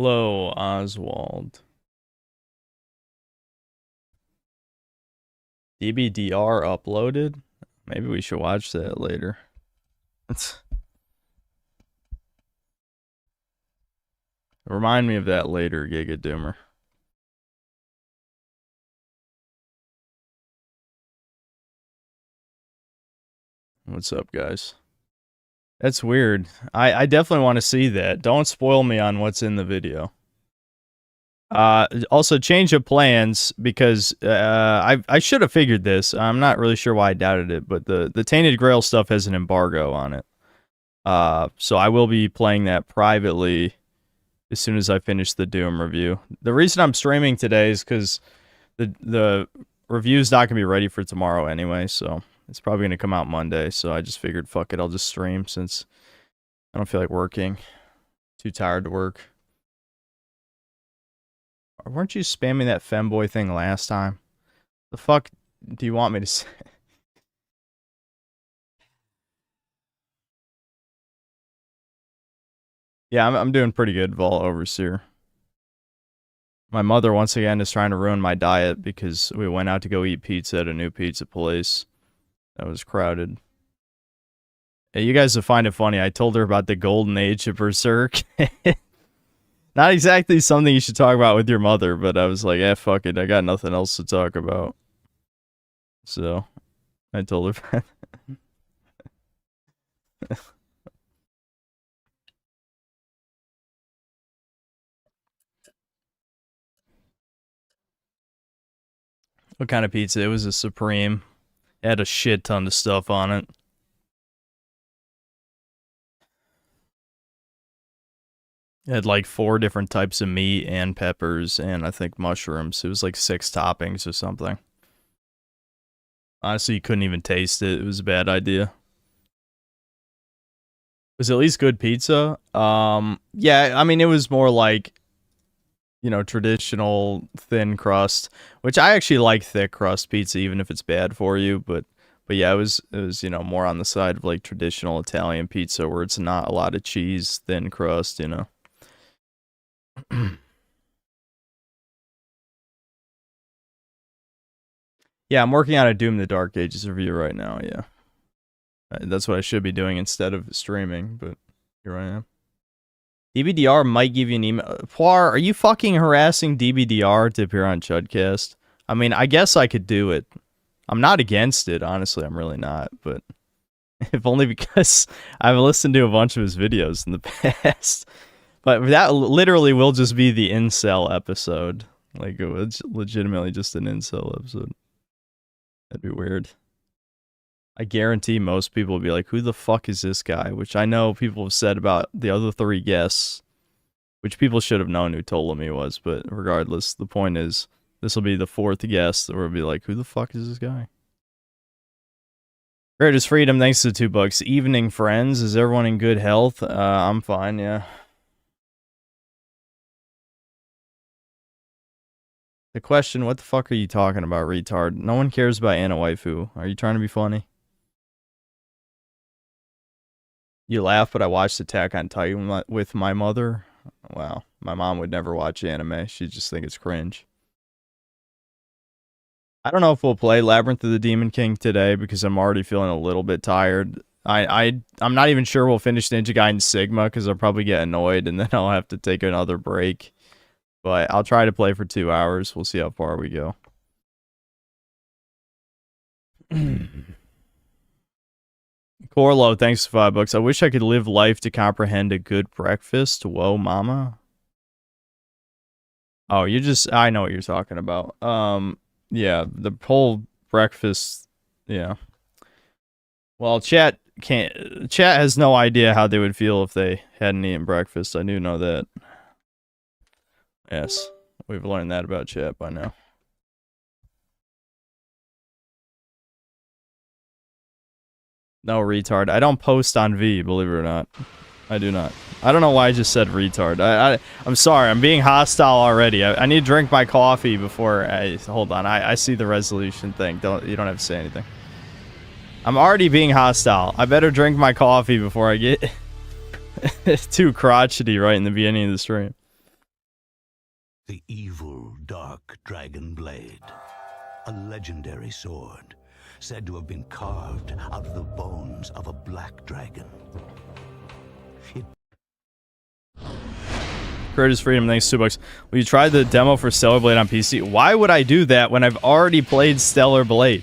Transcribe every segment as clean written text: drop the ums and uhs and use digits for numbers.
Hello, Oswald. DBDR uploaded? Maybe we should watch that later. Remind me of that later, Giga Doomer. What's up, guys? That's weird. I definitely want to see that. Don't spoil me on what's in the video. Also, change of plans, because I should have figured this. I'm not really sure why I doubted it, but the Tainted Grail stuff has an embargo on it. So I will be playing that privately as soon as I finish the Doom review. The reason I'm streaming today is because the review's not going to be ready for tomorrow anyway, so it's probably going to come out Monday, so I just figured, fuck it, I'll just stream since I don't feel like working. Too tired to work. Weren't you spamming that femboy thing last time? The fuck do you want me to say? Yeah, I'm doing pretty good, Vol Overseer. My mother, once again, is trying to ruin my diet because we went out to go eat pizza at a new pizza place that was crowded. Hey, you guys will find it funny. I told her about the golden age of Berserk. Not exactly something you should talk about with your mother, but I was like, fuck it. I got nothing else to talk about. So, I told her that. What kind of pizza? It was a Supreme. It had a shit ton of stuff on it. It had like 4 different types of meat and peppers and I think mushrooms. It was like 6 toppings or something. Honestly, you couldn't even taste it. It was a bad idea. It was at least good pizza. Yeah, I mean, it was more like, you know, traditional thin crust, which I actually like thick crust pizza, even if it's bad for you. But yeah, it was, you know, more on the side of like traditional Italian pizza where it's not a lot of cheese, thin crust, you know. Yeah, I'm working on a Doom the Dark Ages review right now, yeah. That's what I should be doing instead of streaming, but here I am. DBDR might give you an email. Poir, are you fucking harassing DBDR to appear on Chudcast? I mean, I guess I could do it. I'm not against it, honestly, I'm really not, but if only because I've listened to a bunch of his videos in the past. But that literally will just be the incel episode. Like, it was legitimately just an incel episode. That'd be weird. I guarantee most people will be like, who the fuck is this guy? Which I know people have said about the other 3 guests, which people should have known who Ptolemy he was, but regardless, the point is, this will be the 4th guest that will be like, who the fuck is this guy? Greatest Freedom, thanks to the $2. Evening, friends. Is everyone in good health? I'm fine, yeah. The question, what the fuck are you talking about, retard? No one cares about Anna Waifu. Are you trying to be funny? You laugh, but I watched Attack on Titan with my mother. Wow. My mom would never watch anime. She'd just think it's cringe. I don't know if we'll play Labyrinth of the Demon King today because I'm already feeling a little bit tired. I'm not even sure we'll finish Ninja Gaiden Sigma because I'll probably get annoyed and then I'll have to take another break. But I'll try to play for 2 hours. We'll see how far we go. Corlo, thanks for $5. I wish I could live life to comprehend a good breakfast. Whoa, mama. Oh, I know what you're talking about. Yeah, the whole breakfast, yeah. Well, chat has no idea how they would feel if they hadn't eaten breakfast. I do know that. Yes, we've learned that about chat by now. No, retard. I don't post on V, believe it or not. I do not. I don't know why I just said retard. I'm sorry. I'm being hostile already. I need to drink my coffee before I... Hold on. I see the resolution thing. You don't have to say anything. I'm already being hostile. I better drink my coffee before I get too crotchety right in the beginning of the stream. The evil, dark dragon blade. A legendary sword, said to have been carved out of the bones of a black dragon. Curtis Freedom, thanks $2. Will you try the demo for Stellar Blade on PC? Why would I do that when I've already played Stellar Blade?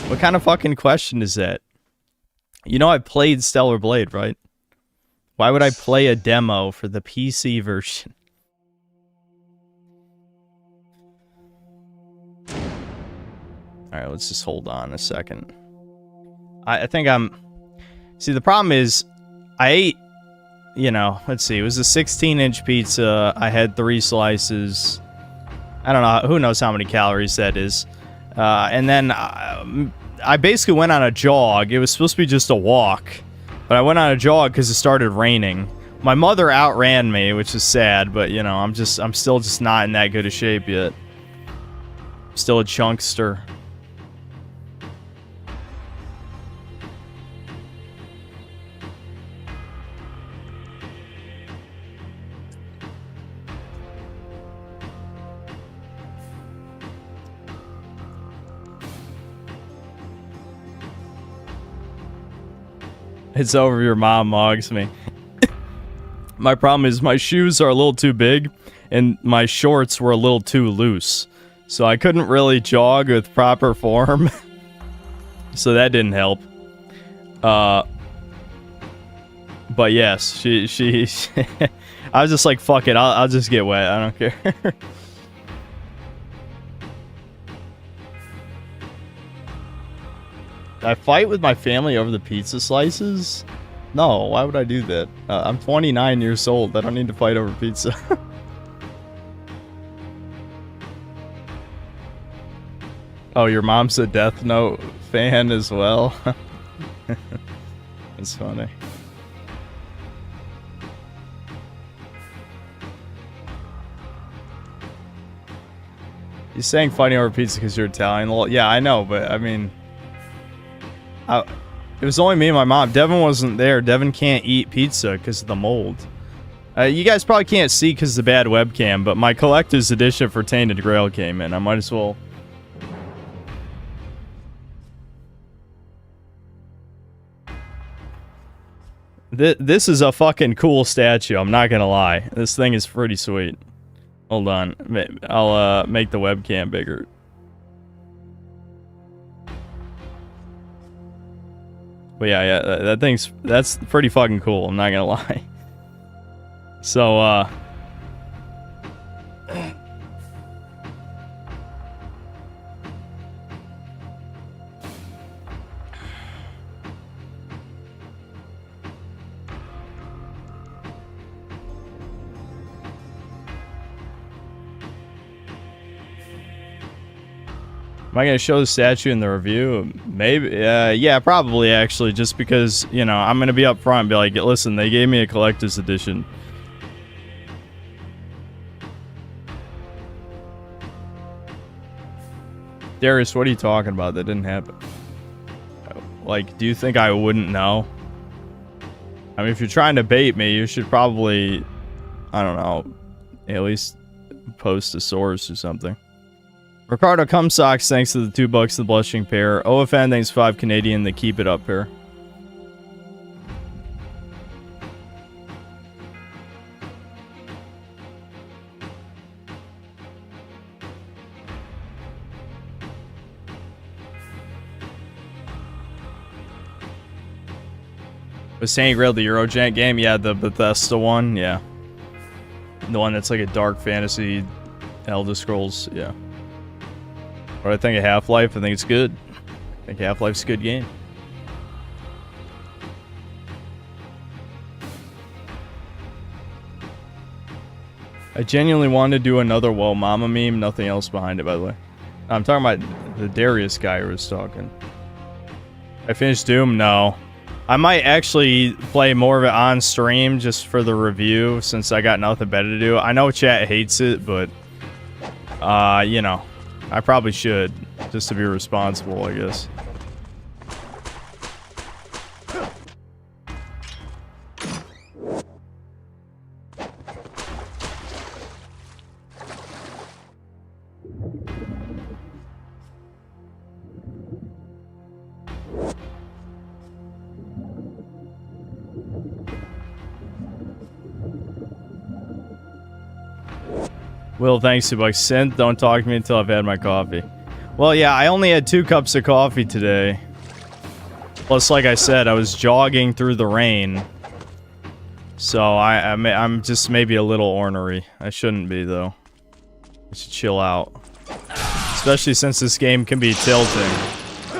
What kind of fucking question is that? You know I played Stellar Blade, right? Why would I play a demo for the PC version? Alright, let's just hold on a second. I think I'm... See, the problem is, I ate, you know, let's see, it was a 16-inch pizza, I had 3 slices, I don't know, who knows how many calories that is, and then I basically went on a jog. It was supposed to be just a walk, but I went on a jog because it started raining. My mother outran me, which is sad, but, you know, I'm still just not in that good a shape yet. I'm still a chunkster. It's over, your mom mogs me. My problem is my shoes are a little too big, and my shorts were a little too loose. So I couldn't really jog with proper form. So that didn't help. But yes, she I was just like, fuck it, I'll just get wet, I don't care. I fight with my family over the pizza slices? No, why would I do that? I'm 29 years old. I don't need to fight over pizza. Oh, your mom's a Death Note fan as well? That's funny. You're saying fighting over pizza because you're Italian? Well, yeah, I know, but I mean... it was only me and my mom. Devin wasn't there. Devin can't eat pizza because of the mold. You guys probably can't see because of the bad webcam, but my collector's edition for Tainted Grail came in. I might as well... This is a fucking cool statue, I'm not gonna lie. This thing is pretty sweet. Hold on. I'll make the webcam bigger. But yeah, that's pretty fucking cool, I'm not gonna lie. So, am I going to show the statue in the review? Maybe. Yeah, probably, actually. Just because, you know, I'm going to be up front and be like, listen, they gave me a collector's edition. Darius, what are you talking about? That didn't happen. Like, do you think I wouldn't know? I mean, if you're trying to bait me, you should probably, I don't know, at least post a source or something. Ricardo Cumsocks, thanks to the $2, the blushing pair. OFN, thanks 5 Canadian, the keep it up pair. Was Saint Grail the Eurogent game? Yeah, the Bethesda one, yeah. The one that's like a dark fantasy Elder Scrolls, yeah. What do I think of Half-Life? I think it's good. I think Half-Life's a good game. I genuinely wanted to do another Whoa Mama meme. Nothing else behind it, by the way. I'm talking about the Darius guy who was talking. I finished Doom? No. I might actually play more of it on stream just for the review since I got nothing better to do. I know chat hates it, but... you know... I probably should, just to be responsible, I guess. Will, thanks to Synth. Don't talk to me until I've had my coffee. Well, yeah, I only had 2 cups of coffee today. Plus, like I said, I was jogging through the rain. So I'm just maybe a little ornery. I shouldn't be, though. I should chill out. Especially since this game can be tilting.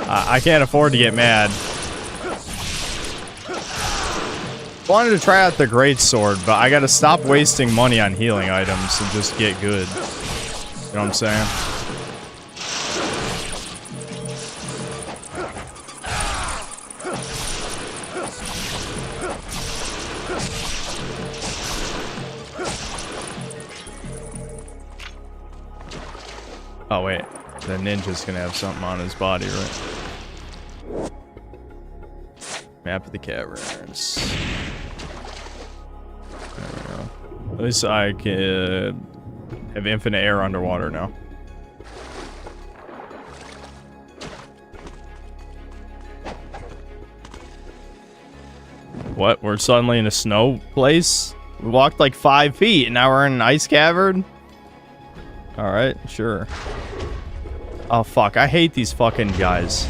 I can't afford to get mad. Wanted to try out the greatsword, but I gotta stop wasting money on healing items and just get good. You know what I'm saying? Oh wait, the ninja's gonna have something on his body, right? Map of the caverns. There we go. At least I can have infinite air underwater now. What? We're suddenly in a snow place? We walked like 5 feet and now we're in an ice cavern? Alright, sure. Oh fuck, I hate these fucking guys.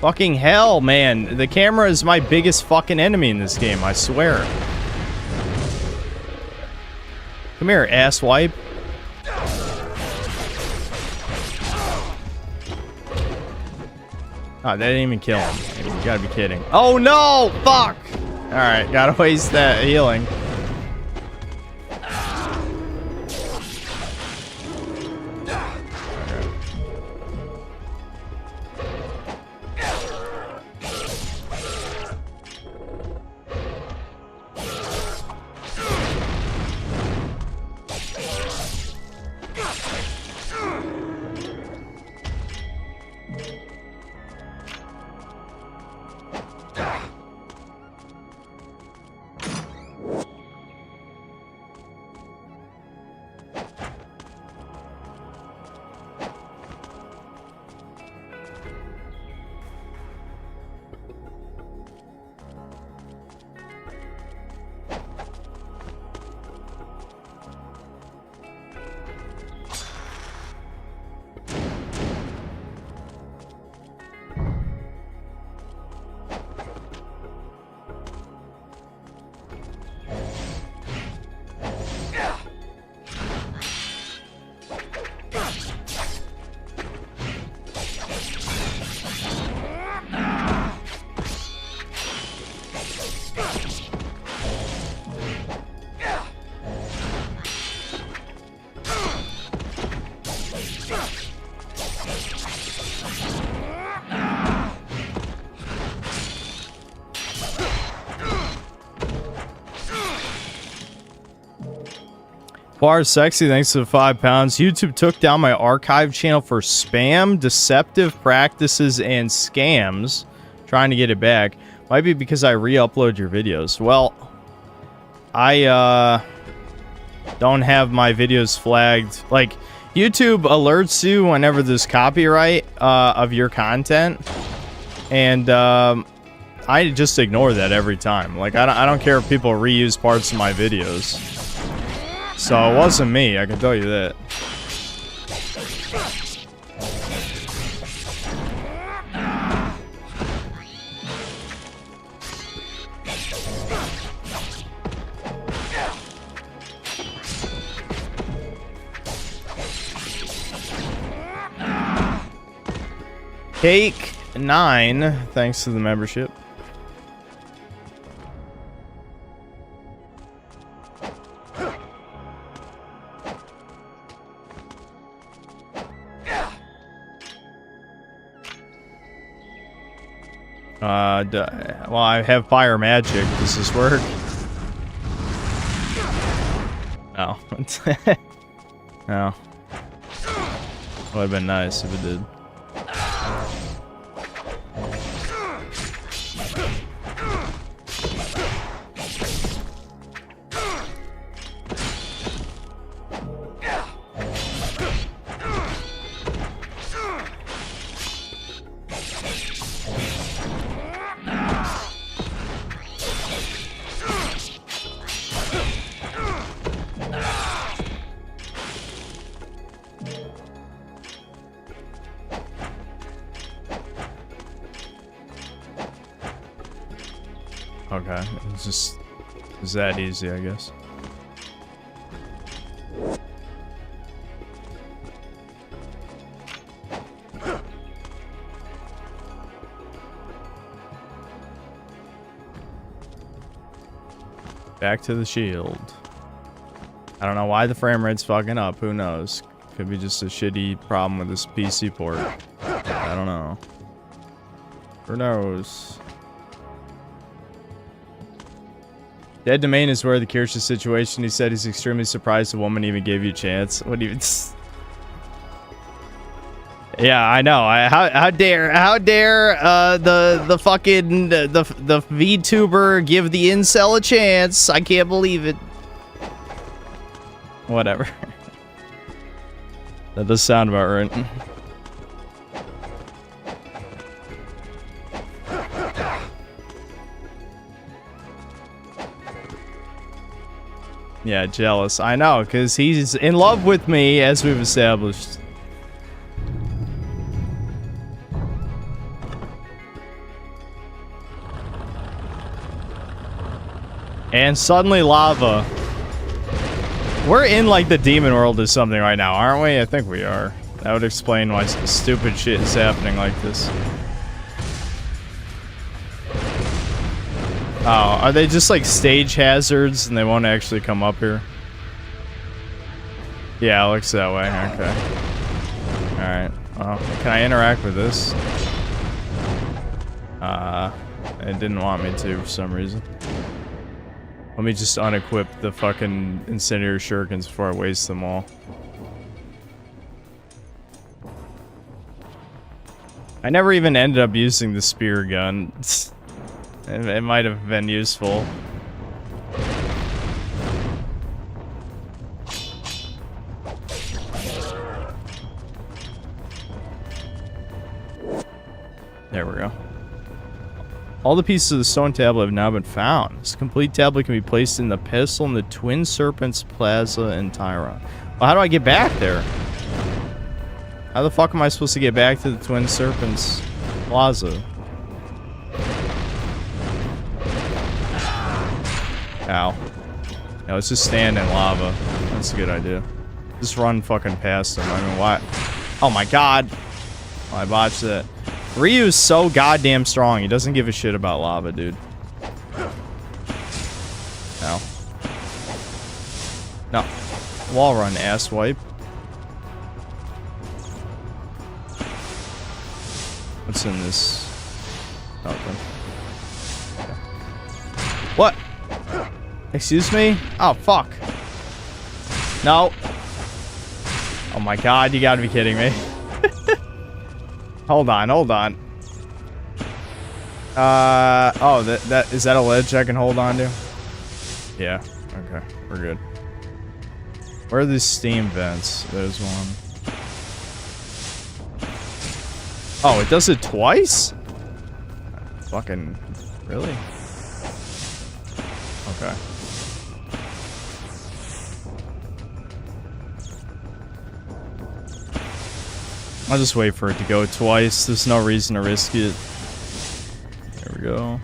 Fucking hell, man. The camera is my biggest fucking enemy in this game, I swear. Come here, asswipe. Oh, that didn't even kill him. You gotta be kidding. Oh no! Fuck! Alright, gotta waste that healing. Bar Sexy, thanks to the 5 pounds. YouTube took down my archive channel for spam, deceptive practices, and scams. Trying to get it back. Might be because I re-upload your videos. Well, I don't have my videos flagged. Like, YouTube alerts you whenever there's copyright of your content. And I just ignore that every time. Like, I don't care if people reuse parts of my videos. So it wasn't me, I can tell you that. Cake 9, thanks to the membership. Well, I have fire magic. Does this work? No. No. Would have been nice if it did. Okay, it's that easy, I guess. Back to the shield. I don't know why the frame rate's fucking up. Who knows? Could be just a shitty problem with this PC port. I don't know. Who knows? Dead Domain is where the Kirsch situation. He said he's extremely surprised the woman even gave you a chance. What even? Yeah, I know. How dare the fucking the VTuber give the incel a chance? I can't believe it. Whatever. That does sound about right. Yeah, jealous. I know, because he's in love with me, as we've established. And suddenly lava. We're in, like, the demon world or something right now, aren't we? I think we are. That would explain why stupid shit is happening like this. Oh, are they just like stage hazards and they won't actually come up here? Yeah, it looks that way. Okay. Alright. Well, can I interact with this? It didn't want me to for some reason. Let me just unequip the fucking incendiary shurikens before I waste them all. I never even ended up using the spear gun. It might have been useful. There we go. All the pieces of the stone tablet have now been found. This complete tablet can be placed in the pedestal in the Twin Serpents Plaza in Tyra. Well, how do I get back there? How the fuck am I supposed to get back to the Twin Serpents Plaza? Ow. Yeah, let's just stand in lava. That's a good idea. Just run fucking past him. I mean, why? Oh my god. Oh, I botched that. Ryu's so goddamn strong. He doesn't give a shit about lava, dude. No. No. Wall run, ass wipe. What's in this? Nothing. What? Excuse me? Oh, fuck. No. Oh my god, you gotta be kidding me. Hold on, hold on. Oh, that is that a ledge I can hold on to? Yeah, okay, we're good. Where are these steam vents? There's one. Oh, it does it twice? Fucking, really? Okay. I'll just wait for it to go twice. There's no reason to risk it. There we go.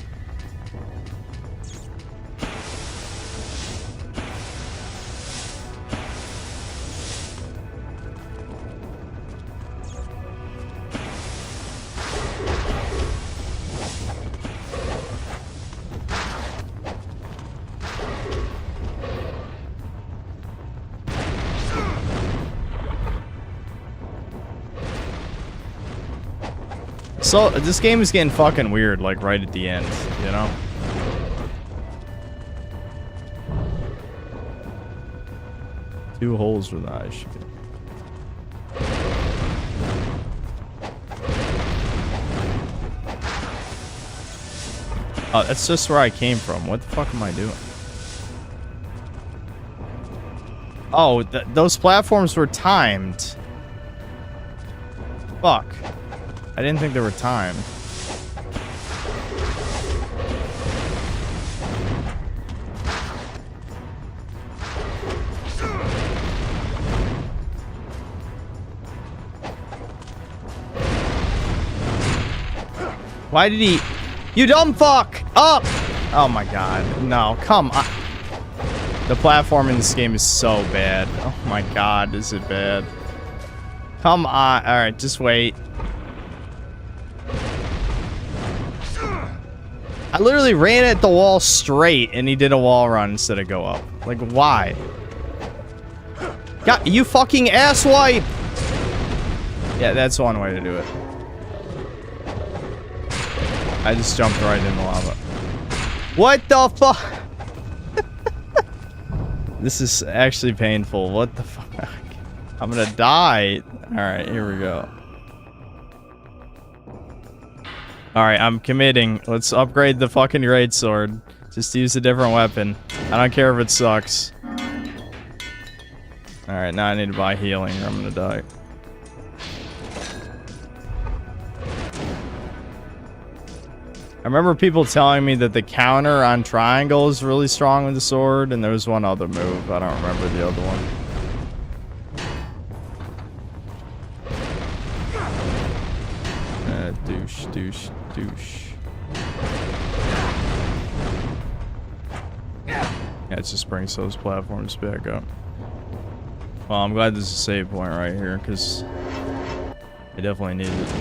So, this game is getting fucking weird, like, right at the end, you know? Two holes for the eye shit. Oh, that's just where I came from. What the fuck am I doing? Oh, those platforms were timed. Fuck. I didn't think they were timed. Why did he... You dumb fuck! Up! Oh my god. No, come on. The platform in this game is so bad. Oh my god, is it bad. Come on. Alright, just wait. I literally ran at the wall straight and he did a wall run instead of go up. Like, why? God, you fucking asswipe! Yeah, that's one way to do it. I just jumped right in the lava. What the fuck? This is actually painful. What the fuck? I'm gonna die. Alright, here we go. Alright, I'm committing. Let's upgrade the fucking great sword. Just use a different weapon. I don't care if it sucks. Alright, now I need to buy healing or I'm gonna die. I remember people telling me that the counter on triangle is really strong with the sword, and there was one other move. I don't remember the other one. Douche, douche, douche. Yeah, it just brings those platforms back up. Well, I'm glad there's a save point right here, because I definitely need it.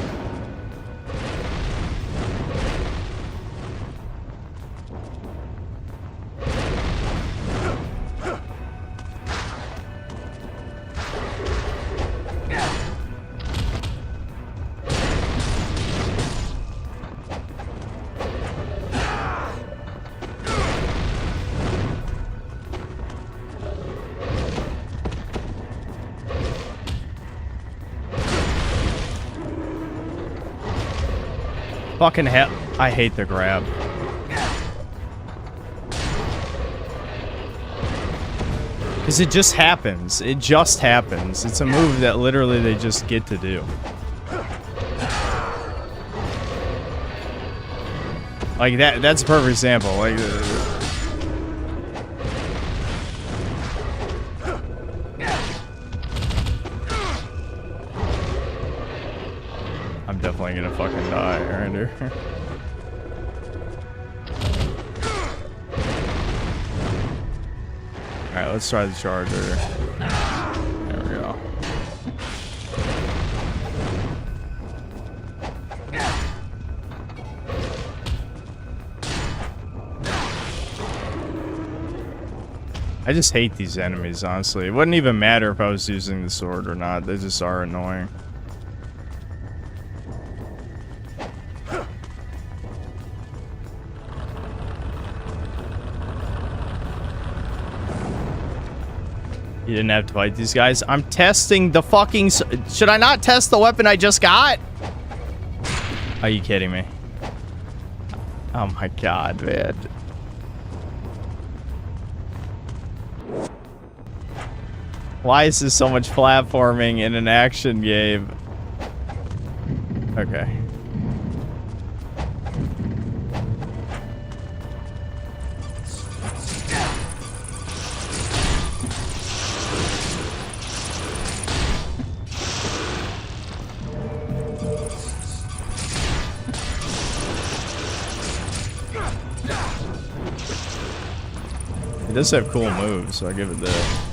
Fucking hell. I hate the grab. Because it just happens. It just happens. It's a move that literally they just get to do. Like that's a perfect example. Like I'm definitely gonna fucking die right here. Alright, let's try the charger. There we go. I just hate these enemies, honestly. It wouldn't even matter if I was using the sword or not. They just are annoying. You didn't have to fight these guys. I'm testing the fucking... Should I not test the weapon I just got? Are you kidding me? Oh my god, man. Why is this so much platforming in an action game? Okay. It does have cool moves, so I give it that.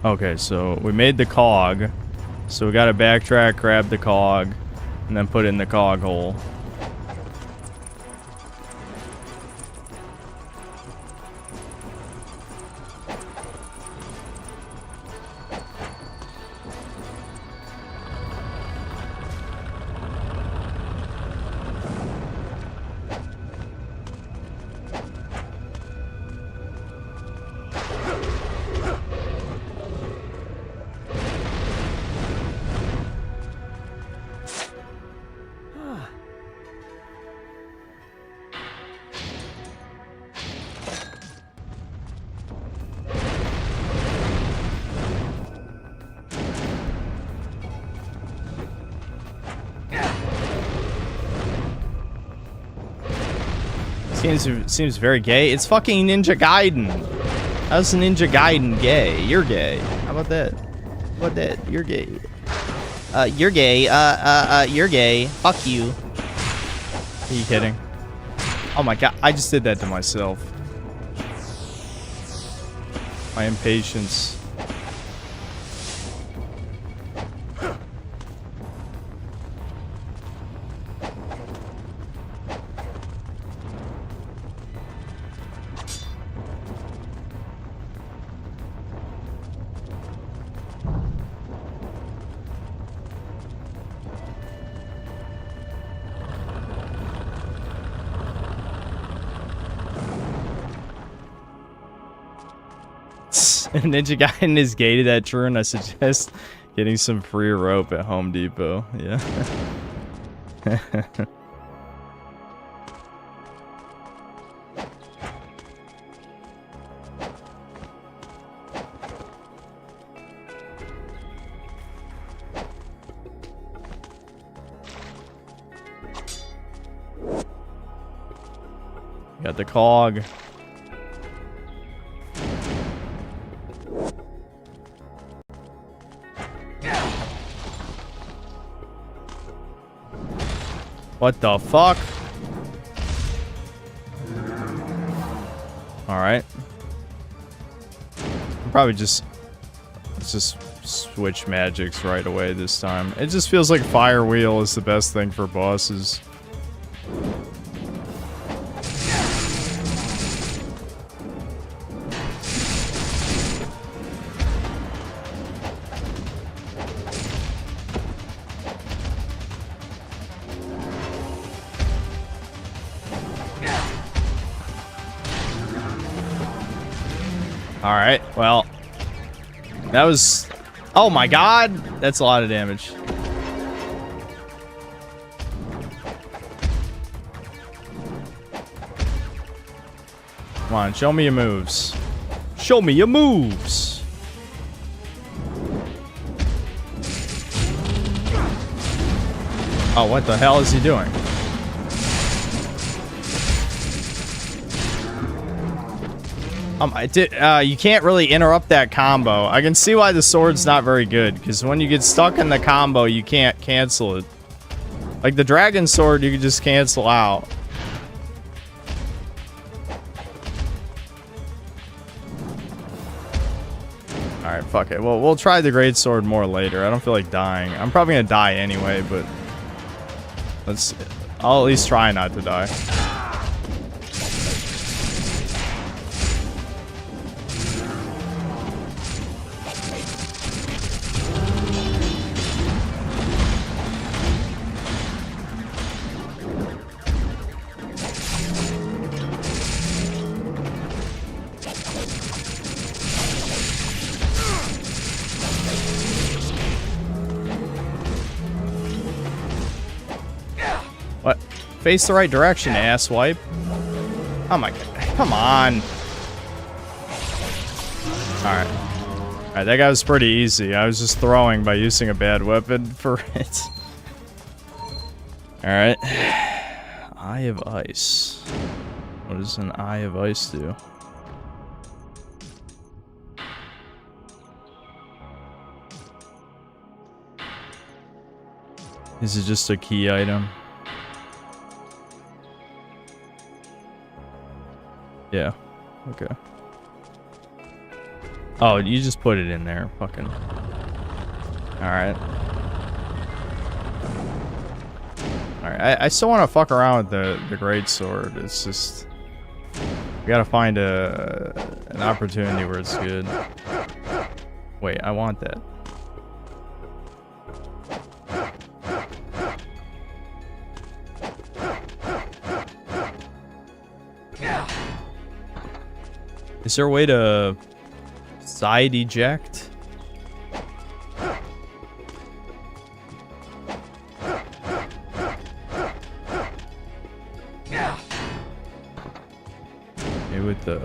Okay, so we made the cog. So we gotta backtrack, grab the cog, and then put it in the cog hole. Seems very gay. It's fucking Ninja Gaiden. How's Ninja Gaiden gay? You're gay. How about that? How about that? You're gay. You're gay. You're gay. Fuck you. Are you kidding? Oh my god, I just did that to myself. My impatience. Ninja Gaiden is gay to that true, and I suggest getting some free rope at Home Depot. Yeah. Got the cog. What the fuck? Alright. Probably just switch magics right away this time. It just feels like Fire Wheel is the best thing for bosses. Alright, well. That was... Oh my god! That's a lot of damage. Come on, show me your moves. Show me your moves! Oh, what the hell is he doing? You can't really interrupt that combo. I can see why the sword's not very good, because when you get stuck in the combo, you can't cancel it. Like the dragon sword, you can just cancel out. Alright, fuck it. Well, we'll try the great sword more later. I don't feel like dying. I'm probably gonna die anyway, but... I'll at least try not to die. What? Face the right direction, asswipe. Oh my god. Come on. Alright. Alright, that guy was pretty easy. I was just throwing by using a bad weapon for it. Alright. Eye of Ice. What does an Eye of Ice do? Is it just a key item? Yeah. Okay. Oh, you just put it in there. Fucking. Alright. Alright, I still want to fuck around with the great sword. It's just... We gotta find an opportunity where it's good. Wait, I want that. Is there a way to side eject? Maybe with the...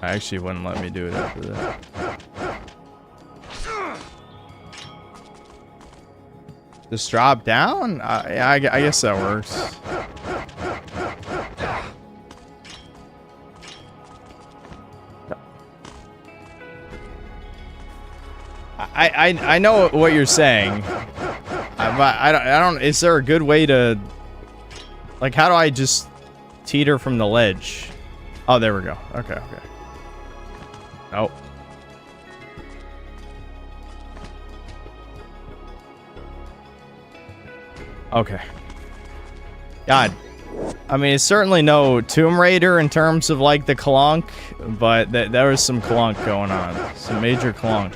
Actually, wouldn't let me do it after that. Just drop down? I guess that works. I know what you're saying. But I don't. Is there a good way to, like, how do I just teeter from the ledge? Oh, there we go. Okay. Oh. Okay. God. I mean, it's certainly no Tomb Raider in terms of, like, the clunk, but there was some clunk going on. Some major clunk.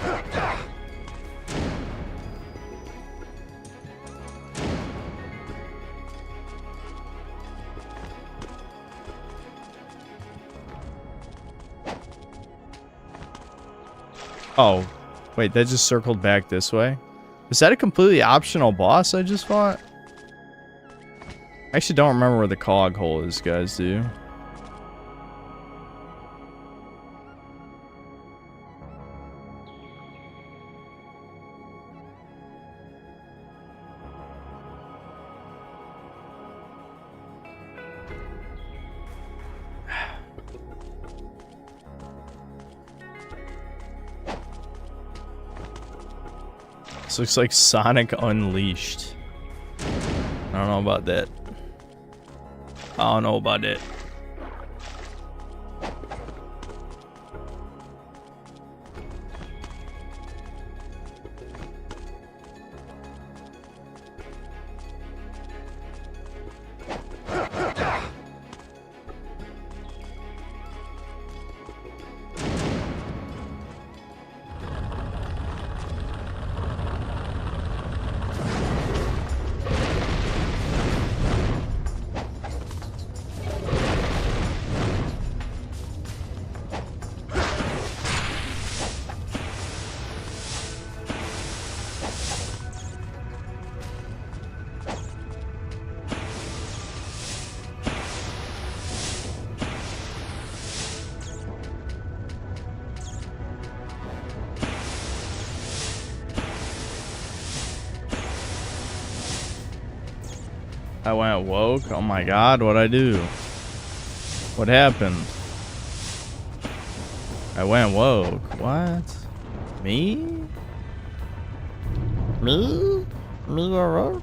Oh, wait, that just circled back this way? Is that a completely optional boss I just fought? I actually don't remember where the cog hole is, guys, do you? This looks like Sonic Unleashed. I don't know about that. I don't know about it. I went woke. Oh my god, what'd I do? What happened? I went woke. What? Me? Me? Me or Roach?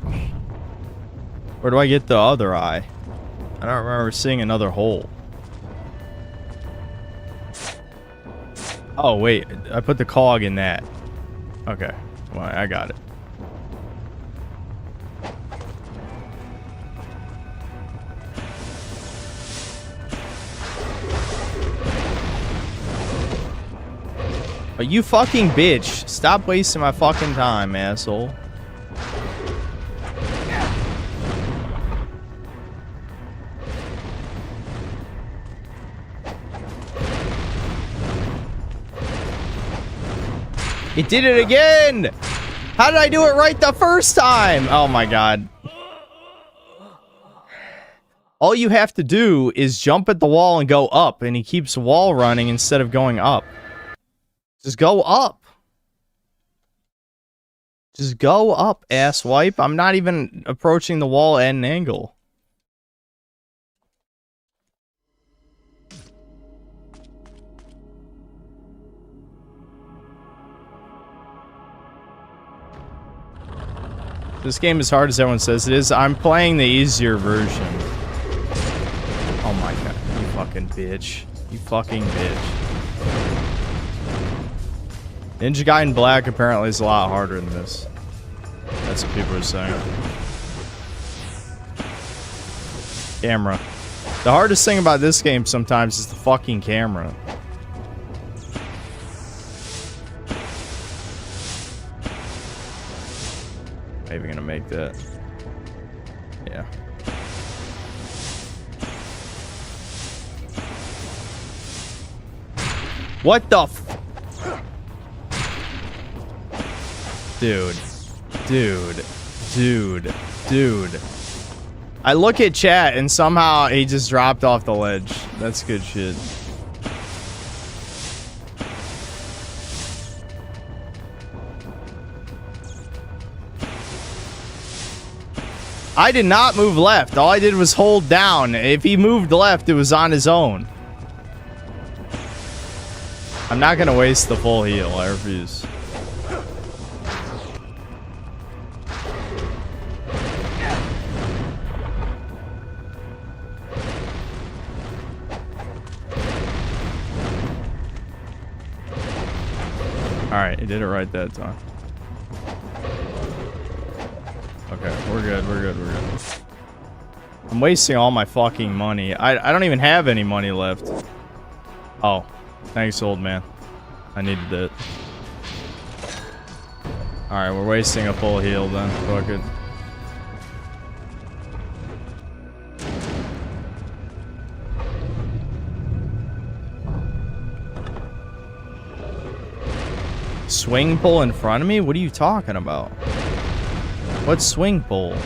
Where do I get the other eye? I don't remember seeing another hole. Oh wait, I put the cog in that. Okay, well, I got it. Oh, you fucking bitch. Stop wasting my fucking time, asshole. It did it again! How did I do it right the first time? Oh my god. All you have to do is jump at the wall and go up, and he keeps wall running instead of going up. Just go up. Just go up, asswipe. I'm not even approaching the wall at an angle. This game is hard as everyone says it is. I'm playing the easier version. Oh my god. You fucking bitch. You fucking bitch. Ninja Gaiden Black apparently is a lot harder than this. That's what people are saying. Camera. The hardest thing about this game sometimes is the fucking camera. Maybe gonna make that. Yeah. What the f- Dude. I look at chat and somehow he just dropped off the ledge. That's good shit. I did not move left. All I did was hold down. If he moved left, it was on his own. I'm not gonna waste the full heal. I refuse. Alright, he did it right that time. Okay, we're good, we're good, we're good. I'm wasting all my fucking money. I don't even have any money left. Oh, thanks, old man. I needed it. Alright, we're wasting a full heal then. Fuck it. Swing pull in front of me? What are you talking about? What swing pull?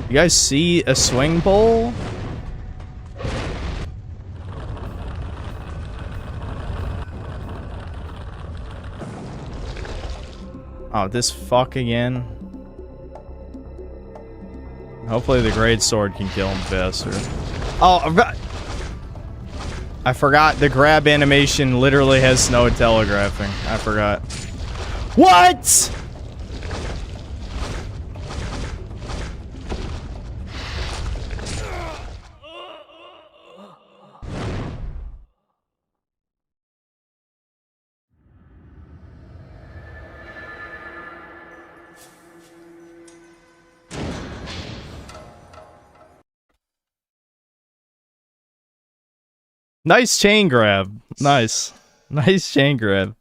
You guys see a swing pull? Oh, this fuck again. Hopefully the great sword can kill him faster. Oh, I forgot the grab animation literally has no telegraphing. I forgot. What? Nice chain grab. Nice. Nice chain grab.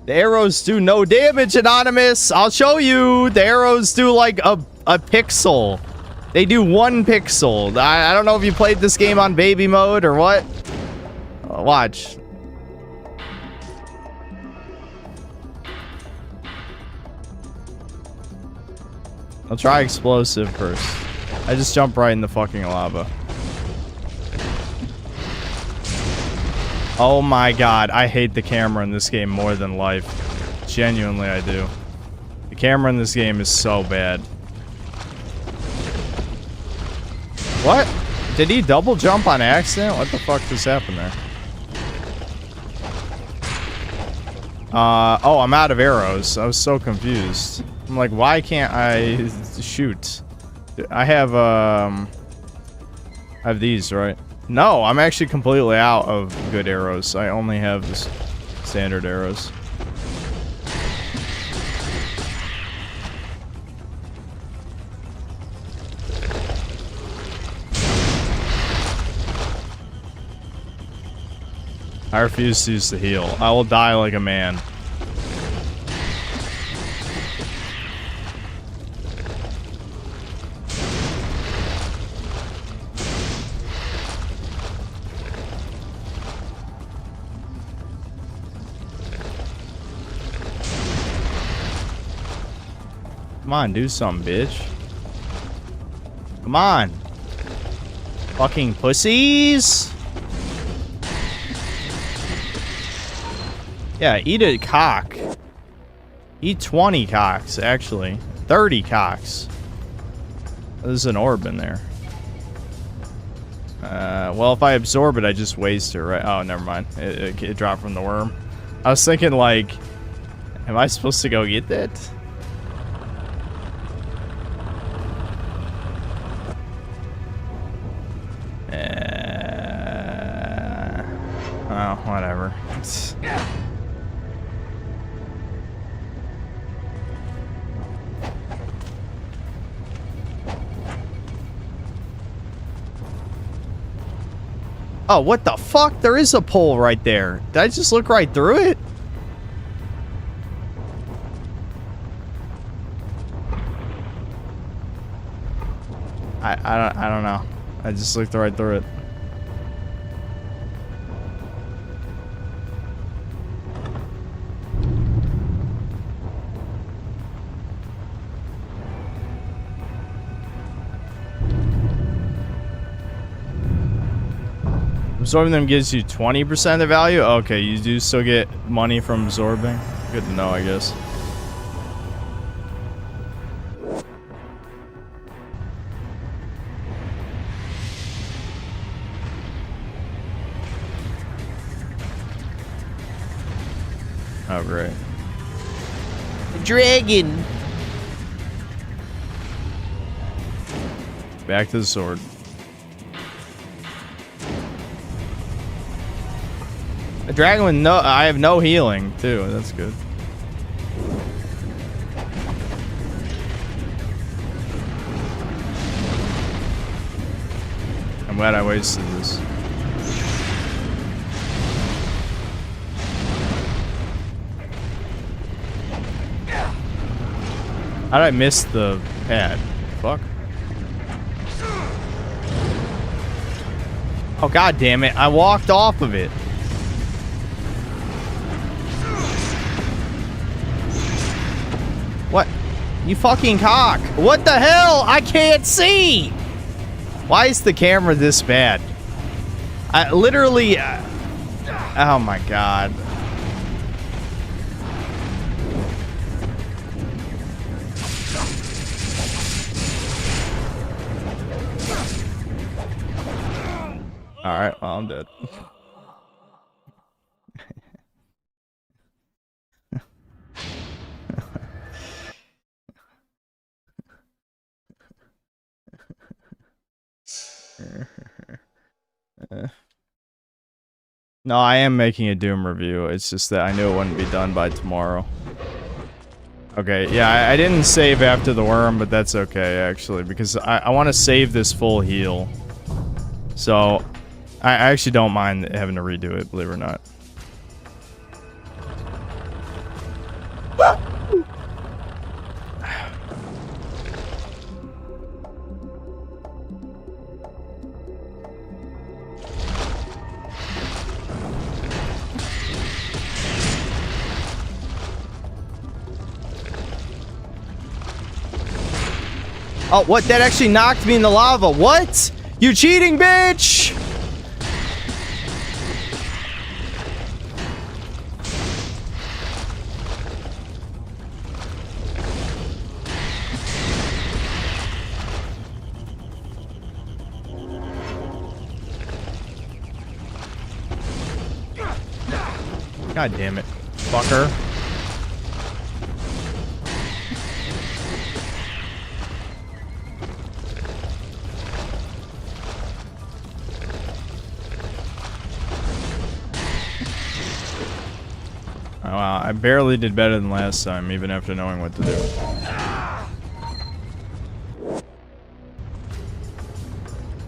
The arrows do no damage, Anonymous. I'll show you. The arrows do like a pixel. They do 1 pixel. I don't know if you played this game on baby mode or what. Watch. I'll try explosive first. I just jump right in the fucking lava. Oh my god, I hate the camera in this game more than life. Genuinely, I do. The camera in this game is so bad. What? Did he double jump on accident? What the fuck just happened there? Oh, I'm out of arrows. I was so confused. I'm like, why can't I shoot? I have these, right? No, I'm actually completely out of good arrows. I only have the standard arrows. I refuse to use the heal. I will die like a man. Come on, do something, bitch. Come on. Fucking pussies. Yeah, eat a cock. Eat 20 cocks, actually. 30 cocks. There's an orb in there. Well, if I absorb it, I just waste it, right? Oh, never mind. It dropped from the worm. I was thinking, like, am I supposed to go get that? Oh, whatever. Oh, what the fuck? There is a pole right there. Did I just look right through it? I don't know. I just looked right through it. Absorbing them gives you 20% of the value? Okay, you do still get money from absorbing. Good to know, I guess. Oh, great. Dragon! Back to the sword. A dragon with no... I have no healing, too. That's good. I'm glad I wasted this. How did I miss the pad? Fuck. Oh, god damn it. I walked off of it. What? You fucking cock. What the hell? I can't see. Why is the camera this bad? I literally... oh my god. Alright, well, I'm dead. No, I am making a Doom review. It's just that I knew it wouldn't be done by tomorrow. Okay, yeah, I didn't save after the worm, but that's okay, actually, because I want to save this full heal. So, I actually don't mind having to redo it, believe it or not. Oh, what? That actually knocked me in the lava. What? You cheating, bitch! God damn it, fucker. Oh, wow, I barely did better than last time, even after knowing what to do.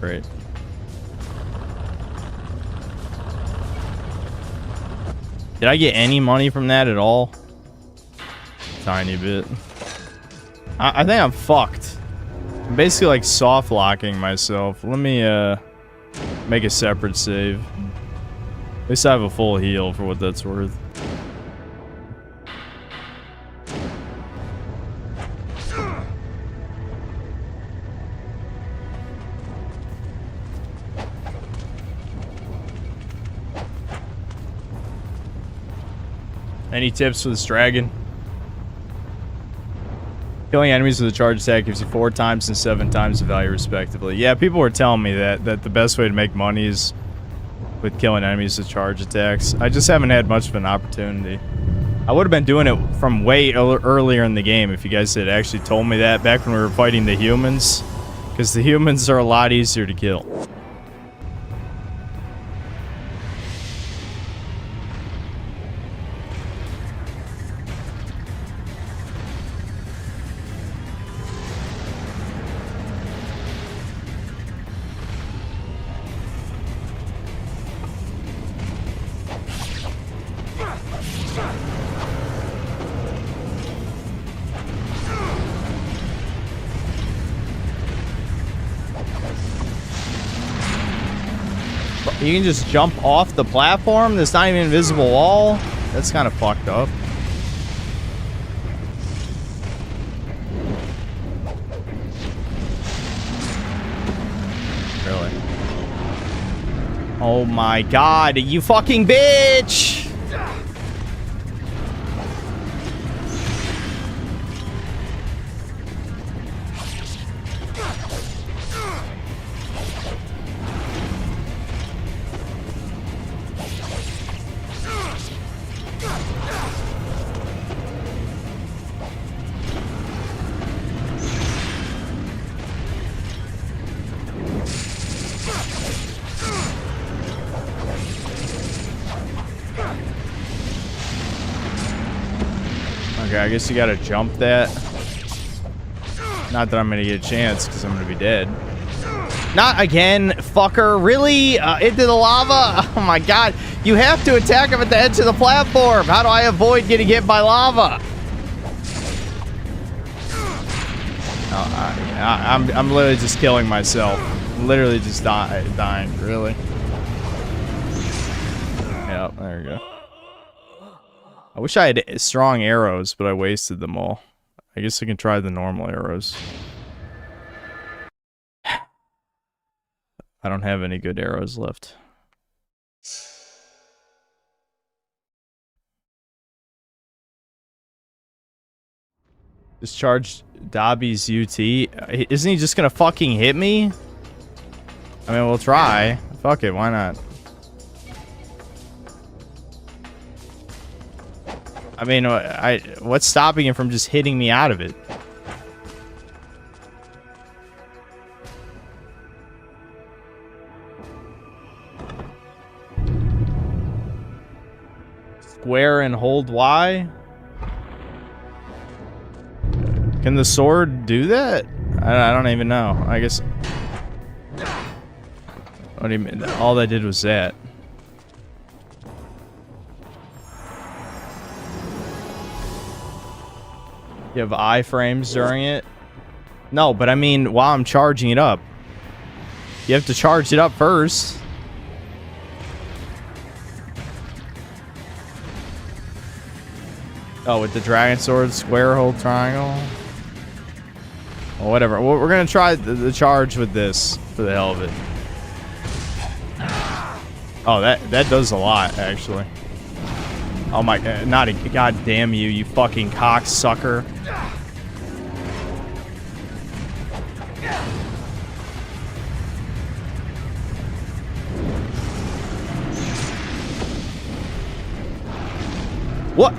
Great. Did I get any money from that at all? Tiny bit. I think I'm fucked. I'm basically like soft locking myself. Let me make a separate save. At least I have a full heal for what that's worth. Any tips for this dragon? Killing enemies with a charge attack gives you 4 times and 7 times the value respectively. Yeah, people were telling me that the best way to make money is with killing enemies with charge attacks. I just haven't had much of an opportunity. I would have been doing it from way earlier in the game if you guys had actually told me that back when we were fighting the humans. Because the humans are a lot easier to kill. You can just jump off the platform? There's not even an invisible wall? That's kind of fucked up. Really? Oh my god, you fucking bitch! Okay, I guess you gotta jump that. Not that I'm gonna get a chance, because I'm gonna be dead. Not again, fucker. Really? Into the lava? Oh my god. You have to attack him at the edge of the platform. How do I avoid getting hit by lava? Oh, I'm literally just killing myself. I'm literally just dying, really. Yep, there we go. I wish I had strong arrows, but I wasted them all. I guess I can try the normal arrows. I don't have any good arrows left. Discharge Dobby's UT. Isn't he just gonna fucking hit me? I mean, we'll try. Fuck it, why not? I mean, what's stopping him from just hitting me out of it? Square and hold Y? Can the sword do that? I don't even know. I guess... What do you mean? All that did was that. You have iframes during it? No, but I mean, while I'm charging it up. You have to charge it up first. Oh, with the dragon sword, square, hold, triangle? Well, whatever. We're gonna try the charge with this, for the hell of it. Oh, that does a lot, actually. Oh my god, not a god damn you, you fucking cocksucker. What?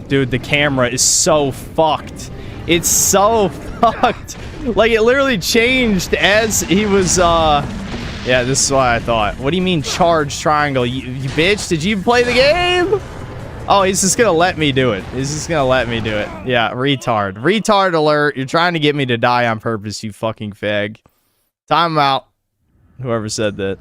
Dude, the camera is so fucked. It's so fucked. Like, it literally changed as he was, yeah, this is what I thought. What do you mean charge triangle? You bitch, did you play the game? Oh, he's just gonna let me do it. He's just gonna let me do it. Yeah, retard. Retard alert. You're trying to get me to die on purpose, you fucking fag. Time out. Whoever said that.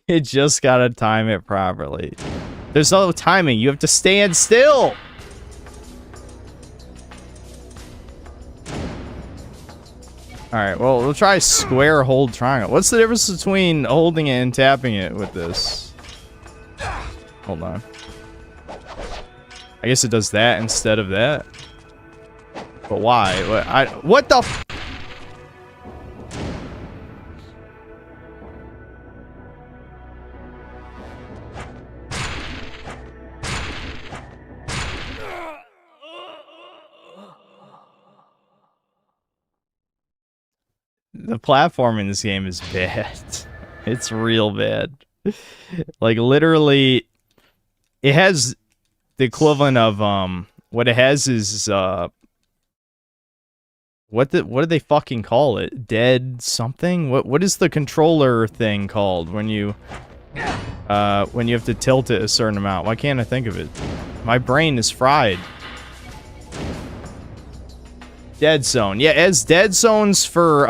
You just gotta time it properly. There's no timing. You have to stand still. Alright, well, we'll try square, hold, triangle. What's the difference between holding it and tapping it with this? Hold on. I guess it does that instead of that. But why? What the f- The platform in this game is bad. It's real bad. Like, literally, it has the equivalent of, what it has is, what do they fucking call it? Dead something? What is the controller thing called when you have to tilt it a certain amount? Why can't I think of it? My brain is fried. Dead zone. Yeah, as dead zones for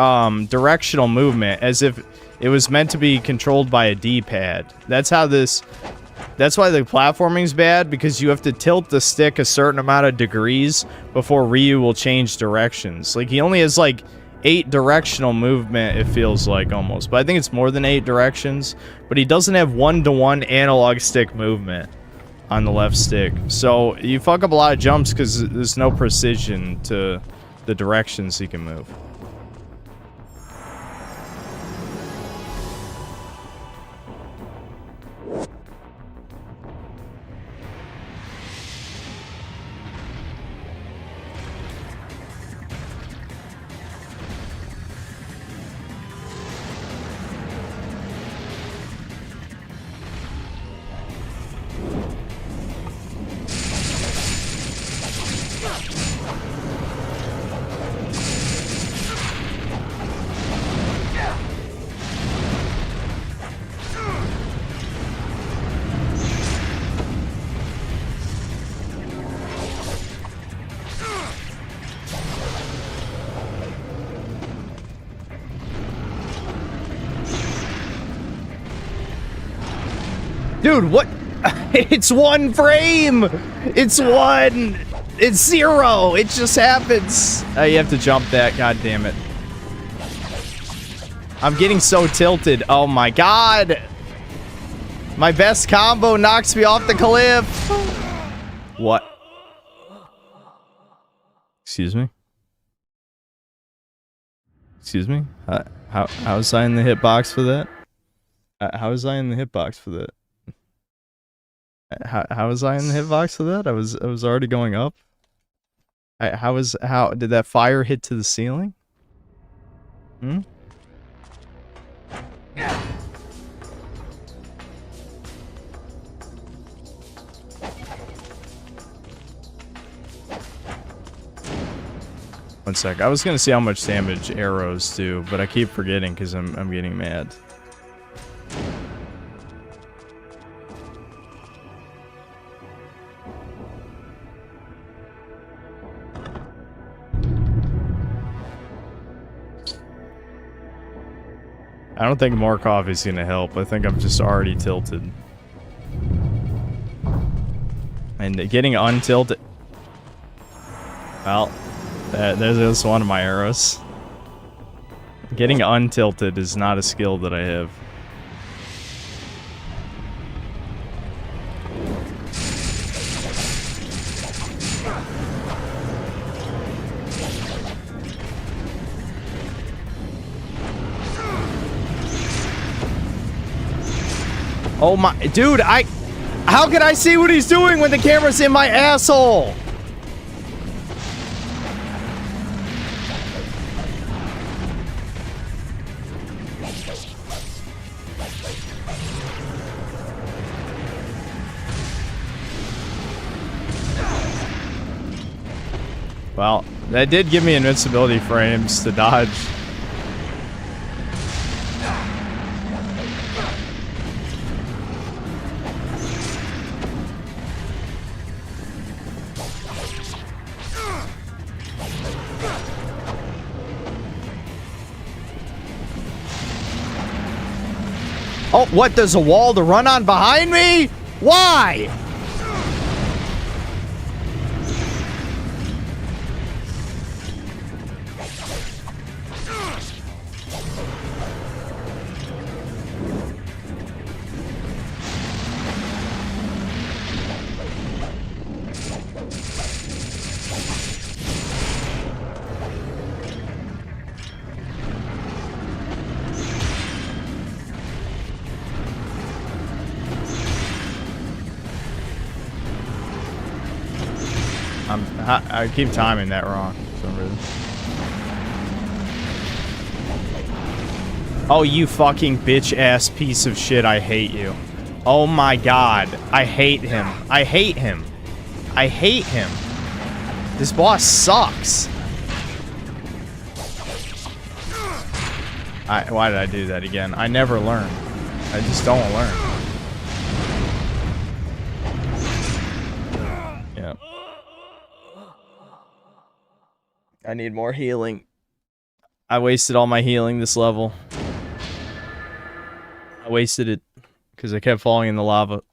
directional movement, as if it was meant to be controlled by a D-pad. That's why the platforming's bad, because you have to tilt the stick a certain amount of degrees before Ryu will change directions. Like, he only has like 8 directional movement, it feels like, almost. But I think it's more than 8 directions. But he doesn't have one-to-one analog stick movement. on the left stick. So you fuck up a lot of jumps because there's no precision to the directions he can move. Dude, what? It's 1 frame! It's 1! It's 0! It just happens! You have to jump that, god damn it. I'm getting so tilted. Oh my god! My best combo knocks me off the cliff! What? Excuse me? Excuse me? How was I in the hitbox for that? How was I in the hitbox for that? How was I in the hitbox for that? I was already going up. How did that fire hit to the ceiling? Hmm? One sec. I was gonna see how much damage arrows do, but I keep forgetting because I'm getting mad. I don't think more coffee is gonna help. I think I'm just already tilted. And getting untilted... Well, there's one of my arrows. Getting untilted is not a skill that I have. Oh my, dude, how can I see what he's doing when the camera's in my asshole? Well, that did give me invincibility frames to dodge. Oh, what? There's a wall to run on behind me? Why? I keep timing that wrong for some reason. Oh, you fucking bitch-ass piece of shit, I hate you. Oh my god, I hate him. I hate him. I hate him. This boss sucks. Why did I do that again? I never learn. I just don't learn. Yeah. I need more healing. I wasted all my healing this level. I wasted it because I kept falling in the lava.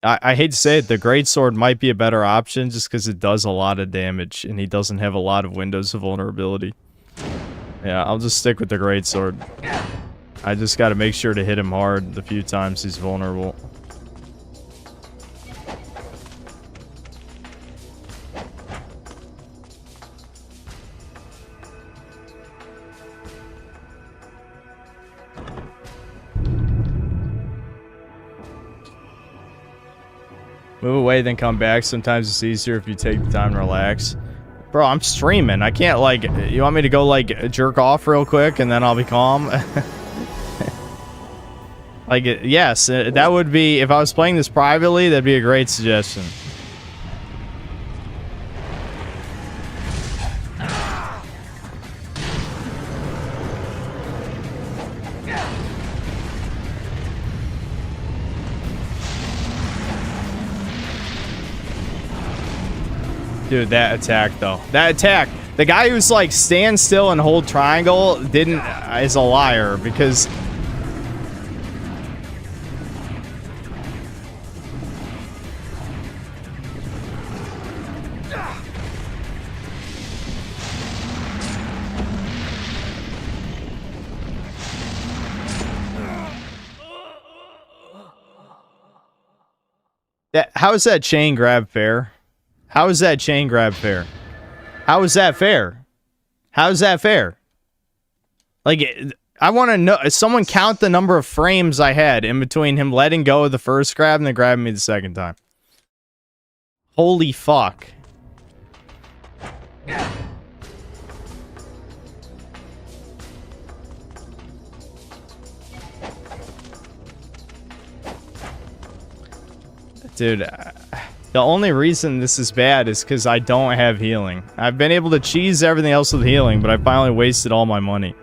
I hate to say it, the greatsword might be a better option just because it does a lot of damage and he doesn't have a lot of windows of vulnerability. Yeah, I'll just stick with the greatsword. I just gotta make sure to hit him hard the few times he's vulnerable. Move away, then come back. Sometimes it's easier if you take the time to relax. Bro, I'm streaming. I can't, like... You want me to go, like, jerk off real quick and then I'll be calm? Like, yes, that would be... If I was playing this privately, that'd be a great suggestion. Dude, that attack, though. That attack. The guy who's like, stand still and hold triangle is a liar, because... How is that chain grab fair? How is that chain grab fair? How is that fair? How is that fair? Like, I want to know. Someone count the number of frames I had in between him letting go of the first grab and then grabbing me the second time. Holy fuck. Dude, the only reason this is bad is because I don't have healing. I've been able to cheese everything else with healing, but I finally wasted all my money.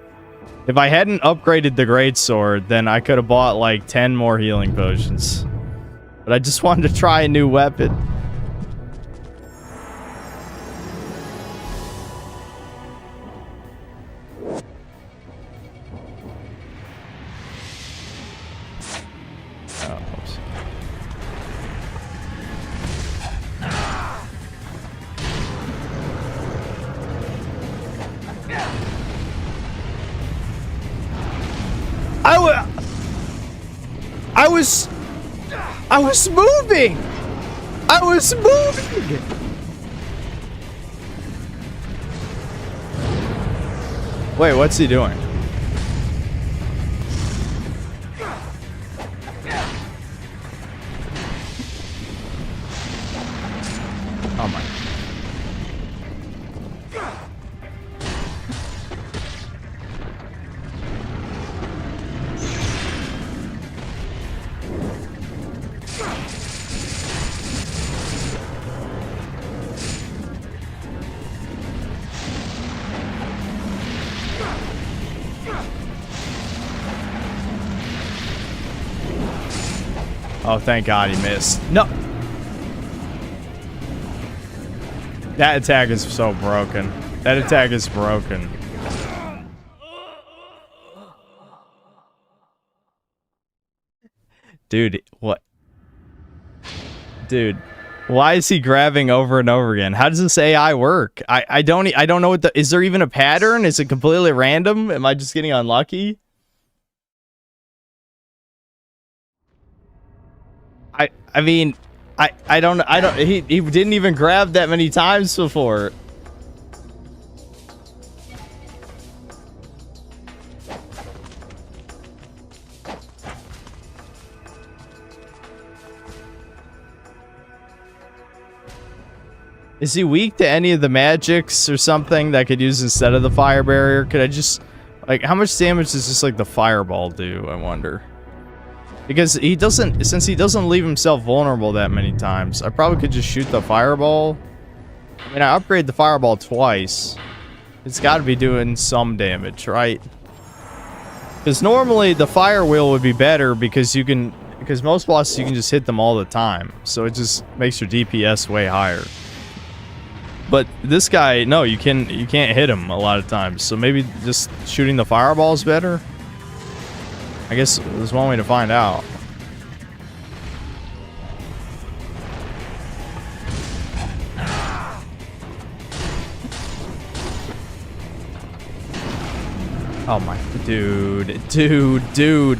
If I hadn't upgraded the greatsword, then I could have bought like 10 more healing potions. But I just wanted to try a new weapon. I was moving! I was moving! Wait, what's he doing? Oh my. Oh, thank God he missed. No! That attack is so broken. That attack is broken. Dude, what? Dude, why is he grabbing over and over again? How does this AI work? I don't know what the... Is there even a pattern? Is it completely random? Am I just getting unlucky? I mean, I don't, he didn't even grab that many times before. Is he weak to any of the magics or something that I could use instead of the fire barrier? Could I just, like, how much damage does just, like, the fireball do, I wonder? Because he doesn't, since he doesn't leave himself vulnerable that many times, I probably could just shoot the fireball. I mean, I upgraded the fireball twice. It's got to be doing some damage, right? Because normally the fire wheel would be better because you can, because most bosses you can just hit them all the time. So it just makes your DPS way higher. But this guy, no, you can't hit him a lot of times. So maybe just shooting the fireball is better? I guess there's one way to find out. Oh my, dude. Dude. Dude.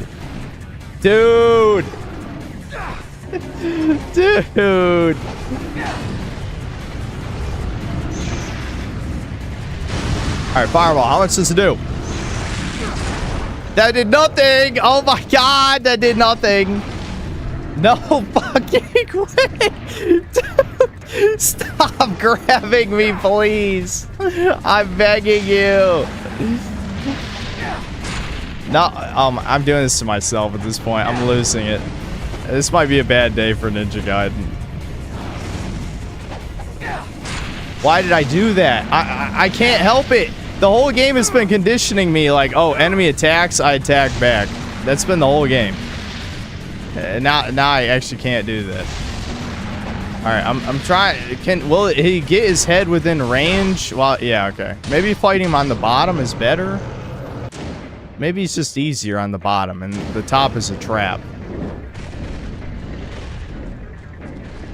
Alright, fireball, how much does it do? That did nothing! Oh my god, that did nothing! No fucking way! Dude, stop grabbing me, please! I'm begging you! No, I'm doing this to myself at this point. I'm losing it. This might be a bad day for Ninja Gaiden. Why did I do that? I can't help it. The whole game has been conditioning me like, oh, enemy attacks, I attack back. That's been the whole game. Now I actually can't do that. All right, I'm trying. Will he get his head within range? Well, yeah, okay. Maybe fighting him on the bottom is better. Maybe it's just easier on the bottom, and the top is a trap.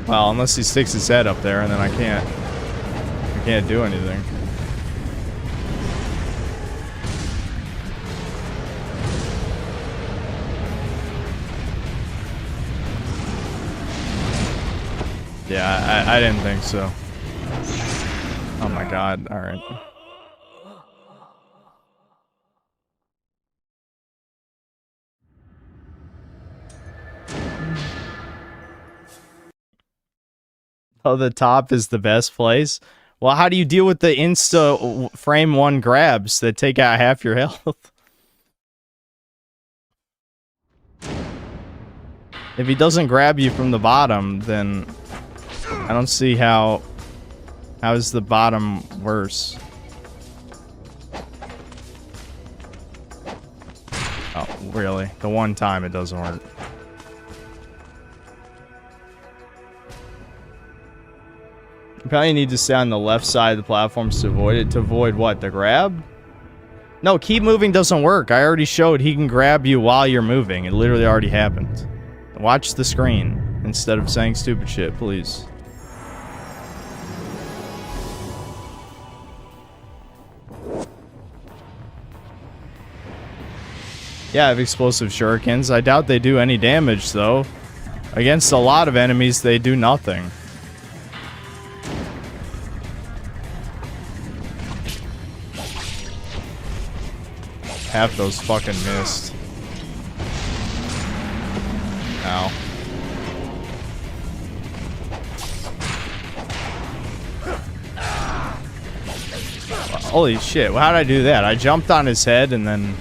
Well, unless he sticks his head up there, and then I can't do anything. Yeah, I didn't think so. Oh my god, alright. Oh, the top is the best place? Well, how do you deal with the insta frame one grabs that take out half your health? If he doesn't grab you from the bottom, then I don't see how is the bottom worse. Oh, really? The one time it doesn't work. You probably need to stay on the left side of the platforms to avoid it. To avoid what? The grab? No, keep moving doesn't work. I already showed he can grab you while you're moving. It literally already happened. Watch the screen instead of saying stupid shit, please. Yeah, I have explosive shurikens. I doubt they do any damage, though. Against a lot of enemies, they do nothing. Half those fucking missed. Ow. Holy shit, how did I do that? I jumped on his head and then...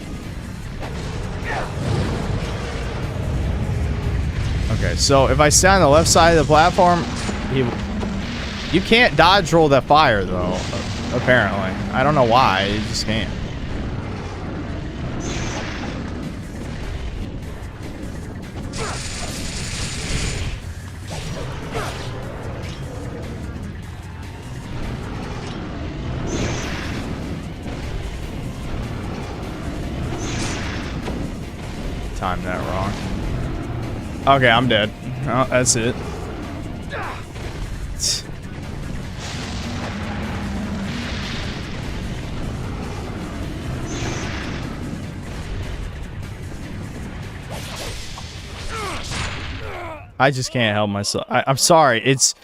Okay, so if I stay on the left side of the platform, you can't dodge roll that fire, though, apparently. I don't know why, you just can't. Timed that wrong. Okay, I'm dead. Oh, that's it. I just can't help myself. I'm sorry. It's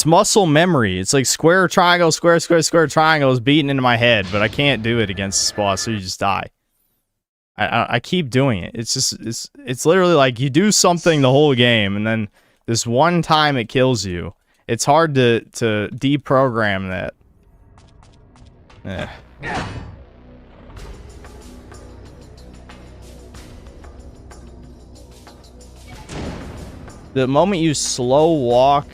muscle memory. It's like square, triangle, square, square, square, triangle is beaten into my head, but I can't do it against this boss, so you just die. I keep doing it. It's just it's literally like you do something the whole game, and then this one time it kills you. It's hard to deprogram that. The moment you slow walk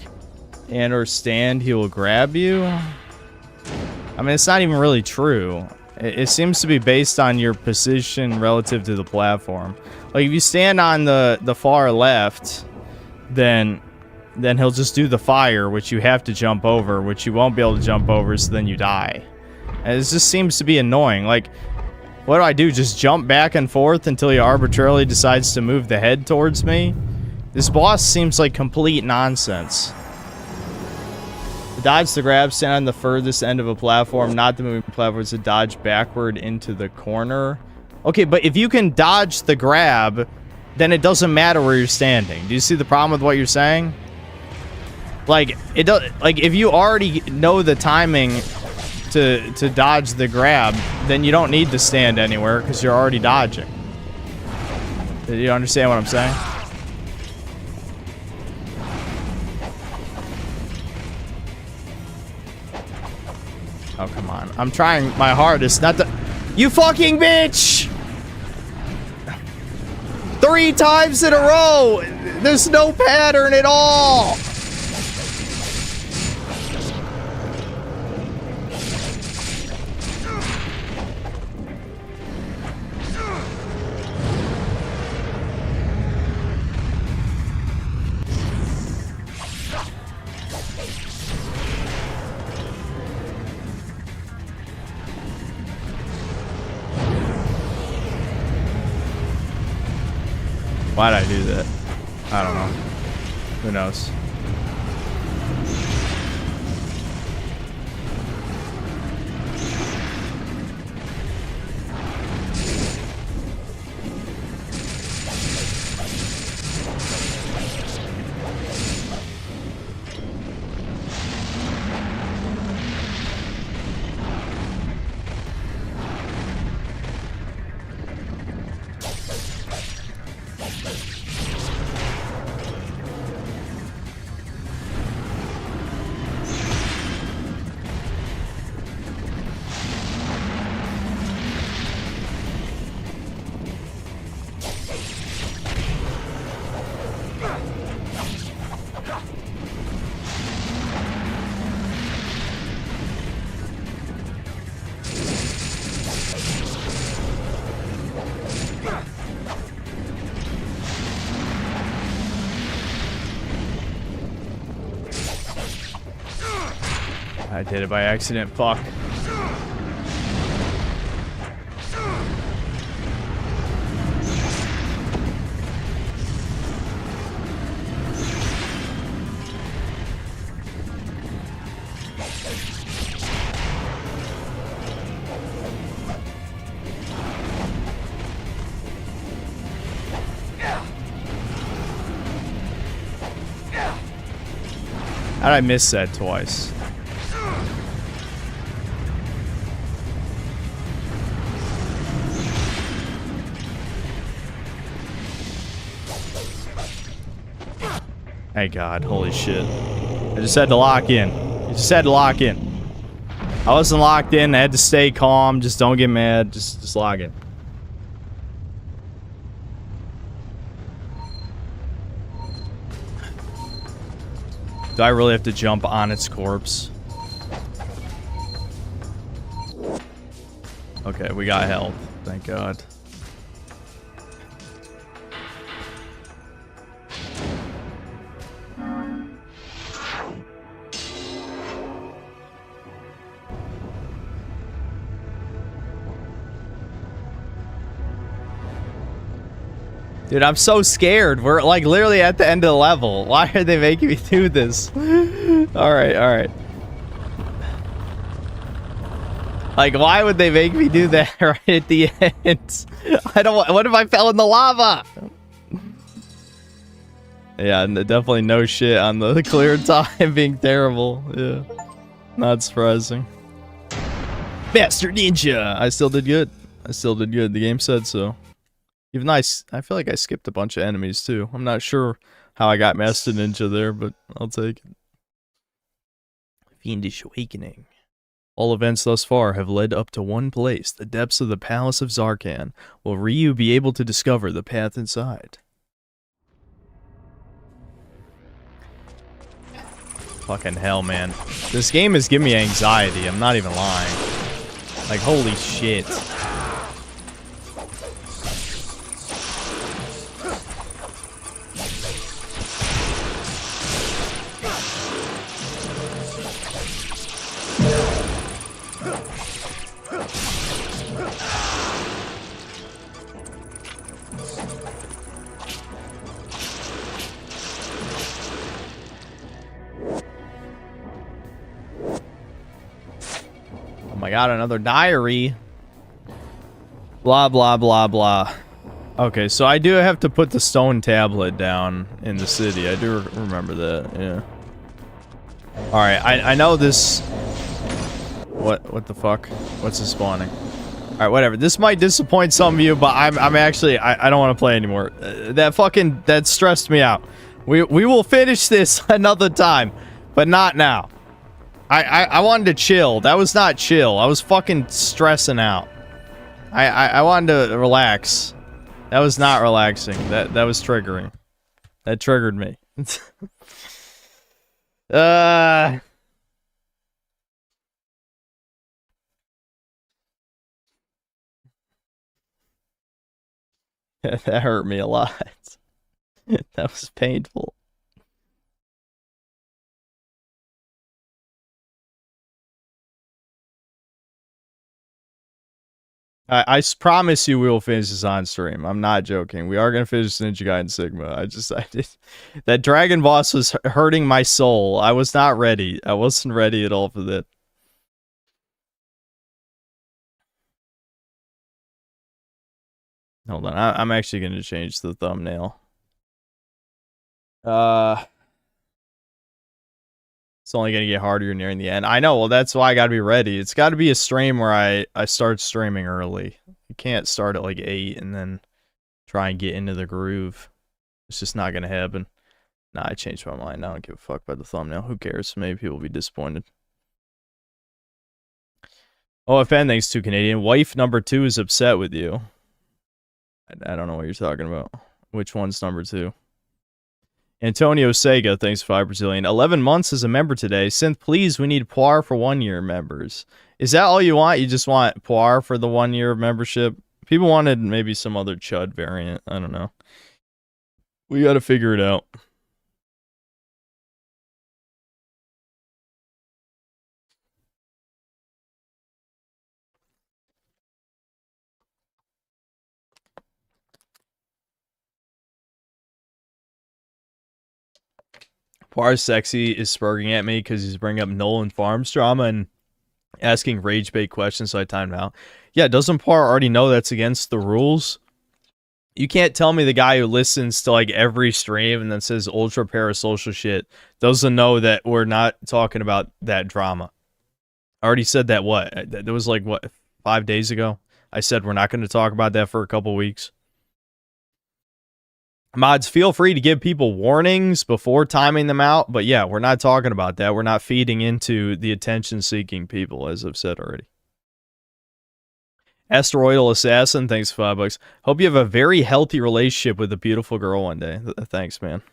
and or stand, he will grab you. I mean, it's not even really true. It seems to be based on your position relative to the platform. Like, if you stand on the far left, then he'll just do the fire, which you have to jump over, which you won't be able to jump over, so then you die. And it just seems to be annoying. Like, what do I do? Just jump back and forth until he arbitrarily decides to move the head towards me? This boss seems like complete nonsense. Dodge the grab, stand on the furthest end of a platform, not the moving platform, to dodge backward into the corner. Okay, but if you can dodge the grab, then it doesn't matter where you're standing. Do you see the problem with what you're saying? Like, it does. Like, if you already know the timing to dodge the grab, then you don't need to stand anywhere because you're already dodging. Do you understand what I'm saying? Oh, come on. I'm trying my hardest not to... You fucking bitch! 3 times in a row! There's no pattern at all! Why'd I do that? I don't know. Who knows? I did it by accident. Fuck. How'd I miss that twice? Thank God, holy shit. I just had to lock in. You just had to lock in. I wasn't locked in, I had to stay calm, just don't get mad, just log in. Do I really have to jump on its corpse? Okay, we got help, thank God. Dude, I'm so scared. We're like literally at the end of the level. Why are they making me do this? Alright, alright. Like, why would they make me do that right at the end? I don't. What if I fell in the lava? Yeah, definitely no shit on the clear time being terrible. Yeah. Not surprising. Master Ninja! I still did good. I still did good. The game said so. Even though I feel like I skipped a bunch of enemies too. I'm not sure how I got Master Ninja there, but I'll take it. Fiendish Awakening. All events thus far have led up to one place, the depths of the Palace of Zarkan. Will Ryu be able to discover the path inside? Fucking hell, man. This game is giving me anxiety, I'm not even lying. Like, holy shit. Oh my god, another diary. Blah, blah, blah, blah. Okay, so I do have to put the stone tablet down in the city. I do remember that, yeah. Alright, I know this... What the fuck? What's this spawning? Alright, whatever. This might disappoint some of you, but I'm actually... I don't want to play anymore. That stressed me out. We will finish this another time, but not now. I wanted to chill. That was not chill. I was fucking stressing out. I wanted to relax. That was not relaxing. That was triggering. That triggered me. uh that hurt me a lot. That was painful. I promise you we will finish this on stream. I'm not joking. We are going to finish Ninja Gaiden Sigma. I did. That dragon boss was hurting my soul. I was not ready. I wasn't ready at all for that. Hold on. I'm actually going to change the thumbnail. It's only going to get harder nearing the end. I know. Well, that's why I got to be ready. It's got to be a stream where I start streaming early. You can't start at like 8 and then try and get into the groove. It's just not going to happen. Nah, I changed my mind. I don't give a fuck about the thumbnail. Who cares? Maybe people will be disappointed. OFN, thanks to Canadian. Wife number 2 is upset with you. I don't know what you're talking about. Which one's number 2? Antonio Sega, thanks 5 Brazilian. 11 months as a member today. Synth, please, we need Poir for 1 year members. Is that all you want? You just want Poir for the 1 year of membership? People wanted maybe some other Chud variant. I don't know. We gotta figure it out. Poir's sexy is spurging at me because he's bringing up Nolan Farms drama and asking rage bait questions, so I timed out. Yeah, doesn't Poir already know that's against the rules? You can't tell me the guy who listens to like every stream and then says ultra parasocial shit doesn't know that we're not talking about that drama. I already said that, what? That was like, what, 5 days ago? I said we're not going to talk about that for a couple weeks. Mods, feel free to give people warnings before timing them out, but yeah, we're not talking about that. We're not feeding into the attention-seeking people, as I've said already. Asteroidal Assassin, thanks for $5. Hope you have a very healthy relationship with a beautiful girl one day. Thanks, man.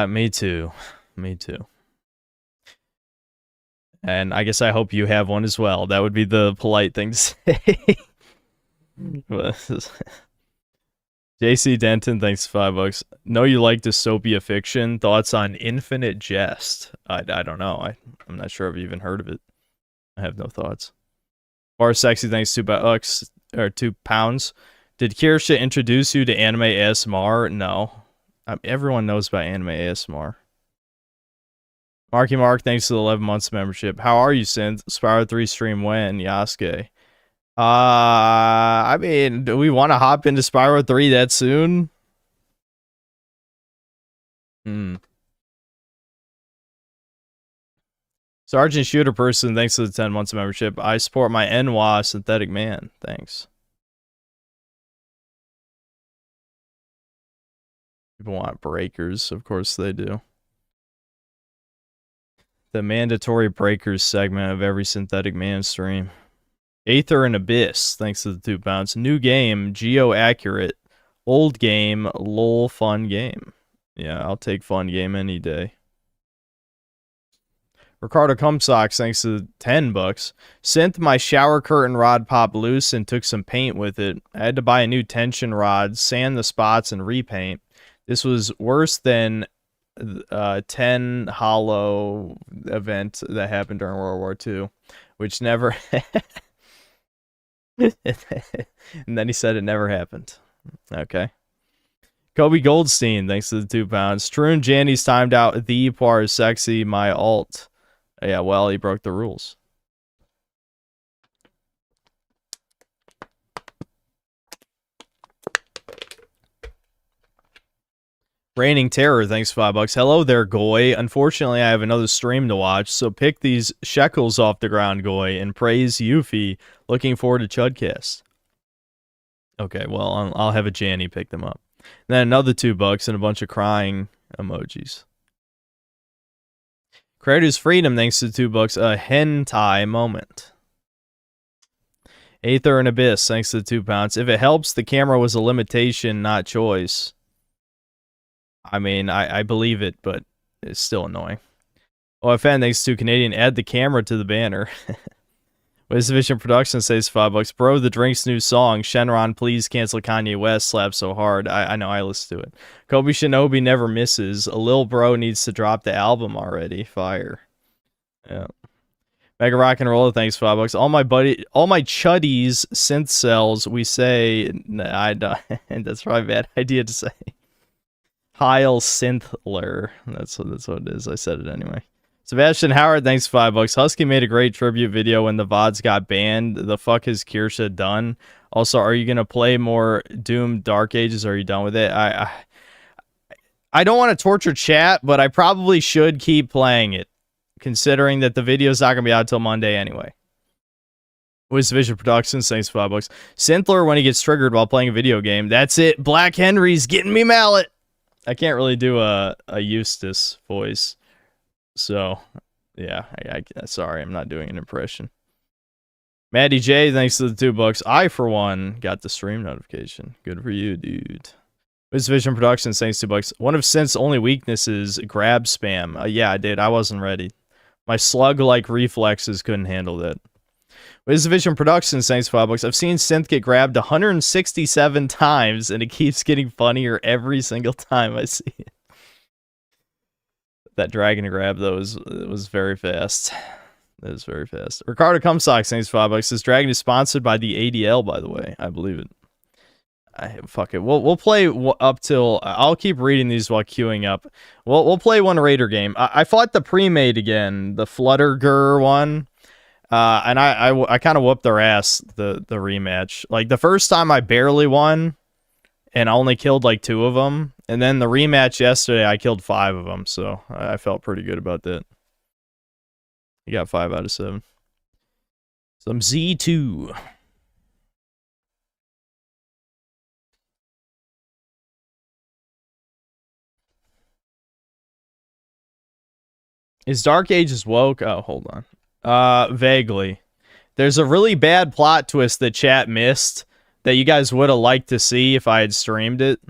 Me too. Me too. And I guess I hope you have one as well. That would be the polite thing to say. JC Denton, thanks for $5. Know you like dystopia fiction. Thoughts on Infinite Jest? I don't know. I'm not sure I've even heard of it. I have no thoughts. Or Sexy, thanks $2 or £2. Did Kirsha introduce you to anime ASMR? No. Everyone knows about anime ASMR. Marky Mark, thanks to the 11 months membership. How are you, Synth? Spyro 3 stream when? Yasuke. I mean, do we want to hop into Spyro 3 that soon? Sergeant Shooter Person, thanks to the 10 months of membership. I support my NWA synthetic man. Thanks. People want breakers. Of course they do. The mandatory breakers segment of every synthetic man stream. Aether and Abyss, thanks to the £2. New game, geo accurate. Old game, lol fun game. Yeah, I'll take fun game any day. Ricardo Cumsocks, thanks to $10. Synth, my shower curtain rod popped loose and took some paint with it. I had to buy a new tension rod, sand the spots, and repaint. This was worse than 10 Hollow event that happened during World War II, which never... And then he said it never happened. Okay. Kobe Goldstein, thanks to the £2. Troon Janny's timed out. The Poir is sexy. My alt. Yeah, well, he broke the rules. Reigning Terror, thanks $5. Hello there, Goy. Unfortunately, I have another stream to watch, so pick these shekels off the ground, Goy, and praise Yuffie. Looking forward to Chudcast. Okay, well, I'll have a Janny pick them up. And then another $2 and a bunch of crying emojis. Creator's Freedom, thanks to $2. A hentai moment. Aether and Abyss, thanks to £2. If it helps, the camera was a limitation, not choice. I mean, I believe it, but it's still annoying. OFN, thanks to Canadian, add the camera to the banner. Vision Productions says $5. Bro, the Drink's new song, Shenron, please cancel Kanye West, slaps so hard. I know, I listened to it. Kobe Shinobi never misses. A Lil Bro needs to drop the album already. Fire. Yeah. Mega Rock and Roller, thanks $5. All my chuddies synth cells, we say, nah, I don't. That's probably a bad idea to say. Heil Synthler. That's what it is. I said it anyway. Sebastian Howard, thanks $5. Husky made a great tribute video when the VODs got banned. The fuck has Kirsha done? Also, are you gonna play more Doom Dark Ages? Or are you done with it? I don't want to torture chat, but I probably should keep playing it, considering that the video's not gonna be out until Monday anyway. Vision Productions, thanks $5. Synthler when he gets triggered while playing a video game. That's it. Black Henry's getting me mallet. I can't really do a Eustace voice. So, yeah, sorry, I'm not doing an impression. Maddie J, thanks to the $2. I, for one, got the stream notification. Good for you, dude. Vision Productions, thanks $2. One of Synth's only weaknesses, grab spam. Yeah, I did. I wasn't ready. My slug-like reflexes couldn't handle that. Vision Productions, thanks $5. I've seen Synth get grabbed 167 times, and it keeps getting funnier every single time I see it. That dragon grab, though, was very fast. That was very fast. Ricardo Cumsox, thanks $5. This dragon is sponsored by the ADL, by the way. I believe it. Fuck it. We'll play up till... I'll keep reading these while queuing up. We'll play one Raider game. I fought the pre-made again, the Flutterger one. And I kind of whooped their ass, the rematch. Like, the first time I barely won, and I only killed like 2 of them. And then the rematch yesterday, I killed 5 of them, so I felt pretty good about that. You got 5 out of 7. Some Z2. Is Dark Ages woke? Oh, hold on. Vaguely. There's a really bad plot twist that chat missed that you guys would have liked to see if I had streamed it.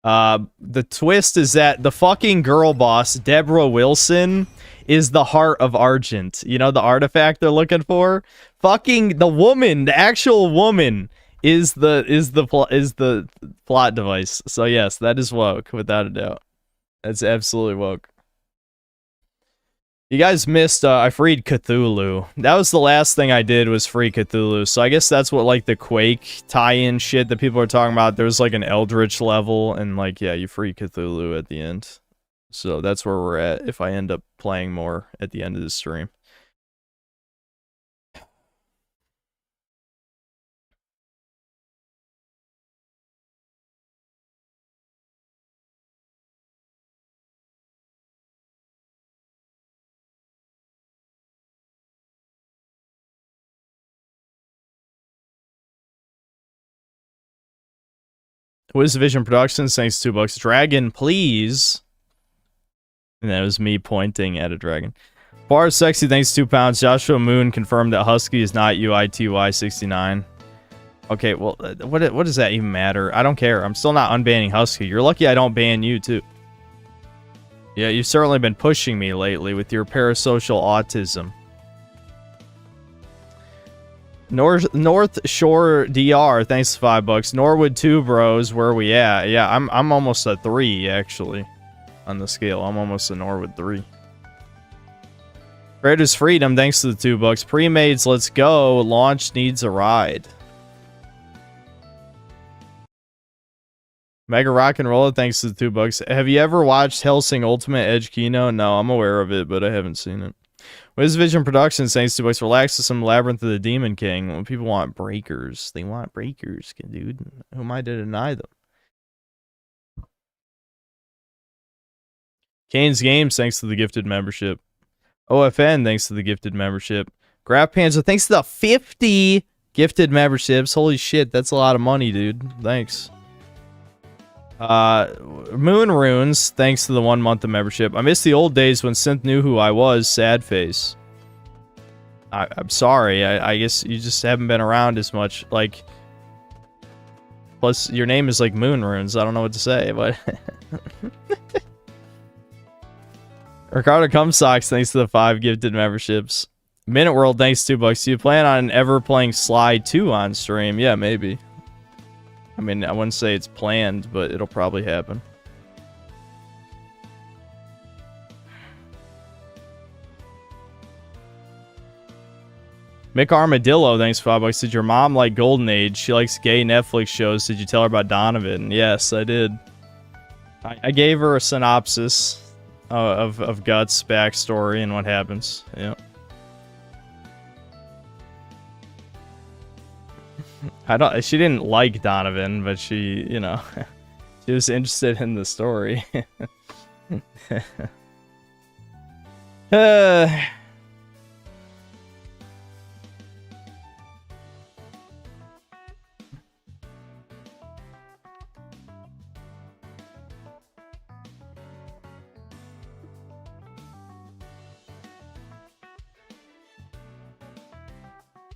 The twist is that the fucking girl boss, Deborah Wilson, is the Heart of Argent. You know, the artifact they're looking for? Fucking the woman, the actual woman, is the plot device. So yes, that is woke, without a doubt. That's absolutely woke. You guys missed, I freed Cthulhu. That was the last thing I did, was free Cthulhu. So I guess that's what, like, the Quake tie-in shit that people are talking about. There's, like, an Eldritch level, and, like, yeah, you free Cthulhu at the end. So that's where we're at, if I end up playing more at the end of the stream. Vision Productions, thanks $2. Dragon, please. And that was me pointing at a dragon. Bar Sexy, thanks £2. Joshua Moon confirmed that Husky is not UITY69. Okay, well, what does that even matter? I don't care. I'm still not unbanning Husky. You're lucky I don't ban you, too. Yeah, you've certainly been pushing me lately with your parasocial autism. North Shore DR, thanks to $5. Norwood 2 bros, where are we at? Yeah, I'm almost a 3 actually on the scale. I'm almost a Norwood 3. Creators Freedom, thanks to the $2. Pre-mades, let's go. Launch needs a ride. Mega Rock and Roller, thanks to the $2. Have you ever watched Hellsing Ultimate Edge Kino? No, I'm aware of it, but I haven't seen it. Vision Productions, thanks to $2. Relax to some Labyrinth of the Demon King. When people want breakers, they want breakers, dude. Who am I to deny them? Kane's Games, thanks to the gifted membership. OFN, thanks to the gifted membership. Graph Panzer, thanks to the 50 gifted memberships. Holy shit, that's a lot of money, dude. Thanks. Moon Runes, thanks to the 1 month of membership. I miss the old days when Synth knew who I was, sad face. I'm sorry, I guess you just haven't been around as much, like... Plus, your name is like Moon Runes, I don't know what to say, but... Ricardo Cumsocks, thanks to the 5 gifted memberships. Minute World, thanks to $2. Do you plan on ever playing Sly 2 on stream? Yeah, maybe. I mean, I wouldn't say it's planned, but it'll probably happen. Mick Armadillo, thanks for $5. Did your mom like Golden Age? She likes gay Netflix shows. Did you tell her about Donovan? Yes, I did. I gave her a synopsis of Guts' backstory and what happens. Yeah. She didn't like Donovan, but she, you know, she was interested in the story.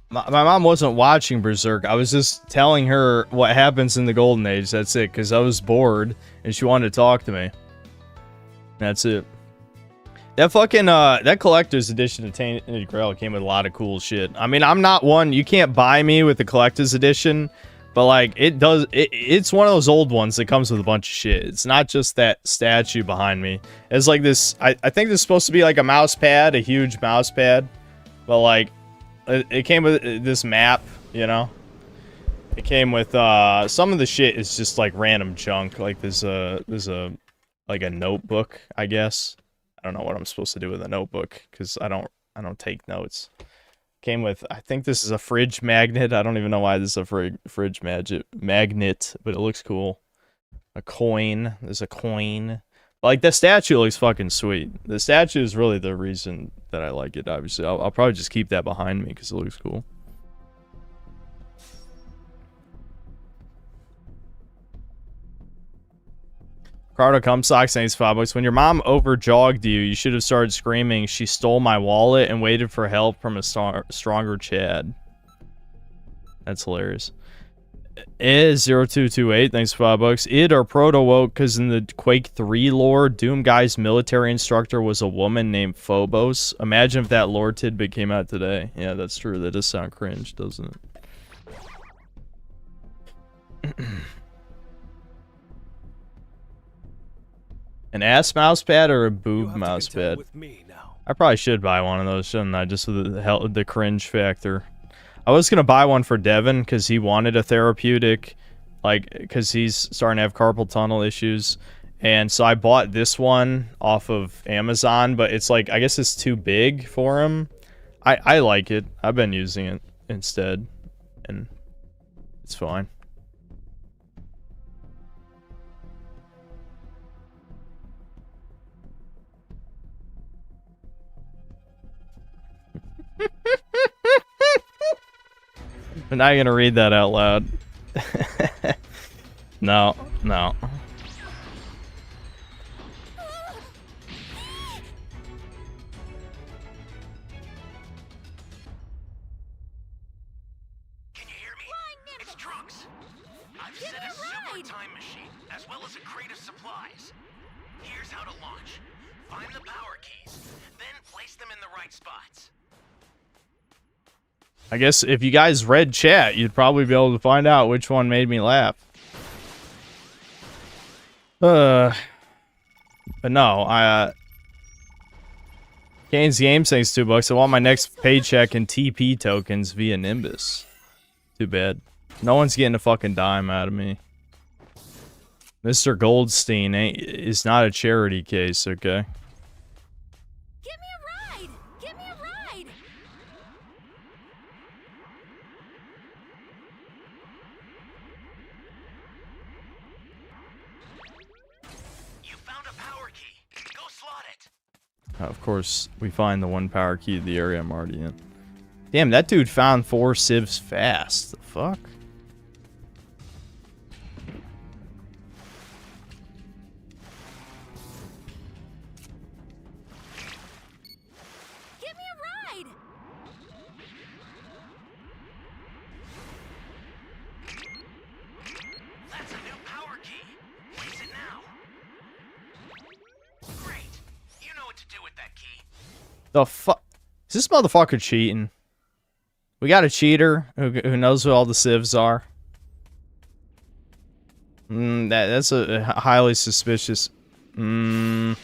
My mom wasn't watching Berserk. I was just telling her what happens in the Golden Age. That's it, because I was bored and she wanted to talk to me. That's it. That fucking that collector's edition of Tainted Grail came with a lot of cool shit. I mean, I'm not one. You can't buy me with the collector's edition, but like it's one of those old ones that comes with a bunch of shit. It's not just that statue behind me. It's like this. I think this is supposed to be like a mouse pad, a huge mouse pad, but like. It came with this map, you know? It came with, some of the shit is just, like, random junk. Like, there's a notebook, I guess. I don't know what I'm supposed to do with a notebook, because I don't take notes. Came with, I think this is a fridge magnet. I don't even know why this is a fridge magnet, but it looks cool. A coin. There's a coin. Like, the statue looks fucking sweet. The statue is really the reason that I like it, obviously. I'll probably just keep that behind me because it looks cool. Ricardo Cumsocks, thanks $5. When your mom overjogged you, you should have started screaming, "She stole my wallet," and waited for help from a stronger Chad. That's hilarious. Is0228, thanks for $5. Id or proto-woke, because in the Quake 3 lore, Doom Guy's military instructor was a woman named Phobos. Imagine if that lore tidbit came out today. Yeah, that's true. That does sound cringe, doesn't it? An ass mouse pad or a boob mouse pad? I probably should buy one of those, shouldn't I? Just with the cringe factor. I was gonna buy one for Devin because he wanted a therapeutic, like, because he's starting to have carpal tunnel issues, and so I bought this one off of Amazon, but it's like, I guess it's too big for him. I like it. I've been using it instead, and it's fine. I'm not gonna read that out loud. No. Can you hear me? It's Trunks. I've set a super time machine, as well as a crate of supplies. Here's how to launch. Find the power keys, then place them in the right spots. I guess if you guys read chat, you'd probably be able to find out which one made me laugh. But no, Kane's Game thanks $2. I want my next paycheck in TP tokens via Nimbus. Too bad. No one's getting a fucking dime out of me. Mr. Goldstein is not a charity case, okay? Of course, we find the one power key to the area I'm already in. Damn, that dude found 4 civs fast. The fuck? The fuck? Is this motherfucker cheating? We got a cheater who knows who all the civs are. That's a highly suspicious. Are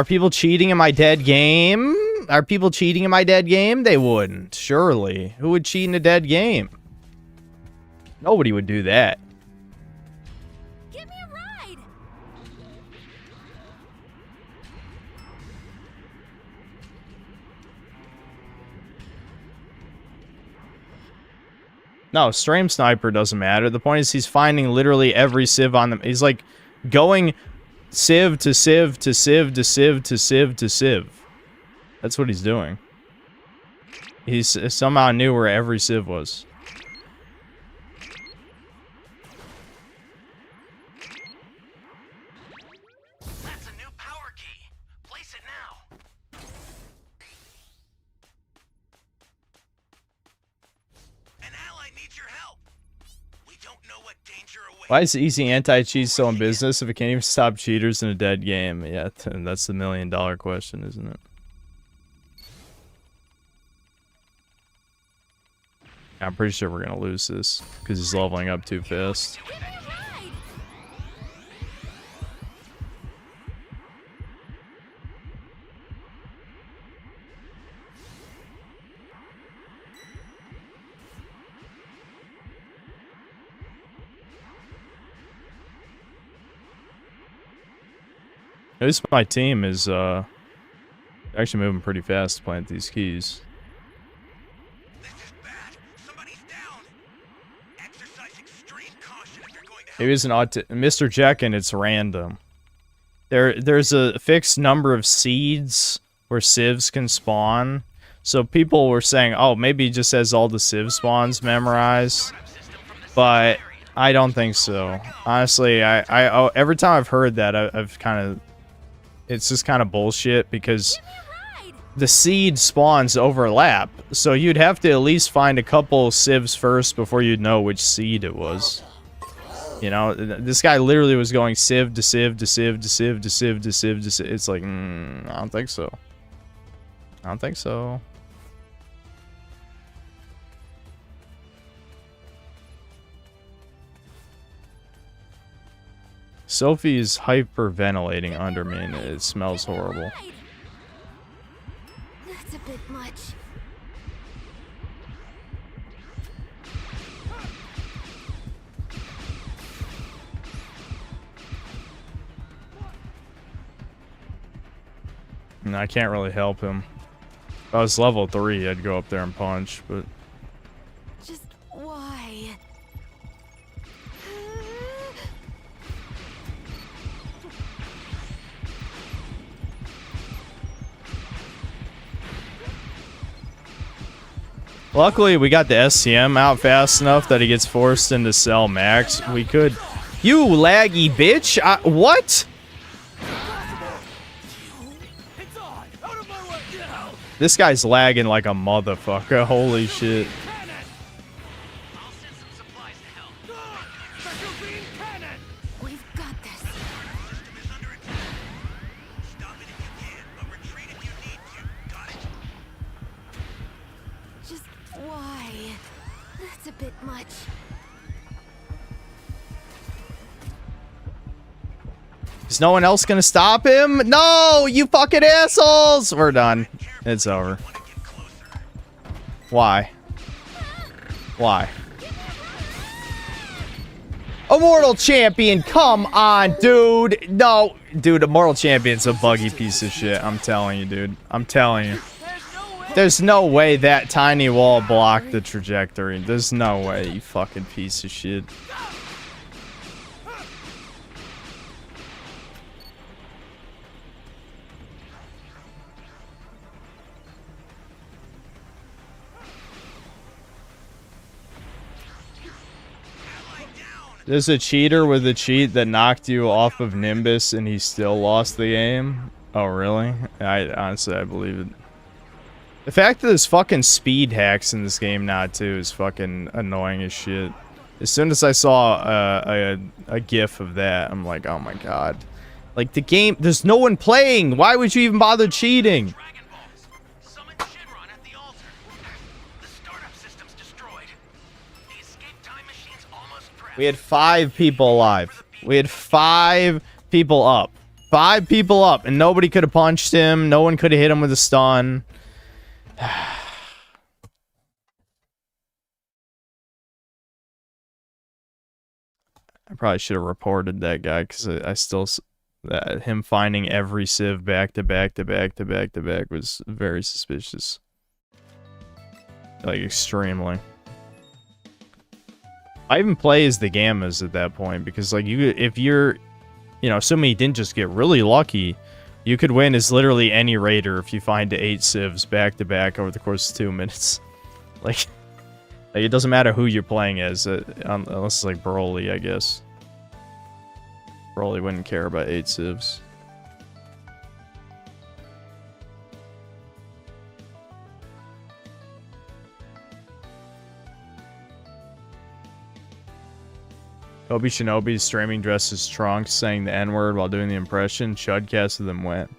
people cheating in my dead game? Are people cheating in my dead game? They wouldn't, surely. Who would cheat in a dead game? Nobody would do that. Give me a ride. No, stream sniper doesn't matter. The point is he's finding literally every civ on them. He's like going civ to civ to civ to civ to civ to civ. That's what he's doing. He's somehow knew where every civ was. That's a new power key. Place it now. An ally needs your help. We don't know what danger awaits. Why is easy anti-cheat still in business if it can't even stop cheaters in a dead game? Yeah, that's the $1,000,000 question, isn't it? I'm pretty sure we're gonna lose this because he's leveling up too fast. Give me a ride. At least my team is actually moving pretty fast to plant these keys. This is bad. Somebody's down. Exercise extreme caution if you're going to help. Maybe it's an Mr. Jekin, it's random. There's a fixed number of seeds where civs can spawn. So people were saying, oh, maybe he just has all the civ spawns memorized. But I don't think so. Honestly, every time I've heard that, I've kind of... It's just kind of bullshit because the seed spawns overlap. So you'd have to at least find a couple civs first before you'd know which seed it was. You know, this guy literally was going civ to civ to civ to civ to civ to civ to civ. It's like, I don't think so. I don't think so. Sophie's hyperventilating under me and it smells horrible. That's a bit much. And I can't really help him. If I was level 3, I'd go up there and punch, but... Just why? Luckily, we got the SCM out fast enough that he gets forced into cell max. We could... You laggy bitch! What? This guy's lagging like a motherfucker. Holy shit. I'll send some supplies to help. We've got this. System is under attack. Stop it if you can, but retreat if you need to. Got it? Just why? That's a bit much. Is no one else gonna stop him? No, you fucking assholes! We're done. It's over. Want to get closer? Why? Why? Immortal Champion, come on, dude. No, dude, Immortal Champion's a buggy piece of shit. I'm telling you, dude. I'm telling you. There's no way that tiny wall blocked the trajectory. There's no way, you fucking piece of shit. There's a cheater with a cheat that knocked you off of Nimbus and he still lost the game. Oh, really? Honestly, I believe it. The fact that there's fucking speed hacks in this game now, too, is fucking annoying as shit. As soon as I saw a gif of that, I'm like, oh my god. Like, the game, there's no one playing! Why would you even bother cheating? We had 5 people alive. We had 5 people up. 5 people up, and nobody could have punched him. No one could have hit him with a stun. I probably should have reported that guy, because I still... him finding every civ back to back to back to back to back was very suspicious. Like, extremely. I even play as the Gammas at that point, because, like, if you're... You know, assuming he didn't just get really lucky, you could win as literally any raider if you find 8 civs back to back over the course of 2 minutes. Like, it doesn't matter who you're playing as, unless it's like Broly, I guess. Broly wouldn't care about 8 civs. Obi Shinobi streaming dressed as Trunks, saying the N-word while doing the impression. Chudcast of them went.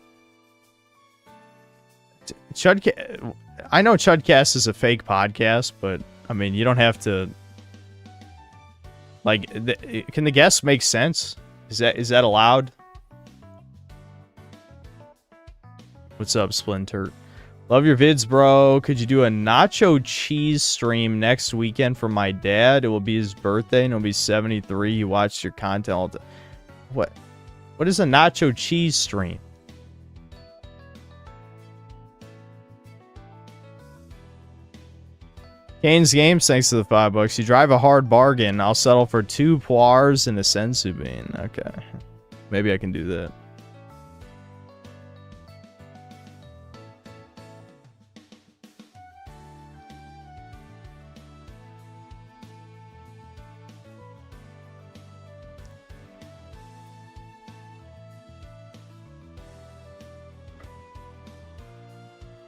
I know Chudcast is a fake podcast, but I mean, you don't have to. Like, can the guests make sense? Is that allowed? What's up, Splinter? Love your vids, bro. Could you do a nacho cheese stream next weekend for my dad? It will be his birthday and he'll be 73. He watched your content all the... What is a nacho cheese stream? Kane's Games, thanks to the $5. You drive a hard bargain. I'll settle for 2 poires and a sensu bean. Okay. Maybe I can do that.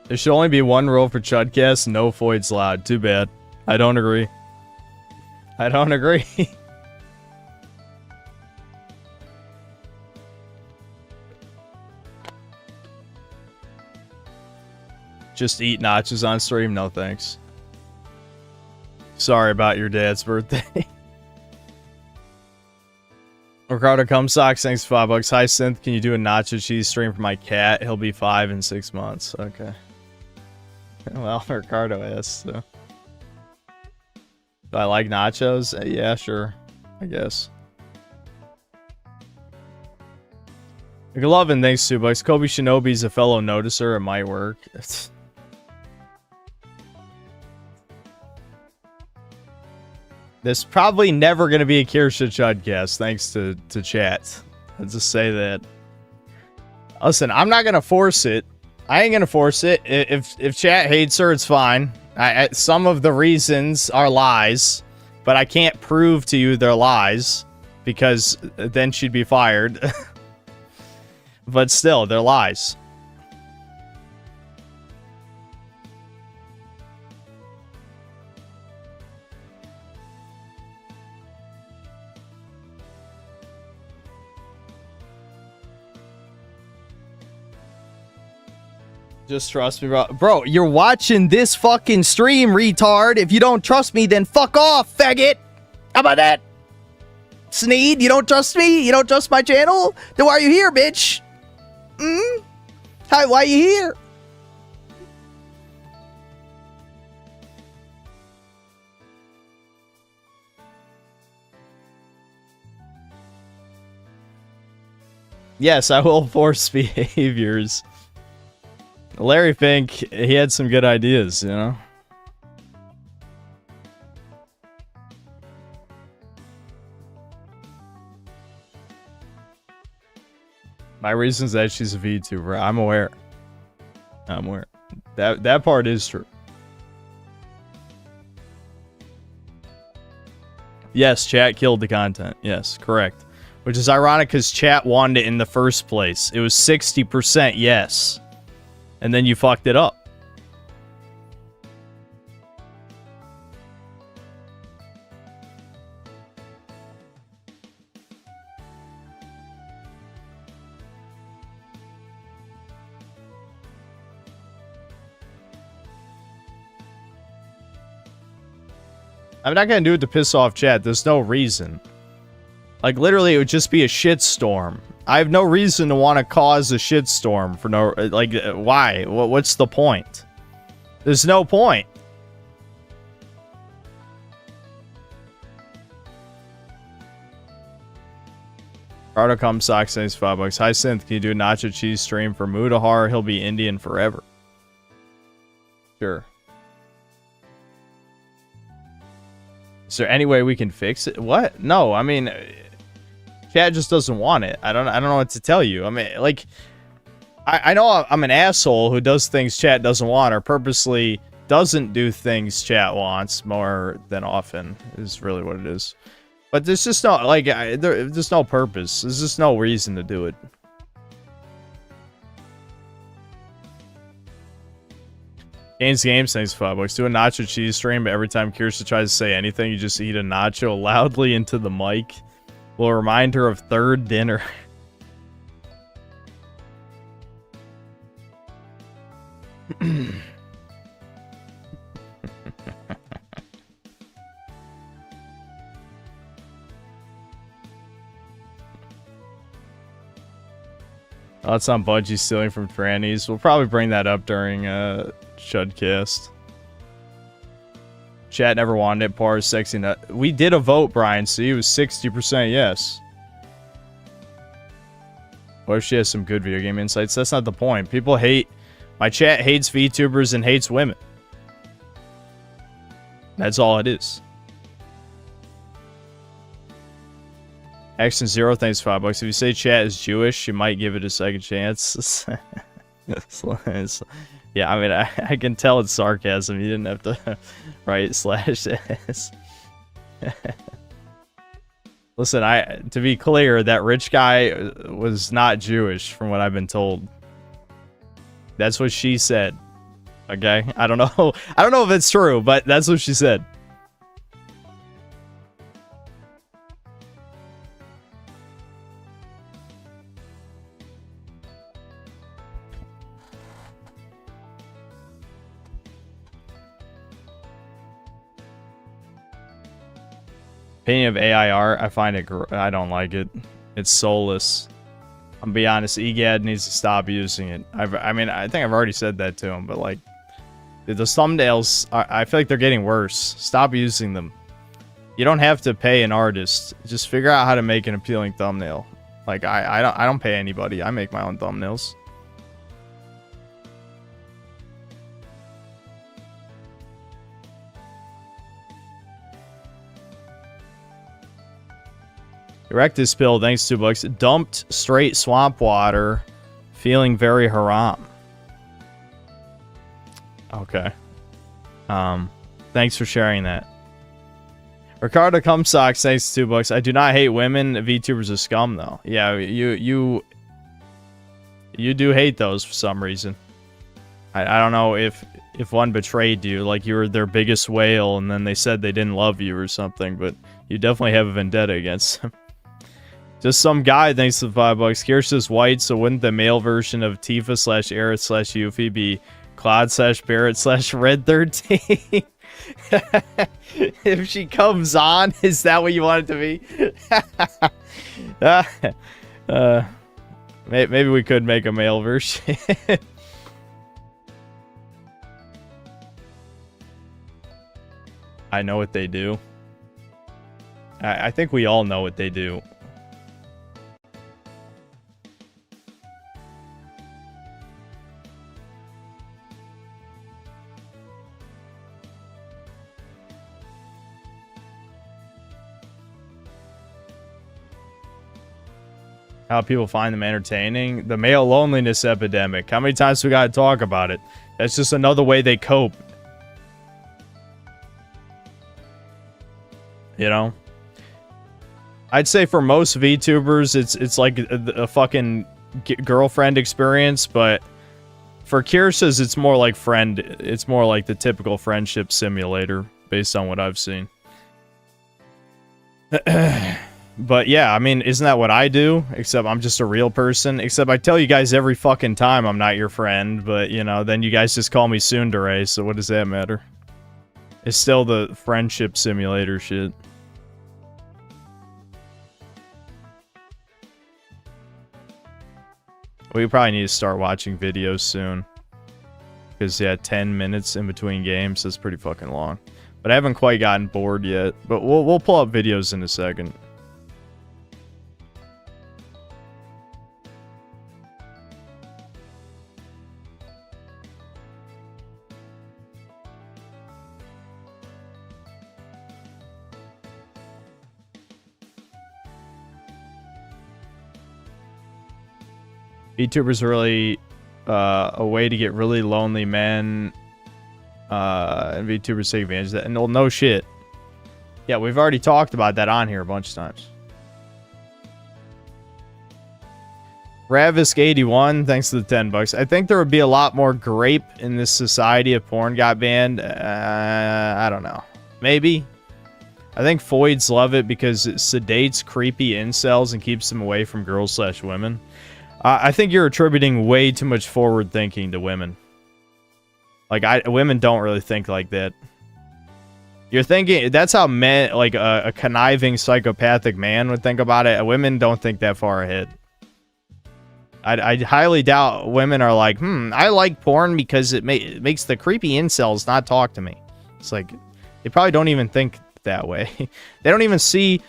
There should only be one rule for Chudcast, no foids allowed. Too bad. I don't agree. I don't agree. Just eat nachos on stream? No thanks. Sorry about your dad's birthday. Ricardo Cumsocks, thanks for $5. Hi Synth, can you do a nacho cheese stream for my cat? He'll be 5 in 6 months. Okay. Well, Ricardo asked, so. Do I like nachos? Yeah, sure. I guess. McLovin, thanks, $2. Kobe Shinobi's a fellow noticer. It might work. There's probably never going to be a Kirsha Chudcast, thanks to chat. I'll just say that. Listen, I'm not going to force it. I ain't gonna force it. If chat hates her, it's fine. Some of the reasons are lies, but I can't prove to you they're lies, because then she'd be fired. But still, they're lies. Just trust me, bro. Bro, you're watching this fucking stream, retard. If you don't trust me, then fuck off, faggot. How about that? Sneed, you don't trust me? You don't trust my channel? Then why are you here, bitch? Why are you here? Yes, I will force behaviors. Larry Fink, he had some good ideas, you know? My reason is that she's a VTuber. I'm aware. I'm aware. That part is true. Yes, chat killed the content. Yes, correct. Which is ironic because chat wanted it in the first place. It was 60% yes. And then you fucked it up. I'm not gonna do it to piss off chat. There's no reason. Like, literally, it would just be a shitstorm. I have no reason to want to cause a shitstorm for no... Like, why? What's the point? There's no point. Ricardo comes socks says $5. Hi Synth, can you do a nacho cheese stream for Mudahar? He'll be Indian forever. Sure. Is there any way we can fix it? What? No, I mean, chat just doesn't want it. I don't know what to tell you. I mean, like, I know I'm an asshole who does things chat doesn't want, or purposely doesn't do things chat wants more than often, is really what it is. But there's just no, like, there's no purpose. There's just no reason to do it. Games, thanks $5. Do a nacho cheese stream, but every time Kirsten tries to say anything, you just eat a nacho loudly into the mic. Will remind her of third dinner. Oh, it's on Bungie stealing from trannies. We'll probably bring that up during Shudcast. Chat never wanted it. Par is sexy nut. We did a vote, Brian. See, it was 60% yes. What if she has some good video game insights? That's not the point. People hate... My chat hates VTubers and hates women. That's all it is. Action Zero, thanks $5. If you say chat is Jewish, you might give it a second chance. Yeah, I mean, I can tell it's sarcasm. You didn't have to write /s. Listen, to be clear, that rich guy was not Jewish, from what I've been told. That's what she said. Okay, I don't know. I don't know if it's true, but that's what she said. Opinion of AIR, I find it, I don't like it. It's soulless. I'm be honest, EGAD needs to stop using it. I mean, I think I've already said that to him, but like, the thumbnails, I feel like they're getting worse. Stop using them. You don't have to pay an artist. Just figure out how to make an appealing thumbnail. Like, I don't pay anybody. I make my own thumbnails. Erectus pill, thanks $2. Dumped straight swamp water, feeling very haram. Okay. Thanks for sharing that. Ricardo Cumsock, thanks $2. I do not hate women. VTubers are scum, though. Yeah, you do hate those for some reason. I don't know if one betrayed you, like you were their biggest whale, and then they said they didn't love you or something, but you definitely have a vendetta against them. Just some guy, thanks to the $5. Kirsta's white, so wouldn't the male version of Tifa / Aerith / Yuffie be Claude / Barrett / Red 13? If she comes on, is that what you want it to be? Maybe we could make a male version. I know what they do. I think we all know what they do. How people find them entertaining. The male loneliness epidemic. How many times we gotta talk about it? That's just another way they cope. You know? I'd say for most VTubers, it's like a fucking girlfriend experience, but for Kirsta's, it's more like it's more like the typical friendship simulator, based on what I've seen. But yeah, I mean, isn't that what I do? Except I'm just a real person. Except I tell you guys every fucking time I'm not your friend, but, you know, then you guys just call me Tsundere, so what does that matter? It's still the friendship simulator shit. We probably need to start watching videos soon. Because, yeah, 10 minutes in between games is pretty fucking long. But I haven't quite gotten bored yet. But we'll pull up videos in a second. VTubers are really a way to get really lonely men. And VTubers take advantage of that. And well, no shit. Yeah, we've already talked about that on here a bunch of times. Ravisk81, thanks to the 10 bucks. I think there would be a lot more grape in this society if porn got banned. I don't know. Maybe. I think Foids love it because it sedates creepy incels and keeps them away from girls/women. I think you're attributing way too much forward thinking to women. Like, women don't really think like that. You're thinking, that's how men, like a conniving psychopathic man would think about it. Women don't think that far ahead. I highly doubt women are like, I like porn because it makes the creepy incels not talk to me. It's like, they probably don't even think that way. They don't even see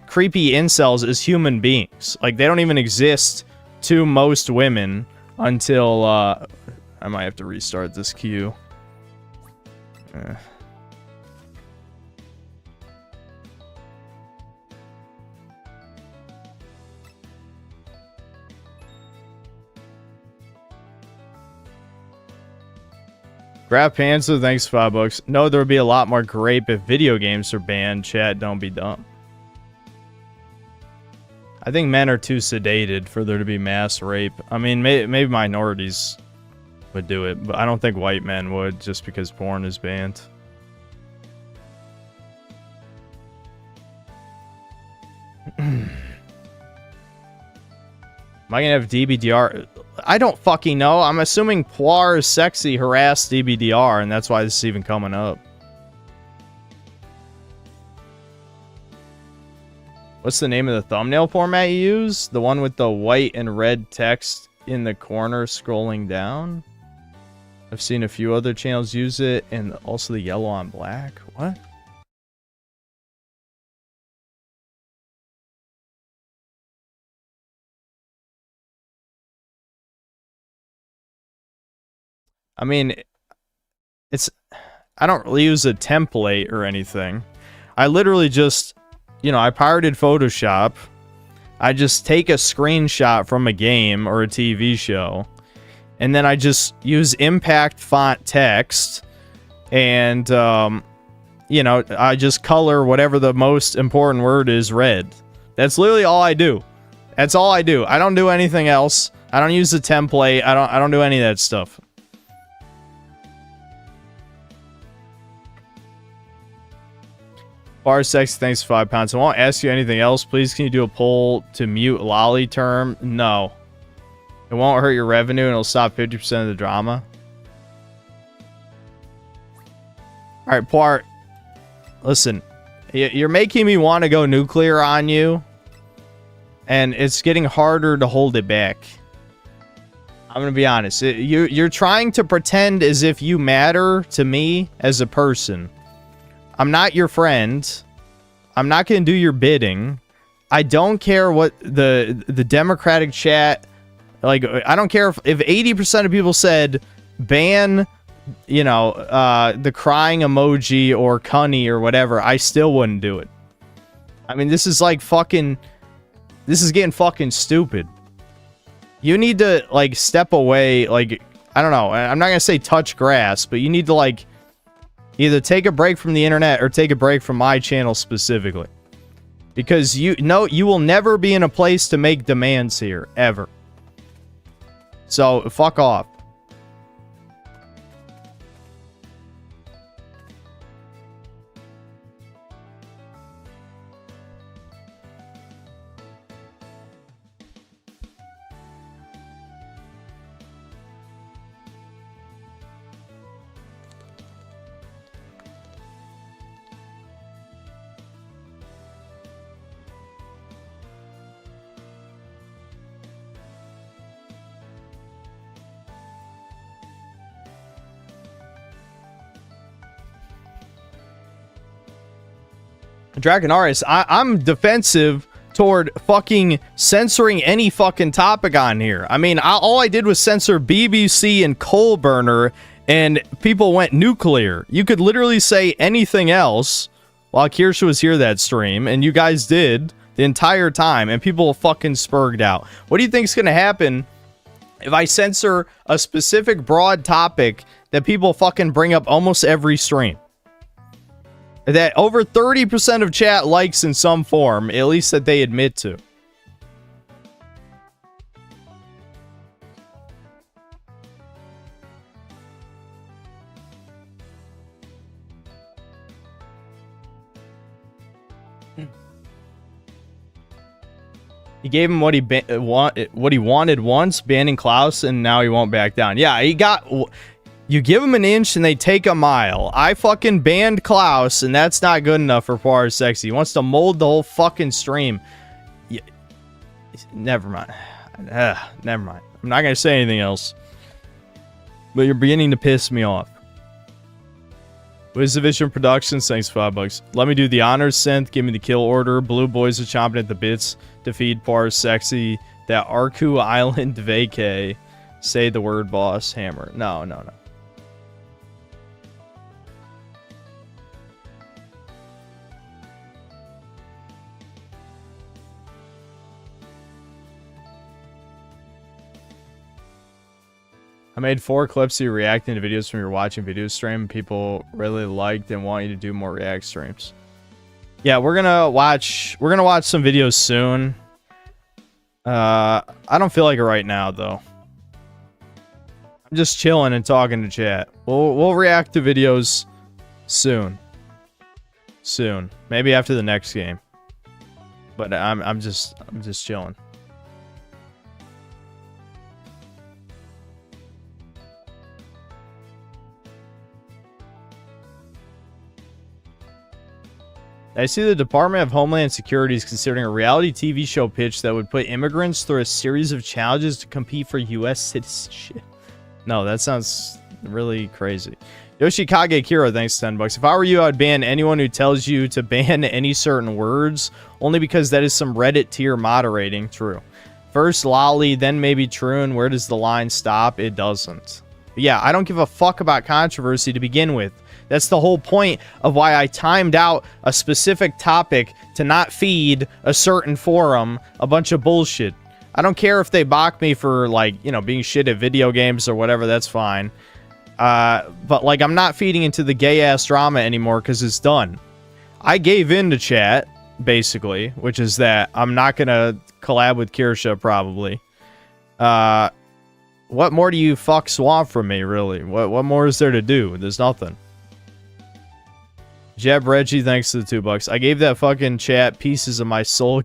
creepy incels as human beings. Like, they don't even exist to most women until, I might have to restart this queue. Grab Panzer, thanks for 5 bucks. No, there would be a lot more grape if video games are banned. Chat, don't be dumb. I think men are too sedated for there to be mass rape. I mean, maybe minorities would do it, but I don't think white men would just because porn is banned. Am I gonna have DBDR? I don't fucking know. I'm assuming Poir is sexy harassed DBDR, and that's why this is even coming up. What's the name of the thumbnail format you use? The one with the white and red text in the corner scrolling down? I've seen a few other channels use it, and also the yellow on black. What? I mean, I don't really use a template or anything. I literally just, I pirated Photoshop. I just take a screenshot from a game or a TV show, and then I just use impact font text, and, I just color whatever the most important word is red. That's literally all I do. That's all I do. I don't do anything else. I don't use the template. I don't do any of that stuff. Bar sex, thanks for 5 pounds. I won't ask you anything else. Please, can you do a poll to mute lolly term? No. It won't hurt your revenue and it'll stop 50% of the drama. Alright, Poir. Listen. You're making me want to go nuclear on you. And it's getting harder to hold it back. I'm going to be honest. You're trying to pretend as if you matter to me as a person. I'm not your friend. I'm not going to do your bidding. I don't care what the Democratic chat... Like, I don't care if 80% of people said ban, the crying emoji or cunny or whatever. I still wouldn't do it. I mean, this is like fucking... This is getting fucking stupid. You need to, like, step away. Like, I don't know. I'm not going to say touch grass, but you need to, like... Either take a break from the internet or take a break from my channel specifically. Because you will never be in a place to make demands here, ever. So, fuck off. Dragonaris, I'm defensive toward fucking censoring any fucking topic on here. I mean, all I did was censor BBC and coal burner, and people went nuclear. You could literally say anything else while Kirsha was here that stream, and you guys did the entire time, and people fucking spurged out. What do you think's gonna happen if I censor a specific broad topic that people fucking bring up almost every stream? That over 30% of chat likes in some form, at least that they admit to. He gave him what he wanted once, banning Klaus, and now he won't back down. Yeah, he got... You give him an inch and they take a mile. I fucking banned Klaus, and that's not good enough for Poir Sexy. He wants to mold the whole fucking stream. Yeah, never mind. Never mind. I'm not going to say anything else. But you're beginning to piss me off. Wizavision Productions, thanks $5. Let me do the honors, Synth. Give me the kill order. Blue boys are chomping at the bits to feed Poir Sexy. That Arku Island vacay. Say the word, boss. Hammer. No. I made 4 clips of you reacting to videos from your watching video stream. People really liked and want you to do more react streams. Yeah, we're gonna watch some videos soon. I don't feel like it right now though. I'm just chilling and talking to chat. We'll react to videos soon. Soon. Maybe after the next game. But I'm just chilling. I see the Department of Homeland Security is considering a reality TV show pitch that would put immigrants through a series of challenges to compete for U.S. citizenship. No, that sounds really crazy. Yoshikage Kira, thanks $10. If I were you, I would ban anyone who tells you to ban any certain words, only because that is some Reddit tier moderating. True. First lolly, then maybe true, and where does the line stop? It doesn't. But yeah, I don't give a fuck about controversy to begin with. That's the whole point of why I timed out a specific topic to not feed a certain forum a bunch of bullshit. I don't care if they mock me for, like, you know, being shit at video games or whatever, that's fine. But, like, I'm not feeding into the gay-ass drama anymore because it's done. I gave in to chat, basically, which is that I'm not going to collab with Kirsha, probably. What more do you fucks want from me, really? What more is there to do? There's nothing. Jeb Reggie, thanks to the $2. I gave that fucking chat pieces of my soul.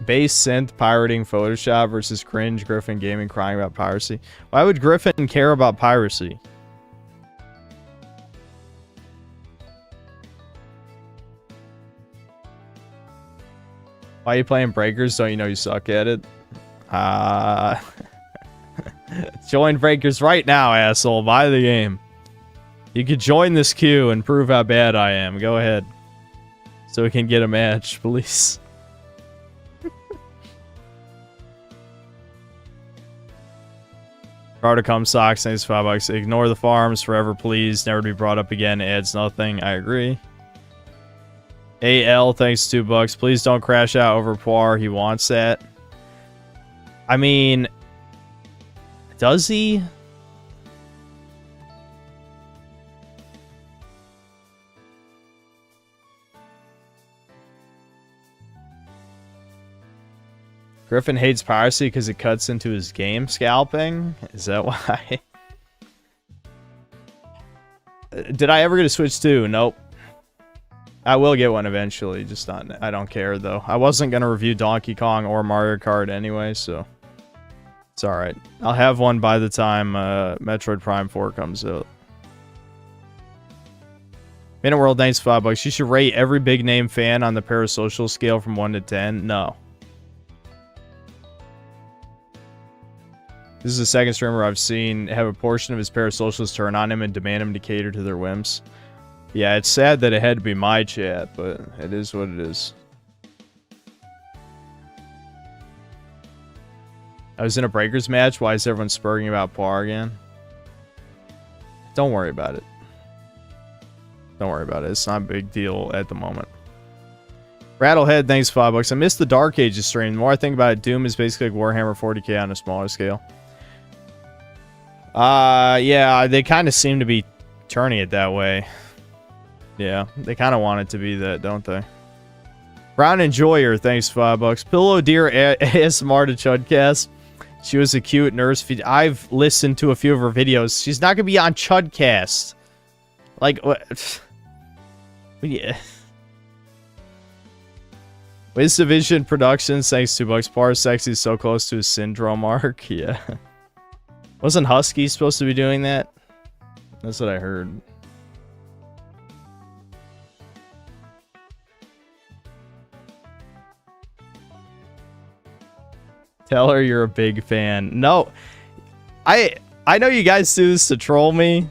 Base synth pirating Photoshop versus cringe Griffin gaming crying about piracy. Why would Griffin care about piracy? Why are you playing Breakers? Don't you know you suck at it? Join Breakers right now, asshole. Buy the game. You could join this queue and prove how bad I am. Go ahead. So we can get a match, please. Protocom socks, thanks $5. Ignore the farms forever, please. Never to be brought up again. Adds nothing. I agree. AL, thanks $2. Please don't crash out over Poir. He wants that. I mean, does he? Griffin hates piracy because it cuts into his game scalping? Is that why? Did I ever get a Switch 2? Nope. I will get one eventually, just not... I don't care, though. I wasn't going to review Donkey Kong or Mario Kart anyway, so... It's alright. I'll have one by the time Metroid Prime 4 comes out. Minute World, thanks $5. You should rate every big name fan on the parasocial scale from 1 to 10. No. This is the second streamer I've seen have a portion of his parasocials turn on him and demand him to cater to their whims. Yeah, it's sad that it had to be my chat, but it is what it is. I was in a Breakers match. Why is everyone spurring about Poir again? Don't worry about it. Don't worry about it. It's not a big deal at the moment. Rattlehead, thanks $5. I missed the Dark Ages stream. The more I think about it, Doom is basically like Warhammer 40k on a smaller scale. Yeah, they kind of seem to be turning it that way. Yeah, they kind of want it to be that, don't they? Brown Enjoyer, thanks $5. Pillow Deer ASMR to Chudcast. She was a cute nurse. I've listened to a few of her videos. She's not gonna be on Chudcast. Like, what? Yeah. Wiz Division Productions, thanks $2. Parsec is so close to his syndrome arc. Yeah. Wasn't Husky supposed to be doing that? That's what I heard. Tell her you're a big fan. No. I know you guys do this to troll me.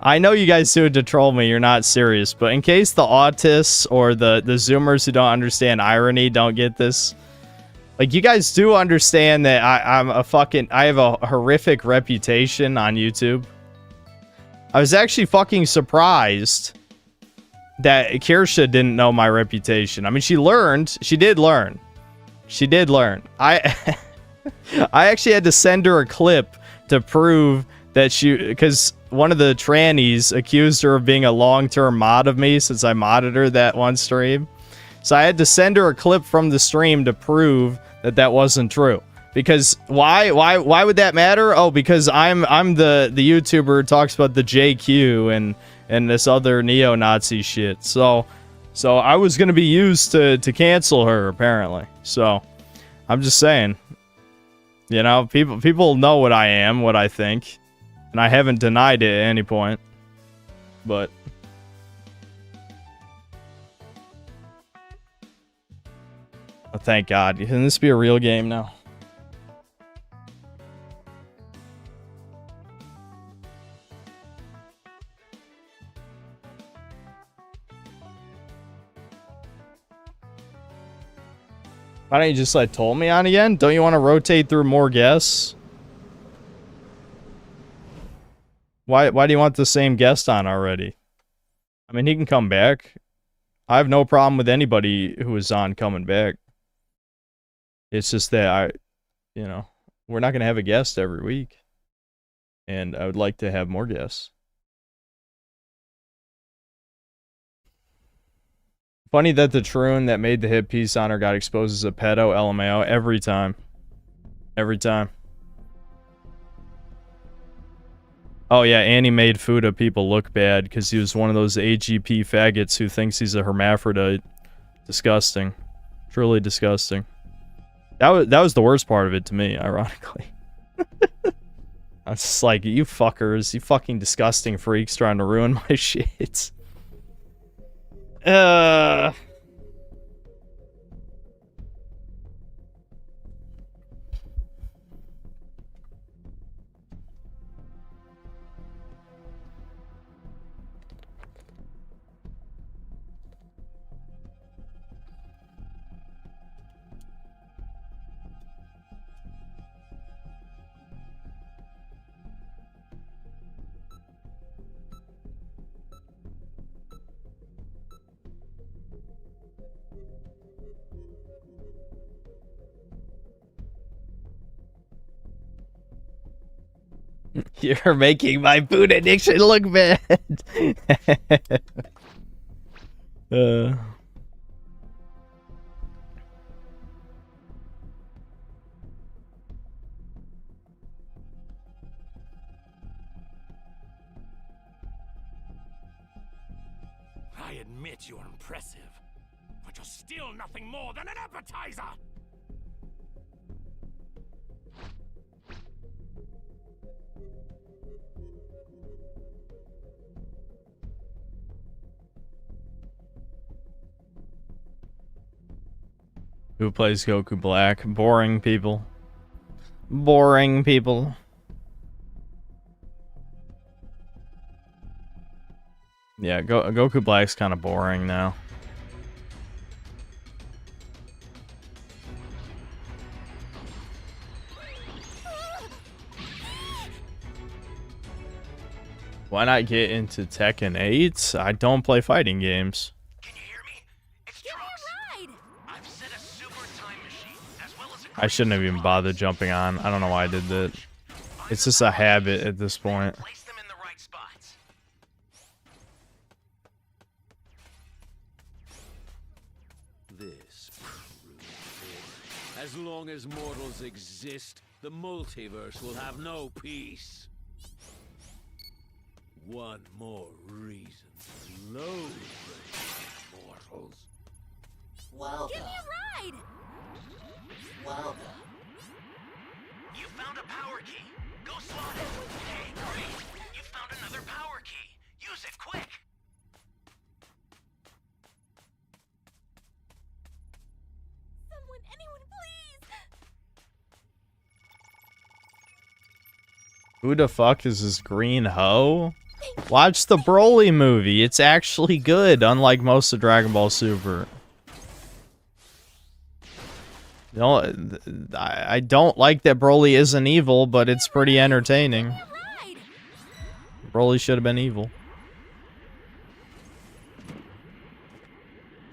I know you guys do it to troll me. You're not serious. But in case the autists or the Zoomers who don't understand irony don't get this. Like, you guys do understand that I have a horrific reputation on YouTube. I was actually fucking surprised that Kirsha didn't know my reputation. I mean, she learned. She did learn. She did learn. I actually had to send her a clip to prove that because one of the trannies accused her of being a long-term mod of me since I modded her that one stream. So I had to send her a clip from the stream to prove that that wasn't true. Because why would that matter? Oh, because I'm the YouTuber who talks about the JQ and this other neo-Nazi shit. So I was gonna be used to cancel her apparently. So I'm just saying, you know, people know what I am, what I think, and I haven't denied it at any point. But oh, thank God. Can this be a real game now? Why don't you just let Toll me on again? Don't you want to rotate through more guests? Why do you want the same guest on already? I mean, he can come back. I have no problem with anybody who is on coming back. It's just that you know, we're not going to have a guest every week. And I would like to have more guests. Funny that the troon that made the hit piece on her got exposed as a pedo, LMAO, every time. Every time. Oh yeah, and he made Fuda people look bad because he was one of those AGP faggots who thinks he's a hermaphrodite. Disgusting. Truly disgusting. That was the worst part of it to me, ironically. I was just like, you fuckers, you fucking disgusting freaks trying to ruin my shit. You're making my food addiction look bad. I admit you're impressive, but you're still nothing more than an appetizer! Who plays Goku Black? Boring people. Boring people. Yeah, Goku Black's kind of boring now. Why not get into Tekken 8? I don't play fighting games. Can you hear me? It's Trunks. I've set a super time machine as well as a I shouldn't have even bothered jumping on. I don't know why I did that. It's just a habit at this point. place them in the right spots. This as long as mortals exist, the multiverse will have no peace. One more reason to loathe mortals. Welcome. Give me a ride! Welcome. You found a power key. Go slot it. Hey, great. You found another power key. Use it quick. Anyone, please! Who the fuck is this green hoe? Watch the Broly movie. It's actually good, unlike most of Dragon Ball Super. You know, I don't like that Broly isn't evil, but it's pretty entertaining. Broly should have been evil.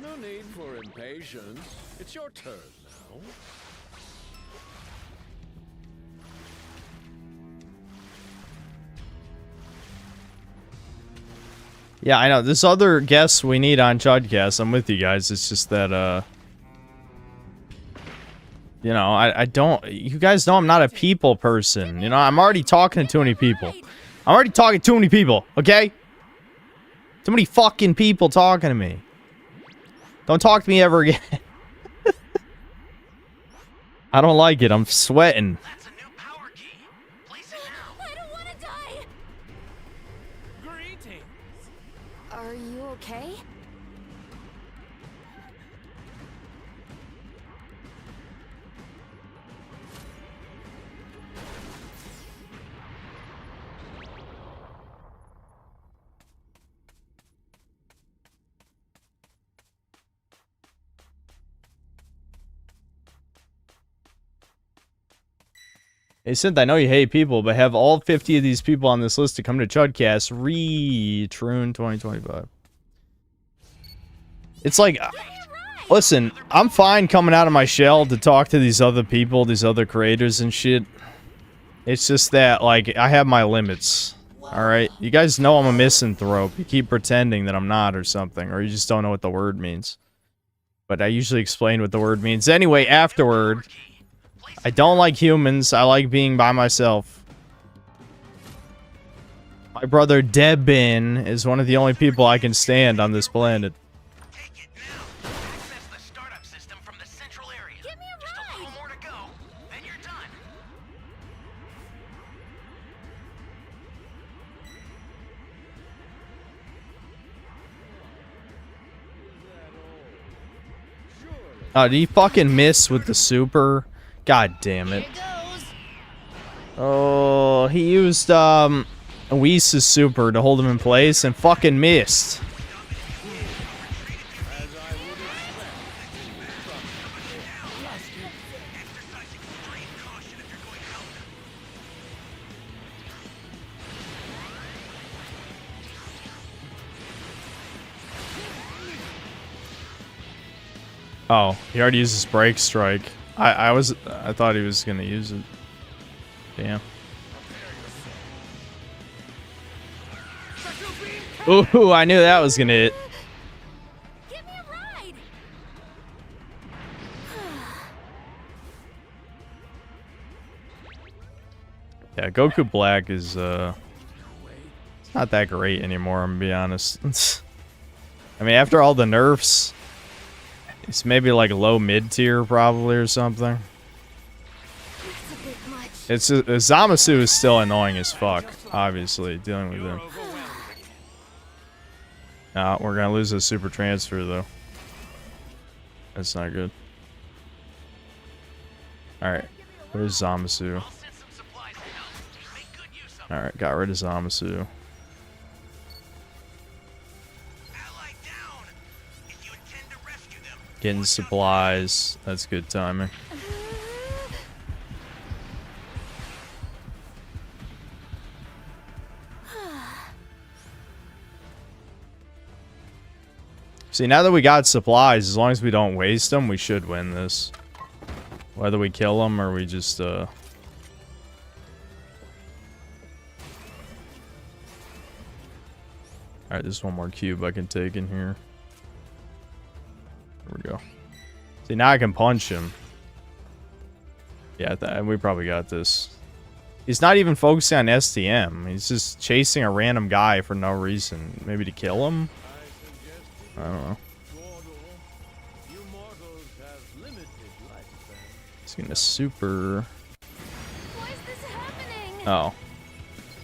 No need for impatience. It's your turn now. Yeah, I know. There's other guests we need on Chudcast. I'm with you guys. It's just that, you know, I don't... You guys know I'm not a people person. You know, I'm already talking to too many people. I'm already talking to too many people, okay? Too many fucking people talking to me. Don't talk to me ever again. I don't like it. I'm sweating. That's a new power key. Place it now. I don't want to die! Greetings. Are you okay? Hey, Synth, I know you hate people, but have all 50 of these people on this list to come to Chudcast Retroon 2025. It's like, listen, I'm fine coming out of my shell to talk to these other people, these other creators and shit. It's just that, like, I have my limits. Alright? You guys know I'm a misanthrope. You keep pretending that I'm not or something, or you just don't know what the word means. But I usually explain what the word means anyway afterward. I don't like humans. I like being by myself. My brother Debin is one of the only people I can stand on this planet. Take it now. Access the startup system from the central area. Give me a Just a ride! little more to go, then you're done. Oh, did he fucking miss with the super? God damn it. Oh, he used, Whis' super to hold him in place and fucking missed. Oh, he already used his break strike. I thought he was gonna use it. Damn. Ooh, I knew that was gonna hit. Give me a ride! Yeah, Goku Black is it's not that great anymore, I'm gonna be honest. I mean, after all the nerfs, it's maybe like low mid tier probably or something. That's a bit much. It's Zamasu is still annoying as fuck, obviously, dealing with him. We're gonna lose a super transfer though. That's not good. Alright. Where's Zamasu? I'll send some supplies to help. Make good use of them. Alright, got rid of Zamasu. Ally down. If you intend to rescue them, Getting supplies. That's good timing. See, now that we got supplies, as long as we don't waste them, we should win this. Whether we kill them or we just, Alright, there's one more cube I can take in here. There we go. See, now I can punch him. Yeah, we probably got this. He's not even focusing on STM. He's just chasing a random guy for no reason. Maybe to kill him? I don't know. He's gonna super... Why is this happening? Oh.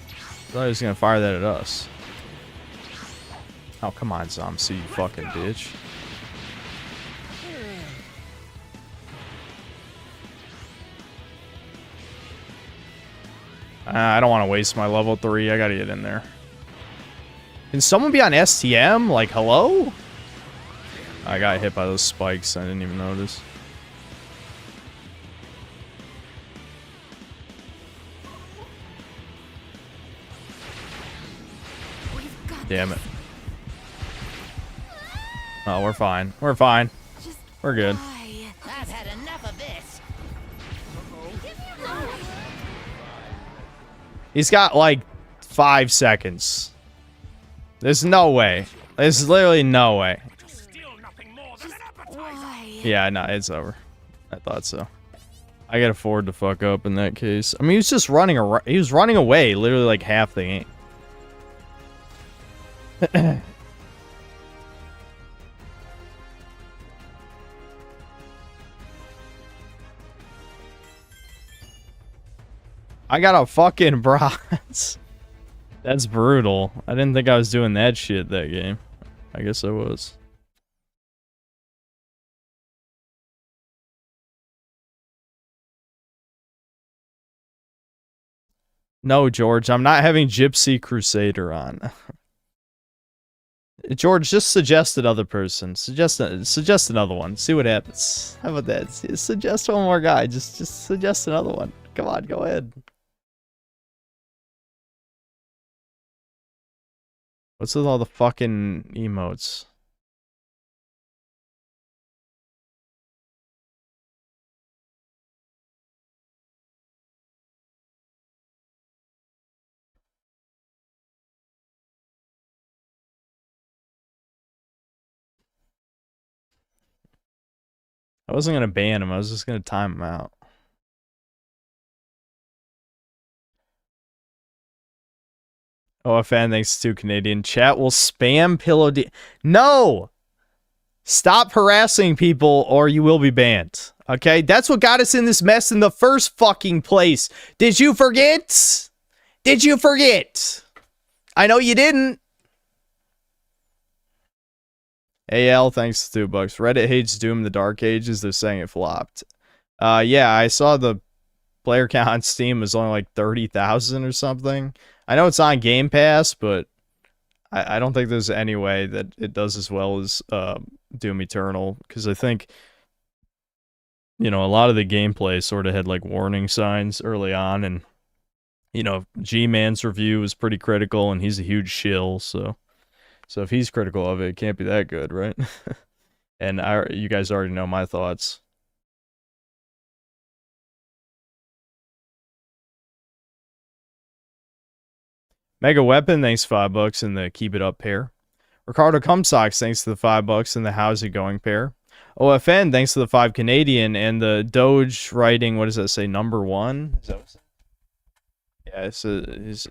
I thought he was gonna fire that at us. Oh, come on, Zomsu, you fucking bitch. I don't want to waste my level 3. I gotta get in there. Can someone be on STM? Like, hello? I got hit by those spikes. I didn't even notice. We've got Damn it. this. Oh, we're fine. We're fine. Just We're good. die. I've had enough of this. Give me a ride. He's got like 5 seconds. There's no way. There's literally no way. still nothing more than an appetizer. Why? Yeah, no, it's over. I thought so. I could afford to fuck up in that case. I mean, he was just running around. He was running away literally like half the game. I got a fucking bronze. That's brutal. I didn't think I was doing that shit that game. I guess I was. No, George, I'm not having Gypsy Crusader on. George, just suggest another person. Suggest another one. See what happens. How about that? Suggest one more guy. Just suggest another one. Come on, go ahead. What's with all the fucking emotes? I wasn't gonna ban him, I was just gonna time him out. OFN, thanks to Canadian. Chat will spam pillow D. No! Stop harassing people or you will be banned. Okay? That's what got us in this mess in the first fucking place. Did you forget? Did you forget? I know you didn't. AL, thanks to $2. Reddit hates Doom the Dark Ages. They're saying it flopped. Yeah, I saw the player count on Steam was only like 30,000 or something. I know it's on Game Pass, but I don't think there's any way that it does as well as Doom Eternal, because I think, you know, a lot of the gameplay sort of had like warning signs early on, and, you know, G-Man's review was pretty critical, and he's a huge shill, so if he's critical of it, it can't be that good, right? And you guys already know my thoughts. Mega Weapon, thanks $5 in the Keep It Up pair. Ricardo Cumsocks, thanks to the $5 in the How's It Going pair. OFN, thanks to the 5 Canadian, and the Doge writing, what does that say, number 1? Is that what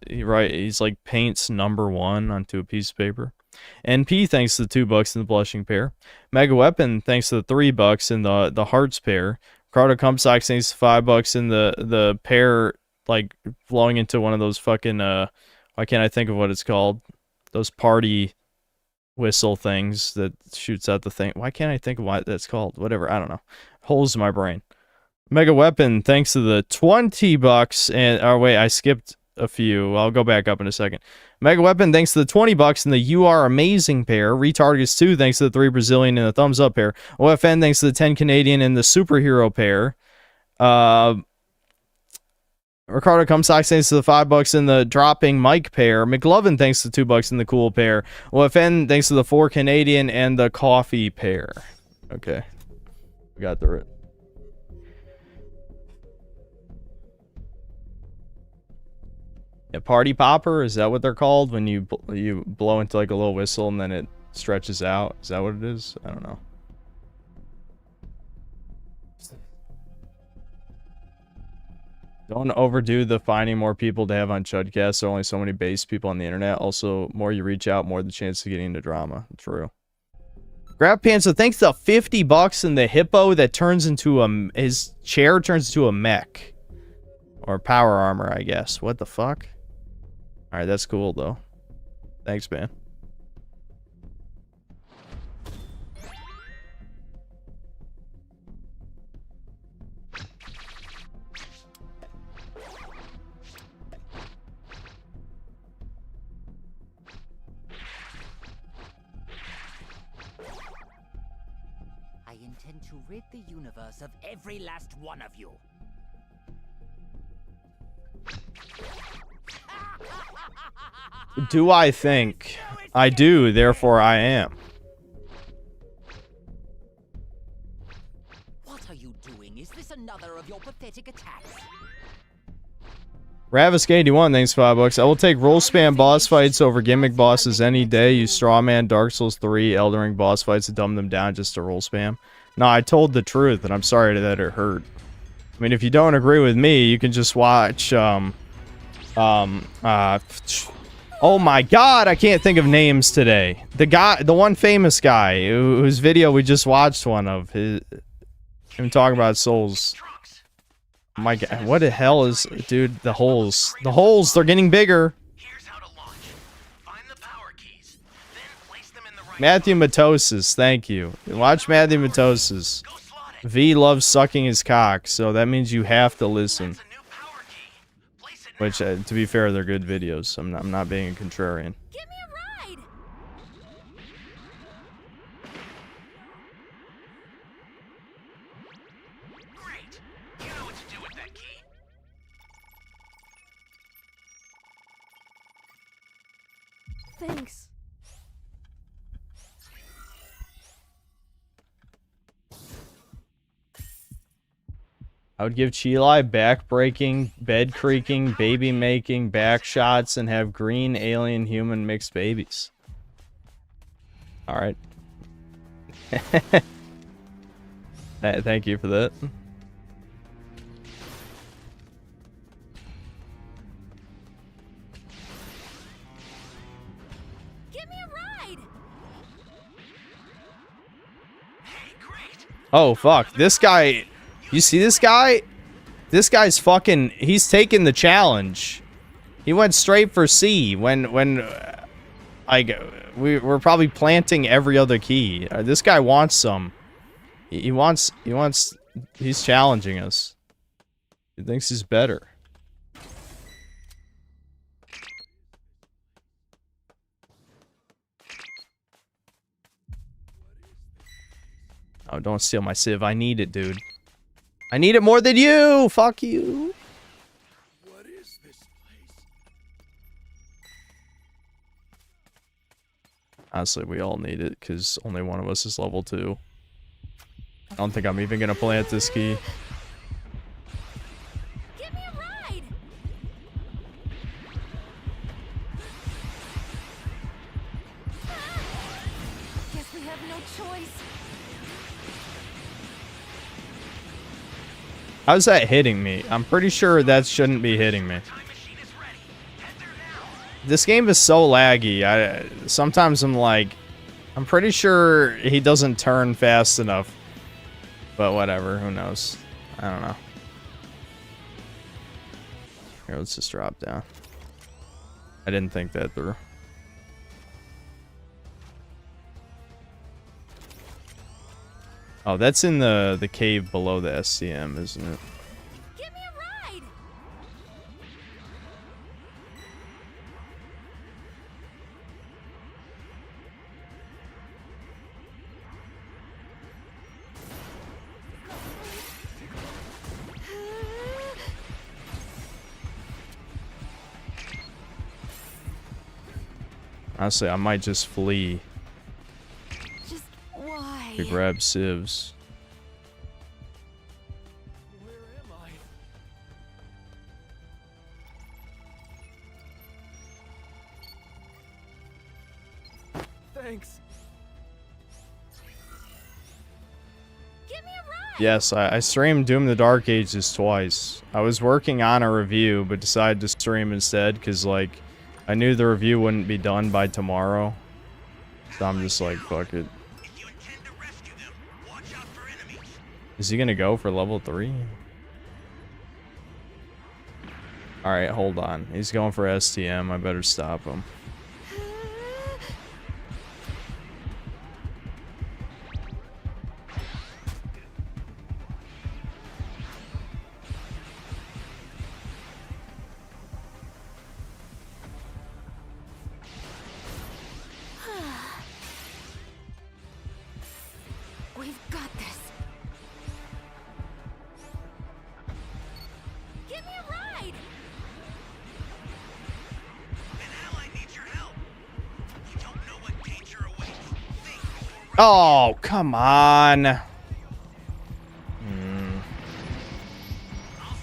yeah, he's like paints number 1 onto a piece of paper. NP, thanks to the $2 in the Blushing pair. Mega Weapon, thanks to the $3 in the Hearts pair. Ricardo Cumsocks, thanks to $5 in the pair, like flowing into one of those fucking why can't I think of what it's called? Those party whistle things that shoots out the thing. Why can't I think of what that's called? Whatever, I don't know. Holes in my brain. Mega Weapon, thanks to the 20 bucks. And, oh, wait, I skipped a few. I'll go back up in a second. Mega Weapon, thanks to the 20 bucks and the You Are Amazing pair. Retargus 2, thanks to the 3 Brazilian and the Thumbs Up pair. OFN, thanks to the 10 Canadian and the Superhero pair. Ricardo Comstock, thanks to the 5 bucks and the Dropping Mike pair. McLovin, thanks to the 2 bucks and the Cool pair. OFN, thanks to the 4 Canadian and the Coffee pair. Okay. We got through it. A party popper, is that what they're called when you blow into like a little whistle and then it stretches out? Is that what it is? I don't know. Don't overdo the finding more people to have on Chudcast. There are only so many base people on the internet. Also, more you reach out, more the chance of getting into drama. True. Grab Pants, so thanks to 50 bucks and the hippo that turns into his chair turns into a mech. Or power armor, I guess. What the fuck? Alright, that's cool, though. Thanks, man. I intend to rid the universe of every last one of you. Do I think? I do, therefore I am. What are you doing? Is this another of your pathetic attacks? Ravisk81, thanks 5 bucks. I will take roll spam boss fights over gimmick bosses any day. Use Strawman, Dark Souls 3, Elden Ring boss fights to dumb them down just to roll spam. No, I told the truth, and I'm sorry that it hurt. I mean, if you don't agree with me, you can just watch, oh my god, I can't think of names today. The one famous guy whose video we just watched one of, him talking about souls. My god, what the hell is, dude, the holes. The holes, they're getting bigger. Here's how to launch. Find the power keys, then place them in the right Matthew Matosis, thank you. Watch Matthew Matosis. Go slot it. V loves sucking his cock, so that means you have to listen. That's a new power key. Place it Which, to be fair, they're good videos. I'm not being a contrarian. Give me a ride! Great. You know what to do with that key. Thanks. I would give Chili back breaking, bed creaking, baby making, back shots, and have green alien human mixed babies. Alright. Thank you for that. Give me a ride! Hey, great. Oh, fuck. This guy... You see this guy? This guy's fucking... He's taking the challenge. He went straight for C when we're probably planting every other key. This guy wants some. He wants... He's challenging us. He thinks he's better. Oh, don't steal my Civ. I need it, dude. I need it more than you! Fuck you! What is this place? Honestly, we all need it, because only one of us is level 2. I don't think I'm even gonna plant this key. Give me a ride! Guess we have no choice. How's that hitting me? I'm pretty sure that shouldn't be hitting me. Time machine is ready. Head there now. This game is so laggy. Sometimes I'm like... I'm pretty sure he doesn't turn fast enough. But whatever, who knows? I don't know. Here, let's just drop down. I didn't think that through. Oh, that's in the cave below the SCM, isn't it? Give me a ride! Honestly, I might just flee Just why? to grab civs. Where am I? Thanks. Give me a ride! Yes, I streamed Doom the Dark Ages twice. I was working on a review, but decided to stream instead because, like, I knew the review wouldn't be done by tomorrow. So I'm just like, fuck it. If you intend to rescue them, watch out for enemies. Is he gonna go for level 3? Alright, hold on. He's going for STM. I better stop him. We've got this. Give me a ride! An ally needs your help. You don't know what danger awaits. Think before Oh, come on. I'll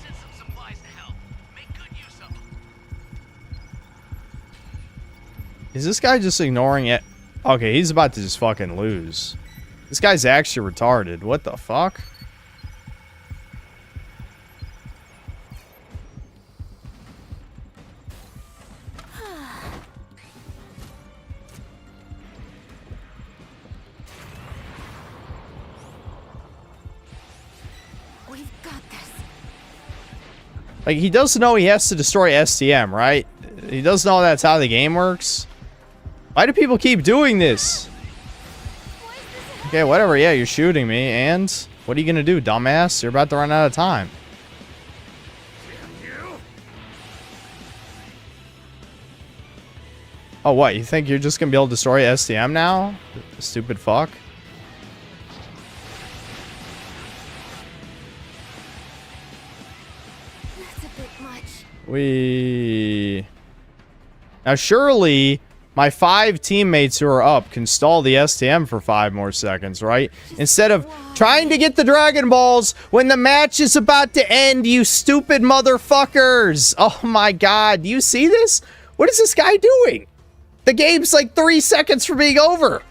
send some supplies to help. Make good use of them. Is this guy just ignoring it? Okay, he's about to just fucking lose. This guy's actually retarded. What the fuck? We've got this. Like, he does know he has to destroy STM, right? He does know that's how the game works. Why do people keep doing this? Okay, whatever. Yeah, you're shooting me. And what are you gonna do, dumbass? You're about to run out of time. Oh, what? You think you're just gonna be able to destroy STM now? Stupid fuck. That's a bit much. Now, surely my 5 teammates who are up can stall the STM for 5 more seconds, right? Instead of trying to get the Dragon Balls when the match is about to end, you stupid motherfuckers! Oh my god, do you see this? What is this guy doing? The game's like 3 seconds from being over.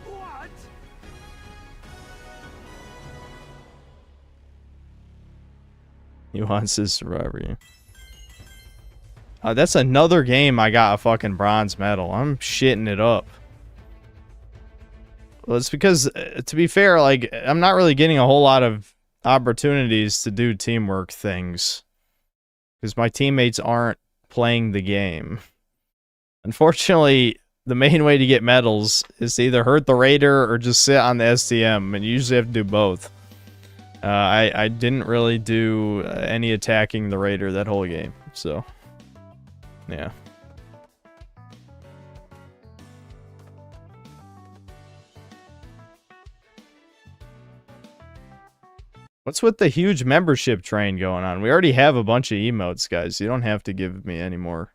What? He wants his survivor. That's another game I got a fucking bronze medal. I'm shitting it up. Well, it's because, to be fair, like, I'm not really getting a whole lot of opportunities to do teamwork things. Because my teammates aren't playing the game. Unfortunately, the main way to get medals is to either hurt the raider or just sit on the STM, and you usually have to do both. I didn't really do any attacking the raider that whole game, so yeah. What's with the huge membership train going on? We already have a bunch of emotes, guys. You don't have to give me any more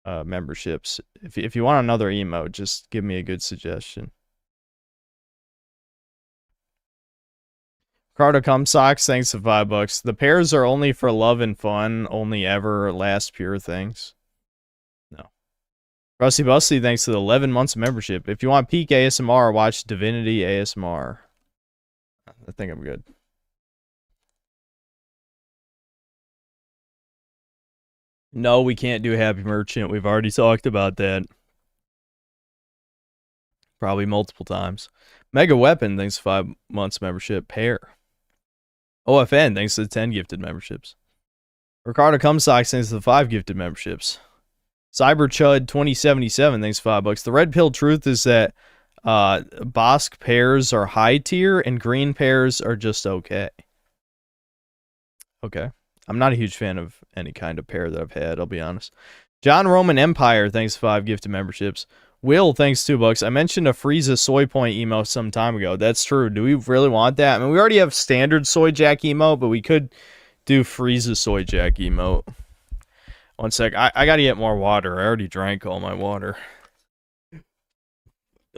memberships. If you want another emote, just give me a good suggestion. Ricardo Cumsocks, thanks for $5. The pairs are only for love and fun, only ever last pure things. No. Rusty Busty, thanks for the 11 months of membership. If you want peak ASMR, watch Divinity ASMR. I think I'm good. No, we can't do Happy Merchant. We've already talked about that. Probably multiple times. Mega Weapon, thanks to 5 months membership. Pair. OFN, thanks to the 10 gifted memberships. Ricardo Cumsox, thanks to the 5 gifted memberships. CyberChud 2077, thanks to $5. The red pill truth is that Bosk pairs are high tier and green pairs are just okay. Okay. I'm not a huge fan of any kind of pair that I've had, I'll be honest. John Roman Empire, thanks to 5 gifted memberships. Will, thanks to $2. I mentioned a Frieza soy point emo some time ago. That's true. Do we really want that? I mean, we already have standard soy jack emote, but we could do Frieza soy jack emote. One sec. I gotta get more water. I already drank all my water.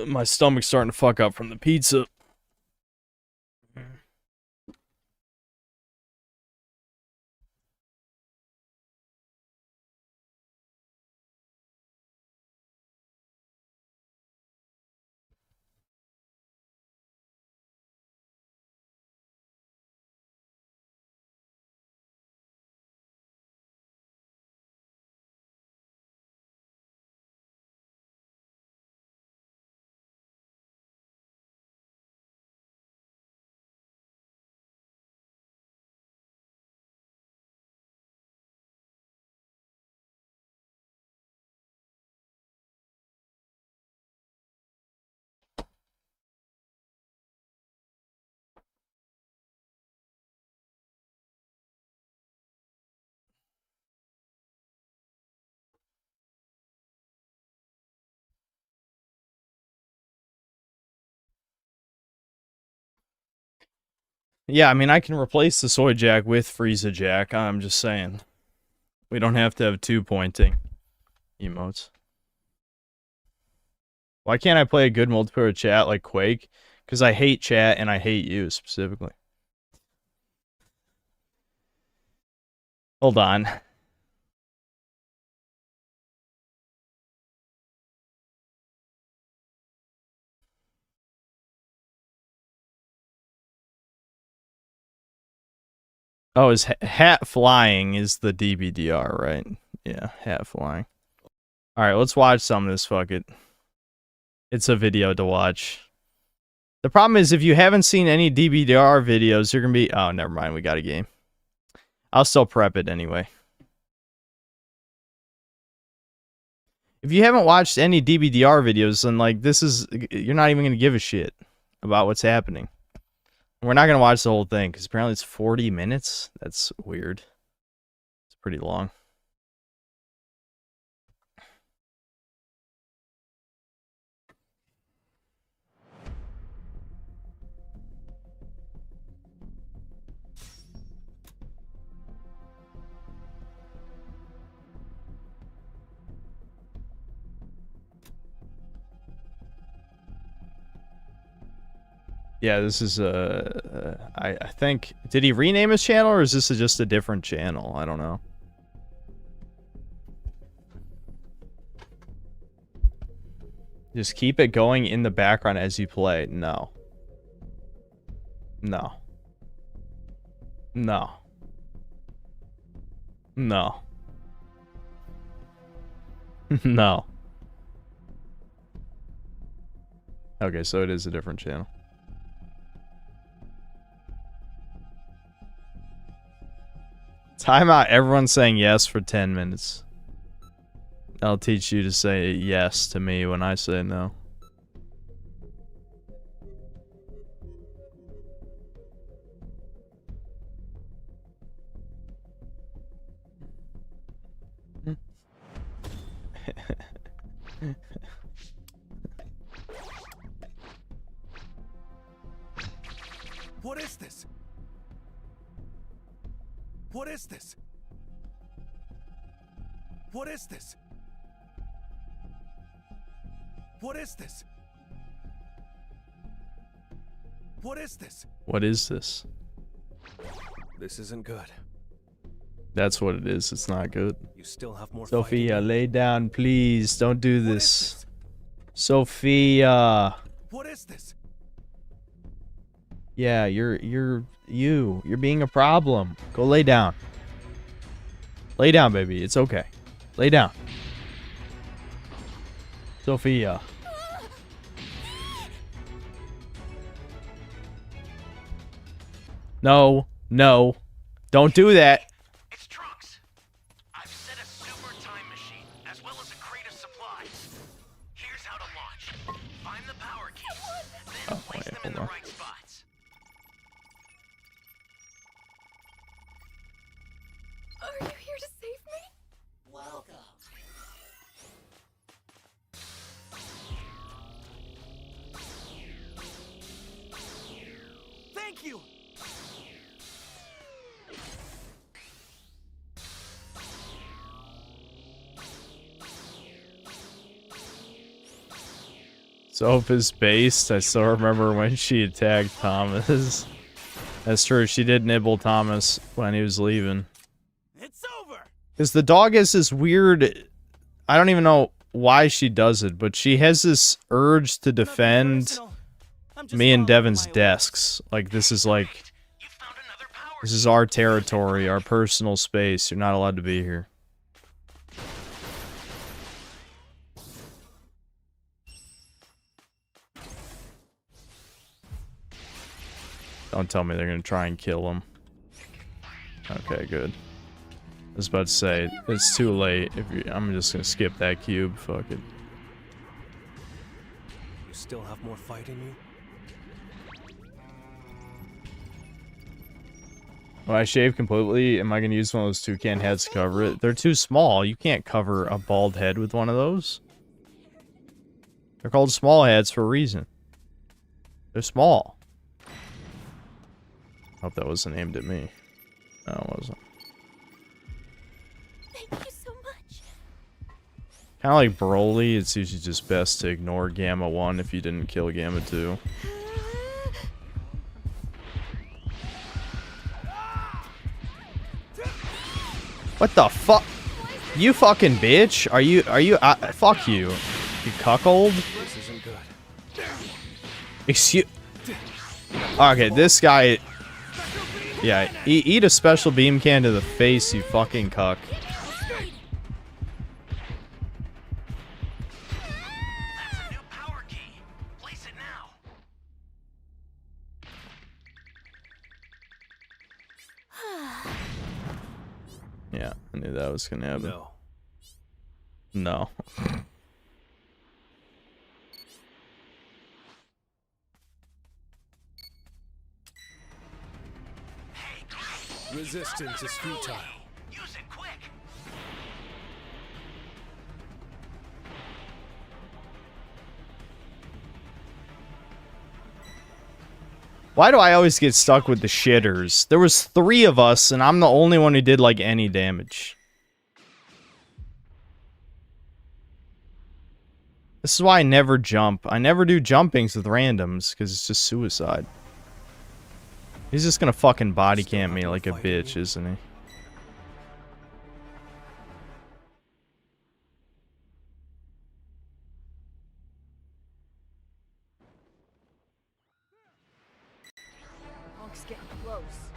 My stomach's starting to fuck up from the pizza. Yeah, I mean, I can replace the soy jack with Frieza jack. I'm just saying. We don't have to have 2 pointing emotes. Why can't I play a good multiplayer chat like Quake? Because I hate chat and I hate you specifically. Hold on. Oh, is hat flying is the DBDR, right? Yeah, hat flying. Alright, let's watch some of this, fuck it. It's a video to watch. The problem is, if you haven't seen any DBDR videos, you're gonna be... Oh, never mind, we got a game. I'll still prep it anyway. If you haven't watched any DBDR videos, then, like, this is... You're not even gonna give a shit about what's happening. We're not going to watch the whole thing, because apparently it's 40 minutes. That's weird. It's pretty long. Yeah, this is I think, did he rename his channel or is this just a different channel? I don't know. Just keep it going in the background as you play. No. No. No. No. No. Okay, so it is a different channel. Time out. Everyone's saying yes for 10 minutes. I'll teach you to say yes to me when I say no. What is this? What is this? What is this? What is this? What is this? What is this? This isn't good. That's what it is. It's not good. You still have more Sophia, lay down, please. Don't do this. Sophia. What is this? Yeah, you're being a problem. Go lay down. Lay down, baby. It's okay. Lay down. Sophia. No. No. Don't do that. It's Trunks. I've set a super time machine, as well as a crate of supplies. Here's how to launch. Find the power keys, then place them in the right spots. Are you here to save me? Welcome. Thank you! Soap is based. I still remember when she attacked Thomas. That's true. She did nibble Thomas when he was leaving. It's over! Because the dog has this weird... I don't even know why she does it, but she has this urge to defend me and Devin's desks. Like, this is like... You found another power This is our territory, our personal space. You're not allowed to be here. Don't tell me they're gonna try and kill him. Okay, good. I was about to say, it's too late. I'm just gonna skip that cube. Fuck it. You still have more fight in you? When I shave completely, am I gonna use one of those toucan heads to cover it? They're too small. You can't cover a bald head with one of those. They're called small heads for a reason. They're small. Hope that wasn't aimed at me. No, it wasn't. Thank you so much. Kind of like Broly, it's usually just best to ignore Gamma 1 if you didn't kill Gamma 2. What the fuck? You fucking bitch? Are you, fuck you. You cuckold? This isn't good. Excuse... Okay, this guy... Yeah, eat a special beam can to the face, you fucking cuck. That's a new power key. Place it now. Yeah, I knew that was gonna happen. No. No. Resistance is futile. Use it quick. Why do I always get stuck with the shitters? There was 3 of us, and I'm the only one who did, like, any damage. This is why I never jump. I never do jumpings with randoms, because it's just suicide. He's just gonna fucking body cam me like a bitch, isn't he? Punk's getting close.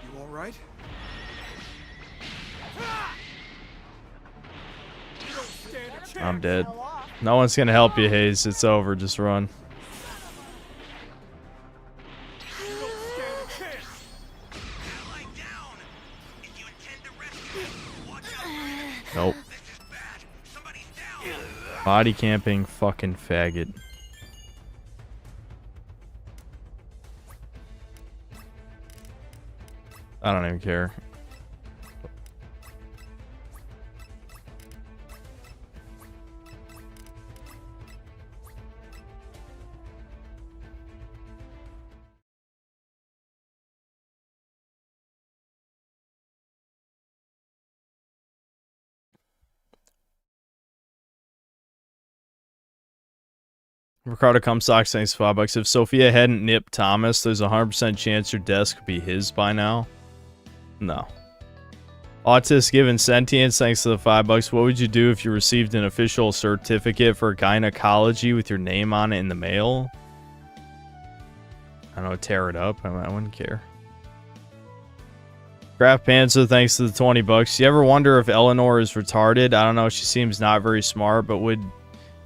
You alright? I'm dead. No one's gonna help you, Hayes. It's over. Just run. Ally down. If you intend to rescue him, watch out. Nope. This is bad. Somebody's down. Body camping fucking faggot. I don't even care. Ricardo Comstock, thanks for $5. If Sophia hadn't nipped Thomas, there's a 100% chance your desk could be his by now. No. Autist given sentience, thanks to the $5. What would you do if you received an official certificate for gynecology with your name on it in the mail? I don't know, tear it up. I wouldn't care. Craft Panzer, thanks to the $20. You ever wonder if Eleanor is retarded? I don't know, she seems not very smart, but would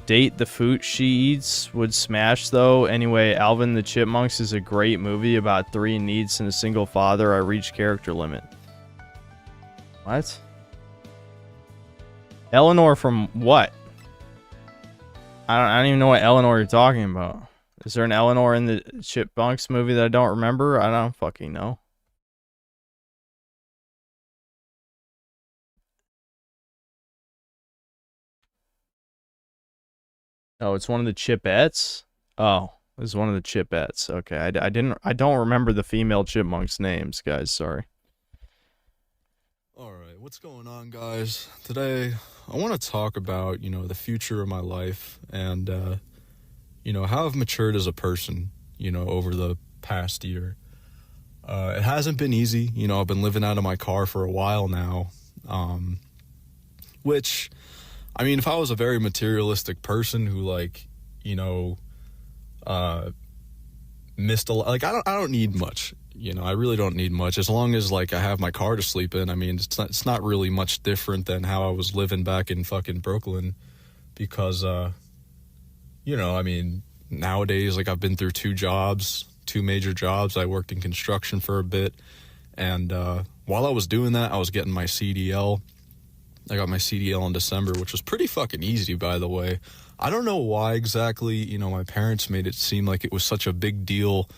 date the food she eats would smash though. Anyway, Alvin the Chipmunks is a great movie about 3 needs and a single father. I reached character limit. What? Eleanor from what? I don't even know what Eleanor you're talking about. Is there an Eleanor in the Chipmunks movie that I don't remember? I don't fucking know. Oh, it's one of the Chipettes? Oh, it's one of the Chipettes. Okay, I don't remember the female chipmunks' names, guys. Sorry. Alright, what's going on, guys? Today, I want to talk about, the future of my life and, how I've matured as a person, over the past year. It hasn't been easy. I've been living out of my car for a while now, which, if I was a very materialistic person who, missed a lot, I don't need much. I really don't need much. As long as, I have my car to sleep in, it's not really much different than how I was living back in fucking Brooklyn. Because, nowadays, I've been through 2 major jobs. I worked in construction for a bit. And while I was doing that, I was getting my CDL. I got my CDL in December, which was pretty fucking easy, by the way. I don't know why exactly, my parents made it seem like it was such a big deal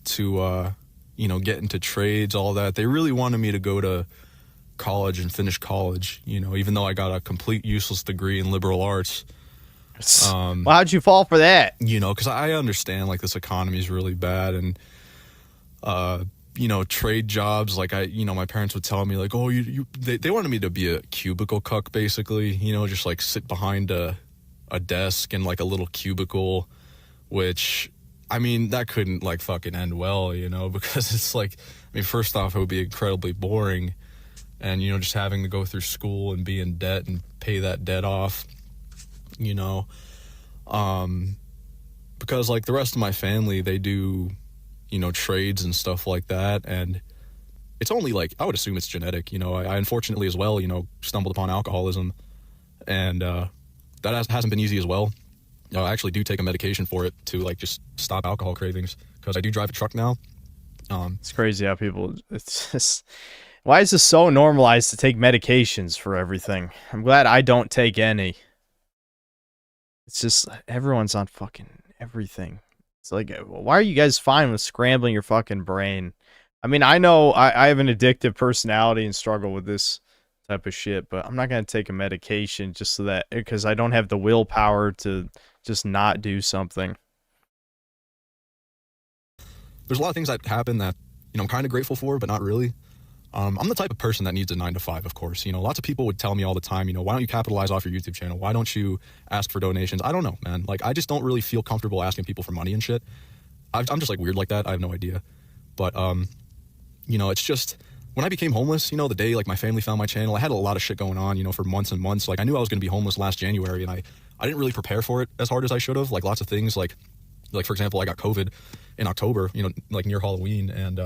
to, get into trades, all that. They really wanted me to go to college and finish college, even though I got a complete useless degree in liberal arts. Well, how'd you fall for that? Because I understand, this economy is really bad, and, trade jobs, my parents would tell me, oh, they wanted me to be a cubicle cuck, basically, just, sit behind a desk in, a little cubicle, which, that couldn't, fucking end well, because it's, first off, it would be incredibly boring, and, just having to go through school and be in debt and pay that debt off, because, the rest of my family, they do, trades and stuff like that, and it's only, I would assume it's genetic, I unfortunately as well, stumbled upon alcoholism, and, that hasn't been easy as well. I actually do take a medication for it to just stop alcohol cravings, because I do drive a truck now. It's crazy how people, it's just, why is this so normalized to take medications for everything? I'm glad I don't take any. It's just, everyone's on fucking everything. It's why are you guys fine with scrambling your fucking brain? I know I have an addictive personality and struggle with this type of shit, but I'm not going to take a medication just so that, because I don't have the willpower to just not do something. There's a lot of things that happen that, I'm kind of grateful for, but not really. I'm the type of person that needs a 9-to-5, of course. Lots of people would tell me all the time, why don't you capitalize off your YouTube channel? Why don't you ask for donations? I don't know, man. I just don't really feel comfortable asking people for money and shit. I'm just weird like that. I have no idea. But, it's just, when I became homeless, the day, my family found my channel, I had a lot of shit going on, for months and months. I knew I was going to be homeless last January, and I didn't really prepare for it as hard as I should have. Lots of things, for example, I got COVID in October, near Halloween, and,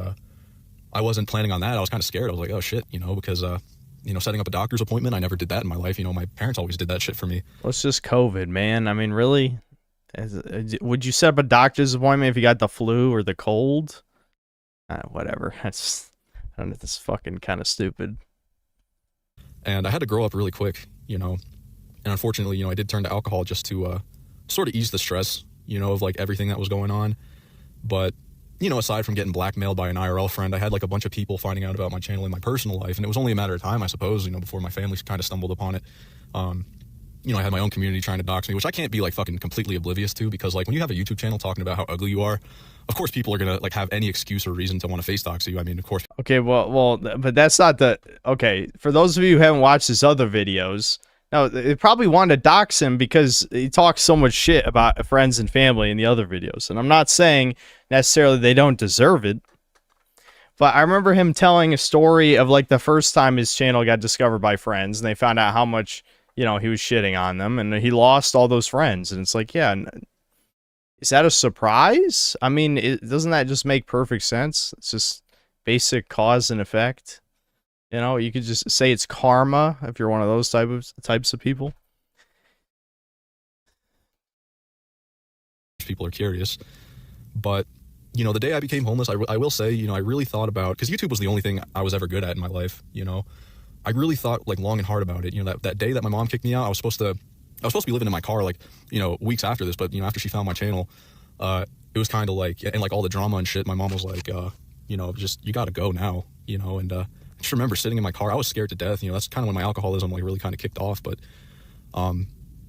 I wasn't planning on that. I was kind of scared. I was like, oh shit, because, setting up a doctor's appointment, I never did that in my life. My parents always did that shit for me. Well, it's just COVID, man. Really? Would you set up a doctor's appointment if you got the flu or the cold? Whatever. That's fucking kind of stupid. And I had to grow up really quick, and unfortunately, I did turn to alcohol just to, sort of ease the stress, of everything that was going on. But, aside from getting blackmailed by an IRL friend, I had a bunch of people finding out about my channel in my personal life, and it was only a matter of time, I suppose, before my family kind of stumbled upon it. I had my own community trying to dox me, which I can't be fucking completely oblivious to, because when you have a YouTube channel talking about how ugly you are, of course people are gonna have any excuse or reason to want to face dox you. Of course. Okay, well, but that's not the, okay, for those of you who haven't watched his other videos, no, they probably wanted to dox him because he talks so much shit about friends and family in the other videos. And I'm not saying necessarily they don't deserve it, but I remember him telling a story of the first time his channel got discovered by friends and they found out how much, he was shitting on them and he lost all those friends. And it's yeah, is that a surprise? Doesn't that just make perfect sense? It's just basic cause and effect. You could just say it's karma if you're one of those types of people. people are curious. But, you know, the day I became homeless, I will say, you know, I really thought about, because YouTube was the only thing I was ever good at in my life, you know. I really thought like long and hard about it. You know, that day that my mom kicked me out, I was supposed to be living in my car like, you know, weeks after this, but, you know, after she found my channel, it was kind of like, and like all the drama and shit, my mom was like, you know, just, you got to go now, you know. And I just remember sitting in my car, I was scared to death. You know, that's kind of when my alcoholism like really kind of kicked off. But,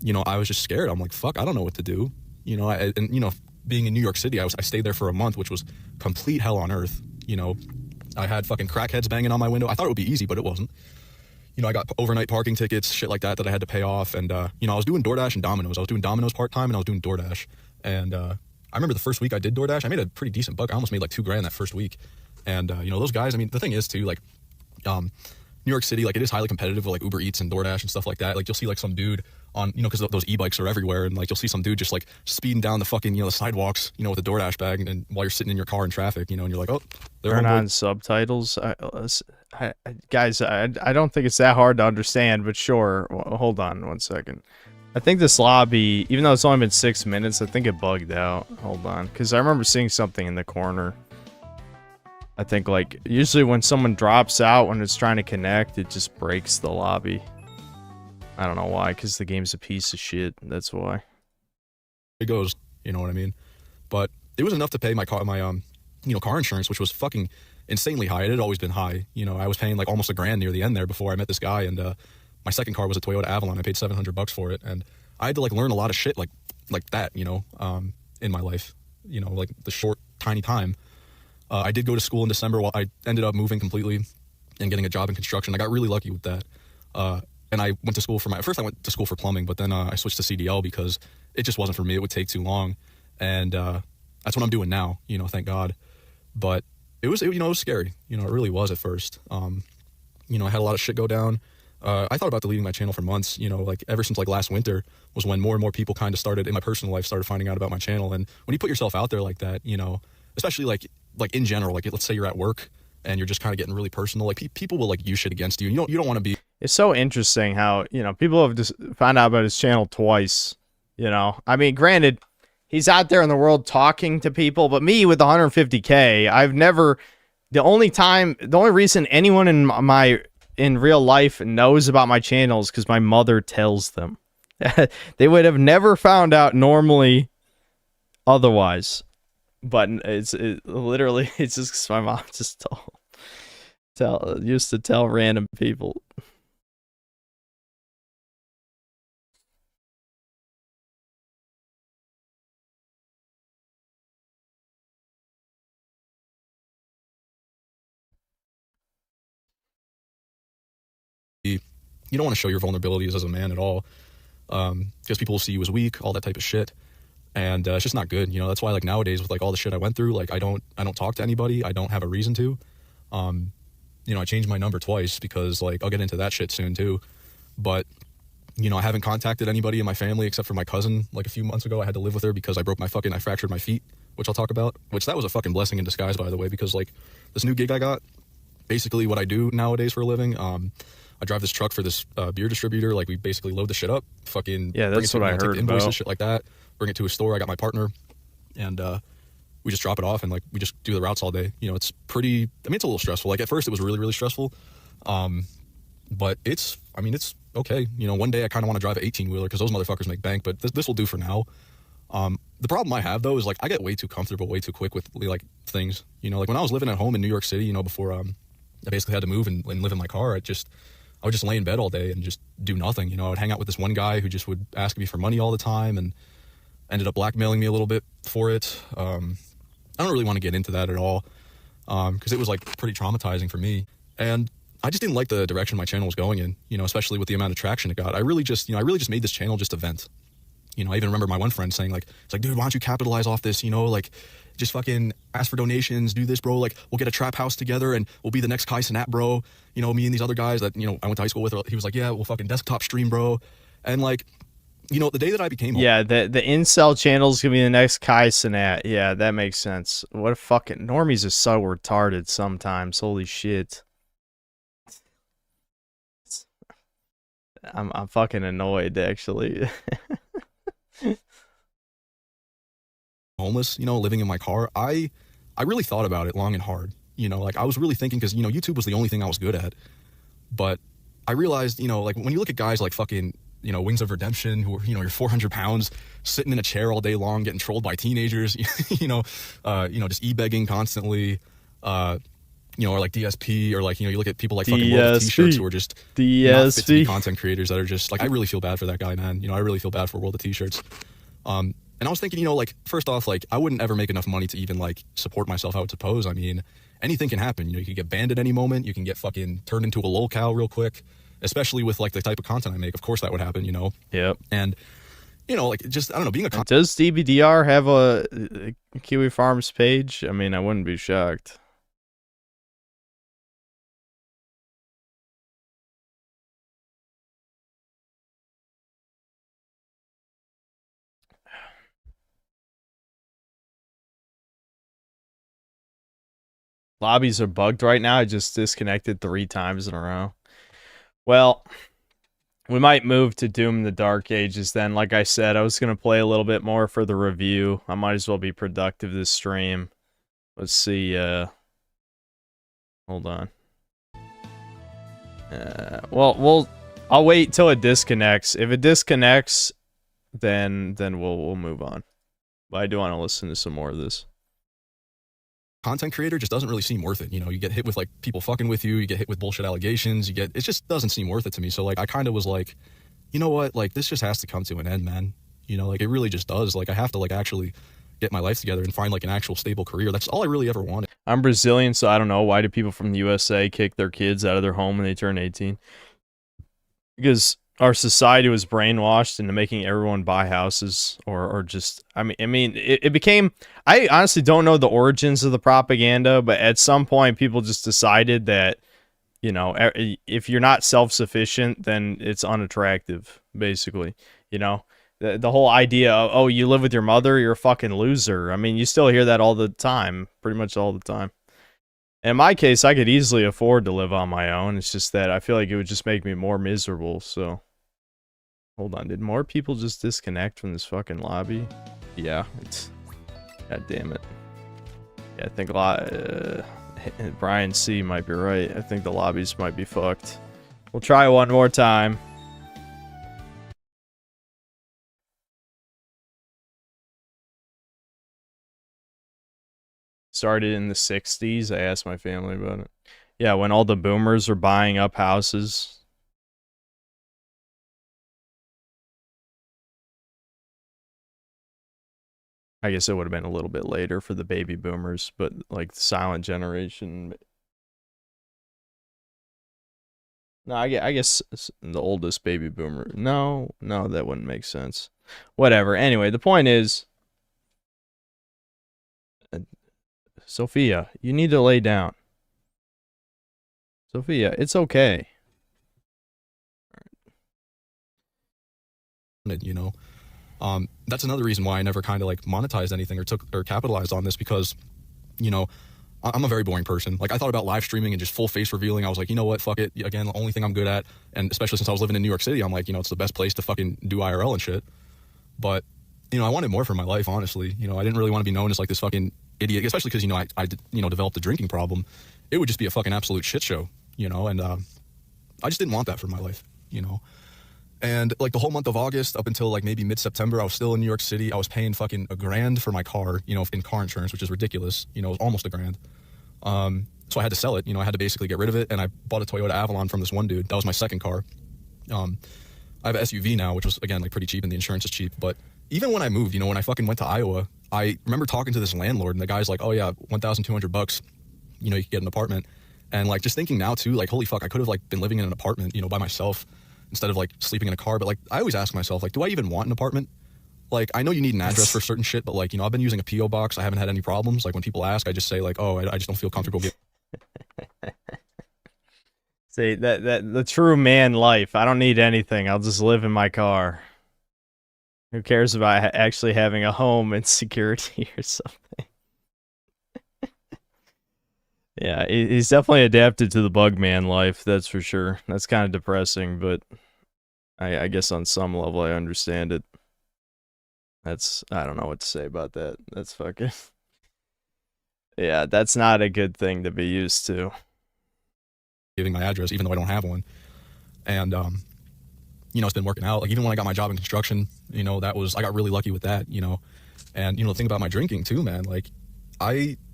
you know, I was just scared. I'm like, fuck, I don't know what to do. You know, and, you know, being in New York City, I stayed there for a month, which was complete hell on earth. You know, I had fucking crackheads banging on my window. I thought it would be easy, but it wasn't. You know, I got overnight parking tickets, shit like that I had to pay off. And, you know, I was doing DoorDash and Domino's. I was doing Domino's part-time and I was doing DoorDash. And I remember the first week I did DoorDash, I made a pretty decent buck. I almost made like $2,000 that first week. And, you know, those guys, I mean, the thing is too, like, New York City, like, it is highly competitive with like Uber Eats and DoorDash and stuff like that. Like, you'll see like some dude on, you know, because those e-bikes are everywhere. And like, you'll see some dude just like speeding down the fucking, you know, the sidewalks, you know, with a DoorDash bag. And while you're sitting in your car in traffic, you know, and you're like, oh, they're Turn on subtitles. Guys, I don't think it's that hard to understand, but sure. Hold on 1 second. I think this lobby, even though it's only been 6 minutes, I think it bugged out. Hold on, because I remember seeing something in the corner. I think, like, usually when someone drops out when it's trying to connect, it just breaks the lobby. I don't know why, because the game's a piece of shit. That's why. It goes, you know what I mean? But it was enough to pay my car, you know, car insurance, which was fucking insanely high. It had always been high. You know, I was paying like almost $1,000 near the end there before I met this guy. And my second car was a Toyota Avalon. I paid $700 for it. And I had to like learn a lot of shit like that, you know, in my life, you know, like the short, tiny time. I did go to school in December. While I ended up moving completely and getting a job in construction. I got really lucky with that. And I went to school first I went to school for plumbing, but then I switched to CDL because it just wasn't for me. It would take too long. And that's what I'm doing now, you know, thank God. But it was scary. You know, it really was at first. You know, I had a lot of shit go down. I thought about deleting my channel for months, you know, like ever since like last winter was when more and more people kind of started in my personal life started finding out about my channel. And when you put yourself out there like that, you know, especially like in general, like let's say you're at work and you're just kind of getting really personal, like people will like use shit against you. You don't want to be. It's so interesting how, you know, people have just found out about his channel twice, you know. I mean, granted, he's out there in the world talking to people, but me with 150K, I've never, the only reason anyone in real life knows about my channel is because my mother tells them. They would have never found out normally otherwise. But it's literally, it's just 'cause my mom just used to tell random people. You don't want to show your vulnerabilities as a man at all, because people will see you as weak, all that type of shit. And it's just not good, you know. That's why like nowadays with like all the shit I went through, like I don't talk to anybody. I don't have a reason to. You know, I changed my number twice because like I'll get into that shit soon too. But you know, I haven't contacted anybody in my family except for my cousin. Like a few months ago, I had to live with her because I fractured my feet, which I'll talk about. Which that was a fucking blessing in disguise, by the way, because like this new gig I got, basically what I do nowadays for a living. I drive this truck for this beer distributor. Like we basically load the shit up, fucking yeah, that's what I heard invoices, about. Shit like that. Bring it to a store. I got my partner, and we just drop it off, and like we just do the routes all day. You know, it's pretty. I mean, it's a little stressful. Like at first, it was really, really stressful, but it's okay. You know, one day I kind of want to drive an 18-wheeler because those motherfuckers make bank. But this will do for now. The problem I have though is like I get way too comfortable way too quick with like things. You know, like when I was living at home in New York City, you know, before I basically had to move and live in my car, I would just lay in bed all day and just do nothing. You know, I would hang out with this one guy who just would ask me for money all the time and ended up blackmailing me a little bit for it. I don't really want to get into that at all because it was like pretty traumatizing for me. And I just didn't like the direction my channel was going in, you know, especially with the amount of traction it got. I really just made this channel just a vent. You know, I even remember my one friend saying like, it's like, dude, why don't you capitalize off this? You know, like just fucking ask for donations, do this, bro. Like we'll get a trap house together and we'll be the next Kai Cenat, bro. You know, me and these other guys that, you know, I went to high school with, he was like, yeah, we'll fucking desktop stream, bro. And like, you know, the day that I became yeah, the incel channel's gonna be the next Kai Cenat. Yeah, that makes sense. What a fucking normies are so retarded sometimes. Holy shit. I'm fucking annoyed actually. homeless, you know, living in my car, I really thought about it long and hard. You know, like I was really thinking, because, you know, YouTube was the only thing I was good at. But I realized, you know, like when you look at guys like fucking, you know, Wings of Redemption, who are, you know, you're 400 pounds, sitting in a chair all day long, getting trolled by teenagers, you know, just e-begging constantly, you know, or like DSP, or like, you know, you look at people like fucking World of T-shirts who are just not fit to be content creators, that are just like, I really feel bad for that guy, man. You know, I really feel bad for World of T-shirts. And I was thinking, you know, like, first off, like, I wouldn't ever make enough money to even, like, support myself, I would suppose. I mean, anything can happen. You know, you could get banned at any moment. You can get fucking turned into a lolcow real quick, especially with, like, the type of content I make. Of course that would happen, you know? Yep. And, you know, like, just, I don't know, being a... Does DBDR have a Kiwi Farms page? I mean, I wouldn't be shocked. Lobbies are bugged right now. I just disconnected 3 times in a row. Well, we might move to Doom in the Dark Ages then. Like I said, I was going to play a little bit more for the review. I might as well be productive this stream. Let's see. Hold on. Well, I'll wait till it disconnects. If it disconnects, then we'll move on. But I do want to listen to some more of this. Content creator just doesn't really seem worth it. You know, you get hit with like people fucking with you, you get hit with bullshit allegations, it just doesn't seem worth it to me. So like I kind of was like, you know what, like this just has to come to an end, man. You know, like it really just does. Like I have to like actually get my life together and find like an actual stable career. That's all I really ever wanted. I'm Brazilian, so I don't know, why do people from the USA kick their kids out of their home when they turn 18? Because our society was brainwashed into making everyone buy houses, or just, I mean, it became, I honestly don't know the origins of the propaganda, but at some point people just decided that, you know, if you're not self-sufficient, then it's unattractive, basically, you know? The whole idea of, oh, you live with your mother, you're a fucking loser. I mean, you still hear that all the time, pretty much all the time. In my case, I could easily afford to live on my own. It's just that I feel like it would just make me more miserable, so... Hold on, did more people just disconnect from this fucking lobby? Yeah, it's... God damn it. Yeah, I think Brian C. might be right. I think the lobbies might be fucked. We'll try one more time. Started in the 60s. I asked my family about it. Yeah, when all the boomers were buying up houses. I guess it would have been a little bit later for the baby boomers, but like the silent generation. No, I guess the oldest baby boomer. No, that wouldn't make sense. Whatever. Anyway, the point is, Sophia, you need to lay down. Sophia, it's okay. You know, that's another reason why I never kind of like monetized anything or capitalized on this, because, you know, I'm a very boring person. Like I thought about live streaming and just full face revealing. I was like, you know what, fuck it. Again, the only thing I'm good at, and especially since I was living in New York City, I'm like, you know, it's the best place to fucking do IRL and shit. But, you know, I wanted more for my life, honestly. You know, I didn't really want to be known as like this fucking idiot, especially because, you know, I developed a drinking problem. It would just be a fucking absolute shit show, you know, and I just didn't want that for my life, you know. And like the whole month of August up until like maybe mid-September, I was still in New York City. I was paying fucking $1,000 for my car, you know, in car insurance, which is ridiculous. You know, it was almost $1,000. So I had to sell it. You know, I had to basically get rid of it. And I bought a Toyota Avalon from this one dude. That was my second car. I have an SUV now, which was, again, like pretty cheap, and the insurance is cheap. But even when I moved, you know, when I fucking went to Iowa, I remember talking to this landlord, and the guy's like, oh yeah, $1,200, you know, you could get an apartment. And like, just thinking now too, like, holy fuck, I could have like been living in an apartment, you know, by myself, instead of like sleeping in a car. But like, I always ask myself, like, do I even want an apartment? Like, I know you need an address for certain shit, but like, you know, I've been using a P.O. box. I haven't had any problems. Like when people ask, I just say like, oh, I just don't feel comfortable giving. See, that the true man life. I don't need anything. I'll just live in my car. Who cares about actually having a home and security or something? Yeah, he's definitely adapted to the bug man life, that's for sure. That's kind of depressing, but I guess on some level I understand it. That's, I don't know what to say about that. That's fucking, yeah, that's not a good thing to be used to. Giving my address, even though I don't have one. And, you know, it's been working out. Like, even when I got my job in construction, you know, I got really lucky with that, you know. And, you know, the thing about my drinking too, man, like,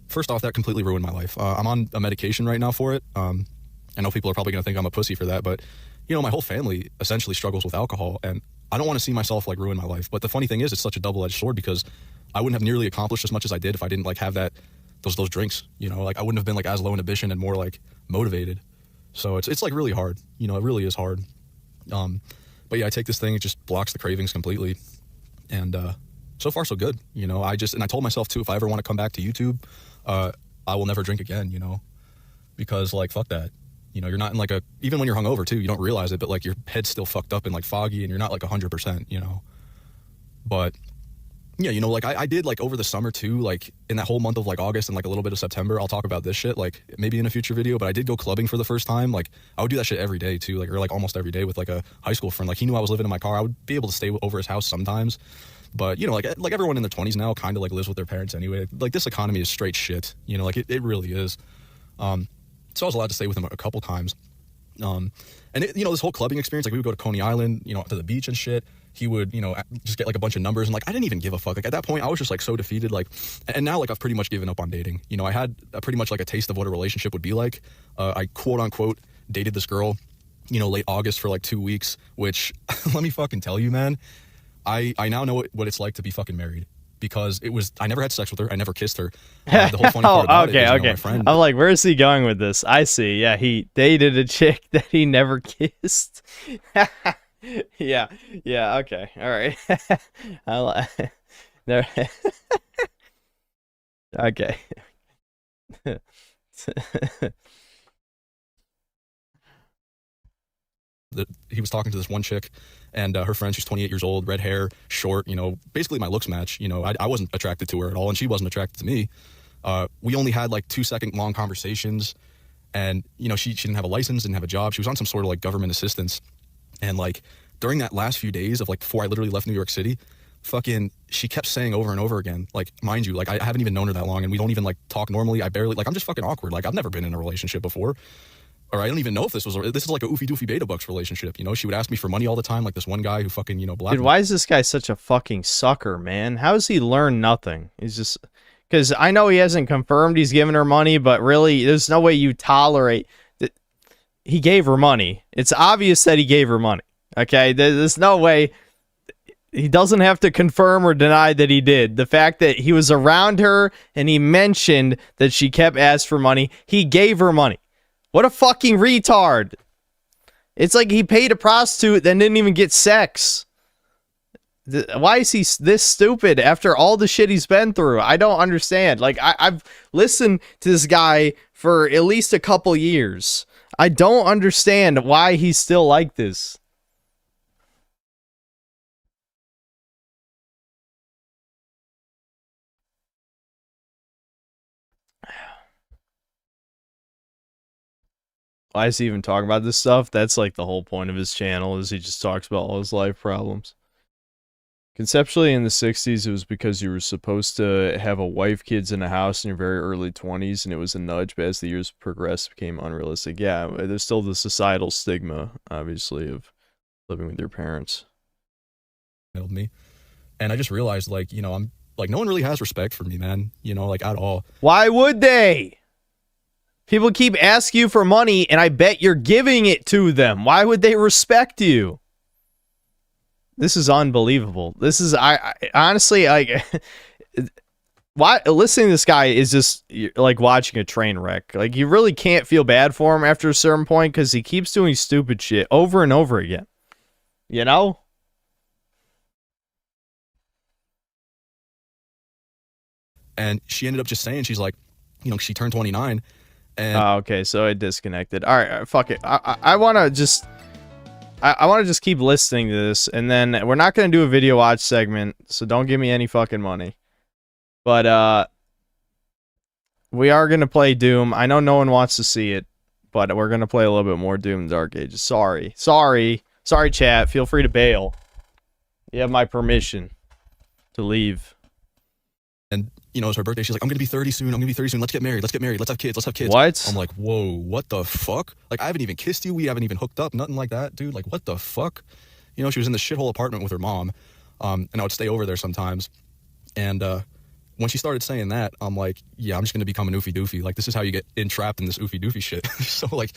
first off, that completely ruined my life. I'm on a medication right now for it. I know people are probably going to think I'm a pussy for that, but, you know, my whole family essentially struggles with alcohol, and I don't want to see myself, like, ruin my life. But the funny thing is, it's such a double-edged sword, because I wouldn't have nearly accomplished as much as I did if I didn't, like, have those drinks, you know. Like, I wouldn't have been, like, as low inhibition and more, like, motivated. So it's like really hard, you know. It really is hard. But yeah, I take this thing, it just blocks the cravings completely, and so far so good, you know. I told myself too, if I ever want to come back to YouTube, I will never drink again, you know, because, like, fuck that, you know. You're not in, like, even when you're hungover too, you don't realize it, but, like, your head's still fucked up and, like, foggy, and you're not, like, 100%, you know. But yeah, you know, like, I did, like, over the summer too, like, in that whole month of, like, August and, like, a little bit of September, I'll talk about this shit, like, maybe in a future video, but I did go clubbing for the first time. Like, I would do that shit every day too, like, or, like, almost every day with, like, a high school friend. Like, he knew I was living in my car. I would be able to stay over his house sometimes. But, you know, like everyone in their 20s now kind of, like, lives with their parents anyway. Like, this economy is straight shit, you know, like, it really is. So I was allowed to stay with him a couple times. And you know, this whole clubbing experience, like, we would go to Coney Island, you know, to the beach and shit. He would, you know, just get, like, a bunch of numbers, and, like, I didn't even give a fuck. Like, at that point, I was just, like, so defeated, like, and now, like, I've pretty much given up on dating. You know, I had pretty much, like, a taste of what a relationship would be like. I quote unquote dated this girl, you know, late August for, like, 2 weeks, which let me fucking tell you, man, I now know what it's like to be fucking married. Because I never had sex with her. I never kissed her. The whole funny part about it is, you know, my friend. I'm like, where is he going with this? I see. Yeah, he dated a chick that he never kissed. Yeah. Okay. All right. There. Okay. He was talking to this one chick, and her friend, she's 28 years old, red hair, short, you know, basically my looks match. You know, I wasn't attracted to her at all, and she wasn't attracted to me. We only had, like, 2-second long conversations, and, you know, she didn't have a license, didn't have a job. She was on some sort of, like, government assistance. And, like, during that last few days of, like, before I literally left New York City, fucking, she kept saying over and over again, like, mind you, like, I haven't even known her that long, and we don't even, like, talk normally. I barely, like, I'm just fucking awkward. Like, I've never been in a relationship before. Or I don't even know if this is like a oofy doofy beta bucks relationship. You know, she would ask me for money all the time, like this one guy who fucking, you know, Dude, why is this guy such a fucking sucker, man? How has he learned nothing? He's just, because I know he hasn't confirmed he's giving her money, but really, there's no way you tolerate that he gave her money. It's obvious that he gave her money. Okay, there's no way. He doesn't have to confirm or deny that he did. The fact that he was around her and he mentioned that she kept asking for money, he gave her money. What a fucking retard. It's like he paid a prostitute then didn't even get sex. Why is he this stupid after all the shit he's been through? I don't understand. Like, I've listened to this guy for at least a couple years. I don't understand why he's still like this. Why is he even talking about this stuff? That's like the whole point of his channel, is he just talks about all his life problems. Conceptually, in the 60s, it was because you were supposed to have a wife, kids, and a house in your very early 20s, and it was a nudge, but as the years progressed, it became unrealistic. Yeah, there's still the societal stigma, obviously, of living with your parents. Me. And I just realized, like, you know, I'm, like, no one really has respect for me, man, you know, like, at all. Why would they? People keep asking you for money, and I bet you're giving it to them. Why would they respect you? This is unbelievable. This is, I honestly, like, why listening to this guy is just like watching a train wreck. Like, you really can't feel bad for him after a certain point because he keeps doing stupid shit over and over again. You know? And she ended up just saying, she's like, you know, she turned 29. And okay, so it disconnected. All right, fuck it. I want to just... I want to just keep listening to this, and then we're not going to do a video watch segment, so don't give me any fucking money. But, we are going to play Doom. I know no one wants to see it, but we're going to play a little bit more Doom Dark Ages. Sorry, chat. Feel free to bail. You have my permission. to leave. And, you know, it's her birthday. She's like, I'm going to be 30 soon. I'm going to be 30 soon. Let's get married. Let's get married. Let's have kids. Let's have kids. What? I'm like, whoa, what the fuck? Like, I haven't even kissed you. We haven't even hooked up. Nothing like that, dude. Like, what the fuck? You know, she was in this shithole apartment with her mom. And I would stay over there sometimes. And when she started saying that, I'm like, yeah, I'm just going to become an oofy doofy. Like, this is how you get entrapped in this oofy doofy shit. So, like,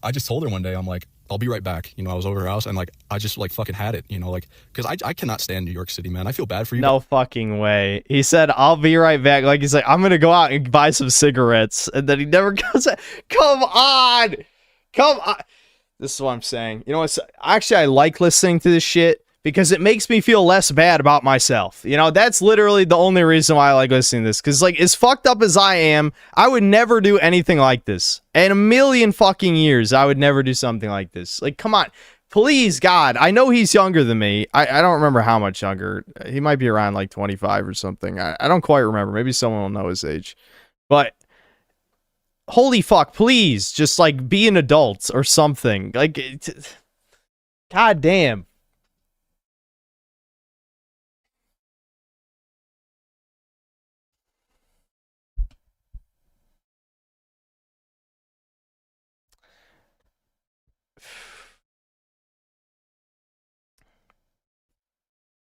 I just told her one day, I'm like, I'll be right back. You know, I was over her house and, like, I just, like, fucking had it, you know, like, because I cannot stand New York City, man. I feel bad for you. No fucking way. He said, I'll be right back. Like, he's like, I'm going to go out and buy some cigarettes. And then he never goes. Come on. Come on. This is what I'm saying. You know what? Actually, I like listening to this shit because it makes me feel less bad about myself. You know, that's literally the only reason why I like listening to this. Because, like, as fucked up as I am, I would never do anything like this. In a million fucking years, I would never do something like this. Like, come on. Please, God. I know he's younger than me. I don't remember how much younger. He might be around, like, 25 or something. I don't quite remember. Maybe someone will know his age. But holy fuck, please. Just, like, be an adult or something. Like, God damn.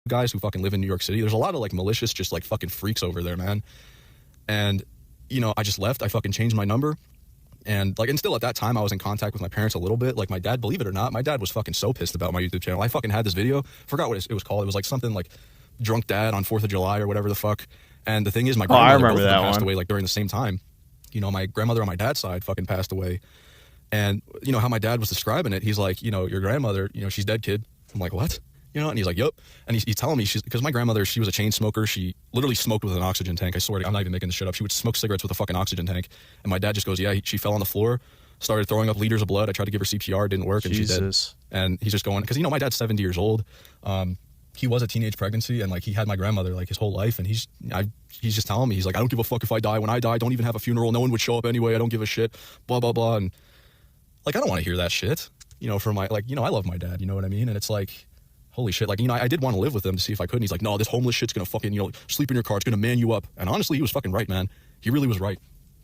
Guys who fucking live in New York City, there's a lot of, like, malicious, just, like, fucking freaks over there, man. And, you know, I just left. I fucking changed my number. And, like, and still at that time, I was in contact with my parents a little bit. Like, my dad, believe it or not, my dad was fucking so pissed about my YouTube channel. I fucking had this video. Forgot what it was called. It was, like, something like Drunk Dad on 4th of July or whatever the fuck. And the thing is, my grandmother both of them passed away, like, during the same time. You know, my grandmother on my dad's side fucking passed away. And, you know, how my dad was describing it, he's like, you know, your grandmother, you know, she's dead, kid. I'm like, what? You know, and he's like, yup. And he's telling me, because my grandmother, she was a chain smoker. She literally smoked with an oxygen tank. I swear to God, I'm not even making this shit up. She would smoke cigarettes with a fucking oxygen tank. And my dad just goes, yeah, she fell on the floor, started throwing up liters of blood. I tried to give her CPR, didn't work, and she's dead. And he's just going, because, you know, my dad's 70 years old. He was a teenage pregnancy, and, like, he had my grandmother, like, his whole life. And he's just telling me, he's like, I don't give a fuck if I die. When I die, don't even have a funeral. No one would show up anyway. I don't give a shit. Blah, blah, blah. And, like, I don't want to hear that shit, you know, from my, like, you know, I love my dad, you know what I mean? And it's like, holy shit, like, you know, I did want to live with him to see if I could. And he's like, no, this homeless shit's gonna fucking, you know, sleep in your car. It's gonna man you up. And honestly, he was fucking right, man. He really was right.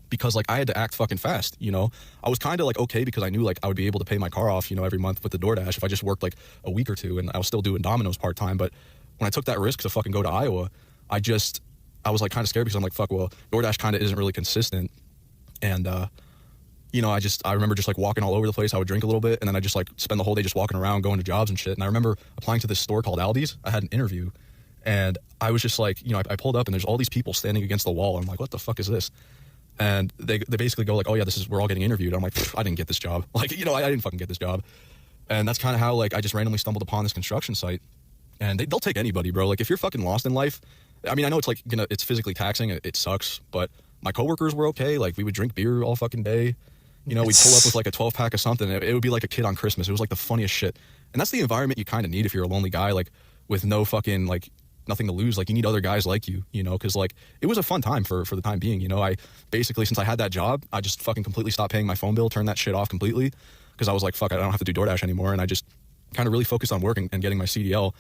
Because, like, I had to act fucking fast, you know? I was kind of, like, okay because I knew, like, I would be able to pay my car off, you know, every month with the DoorDash if I just worked, like, a week or two. And I was still doing Domino's part-time. But when I took that risk to fucking go to Iowa, I was, like, kind of scared because I'm like, fuck, well, DoorDash kind of isn't really consistent. And, you know, I remember just, like, walking all over the place. I would drink a little bit, and then I just, like, spend the whole day just walking around, going to jobs and shit. And I remember applying to this store called Aldi's. I had an interview, and I was just like, you know, I pulled up, and there's all these people standing against the wall. I'm like, what the fuck is this? And they basically go like, oh yeah, we're all getting interviewed. I'm like, I didn't get this job. Like, you know, I didn't fucking get this job. And that's kind of how, like, I just randomly stumbled upon this construction site. And they'll take anybody, bro. Like, if you're fucking lost in life, I mean, I know it's, like, it's physically taxing. It sucks, but my coworkers were okay. Like, we would drink beer all fucking day. You know, we'd pull up with, like, a 12-pack of something. It would be like a kid on Christmas. It was, like, the funniest shit. And that's the environment you kind of need if you're a lonely guy, like, with no fucking, like, nothing to lose. Like, you need other guys like you know, because, like, it was a fun time for the time being, you know. I basically, since I had that job, I just fucking completely stopped paying my phone bill, turned that shit off completely, because I was like, fuck, I don't have to do DoorDash anymore. And I just kind of really focused on working and getting my CDL.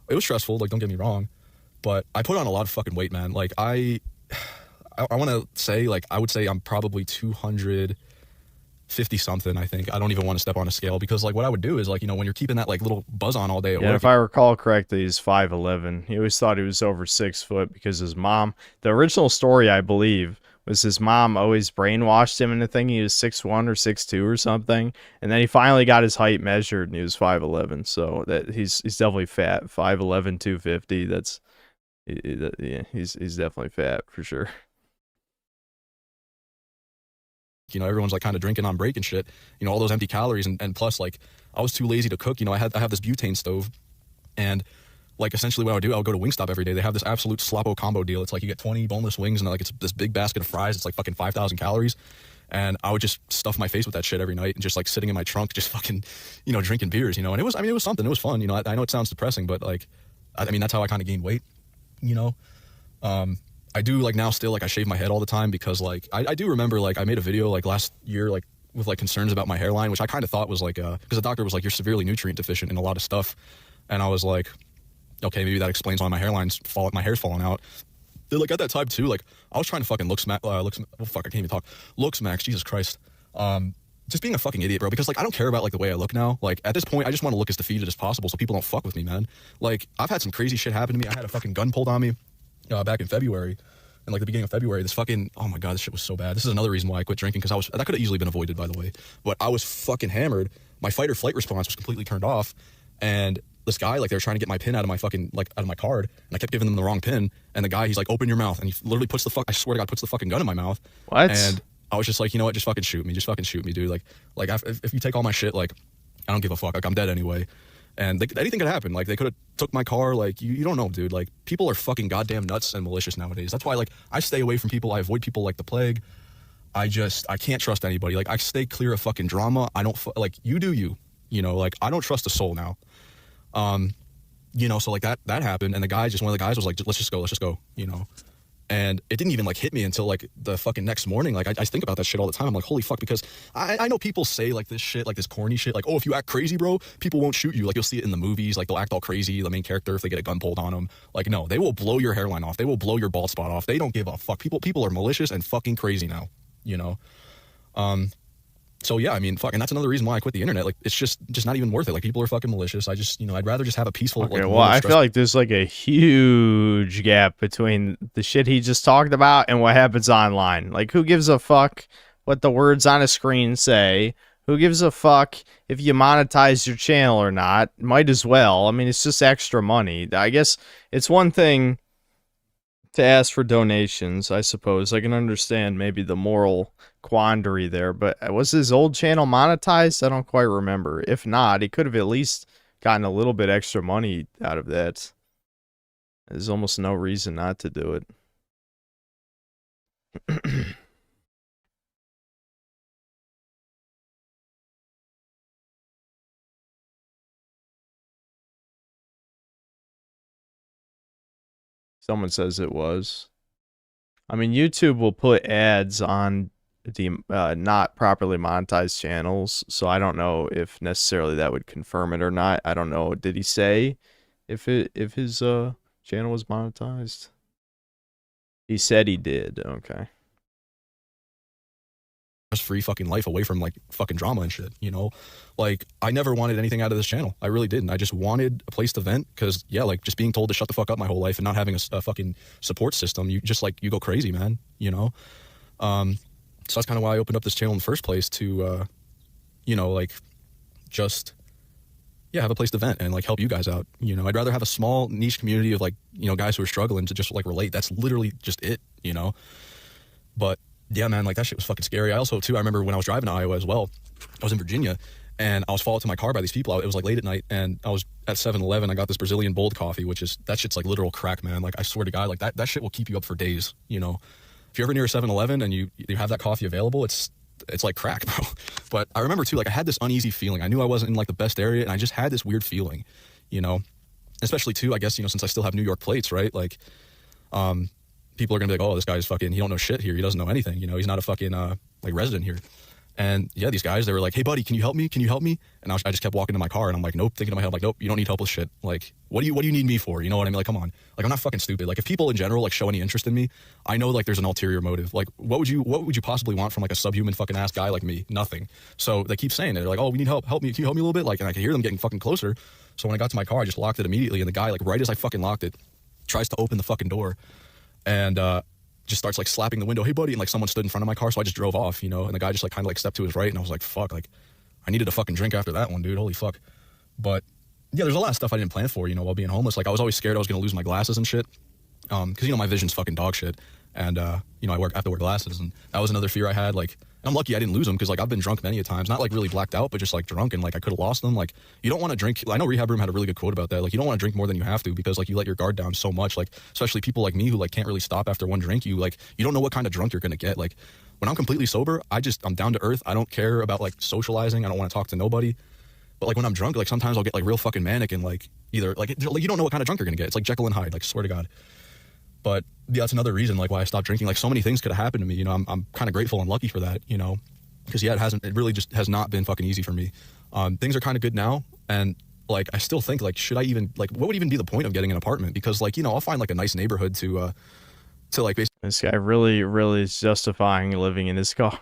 It was stressful, like, don't get me wrong, but I put on a lot of fucking weight, man. Like, I want to say, like, I would say I'm probably 250 something, I think. I don't even want to step on a scale, because, like, what I would do is, like, you know, when you're keeping that, like, little buzz on all day at work. If I recall correctly, he's 5'11". He always thought he was over 6 foot because his mom, the original story, I believe, was his mom always brainwashed him into thinking he was 6'1" or 6'2" or something. And then he finally got his height measured and he was 5'11". So that he's definitely fat. 5'11", 250. That's, yeah, he's definitely fat for sure. You know, everyone's, like, kind of drinking on break and shit, you know, all those empty calories. And plus, like, I was too lazy to cook. You know, I have this butane stove, and, like, essentially what I would do, I would go to Wingstop every day. They have this absolute sloppo combo deal. It's like you get 20 boneless wings, and, like, it's this big basket of fries. It's like fucking 5,000 calories. And I would just stuff my face with that shit every night and just, like, sitting in my trunk, just fucking, you know, drinking beers, you know. And it was something. It was fun. You know, I know it sounds depressing, but, like, I mean, that's how I kind of gained weight, you know. I do, like, now still, like, I shave my head all the time because, like, I do remember, like, I made a video, like, last year, like, with, like, concerns about my hairline, which I kind of thought was, like, because the doctor was like, you're severely nutrient deficient in a lot of stuff. And I was like, okay, maybe that explains why my my hair's falling out. They're like, at that time too, like, I was trying to fucking oh fuck, I can't even talk. Looks max, Jesus Christ. Just being a fucking idiot, bro, because, like, I don't care about, like, the way I look now. Like, at this point, I just want to look as defeated as possible so people don't fuck with me, man. Like, I've had some crazy shit happen to me. I had a fucking gun pulled on me back in February. And, like, the beginning of February, this fucking, oh my God, this shit was so bad. This is another reason why I quit drinking, because that could have easily been avoided, by the way. But I was fucking hammered. My fight or flight response was completely turned off. And this guy, like, they were trying to get my pin out of my fucking, like, out of my card. And I kept giving them the wrong pin. And the guy, he's like, open your mouth. And he literally puts I swear to God, puts the fucking gun in my mouth. What? And I was just like, you know what, just fucking shoot me. Just fucking shoot me, dude. Like if you take all my shit, like, I don't give a fuck. Like, I'm dead anyway. And anything could happen. Like, they could have took my car. Like, you don't know, dude. Like, people are fucking goddamn nuts and malicious nowadays. That's why, like, I stay away from people. I avoid people like the plague. I can't trust anybody. Like, I stay clear of fucking drama. I don't, like, you do you. You know, like, I don't trust a soul now. You know, so, like, that happened. And one of the guys was like, let's just go, you know. And it didn't even, like, hit me until, like, the fucking next morning. Like, I think about that shit all the time. I'm like, holy fuck, because I know people say, like, this shit, like, this corny shit, like, oh, if you act crazy, bro, people won't shoot you. Like, you'll see it in the movies. Like, they'll act all crazy, the main character, if they get a gun pulled on them. Like, no, they will blow your hairline off. They will blow your bald spot off. They don't give a fuck. People are malicious and fucking crazy now, you know? So yeah, I mean, fuck, and that's another reason why I quit the internet. Like, it's just not even worth it. Like, people are fucking malicious. I'd rather just have a peaceful. Okay, well, I feel like there's like a huge gap between the shit he just talked about and what happens online. Like, who gives a fuck what the words on a screen say? Who gives a fuck if you monetize your channel or not? Might as well. I mean, it's just extra money. I guess it's one thing to ask for donations, I suppose. I can understand maybe the moral quandary there, but was his old channel monetized? I don't quite remember. If not, he could have at least gotten a little bit extra money out of that. There's almost no reason not to do it. Someone says it was. I mean, YouTube will put ads on the not properly monetized channels, so I don't know if necessarily that would confirm it or not. I don't know. Did he say if his channel was monetized? He said he did. Okay. Free fucking life away from, like, fucking drama and shit, you know? Like, I never wanted anything out of this channel. I really didn't. I just wanted a place to vent, because, yeah, like, just being told to shut the fuck up my whole life and not having a fucking support system, you just, like, you go crazy, man, you know? So that's kind of why I opened up this channel in the first place, to, you know, like, just, yeah, have a place to vent and, like, help you guys out, you know? I'd rather have a small niche community of, like, you know, guys who are struggling to just, like, relate. That's literally just it, you know? But yeah, man, like, that shit was fucking scary. I remember when I was driving to Iowa as well, I was in Virginia, and I was followed to my car by these people. It was, like, late at night, and I was at 7-Eleven. I got this Brazilian bold coffee, that shit's, like, literal crack, man. Like, I swear to God, like, that shit will keep you up for days, you know? If you're ever near a 7-Eleven and you have that coffee available, it's like crack, bro. But I remember, too, like, I had this uneasy feeling. I knew I wasn't in, like, the best area, and I just had this weird feeling, you know? Especially, too, I guess, you know, since I still have New York plates, right? Like, people are gonna be like, oh, this guy's fucking, he don't know shit here. He doesn't know anything. You know, he's not a fucking, like, resident here. And yeah, these guys, they were like, hey, buddy, can you help me? Can you help me? And I just kept walking to my car, and I'm like, nope, thinking in my head, I'm like, nope, you don't need help with shit. Like, what do you need me for? You know what I mean? Like, come on. Like, I'm not fucking stupid. Like, if people in general, like, show any interest in me, I know, like, there's an ulterior motive. Like, what would you possibly want from, like, a subhuman fucking ass guy like me? Nothing. So they keep saying it. They're like, oh, we need help. Help me. Can you help me a little bit? Like, and I can hear them getting fucking closer. So when I got to my car, I just locked it immediately. And the guy, like, right as I fucking locked it, tries to open the fucking door. And, just starts, like, slapping the window, hey, buddy, and, like, someone stood in front of my car, so I just drove off, you know, and the guy just, like, kind of, like, stepped to his right, and I was like, fuck, like, I needed a fucking drink after that one, dude, holy fuck. But yeah, there's a lot of stuff I didn't plan for, you know, while being homeless. Like, I was always scared I was gonna lose my glasses and shit, because, you know, my vision's fucking dog shit, and you know, I have to wear glasses, and that was another fear I had. Like, and I'm lucky I didn't lose them, because, like, I've been drunk many a times, not, like, really blacked out, but just, like, drunk, and, like, I could have lost them. Like, you don't want to drink. I know Rehab Room had a really good quote about that. Like, you don't want to drink more than you have to, because, like, you let your guard down so much. Like, especially people like me who, like, can't really stop after one drink. You don't know what kind of drunk you're gonna get. Like, when I'm completely sober, I'm down to earth. I don't care about, like, socializing. I don't want to talk to nobody. But, like, when I'm drunk, like, sometimes I'll get, like, real fucking manic, and, like, either, like, you don't know what kind of drunk you're gonna get. It's like Jekyll and Hyde, like, swear to God. But yeah, that's another reason, like, why I stopped drinking. Like, so many things could have happened to me, you know. I'm kind of grateful and lucky for that, you know, because yeah, it really just has not been fucking easy for me. Things are kind of good now, and like, I still think, like, should I even, like, what would even be the point of getting an apartment? Because, like, you know, I'll find, like, a nice neighborhood to like, basically. This guy really is justifying living in his car.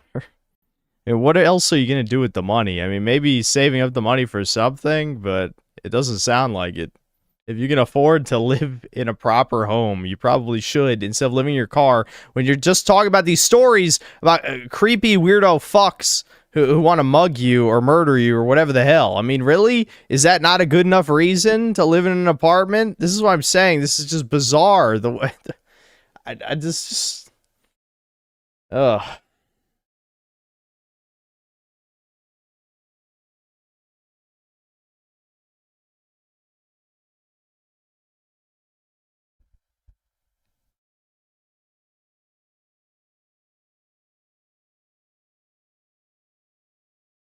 And what else are you going to do with the money? I mean, maybe he's saving up the money for something, but it doesn't sound like it. If you can afford to live in a proper home, you probably should, instead of living in your car when you're just talking about these stories about creepy weirdo fucks who want to mug you or murder you or whatever the hell. I mean, really? Is that not a good enough reason to live in an apartment? This is what I'm saying. This is just bizarre. The way I just ugh.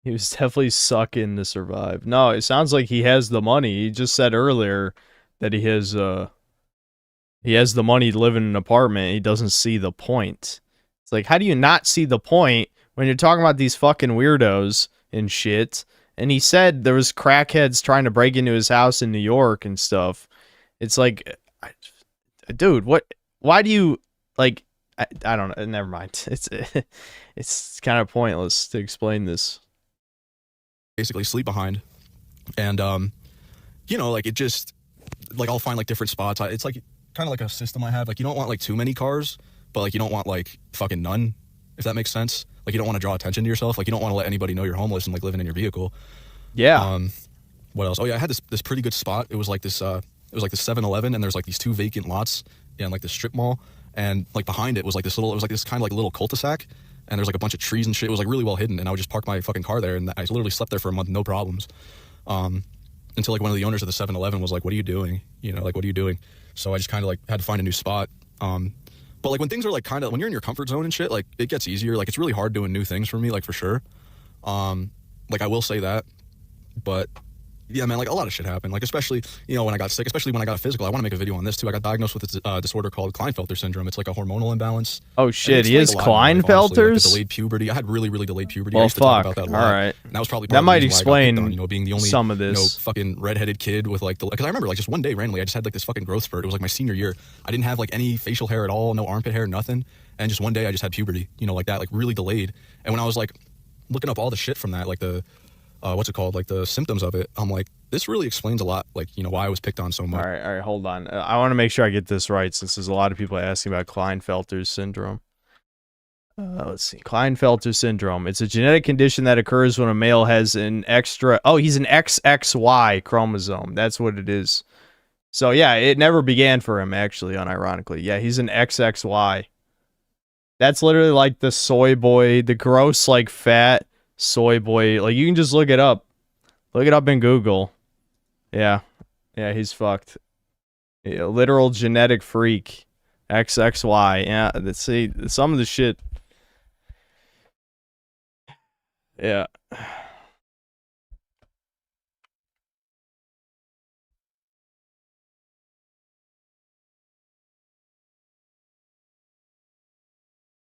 He was definitely sucking to survive. No, it sounds like he has the money. He just said earlier that he has the money to live in an apartment. He doesn't see the point. It's like, how do you not see the point when you're talking about these fucking weirdos and shit? And he said there was crackheads trying to break into his house in New York and stuff. It's like, dude, what? Why do you like? I don't know. Never mind. It's kind of pointless to explain this. Basically sleep behind, and you know, like, it just, like, I'll find, like, different spots. It's like kind of like a system I have. Like, you don't want, like, too many cars, but, like, you don't want, like, fucking none, if that makes sense. Like, you don't want to draw attention to yourself. Like, you don't want to let anybody know you're homeless and, like, living in your vehicle. Yeah. What else? Oh yeah, I had this pretty good spot. It was like this 7-Eleven, and there's, like, these 2 vacant lots in, like, the strip mall, and, like, behind it was like this kind of like little cul-de-sac. And there's, like, a bunch of trees and shit. It was, like, really well hidden. And I would just park my fucking car there. And I literally slept there for a month, no problems. Until, like, one of the owners of the 7-Eleven was like, what are you doing? You know, like, what are you doing? So I just kind of, like, had to find a new spot. But, like, when things are, like, kind of, when you're in your comfort zone and shit, like, it gets easier. Like, it's really hard doing new things for me, like, for sure. Like, I will say that. But yeah, man, like, a lot of shit happened. Like, especially, you know, when I got sick, especially when I got a physical. I want to make a video on this, too. I got diagnosed with a disorder called Klinefelter syndrome. It's like a hormonal imbalance. Oh, shit. He has Klinefelter's? Klinefelter's? Like, delayed puberty. I had really delayed puberty. Well, I used to talk about that a lot. All right. And that was probably that might the reason why I got explain picked on, you know, being the only, some of this. You know, fucking redheaded kid with, like, because I remember, like, just one day randomly, I just had, like, this fucking growth spurt. It was, like, my senior year. I didn't have, like, any facial hair at all, no armpit hair, nothing. And just one day I just had puberty, you know, like that, like, really delayed. And when I was, like, looking up all the shit from that, like the what's it called, like, the symptoms of it, I'm like, this really explains a lot, like, you know, why I was picked on so much. All right, hold on. I want to make sure I get this right, since there's a lot of people asking about Klinefelter's syndrome. Let's see. Klinefelter syndrome. It's a genetic condition that occurs when a male has an extra... Oh, he's an XXY chromosome. That's what it is. So, yeah, it never began for him, actually, unironically. Yeah, he's an XXY. That's literally like the soy boy, the gross, like, fat soy boy. Like, you can just look it up. Look it up in Google. Yeah. Yeah, he's fucked. Yeah, literal genetic freak. XXY. Yeah, let's see. Some of the shit. Yeah.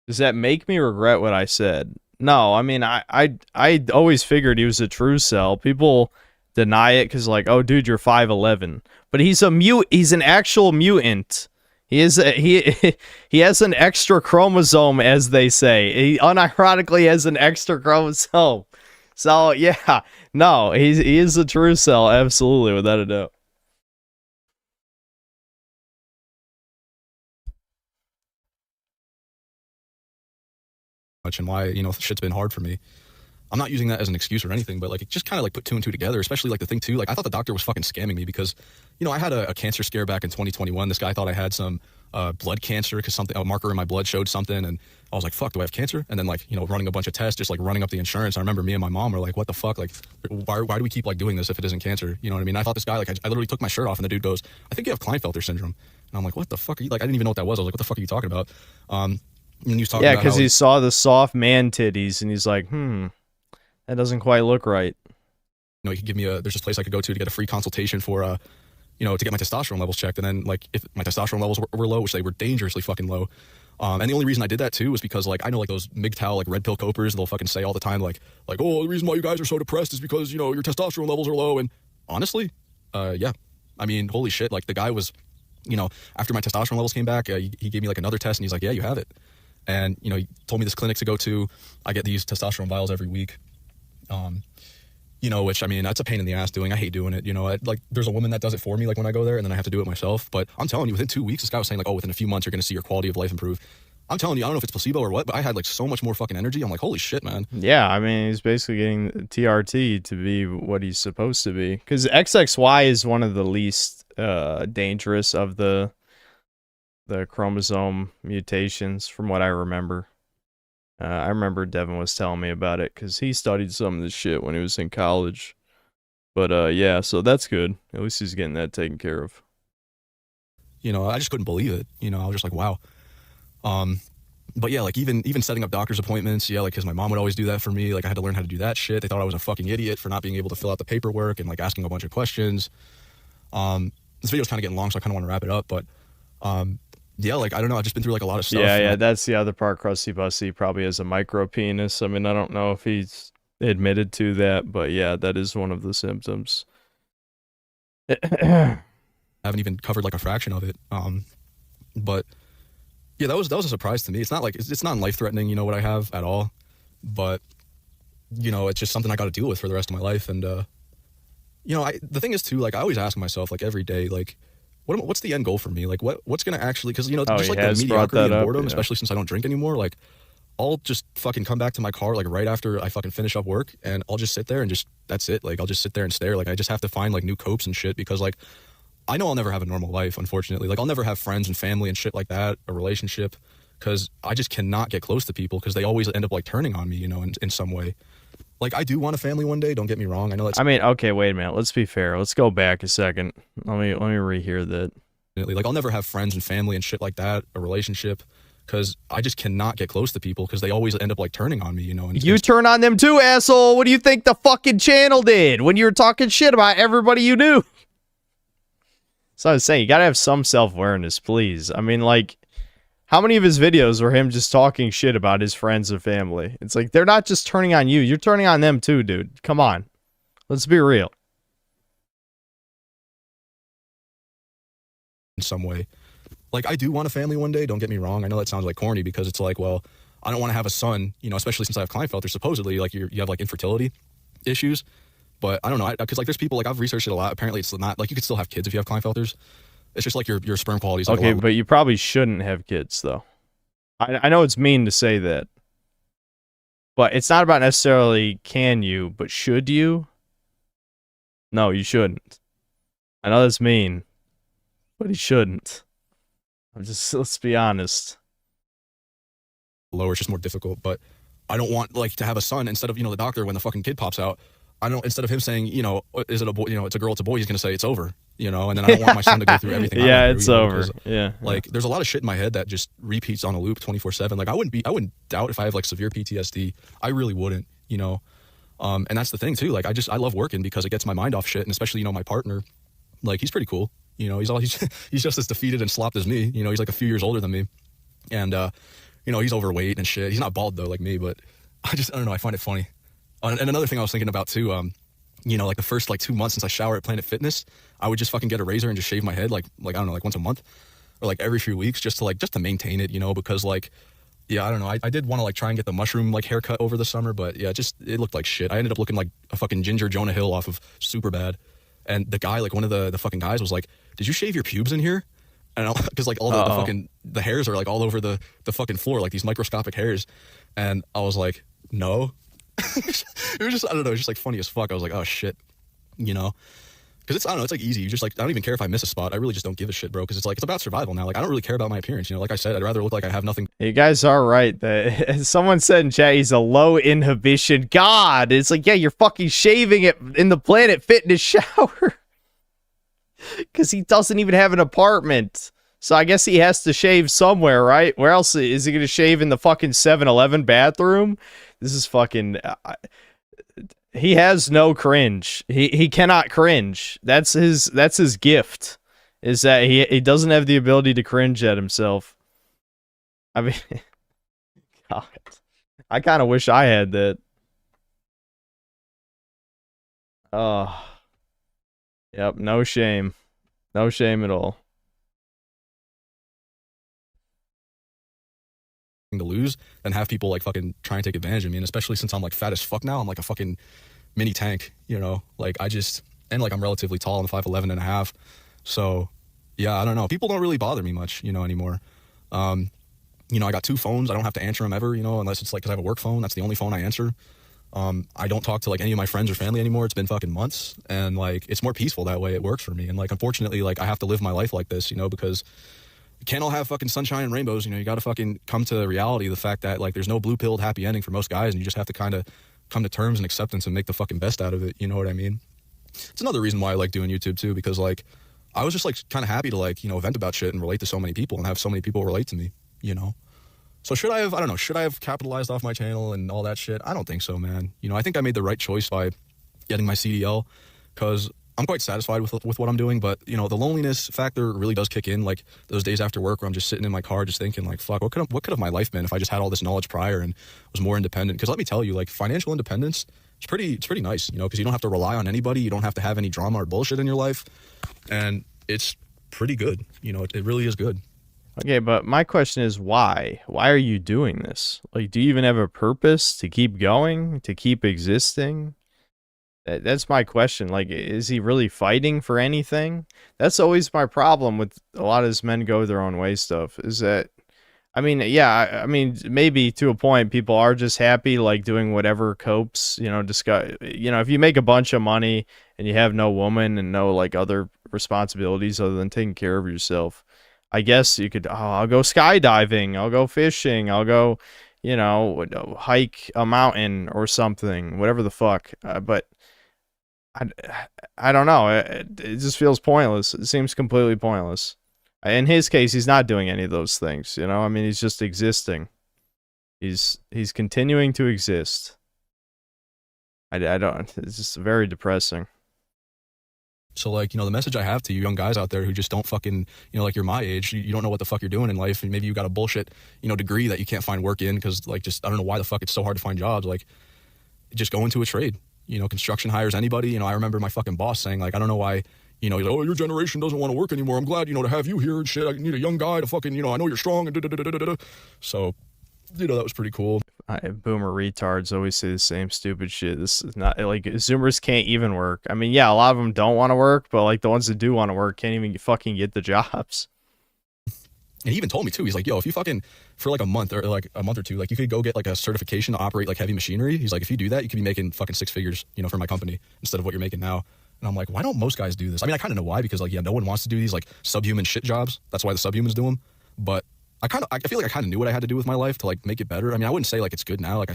Does that make me regret what I said? No, I mean, I always figured he was a true cell. People deny it because, like, oh, dude, you're 5'11", but he's he's an actual mutant. He has an extra chromosome, as they say. He unironically has an extra chromosome. So yeah, no, he is a true cell, absolutely, without a doubt. Much and why, you know, shit's been hard for me. I'm not using that as an excuse or anything, but, like, it just kind of, like, put 2 and 2 together, especially, like, the thing too, like, I thought the doctor was fucking scamming me because, you know, I had a cancer scare back in 2021. This guy thought I had some blood cancer because a marker in my blood showed something, and I was like, fuck, do I have cancer? And then, like, you know, running a bunch of tests, just, like, running up the insurance. I remember me and my mom were like, what the fuck? Like, why do we keep, like, doing this if it isn't cancer? You know what I mean? I thought this guy, like, I literally took my shirt off, and the dude goes, I think you have Klinefelter syndrome. And I'm like, what the fuck are you, like, I didn't even know what that was. I was like, what the fuck are you talking about? And he was talking yeah, about because he saw the soft man titties, and he's like, that doesn't quite look right. You know, he could give me there's this place I could go to get a free consultation for, you know, to get my testosterone levels checked. And then, like, if my testosterone levels were low, which they were dangerously fucking low. And the only reason I did that too was because, like, I know, like, those MGTOW, like, red pill copers, they'll fucking say all the time, like, oh, the reason why you guys are so depressed is because, you know, your testosterone levels are low. And honestly, Yeah. I mean, holy shit. Like, the guy was, you know, after my testosterone levels came back, he gave me like another test, and he's like, yeah, you have it. And, you know, he told me this clinic to go to. I get these testosterone vials every week. You know, which, I mean, that's a pain in the ass doing. I hate doing it. You know, like, there's a woman that does it for me, like, when I go there, and then I have to do it myself. But I'm telling you, within 2 weeks, this guy was saying, like, oh, within a few months, you're going to see your quality of life improve. I'm telling you, I don't know if it's placebo or what, but I had, like, so much more fucking energy. I'm like, holy shit, man. Yeah, I mean, he's basically getting TRT to be what he's supposed to be. Because XXY is one of the least dangerous of the chromosome mutations, from what I remember. I remember Devin was telling me about it, because he studied some of this shit when he was in college. But, yeah, so that's good. At least he's getting that taken care of. You know, I just couldn't believe it. You know, I was just like, wow. But yeah, like, even setting up doctor's appointments, yeah, like, because my mom would always do that for me. Like, I had to learn how to do that shit. They thought I was a fucking idiot for not being able to fill out the paperwork and, like, asking a bunch of questions. This video's kind of getting long, so I kind of want to wrap it up. But, yeah, like, I don't know. I've just been through, like, a lot of stuff. Yeah, that's the other part. Krusty Bussy probably has a micro penis. I mean, I don't know if he's admitted to that, but yeah, that is one of the symptoms. I haven't even covered, like, a fraction of it. But yeah, that was a surprise to me. It's not like it's not life threatening, you know, what I have at all. But, you know, it's just something I got to deal with for the rest of my life. And you know, the thing is too, like, I always ask myself, like, every day, like, what's the end goal for me? Like, what's gonna actually, because, you know, just like the mediocrity and boredom, especially since I don't drink anymore, like, I'll just fucking come back to my car, like, right after I fucking finish up work, and I'll just sit there and just, that's it. Like, I'll just sit there and stare. Like, I just have to find, like, new copes and shit, because, like, I know I'll never have a normal life, unfortunately. Like, I'll never have friends and family and shit like that, a relationship, because I just cannot get close to people, because they always end up, like, turning on me, you know, in some way. Like, I do want a family one day, don't get me wrong. I know that's... I mean, okay, wait a minute. Let's be fair. Let's go back a second. Let me rehear that. Like, I'll never have friends and family and shit like that, a relationship, because I just cannot get close to people, because they always end up, like, turning on me, you know. You turn on them too, asshole. What do you think the fucking channel did when you were talking shit about everybody you knew? So I was saying, you gotta have some self-awareness, please. I mean, like, how many of his videos were him just talking shit about his friends and family? It's like, they're not just turning on you. You're turning on them too, dude. Come on. Let's be real. In some way. Like, I do want a family one day, don't get me wrong. I know that sounds, like, corny, because it's like, well, I don't want to have a son, you know, especially since I have Klinefelter. Supposedly, like, you have, like, infertility issues. But I don't know, because, like, there's people, like, I've researched it a lot. Apparently, it's not, like, you could still have kids if you have Klinefelters. It's just, like, your sperm quality is, like, okay, but you probably shouldn't have kids, though. I know it's mean to say that. But it's not about necessarily can you, but should you? No, you shouldn't. I know that's mean, but he shouldn't. Let's be honest. Lower, it's just more difficult. But I don't want, like, to have a son instead of, you know, the doctor when the fucking kid pops out. I don't, instead of him saying, you know, is it a boy, you know, it's a girl, it's a boy, he's going to say it's over, you know, and then I don't want my son to go through everything. Yeah, through, it's you know, over. because, yeah. Like, there's a lot of shit in my head that just repeats on a loop 24/7. Like, I wouldn't doubt if I have, like, severe PTSD. I really wouldn't, you know. And that's the thing too. Like, I love working because it gets my mind off shit. And especially, you know, my partner, like, he's pretty cool. You know, he's just as defeated and slopped as me. You know, he's like a few years older than me. And, you know, he's overweight and shit. He's not bald though, like me, but I don't know. I find it funny. And another thing I was thinking about too, you know, like, the first, like, 2 months since I shower at Planet Fitness, I would just fucking get a razor and just shave my head, like, I don't know, like, once a month or, like, every few weeks, just to maintain it, you know, because, like, yeah, I don't know. I did want to, like, try and get the mushroom, like, haircut over the summer, but yeah, it looked like shit. I ended up looking like a fucking ginger Jonah Hill off of Superbad. And the guy, like, one of the fucking guys was like, did you shave your pubes in here? And because, like, all the fucking, the hairs are, like, all over the fucking floor, like, these microscopic hairs. And I was like, no. It was just, I don't know, it was just, like, funny as fuck. I was like, oh shit, you know, because it's, I don't know, it's, like, easy. You just, like, I don't even care if I miss a spot. I really just don't give a shit, bro, because it's, like, it's about survival now. Like, I don't really care about my appearance, you know. Like I said, I'd rather look like I have nothing. You guys are right. That someone said in chat he's a low inhibition god. It's like, yeah, you're fucking shaving it in the Planet Fitness shower because he doesn't even have an apartment. So I guess he has to shave somewhere, right? Where else is he gonna shave? In the fucking 7-Eleven bathroom? This is fucking... he has no cringe. He cannot cringe. That's his gift. Is that he doesn't have the ability to cringe at himself. I mean... God. I kind of wish I had that. Oh... Yep, no shame. No shame at all. To lose than have people like fucking try and take advantage of me. And especially since I'm like fat as fuck now, I'm like a fucking mini tank, you know? Like I just, and like I'm relatively tall, I'm 5'11" and a half. So yeah, I don't know. People don't really bother me much, you know, anymore. You know, I got 2 phones. I don't have to answer them ever, you know, unless it's like, cause I have a work phone. That's the only phone I answer. I don't talk to like any of my friends or family anymore. It's been fucking months, and like it's more peaceful that way. It works for me. And like unfortunately, like I have to live my life like this, you know, because you can't all have fucking sunshine and rainbows. You know, you got to fucking come to the reality of the fact that like there's no blue pilled happy ending for most guys, and you just have to kind of come to terms and acceptance and make the fucking best out of it. You know what I mean? It's another reason why I like doing YouTube too, because like I was just like kind of happy to like, you know, vent about shit and relate to so many people and have so many people relate to me, you know? So should I have capitalized off my channel and all that shit? I don't think so, man. You know, I think I made the right choice by getting my CDL, because I'm quite satisfied with what I'm doing. But, you know, the loneliness factor really does kick in, like those days after work where I'm just sitting in my car just thinking like, fuck, what could have my life been if I just had all this knowledge prior and was more independent? Because let me tell you, like financial independence, it's pretty nice, you know, because you don't have to rely on anybody. You don't have to have any drama or bullshit in your life. And it's pretty good. You know, it really is good. Okay, but my question is why? Why are you doing this? Like, do you even have a purpose to keep going, to keep existing? That's my question. Like, is he really fighting for anything? That's always my problem with a lot of this men go their own way stuff, is that, I mean, yeah, I mean, maybe to a point, people are just happy, like, doing whatever copes, you know, if you make a bunch of money and you have no woman and no, like, other responsibilities other than taking care of yourself, I guess you could, I'll go skydiving, I'll go fishing, I'll go, you know, hike a mountain or something, whatever the fuck. But I don't know. It just feels pointless. It seems completely pointless. In his case, he's not doing any of those things, you know? I mean, he's just existing. He's continuing to exist. I don't, it's just very depressing. So, like, you know, the message I have to you young guys out there who just don't fucking, you know, like you're my age, you don't know what the fuck you're doing in life, and maybe you got a bullshit, you know, degree that you can't find work in because, like, just, I don't know why the fuck it's so hard to find jobs. Like, just go into a trade. You know, construction hires anybody. You know, I remember my fucking boss saying, like, I don't know why, you know, he's like, oh, your generation doesn't want to work anymore. I'm glad, you know, to have you here and shit. I need a young guy to fucking, you know, I know you're strong and da-da-da-da-da-da. So, you know, that was pretty cool. Boomer retards always say the same stupid shit. This is not, like, Zoomers can't even work. I mean, yeah, a lot of them don't want to work, but, like, the ones that do want to work can't even fucking get the jobs. And he even told me too, he's like, yo, if you fucking, for like a month or two, like you could go get like a certification to operate like heavy machinery. He's like, if you do that, you could be making fucking 6 figures, you know, for my company instead of what you're making now. And I'm like, why don't most guys do this? I mean, I kind of know why, because like, yeah, no one wants to do these like subhuman shit jobs. That's why the subhumans do them. But I feel like I kind of knew what I had to do with my life to like make it better. I mean, I wouldn't say like it's good now. Like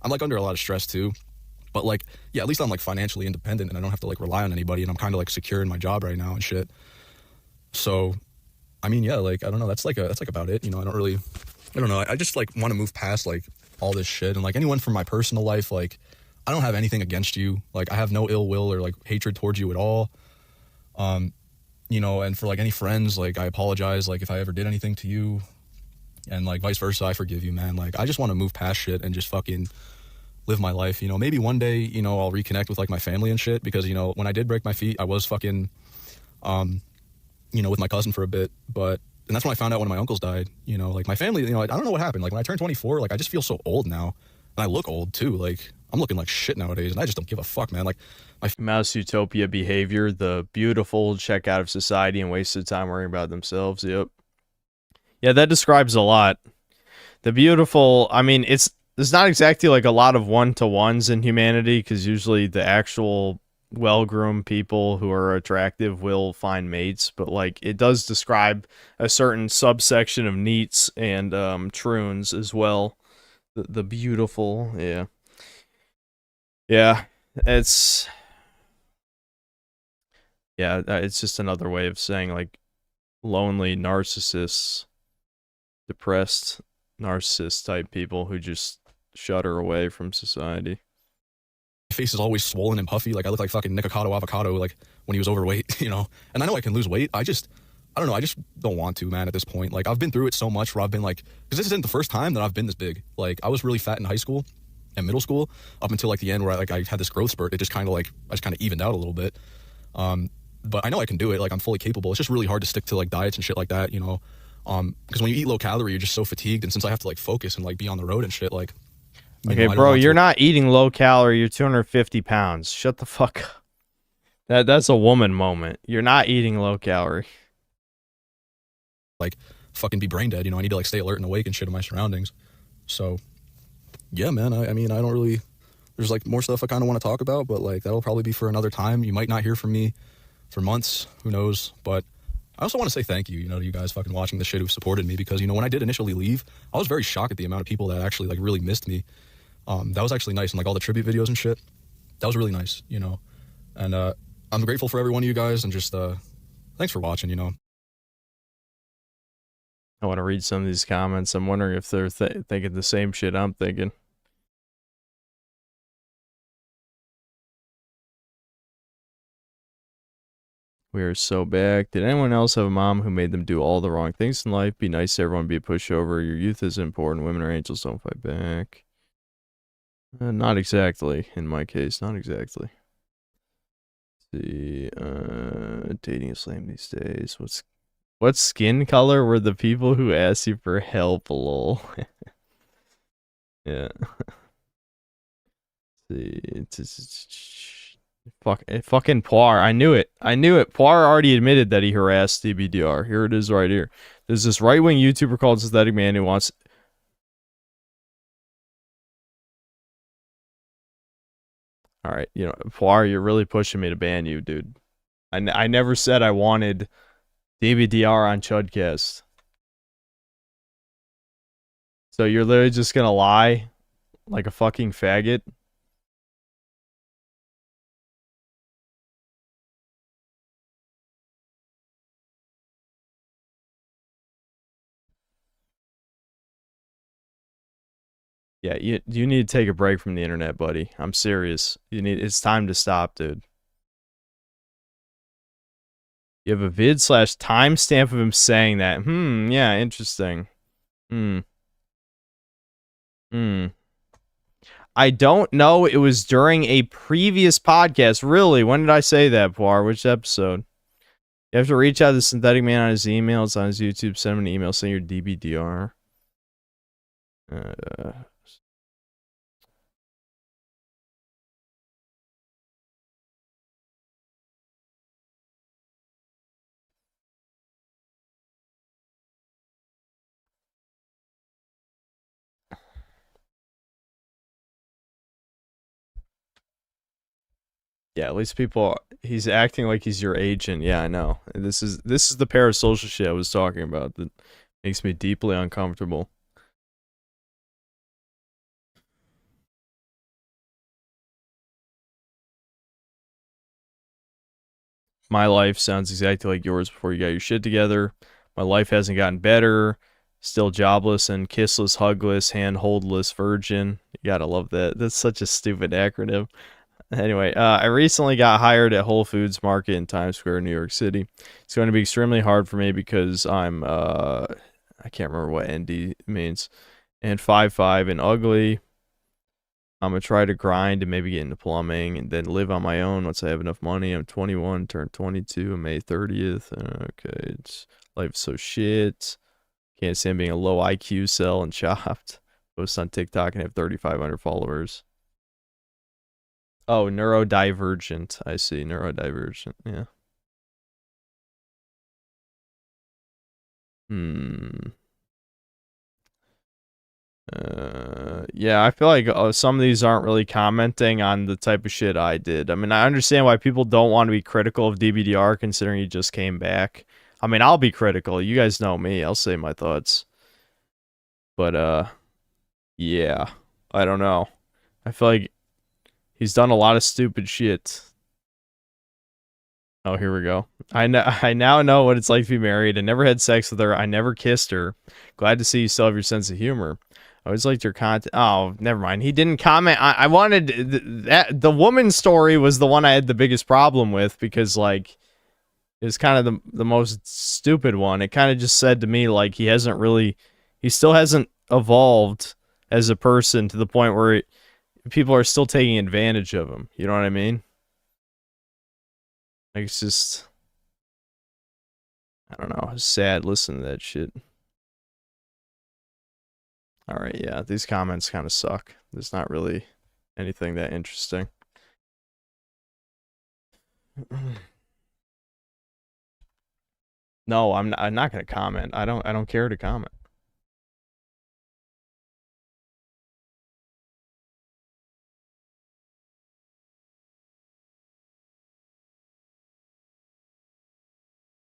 I'm like under a lot of stress too. But like, yeah, at least I'm like financially independent and I don't have to like rely on anybody, and I'm kind of like secure in my job right now and shit. So, I mean, yeah, like, I don't know. That's like about it. You know, I don't know. I just like want to move past like all this shit, and like anyone from my personal life, like I don't have anything against you. Like I have no ill will or like hatred towards you at all. You know, and for like any friends, like I apologize, like if I ever did anything to you, and like vice versa, I forgive you, man. Like I just want to move past shit and just fucking live my life. You know, maybe one day, you know, I'll reconnect with like my family and shit, because, you know, when I did break my feet, I was fucking, you know, with my cousin for a bit, and that's when I found out when my uncles died. You know, like my family, you know, I don't know what happened. Like when I turned 24, like I just feel so old now, and I look old too. Like I'm looking like shit nowadays, and I just don't give a fuck, man. Like my Mouse Utopia behavior, the beautiful check out of society and wasted time worrying about themselves. Yep. Yeah, that describes a lot. The beautiful, I mean, there's not exactly like a lot of one-to-ones in humanity, because usually the actual well-groomed people who are attractive will find mates, but like it does describe a certain subsection of neats and troons as well. The beautiful, yeah. It's just another way of saying like lonely narcissists, depressed narcissist type people who just shudder away from society. face is always swollen and puffy. Like I look like fucking Nikocado Avocado, like when he was overweight, you know. And I know I can lose weight. I don't know. I just don't want to, man, at this point. Like I've been through it so much where I've been like, because this isn't the first time that I've been this big. Like I was really fat in high school and middle school up until like the end where I had this growth spurt. It just kind of like, I just kind of evened out a little bit. but I know I can do it. Like, I'm fully capable. It's just really hard to stick to like diets and shit like that, you know. Because when you eat low calorie, you're just so fatigued, and since I have to like focus and like be on the road and shit, like. Okay, bro, you're not eating low calorie. You're 250 pounds. Shut the fuck up. That's a woman moment. You're not eating low calorie. Like, fucking be brain dead. You know, I need to like stay alert and awake and shit in my surroundings. So, yeah, man. I mean, I don't really. There's like more stuff I kind of want to talk about, but like that'll probably be for another time. You might not hear from me for months. Who knows? But I also want to say thank you, you know, to you guys fucking watching this shit who supported me, because, you know, when I did initially leave, I was very shocked at the amount of people that actually like really missed me. That was actually nice, and like all the tribute videos and shit, that was really nice, you know. And I'm grateful for every one of you guys, and just thanks for watching, you know. I want to read some of these comments. I'm wondering if they're thinking the same shit I'm thinking. We are so back. Did anyone else have a mom who made them do all the wrong things in life? Be nice to everyone, be a pushover. Your youth is important. Women are angels, don't fight back. Not exactly, in my case. Not exactly. Let's see, dating is lame these days. What skin color were the people who asked you for help, lol? Yeah. Let's see. Fucking Poir. I knew it. Poir already admitted that he harassed DBDR. Here it is right here. There's this right-wing YouTuber called Synthetic Man who wants... Alright, you know, Poir, you're really pushing me to ban you, dude. I never said I wanted DBDR on Chudcast. So you're literally just gonna lie like a fucking faggot? Yeah, you need to take a break from the internet, buddy. I'm serious. It's time to stop, dude. You have a vid / timestamp of him saying that. Yeah, interesting. I don't know. It was during a previous podcast. Really? When did I say that, Poir? Which episode? You have to reach out to Synthetic Man on his email. It's on his YouTube. Send him an email saying your DBDR. Yeah, at least he's acting like he's your agent. Yeah, I know. This is the parasocial shit I was talking about that makes me deeply uncomfortable. My life sounds exactly like yours before you got your shit together. My life hasn't gotten better. Still jobless and kissless, hugless, hand-holdless virgin. You gotta love that. That's such a stupid acronym. Anyway, I recently got hired at Whole Foods Market in Times Square, New York City. It's going to be extremely hard for me because I'm, I can't remember what ND means, and 5'5" and ugly. I'm going to try to grind and maybe get into plumbing and then live on my own once I have enough money. I'm 21, turned 22 on May 30th. Okay, life's so shit. Can't stand being a low IQ cell and chopped. Post on TikTok and have 3,500 followers. Oh, neurodivergent. I see. Neurodivergent. Yeah. Yeah, I feel like some of these aren't really commenting on the type of shit I did. I mean, I understand why people don't want to be critical of DBDR considering he just came back. I mean, I'll be critical. You guys know me. I'll say my thoughts. But, yeah. I don't know. I feel like he's done a lot of stupid shit. Oh, here we go. I now know what it's like to be married. I never had sex with her. I never kissed her. Glad to see you still have your sense of humor. I always liked your content. Oh, never mind. He didn't comment. I wanted the woman story was the one I had the biggest problem with because like it was kind of the most stupid one. It kind of just said to me like he still hasn't evolved as a person to the point where people are still taking advantage of him. You know what I mean? Like it's just I don't know. It's sad listening to that shit. Alright, yeah, these comments kind of suck. There's not really anything that interesting. No, I'm not gonna comment. I don't care to comment.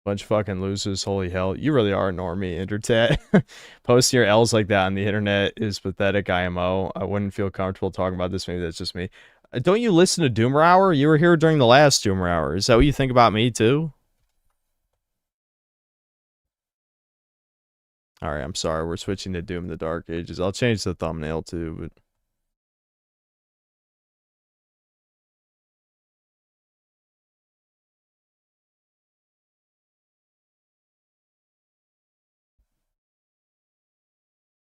Bunch of fucking losers, holy hell. You really are a normie, Intertat. Posting your L's like that on the internet is pathetic, IMO. I wouldn't feel comfortable talking about this, maybe that's just me. Don't you listen to Doomer Hour? You were here during the last Doomer Hour. Is that what you think about me, too? Alright, I'm sorry, we're switching to Doom the Dark Ages. I'll change the thumbnail, too, but...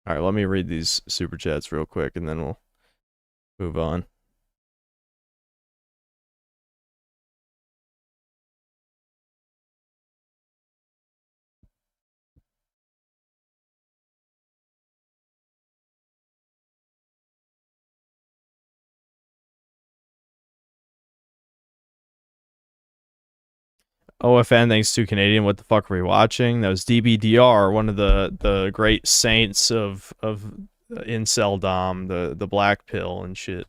Alright, let me read these super chats real quick, and then we'll move on. OFN, thanks to Canadian. What the fuck were we watching? That was DBDR, one of the great saints of incel dom, the black pill and shit.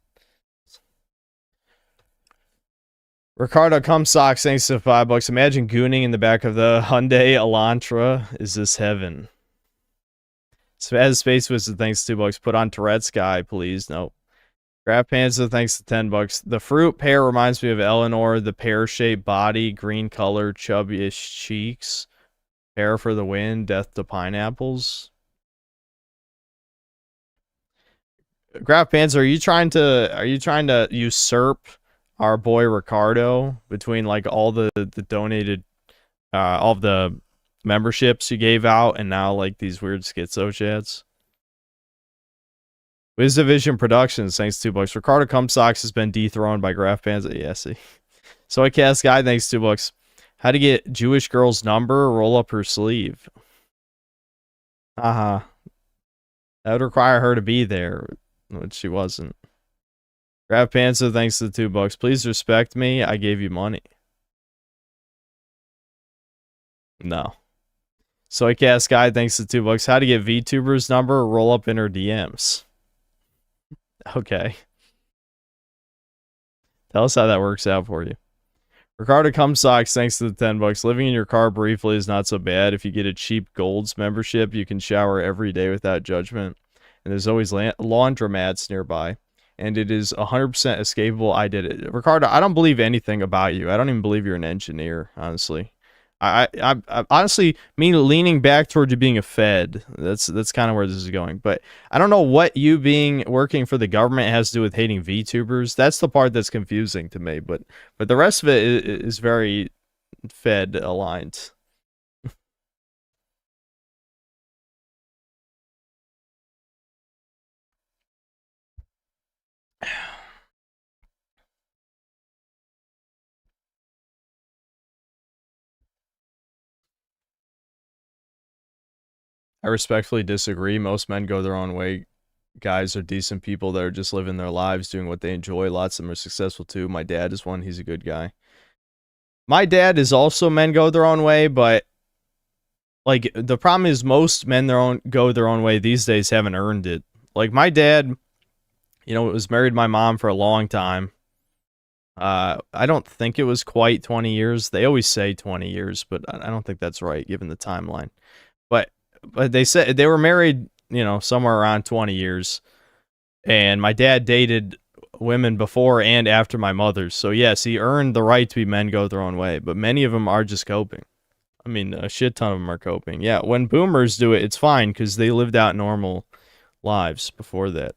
Ricardo Cumsocks, thanks to $5. Imagine gooning in the back of the Hyundai Elantra. Is this heaven? As Space Wizard, thanks to $2. Put on Tourette's guy, please. Nope. Grab Panza, thanks to $10. The fruit pear reminds me of Eleanor. The pear-shaped body, green color, chubby-ish cheeks. Pear for the win. Death to pineapples. Grab Panza, are you trying to usurp our boy Ricardo between like all the donated, all of the memberships you gave out, and now like these weird schizo chats? WizDivision Productions, thanks to $2. Ricardo Cumsocks has been dethroned by Graph Panza. Yeah, see. Soycast Guy, thanks $2. How to get Jewish girl's number? Roll up her sleeve. That would require her to be there, which she wasn't. Graph Panza, thanks to $2. Please respect me. I gave you money. No. Soycast Guy, thanks to $2. How to get VTuber's number? Roll up in her DMs. Okay. Tell us how that works out for you. Ricardo Cumsocks, thanks to the $10. Living in your car briefly is not so bad. If you get a cheap Gold's membership, you can shower every day without judgment. And there's always laundromats nearby. And it is 100% escapable. I did it. Ricardo, I don't believe anything about you. I don't even believe you're an engineer, honestly. I honestly, me leaning back toward you being a Fed. That's kind of where this is going. But I don't know what you working for the government has to do with hating VTubers. That's the part that's confusing to me. But the rest of it is very Fed aligned. I respectfully disagree. Most men go their own way. Guys are decent people that are just living their lives, doing what they enjoy. Lots of them are successful too. My dad is one. He's a good guy. My dad is also men go their own way, but like the problem is most men go their own way these days haven't earned it. Like my dad, was married to my mom for a long time. I don't think it was quite 20 years. They always say 20 years, but I don't think that's right given the timeline. But they said they were married, somewhere around 20 years. And my dad dated women before and after my mother's. So yes, he earned the right to be men go their own way, but many of them are just coping. I mean, a shit ton of them are coping. Yeah, when boomers do it, it's fine because they lived out normal lives before that.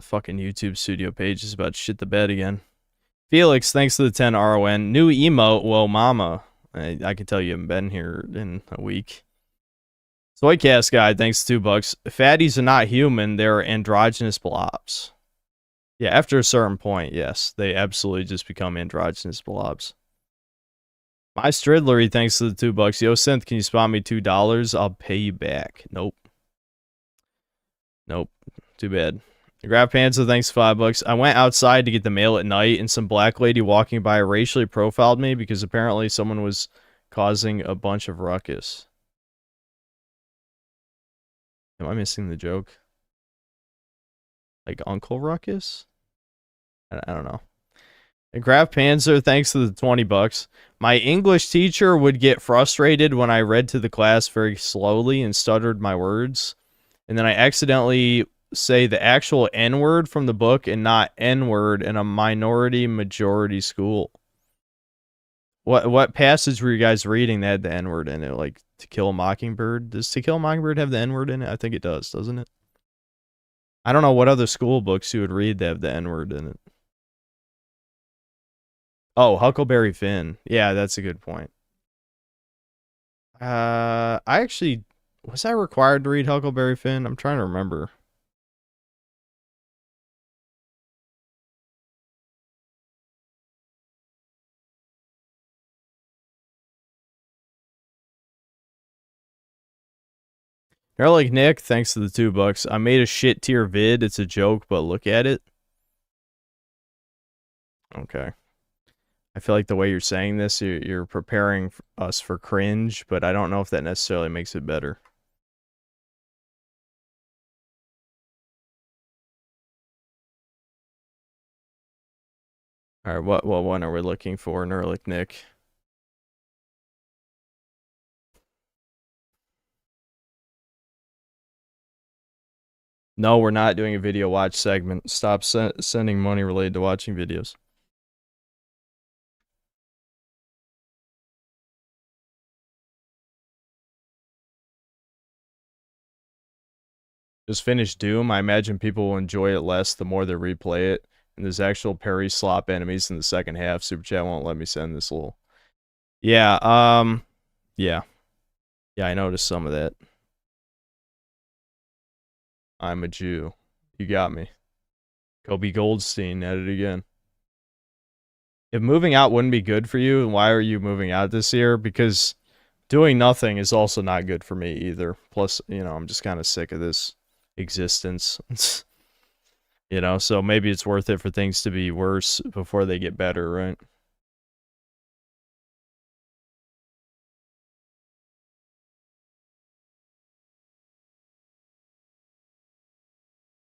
Fucking YouTube studio page is about to shit the bed again. Felix, thanks to the 10 RON. New emote, whoa mama. I can tell you haven't been here in a week. Soycast guy, thanks $2. Fatties are not human, they're androgynous blobs. Yeah, after a certain point, yes, they absolutely just become androgynous blobs. My Stridlery, thanks to the $2. Yo, Synth, can you spot me $2? I'll pay you back. Nope. Nope. Too bad. Grab Panza, thanks $5. I went outside to get the mail at night, and some black lady walking by racially profiled me because apparently someone was causing a bunch of ruckus. Am I missing the joke? Like Uncle Ruckus? I don't know. And Graf Panzer, thanks to the $20. My English teacher would get frustrated when I read to the class very slowly and stuttered my words. And then I accidentally say the actual N-word from the book and not N-word in a minority-majority school. What passage were you guys reading that had the N-word in it? Like, To Kill a Mockingbird? Does To Kill a Mockingbird have the N-word in it? I think it does, doesn't it? I don't know what other school books you would read that have the N-word in it. Oh, Huckleberry Finn. Yeah, that's a good point. I actually... Was I required to read Huckleberry Finn? I'm trying to remember. You're like Nick, thanks to the $2. I made a shit tier vid. It's a joke, but look at it. Okay. I feel like the way you're saying this, you're preparing us for cringe, but I don't know if that necessarily makes it better. All right, what one are we looking for, Nerlick Nick? No, we're not doing a video watch segment. Stop sending money related to watching videos. Just finish Doom. I imagine people will enjoy it less the more they replay it. And there's actual parry slop enemies in the second half. Super Chat won't let me send this little... Yeah, yeah. Yeah, I noticed some of that. I'm a Jew. You got me. Kobe Goldstein at it again. If moving out wouldn't be good for you, why are you moving out this year? Because doing nothing is also not good for me either. Plus, you know, I'm just kind of sick of this existence. You know, so maybe it's worth it for things to be worse before they get better, right?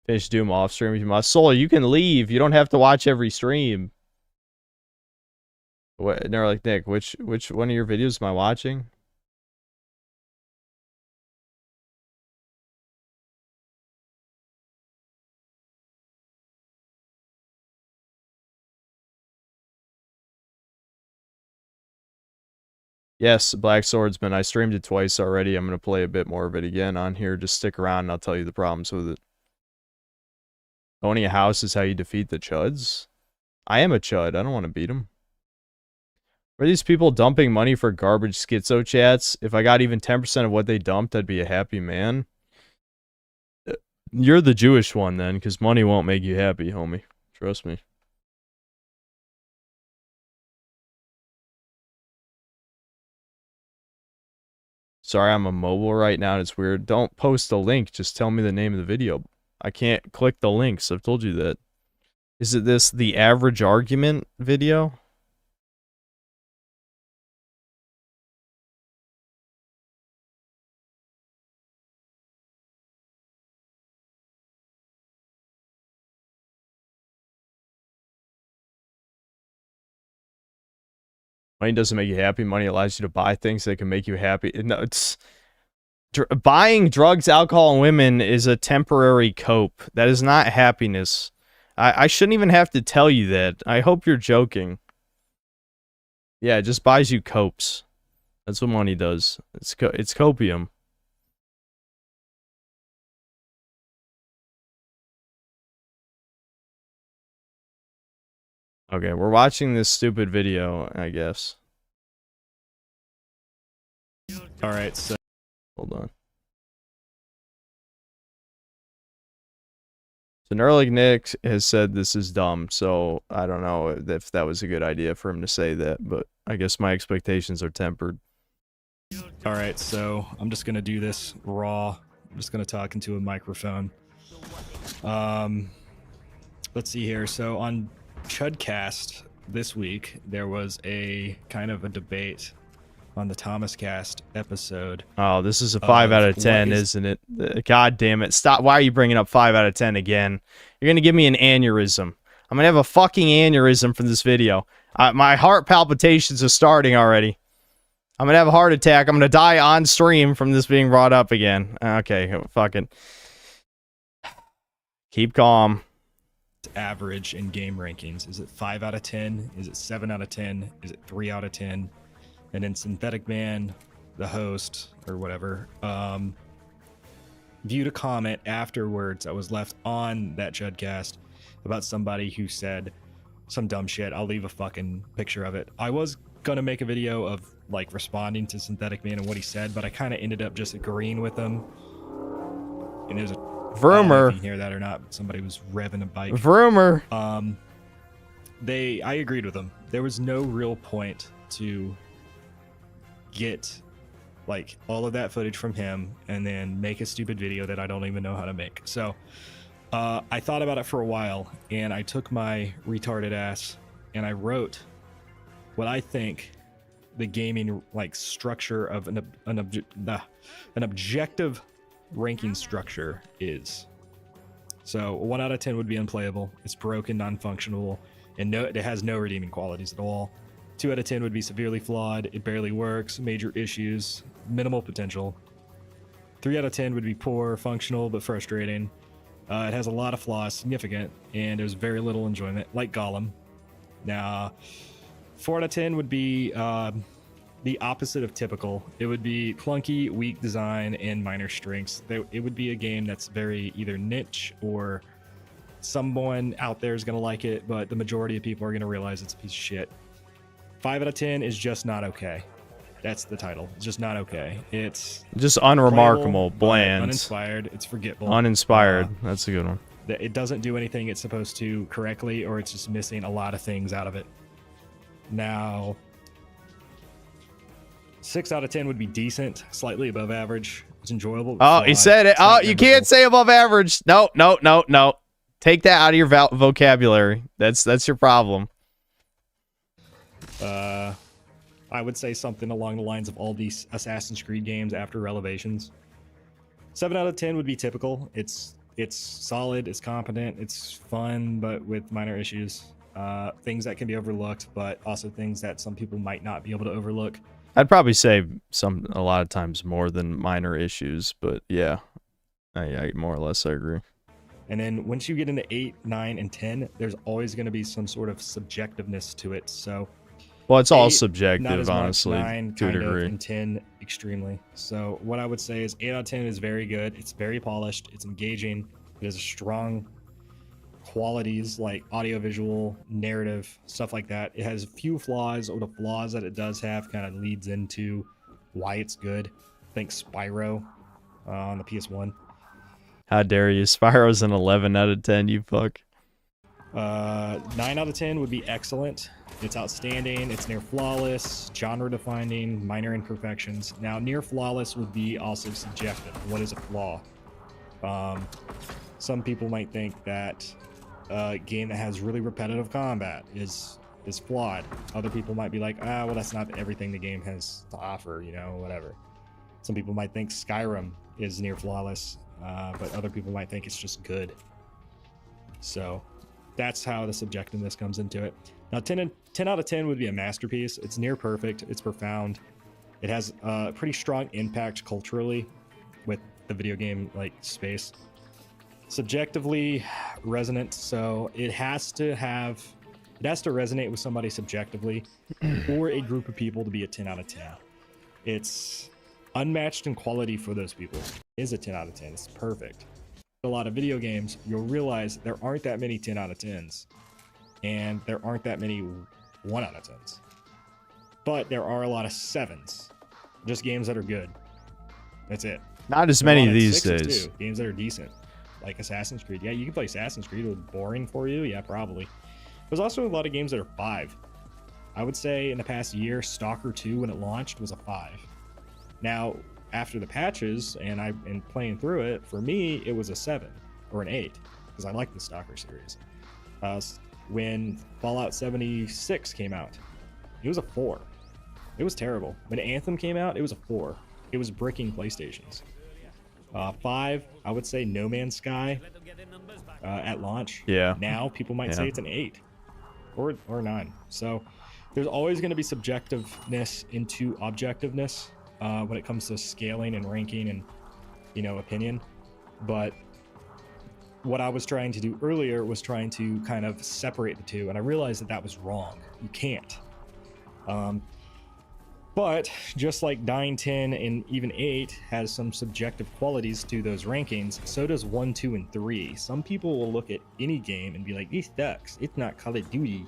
Finish Doom off stream if you must. Solar, you can leave. You don't have to watch every stream. What? They're like, Nick, which one of your videos am I watching? Yes, Black Swordsman. I streamed it twice already. I'm going to play a bit more of it again on here. Just stick around and I'll tell you the problems with it. Owning a house is how you defeat the chuds? I am a chud. I don't want to beat them. Are these people dumping money for garbage schizo chats? If I got even 10% of what they dumped, I'd be a happy man. You're the Jewish one then, because money won't make you happy, homie. Trust me. Sorry, I'm a mobile right now and it's weird. Don't post a link. Just tell me the name of the video. I can't click the links. I've told you that. Is it this the average argument video? Money doesn't make you happy. Money allows you to buy things that can make you happy. No, it's... Buying drugs, alcohol, and women is a temporary cope. That is not happiness. I shouldn't even have to tell you that. I hope you're joking. Yeah, it just buys you copes. That's what money does. It's copium. Okay, we're watching this stupid video, I guess. Alright, so... Hold on. So Nerlich Nick has said this is dumb, so I don't know if that was a good idea for him to say that, but I guess my expectations are tempered. All right, so I'm just gonna do this raw. I'm just gonna talk into a microphone. Let's see here. So on Chudcast this week, there was a kind of a debate on the Thomas Cast episode. Oh, this is a 5 out of 10, isn't it? God damn it. Stop. Why are you bringing up 5 out of 10 again? You're going to give me an aneurysm. I'm going to have a fucking aneurysm from this video. My heart palpitations are starting already. I'm going to have a heart attack. I'm going to die on stream from this being brought up again. Okay, fucking. Keep calm. Average in game rankings. Is it 5 out of 10? Is it 7 out of 10? Is it 3 out of 10? And then Synthetic Man, the host, or whatever, viewed a comment afterwards that was left on that Chudcast about somebody who said some dumb shit. I'll leave a fucking picture of it. I was gonna make a video of like responding to Synthetic Man and what he said, but I kind of ended up just agreeing with him. And there's a Vroomer. if you hear that or not, somebody was revving a bike. Vroomer. I agreed with them. There was no real point to get like all of that footage from him and then make a stupid video that I don't even know how to make. So I thought about it for a while, and I took my retarded ass and I wrote what I think the gaming like structure of an objective ranking structure is. So 1 out of 10 would be unplayable. It's broken, non-functional, and it has no redeeming qualities at all. 2 out of 10 would be severely flawed. It barely works. Major issues. Minimal potential. 3 out of 10 would be poor, functional, but frustrating. It has a lot of flaws, significant, and there's very little enjoyment, like Gollum. Now, 4 out of 10 would be the opposite of typical. It would be clunky, weak design, and minor strengths. It would be a game that's very either niche or someone out there is going to like it, but the majority of people are going to realize it's a piece of shit. 5 out of 10 is just not okay. That's the title. It's just not okay. It's just unremarkable, bland, uninspired. It's forgettable. Uninspired. That's a good one. It doesn't do anything it's supposed to correctly, or it's just missing a lot of things out of it. Now, 6 out of 10 would be decent, slightly above average. It's enjoyable. Oh, he said it. Oh, you can't say above average. No. Take that out of your vocabulary. That's your problem. I would say something along the lines of all these Assassin's Creed games after Revelations. 7 out of 10 would be typical. It's solid, it's competent, it's fun, but with minor issues. Things that can be overlooked, but also things that some people might not be able to overlook. I'd probably say a lot of times more than minor issues, but yeah, I more or less I agree. And then once you get into 8, 9, and 10, there's always going to be some sort of subjectiveness to it. So, well, it's all 8, subjective, honestly, 9, to a degree. and 10 extremely. So what I would say is 8 out of 10 is very good. It's very polished. It's engaging. It has strong qualities like audiovisual, narrative, stuff like that. It has a few flaws, or the flaws that it does have kind of leads into why it's good. Think Spyro on the PS1. How dare you? Spyro's an 11 out of 10, you fuck. 9 out of 10 would be excellent. It's outstanding. It's near flawless, genre defining, minor imperfections. Now, near flawless would be also subjective. What is a flaw? Some people might think that a game that has really repetitive combat is flawed. Other people might be like, well, that's not everything the game has to offer, whatever. Some people might think Skyrim is near flawless, but other people might think it's just good. So that's how the subjectiveness comes into it. Now, 10 out of 10 would be a masterpiece. It's near perfect. It's profound. It has a pretty strong impact culturally with the video game space. Subjectively resonant, so it has to resonate with somebody subjectively or a group of people to be a 10 out of 10. It's unmatched in quality for those people. It is a 10 out of 10. It's perfect. A lot of video games, you'll realize there aren't that many 10 out of 10s, and there aren't that many 1 out of 10s. But there are a lot of 7s. Just games that are good. That's it. Not as many these days. Games that are decent. like Assassin's Creed. Yeah, you can play Assassin's Creed. It was boring for you. Yeah, probably. There's also a lot of games that are 5. I would say in the past year, Stalker 2, when it launched, was a 5. Now, after the patches and playing through it, for me, it was a 7 or an 8 because I like the Stalker series. When Fallout 76 came out, it was a 4. It was terrible. When Anthem came out, it was a 4. It was bricking PlayStations. 5, I would say No Man's Sky at launch. Yeah. Now people might say it's an 8 or 9. So there's always going to be subjectiveness into objectiveness when it comes to scaling and ranking and, opinion. But what I was trying to do earlier was trying to kind of separate the two, and I realized that was wrong. You can't. But just like 9, 10, and even 8 has some subjective qualities to those rankings, so does 1, 2, and 3. Some people will look at any game and be like, this sucks. It's not Call of Duty.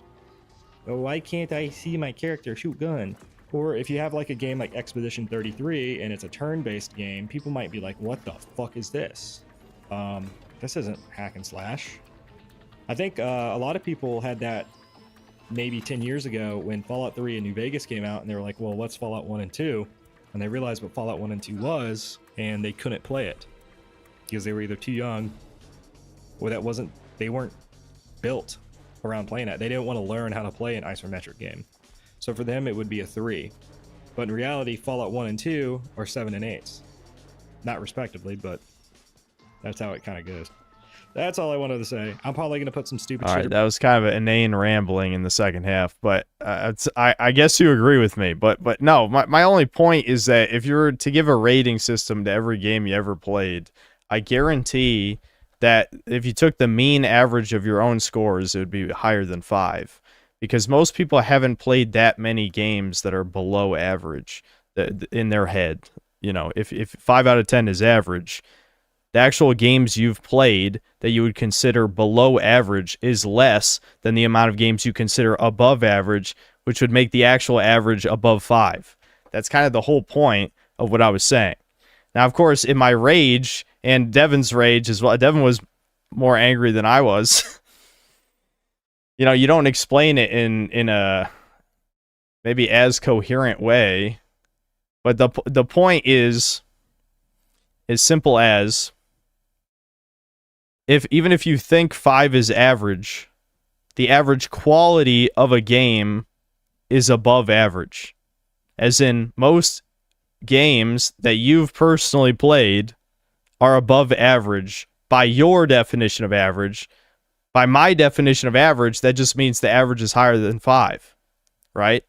Or why can't I see my character shoot gun? Or if you have like a game like Expedition 33 and it's a turn-based game, people might be like, what the fuck is this? This isn't hack and slash. I think a lot of people had that maybe 10 years ago when Fallout 3 and New Vegas came out, and they were like, well, what's Fallout 1 and 2? And they realized what Fallout 1 and 2 was, and they couldn't play it because they were either too young or they weren't built around playing that. They didn't want to learn how to play an isometric game. So for them, it would be a 3. But in reality, Fallout 1 and 2 are 7 and 8s. Not respectively, but that's how it kind of goes. That's all I wanted to say. I'm probably going to put some stupid shit. All right, that was kind of an inane rambling in the second half, but I guess you agree with me. But no, my only point is that if you were to give a rating system to every game you ever played, I guarantee that if you took the mean average of your own scores, it would be higher than 5. Because most people haven't played that many games that are below average in their head. If 5 out of 10 is average, the actual games you've played that you would consider below average is less than the amount of games you consider above average, which would make the actual average above 5. That's kind of the whole point of what I was saying. Now, of course, in my rage and Devin's rage as well, Devin was more angry than I was. You don't explain it in a maybe as coherent way, but the point is as simple as even if you think 5 is average, the average quality of a game is above average. As in, most games that you've personally played are above average by your definition of average. By my definition of average, that just means the average is higher than 5, right?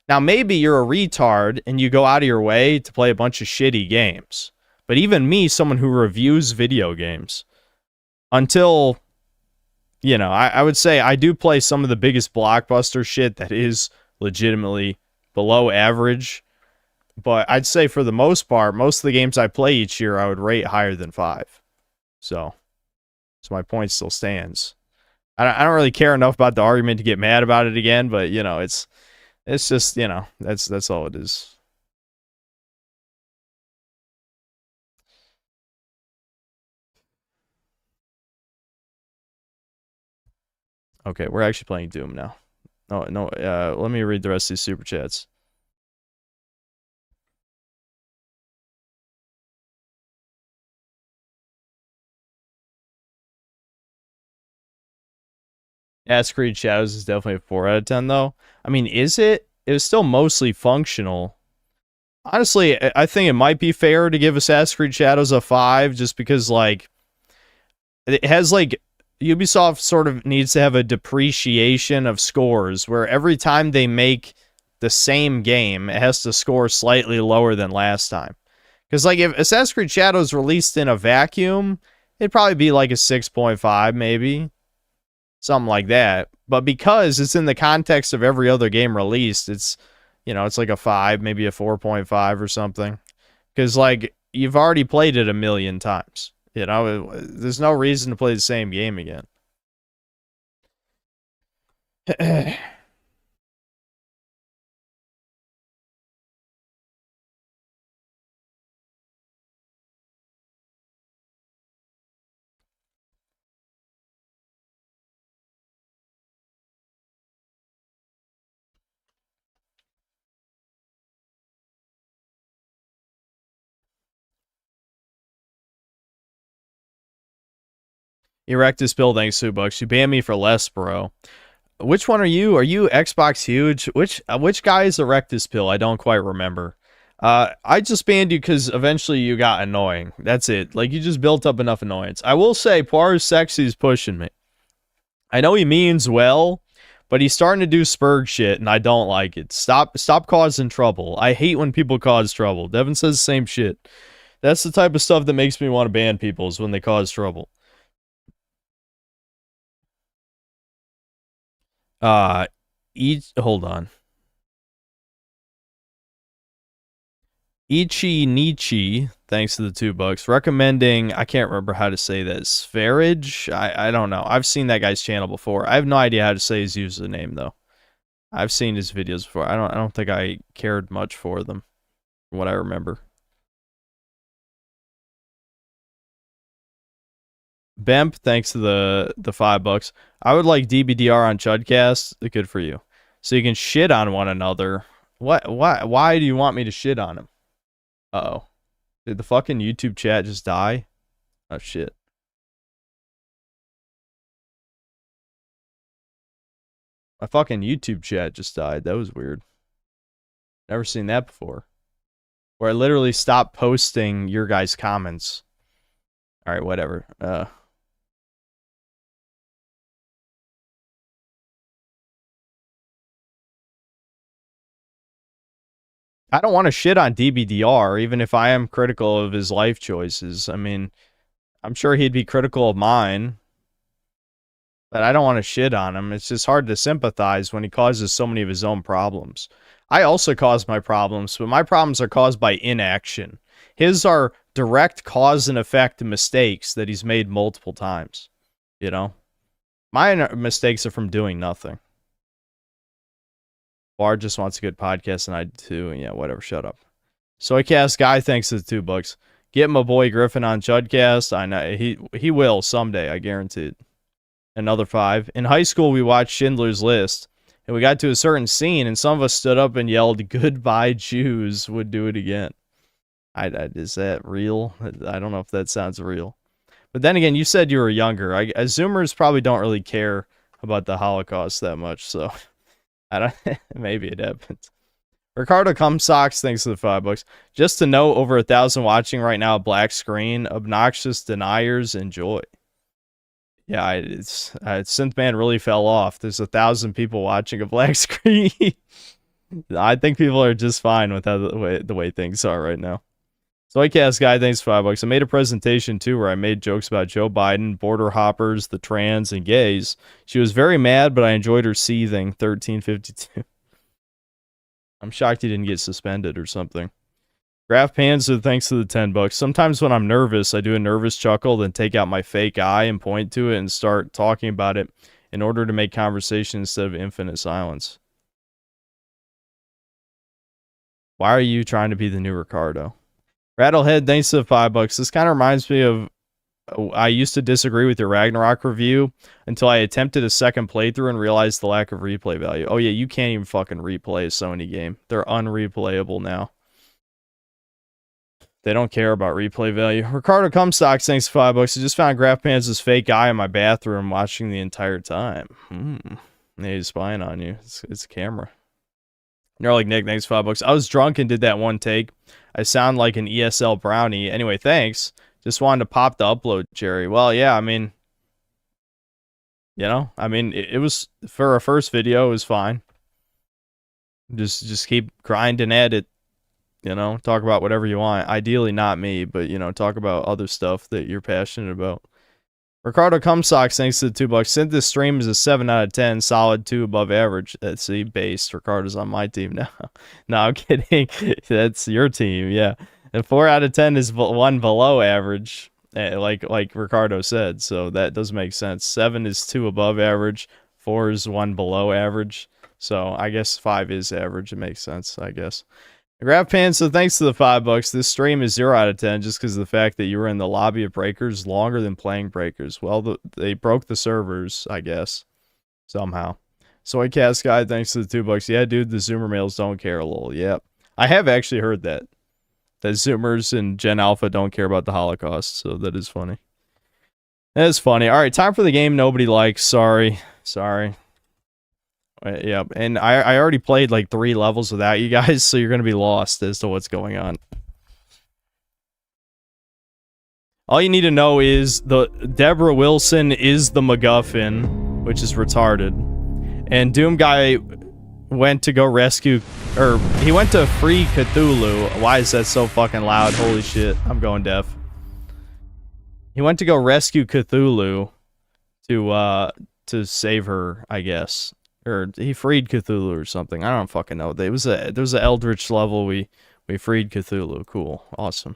Now, maybe you're a retard and you go out of your way to play a bunch of shitty games. But even me, someone who reviews video games, until, I would say I do play some of the biggest blockbuster shit that is legitimately below average. But I'd say for the most part, most of the games I play each year, I would rate higher than 5. So my point still stands. I don't really care enough about the argument to get mad about it again, but, it's just, that's all it is. Okay, we're actually playing Doom now. No, let me read the rest of these super chats. Assassin's Creed Shadows is definitely a 4 out of 10, though. I mean, is it? It was still mostly functional. Honestly, I think it might be fair to give Assassin's Creed Shadows a 5, just because, it has, Ubisoft sort of needs to have a depreciation of scores, where every time they make the same game, it has to score slightly lower than last time. Because, if Assassin's Creed Shadows released in a vacuum, it'd probably be like a 6.5, maybe. Something like that. But because it's in the context of every other game released, it's, it's like a 5, maybe a 4.5 or something. Because, you've already played it a million times. There's no reason to play the same game again. Erectus Bill, thanks $2. You banned me for less, bro. Which one are you? Are you Xbox Huge? Which guy is Erectus Pill? I don't quite remember. I just banned you because eventually you got annoying. That's it. Like, you just built up enough annoyance. I will say, Poir's Sexy is pushing me. I know he means well, but he's starting to do Spurg shit, and I don't like it. Stop causing trouble. I hate when people cause trouble. Devin says the same shit. That's the type of stuff that makes me want to ban people, is when they cause trouble. Hold on. Ichi Nichi, thanks to the $2, recommending, I can't remember how to say that, Sverage? I don't know. I've seen that guy's channel before. I have no idea how to say his username, though. I've seen his videos before. I don't think I cared much for them, from what I remember. Bemp, thanks to the $5. I would like DBDR on Chudcast. Good for you. So you can shit on one another. Why do you want me to shit on him? Uh-oh. Did the fucking YouTube chat just die? Oh, shit. My fucking YouTube chat just died. That was weird. Never seen that before. Where I literally stopped posting your guys' comments. Alright, whatever. I don't want to shit on DBDR, even if I am critical of his life choices. I mean, I'm sure he'd be critical of mine, but I don't want to shit on him. It's just hard to sympathize when he causes so many of his own problems. I also cause my problems, but my problems are caused by inaction. His are direct cause and effect mistakes that he's made multiple times. You know? My mistakes are from doing nothing. Bar just wants a good podcast, and I do too. Yeah, whatever. Shut up. Soycast guy, thanks to the $2. Get my boy Griffin on Chudcast. I know he will someday. I guarantee it. Another 5. In high school, we watched Schindler's List, and we got to a certain scene, and some of us stood up and yelled, "Goodbye, Jews." Would do it again. Is that real? I don't know if that sounds real. But then again, you said you were younger. Zoomers probably don't really care about the Holocaust that much, so I don't. Maybe it happens. Ricardo Cumsocks, thanks to the $5. Just to know, over 1,000 watching right now. Black screen, obnoxious deniers, enjoy. Yeah, it's Synthman really fell off. There's 1,000 people watching a black screen. I think people are just fine with how the way things are right now. Soycast guy, thanks for $5. I made a presentation too where I made jokes about Joe Biden, border hoppers, the trans, and gays. She was very mad, but I enjoyed her seething. 1352. I'm shocked he didn't get suspended or something. Graph Panzer, thanks to the $10. Sometimes when I'm nervous, I do a nervous chuckle, then take out my fake eye and point to it and start talking about it in order to make conversation instead of infinite silence. Why are you trying to be the new Ricardo? Rattlehead, thanks to the $5. This kind of reminds me of I used to disagree with your Ragnarok review until I attempted a second playthrough and realized the lack of replay value. Oh yeah, you can't even fucking replay a Sony game. They're unreplayable now. They don't care about replay value. Ricardo Cumstocks, thanks for $5. I just found Graph Pan's fake eye in my bathroom watching the entire time. Yeah, he's spying on you. It's a camera. You're like, Nick, thanks for $5. I was drunk and did that one take. I sound like an ESL brownie. Anyway, thanks. Just wanted to pop the upload, Jerry. Well, yeah, I mean, you know, it was, for a first video, it was fine. Just keep grinding at it, you know, talk about whatever you want. Ideally not me, but, you know, talk about other stuff that you're passionate about. Ricardo Cumsocks, thanks to the $2. Synth this stream is a 7 out of 10, solid 2 above average. Let's see, based. Ricardo's on my team now. No, I'm kidding. That's your team, yeah. And 4 out of 10 is 1 below average, like Ricardo said. So that does make sense. 7 is 2 above average. 4 is 1 below average. So I guess 5 is average. It makes sense, I guess. Grab Pan, so thanks to the $5. This stream is 0 out of 10 just because of the fact that you were in the lobby of Breakers longer than playing Breakers. Well, they broke the servers, I guess, somehow. Soycast guy, thanks to the $2. Yeah, dude, the Zoomer males don't care, lol. Yep. I have actually heard that Zoomers and Gen Alpha don't care about the Holocaust, so that is funny. That's funny. All right, time for the game nobody likes. Sorry. Yeah, and I already played like 3 levels without you guys, so you're going to be lost as to what's going on. All you need to know is the Deborah Wilson is the MacGuffin, which is retarded. And Doom Guy went to go rescue, or he went to free Cthulhu. Why is that so fucking loud? Holy shit, I'm going deaf. He went to go rescue Cthulhu to save her, I guess. Or he freed Cthulhu or something. I don't fucking know. There was an Eldritch level. We freed Cthulhu. Cool. Awesome.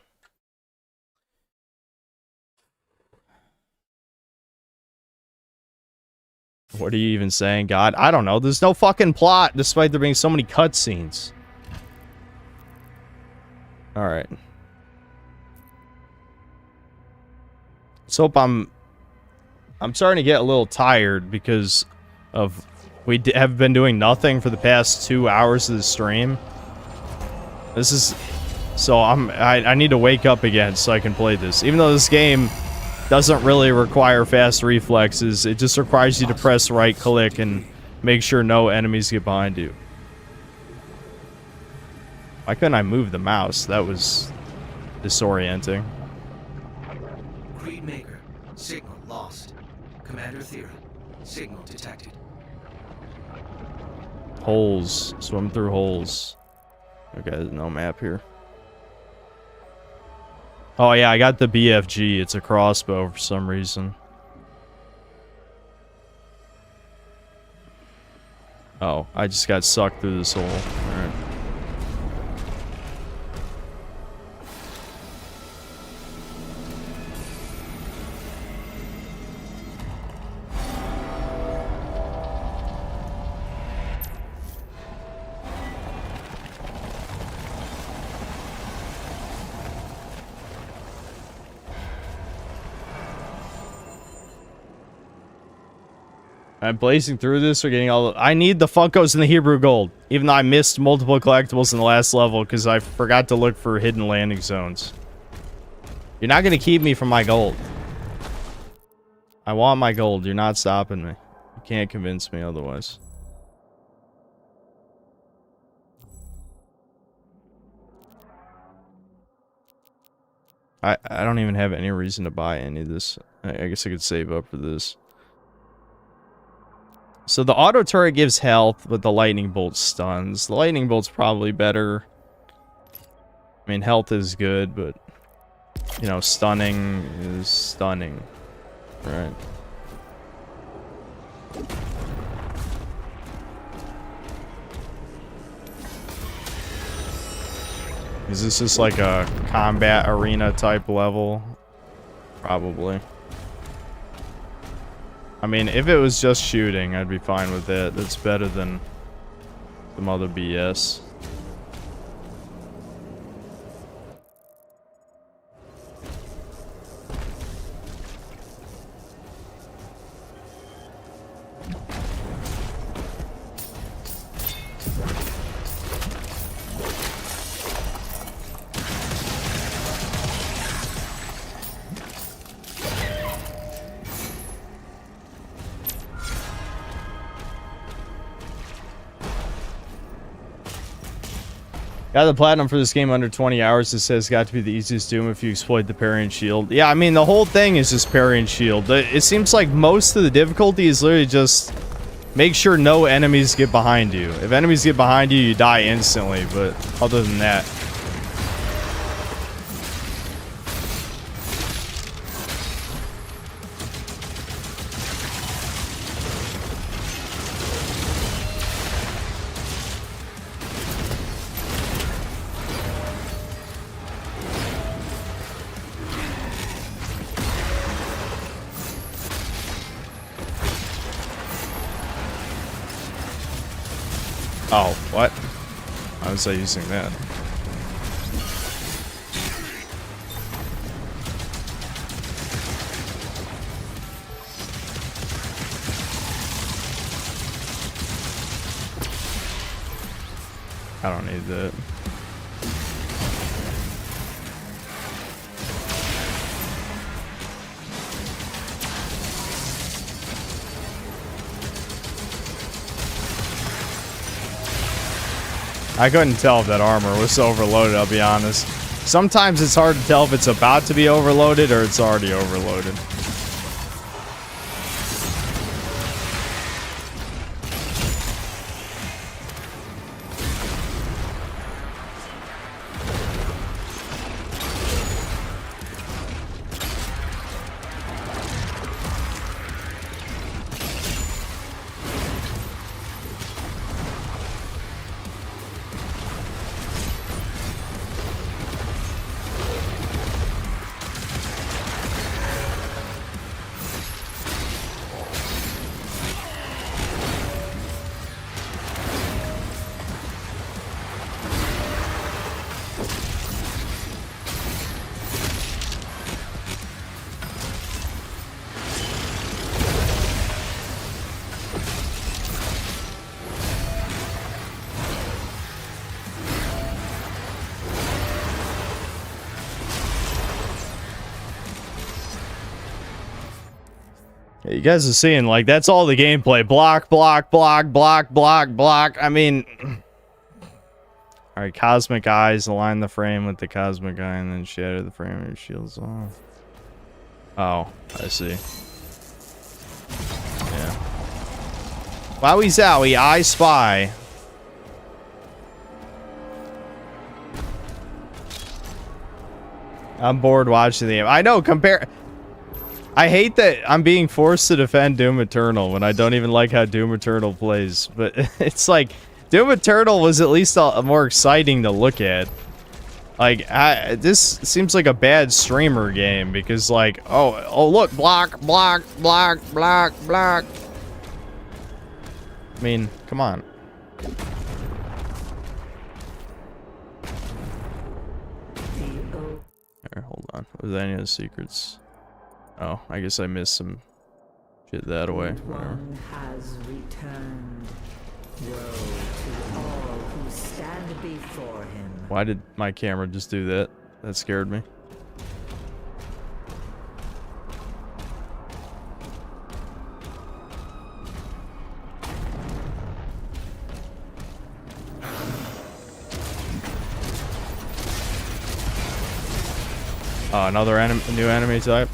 What are you even saying, God? I don't know. There's no fucking plot, despite there being so many cutscenes. Alright. Let's hope I'm starting to get a little tired because of... We have been doing nothing for the past 2 hours of the stream. This is... So I need to wake up again so I can play this. Even though this game doesn't really require fast reflexes, it just requires you to press right click and make sure no enemies get behind you. Why couldn't I move the mouse? That was disorienting. Creed Maker, signal lost. Commander Thera, signal detected. Holes. Swim through holes. Okay, there's no map here. Oh yeah, I got the BFG. It's a crossbow for some reason. Oh, I just got sucked through this hole. Alright. I'm blazing through this. We're getting all... I need the Funkos and the Hebrew Gold. Even though I missed multiple collectibles in the last level because I forgot to look for hidden landing zones. You're not going to keep me from my gold. I want my gold. You're not stopping me. You can't convince me otherwise. I don't even have any reason to buy any of this. I guess I could save up for this. So the auto turret gives health, but the lightning bolt stuns. The lightning bolt's probably better. I mean, health is good, but you know, stunning is stunning, right? Is this just like a combat arena type level? Probably. I mean, if it was just shooting, I'd be fine with it. That's better than some other BS. Got the platinum for this game under 20 hours. It says got to be the easiest Doom if you exploit the parry and shield. Yeah, I mean, the whole thing is just parry and shield. It seems like most of the difficulty is literally just make sure no enemies get behind you. If enemies get behind you, you die instantly, but other than that... Oh, what? Why was I using that? I don't need that. I couldn't tell if that armor was overloaded, I'll be honest. Sometimes it's hard to tell if it's about to be overloaded or it's already overloaded. Yeah, you guys are seeing, like, that's all the gameplay. Block, block, block, block, block, block. I mean... Alright, Cosmic Eyes. Align the frame with the Cosmic Eye and then shatter the frame and your shield's off. Oh, I see. Yeah. Wowie zowie, I spy. I'm bored watching the game. I know, compare... I hate that I'm being forced to defend Doom Eternal when I don't even like how Doom Eternal plays. But it's like, Doom Eternal was at least more exciting to look at. Like, this seems like a bad streamer game because, like, oh, look, block, block, block, block, block. I mean, come on. Here, hold on. Was there any of the secrets? Oh, I guess I missed some shit that away. Whatever. One has returned. Woe to all who stand before him. Why did my camera just do that? That scared me. Oh, another new enemy type.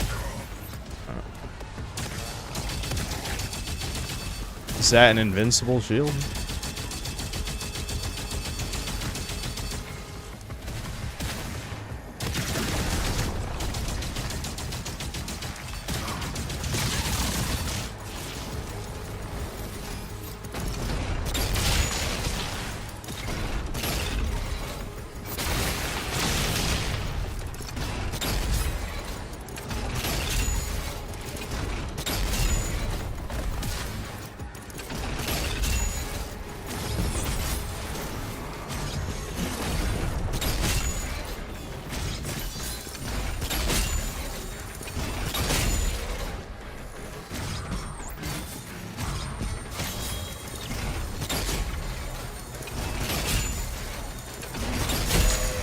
Is that an invincible shield?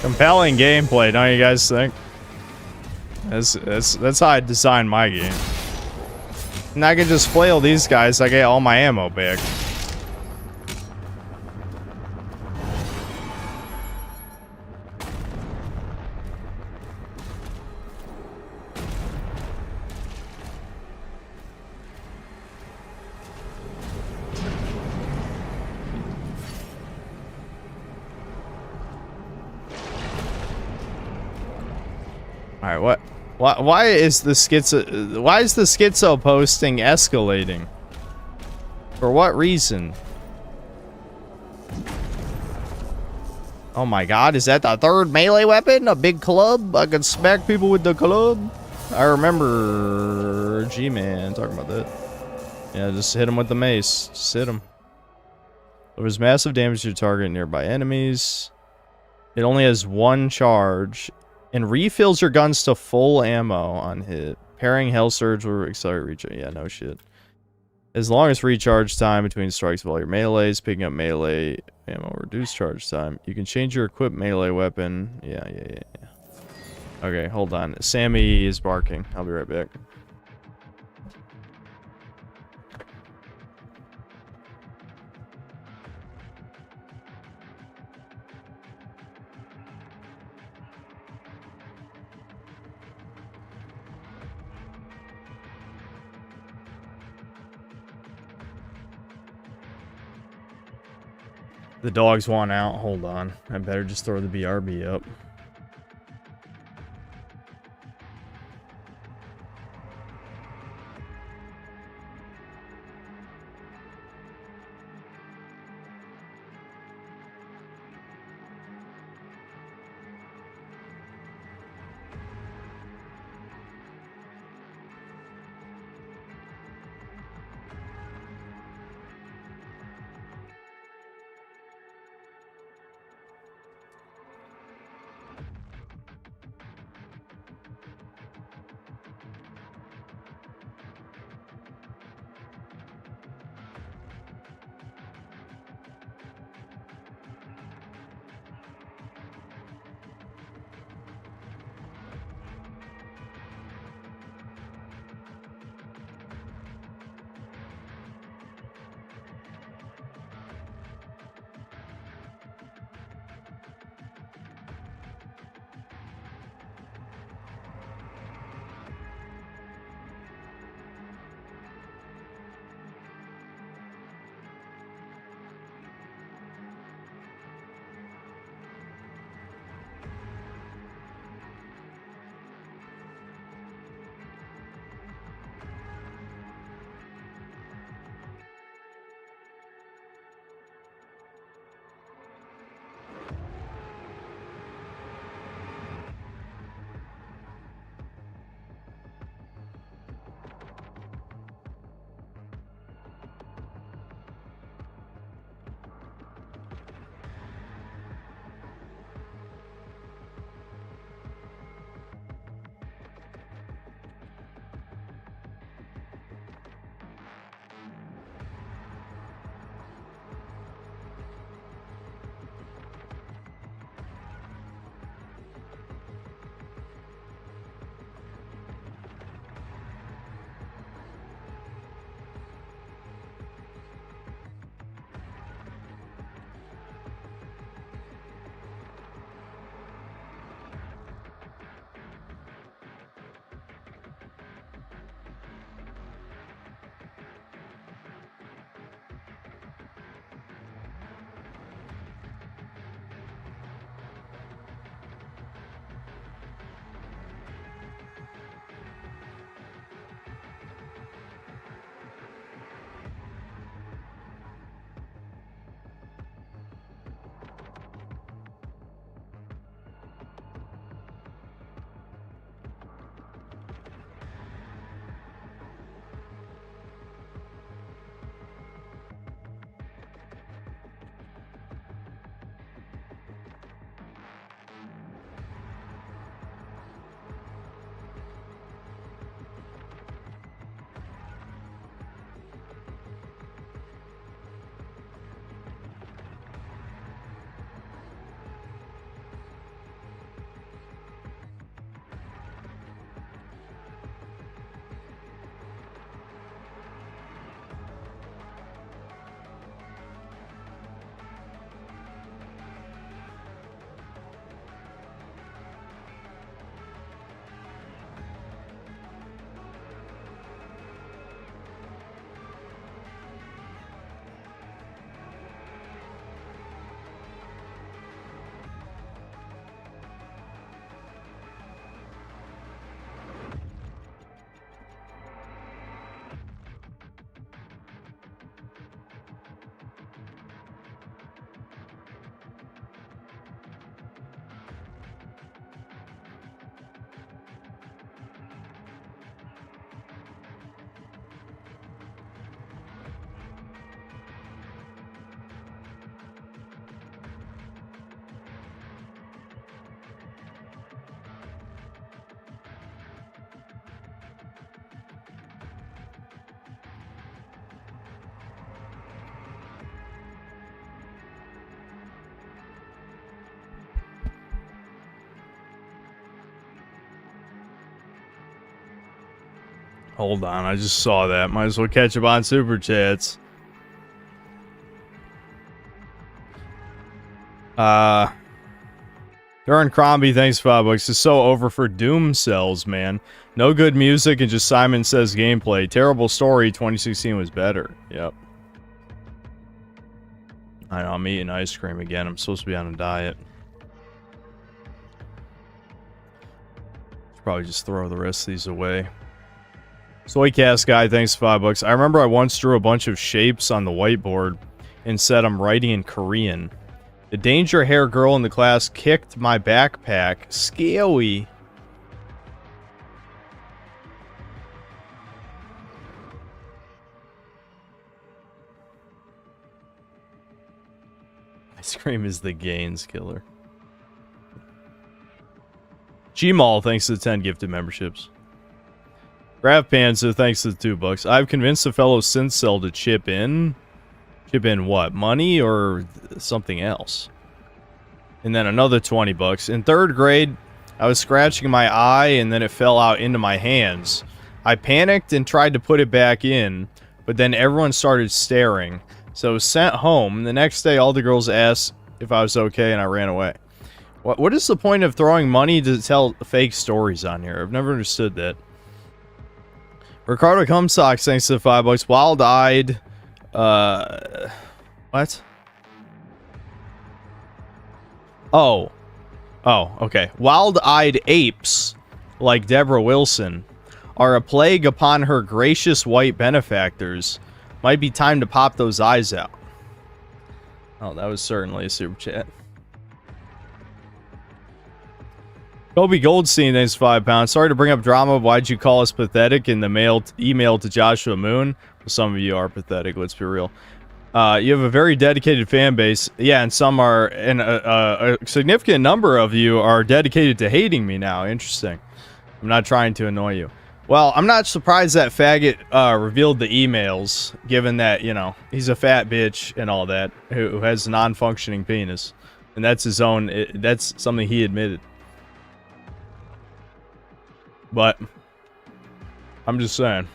Compelling gameplay, don't you guys think? That's how I design my game. And I can just flail these guys, I get all my ammo back. Alright, why is the schizo posting escalating? For what reason? Oh my god, is that the third melee weapon? A big club? I can smack people with the club? I remember G-Man talking about that. Yeah, just hit him with the mace. Just hit him. Delivers massive damage to your target nearby enemies. It only has one charge. And refills your guns to full ammo on hit. Pairing Hell Surge will accelerate recharge. Yeah, no shit. As long as recharge time between strikes of all your melees, picking up melee ammo reduce charge time. You can change your equipped melee weapon. Yeah. Okay, hold on. Sammy is barking. I'll be right back. The dogs want out. Hold on. I better just throw the BRB up. Hold on, I just saw that. Might as well catch up on Super Chats. Darren Crombie, thanks for $5. It's so over for Doom cells, man. No good music and just Simon Says gameplay. Terrible story, 2016 was better. Yep. I know, I'm eating ice cream again. I'm supposed to be on a diet. Should probably just throw the rest of these away. Soycast guy, thanks for $5. I remember I once drew a bunch of shapes on the whiteboard and said I'm writing in Korean. The danger hair girl in the class kicked my backpack. Scary. Ice cream is the gains killer. Gmal, thanks to the 10 gifted memberships. Graph Panzer, thanks to the $2. I've convinced a fellow synth cell to chip in. Chip in what? Money or something else? And then another $20. In 3rd grade, I was scratching my eye and then it fell out into my hands. I panicked and tried to put it back in, but then everyone started staring. So I was sent home. The next day, all the girls asked if I was okay and I ran away. What is the point of throwing money to tell fake stories on here? I've never understood that. Ricardo Cumsocks, thanks to the $5. Wild-eyed. What? Oh, okay. Wild-eyed apes, like Deborah Wilson, are a plague upon her gracious white benefactors. Might be time to pop those eyes out. Oh, that was certainly a super chat. Kobe Goldstein, thanks for £5. Sorry to bring up drama. Why'd you call us pathetic in the email to Joshua Moon? Well, some of you are pathetic, let's be real. You have a very dedicated fan base. Yeah, and some are, and a significant number of you are dedicated to hating me now. Interesting. I'm not trying to annoy you. Well, I'm not surprised that faggot revealed the emails, given that, you know, he's a fat bitch and all that, who has a non-functioning penis. And that's his own, that's something he admitted. But, I'm just saying.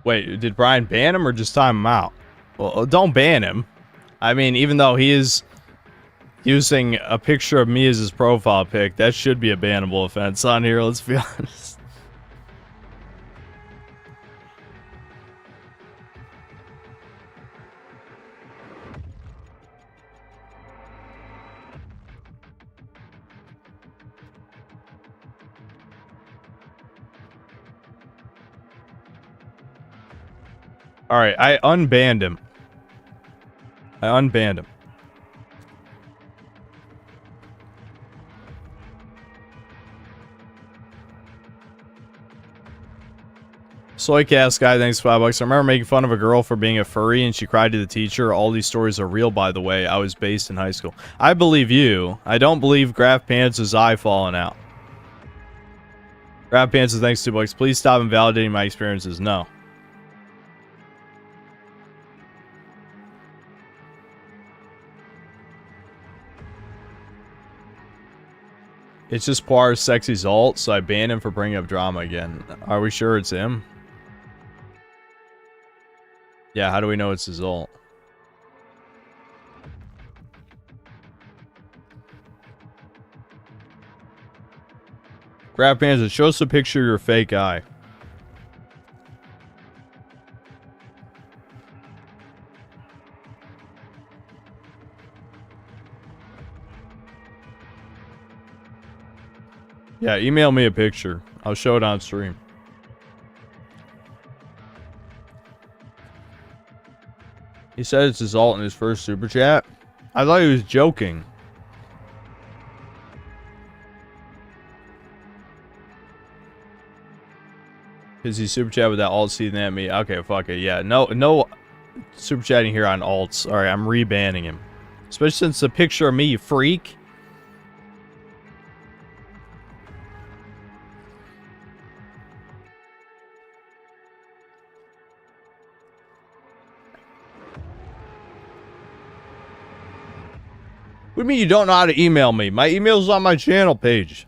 Wait, did Brian ban him or just time him out? Well, don't ban him. I mean, even though he is using a picture of me as his profile pic, that should be a bannable offense on here, let's be honest. Alright, I unbanned him. I unbanned him. Soycast guy, thanks for $5. I remember making fun of a girl for being a furry and she cried to the teacher. All these stories are real, by the way. I was based in high school. I believe you. I don't believe Graph Pants' eye falling out. Graph Pants, thanks $2. Please stop invalidating my experiences. No. It's just Poir's sexy Zalt, so I banned him for bringing up drama again. Are we sure it's him? Yeah, how do we know it's his Zalt? Graph Bands, show us a picture of your fake eye. Yeah, email me a picture. I'll show it on stream. He said it's his alt in his first super chat. I thought he was joking. Because he super chat with that alt seething at me. Okay, fuck it. Yeah, no super chatting here on alts. Alright, I'm rebanning him. Especially since the picture of me, you freak. What do you mean you don't know how to email me? My email's on my channel page.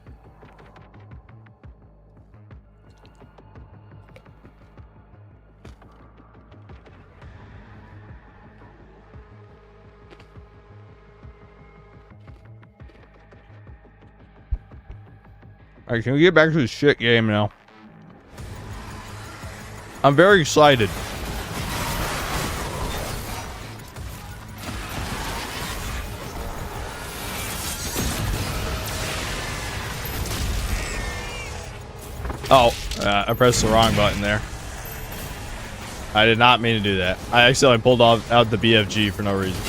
Alright, can we get back to the shit game now? I'm very excited. Oh, I pressed the wrong button there. I did not mean to do that. I accidentally pulled out the BFG for no reason.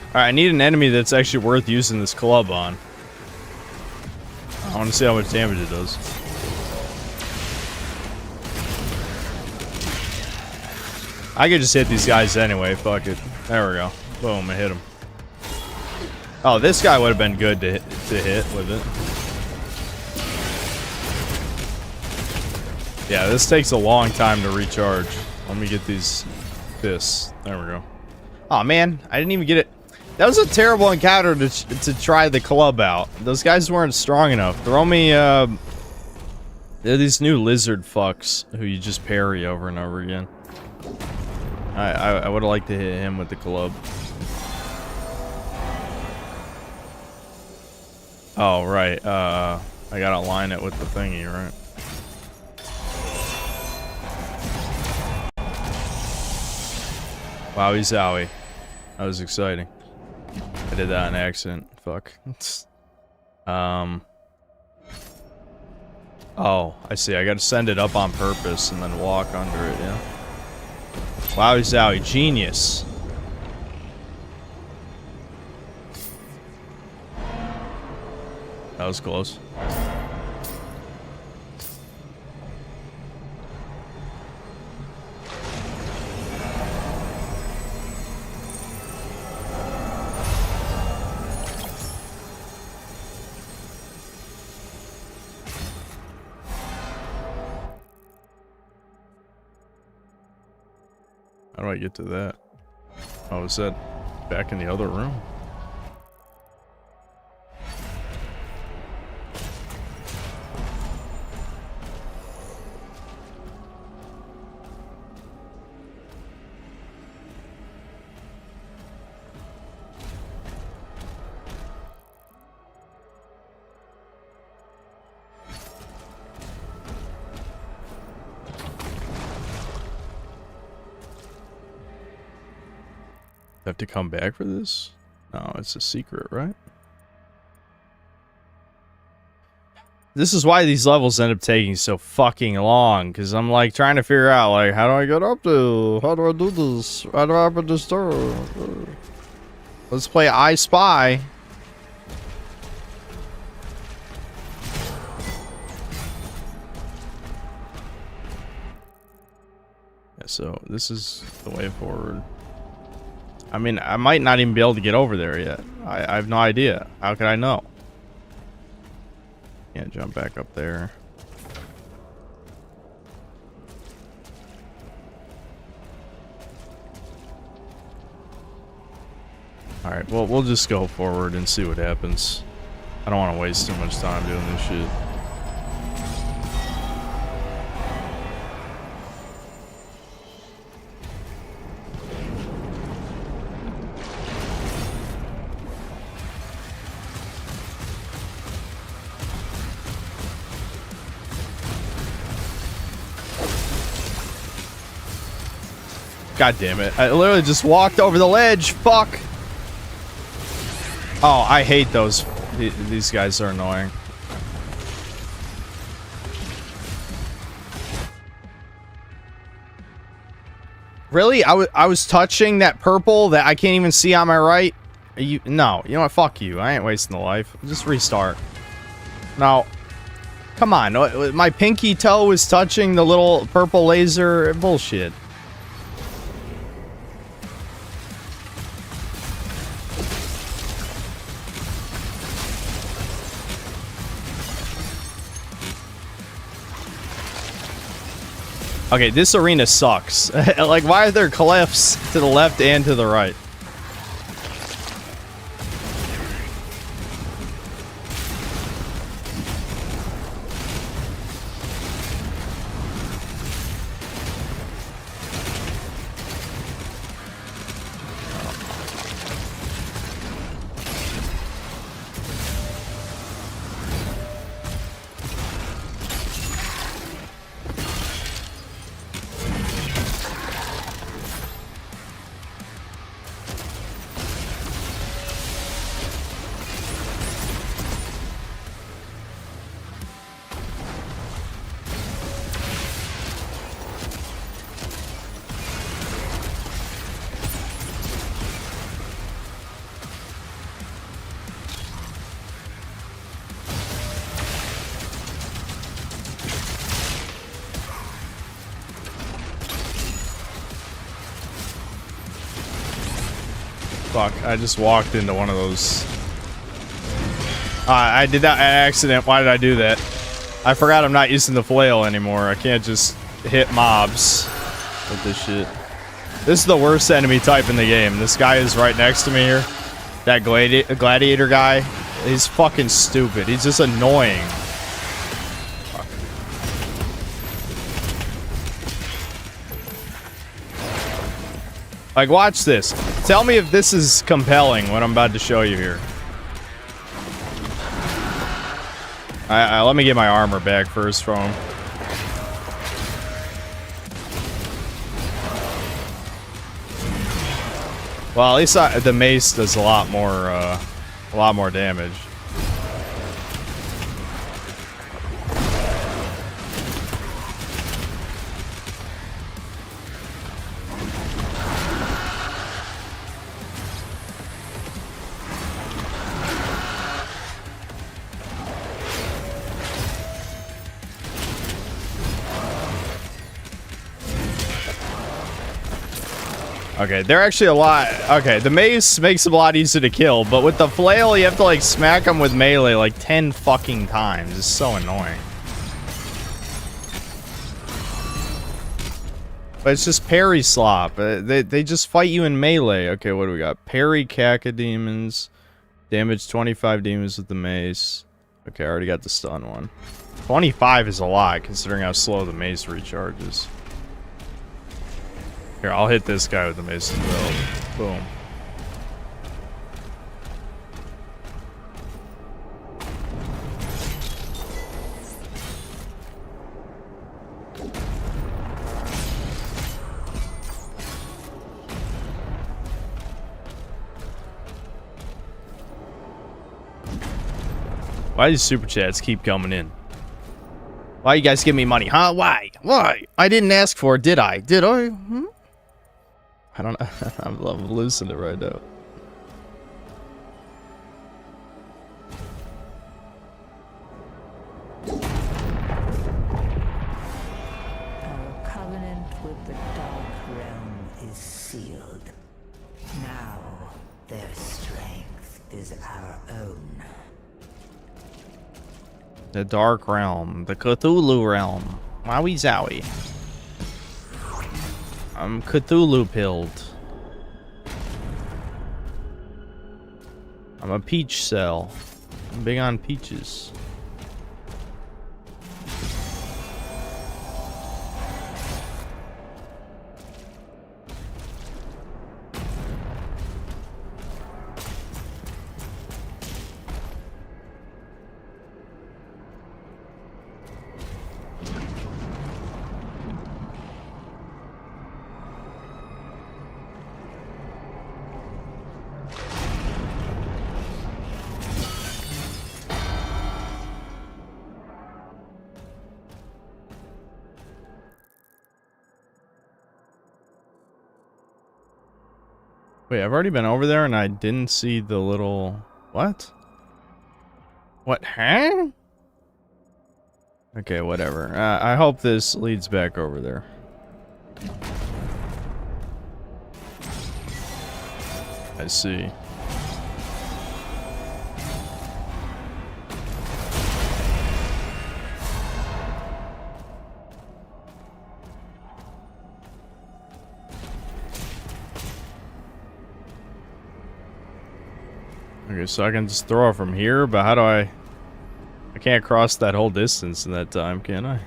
Alright, I need an enemy that's actually worth using this club on. I want to see how much damage it does. I could just hit these guys anyway, fuck it. There we go. Boom, I hit him. Oh, this guy would have been good to hit with it. Yeah, this takes a long time to recharge. Let me get these fists. There we go. Oh man, I didn't even get it. That was a terrible encounter to try the club out. Those guys weren't strong enough. Throw me, they're these new lizard fucks who you just parry over and over again. I would have liked to hit him with the club. Oh, right. I gotta align it with the thingy, right? Wowie zowie. That was exciting. I did that on accident. Fuck. Oh, I see. I gotta send it up on purpose and then walk under it, yeah? Wowie zowie. Genius. That was close. How do I get to that? Oh, is that back in the other room? Have to come back for this? No, it's a secret, right? This is why these levels end up taking so fucking long, because I'm like trying to figure out like how do I get up to? How do I do this? How do I open this door? Let's play I Spy. Yeah, so this is the way forward. I mean, I might not even be able to get over there yet. I have no idea. How could I know? Can't jump back up there. Alright, well, we'll just go forward and see what happens. I don't want to waste too much time doing this shit. God damn it. I literally just walked over the ledge. Fuck. Oh, I hate those. These guys are annoying. Really? I was touching that purple that I can't even see on my right? No. You know what? Fuck you. I ain't wasting the life. Just restart. No. Come on. My pinky toe was touching the little purple laser. Bullshit. Okay, this arena sucks. Like, why are there cliffs to the left and to the right? Fuck, I just walked into one of those. I did that an accident. Why did I do that? I forgot I'm not using the flail anymore. I can't just hit mobs with this shit. This is the worst enemy type in the game. This guy is right next to me here. That gladiator guy. He's fucking stupid. He's just annoying. Fuck. Like, watch this. Tell me if this is compelling, what I'm about to show you here. Let me get my armor back first from him. Well, at least the mace does a lot more damage. Okay, they're actually a lot. Okay, the mace makes them a lot easier to kill, but with the flail, you have to like smack them with melee like 10 fucking times. It's so annoying. But it's just parry slop. They just fight you in melee. Okay, what do we got? Parry Caca demons. Damage 25 demons with the mace. Okay, I already got the stun one. 25 is a lot considering how slow the mace recharges. Here, I'll hit this guy with the mace as well. Boom. Why do these super chats keep coming in? Why you guys give me money, huh? Why? Why? I didn't ask for it, did I? Did I? Hmm? I don't know. I'm losing it right now. Our covenant with the Dark Realm is sealed. Now their strength is our own. The Dark Realm. The Cthulhu Realm. Wowie zowie. I'm Cthulhu pilled. I'm a peach cell. I'm big on peaches. Wait, I've already been over there and I didn't see the little... What? What? Huh? Okay, whatever. I hope this leads back over there. I see. Okay, so I can just throw it from here, but how do I can't cross that whole distance in that time, can I?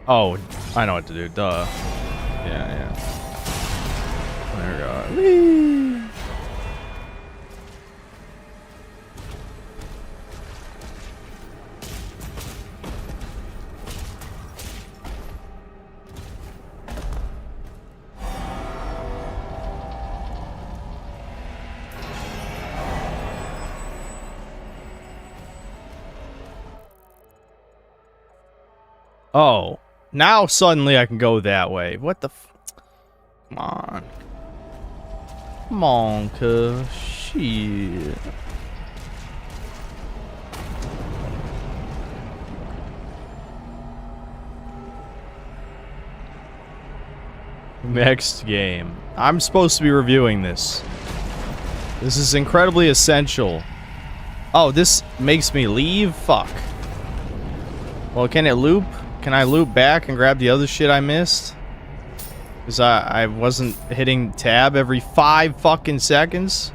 Oh, I know what to do. Duh. Yeah. There we go. Whee! Oh, now suddenly I can go that way. What the f... Come on. Come on, cuz. Shit. Next game. I'm supposed to be reviewing this. This is incredibly essential. Oh, this makes me leave? Fuck. Well, can it loop? Can I loop back and grab the other shit I missed? Because I wasn't hitting tab every 5 fucking seconds.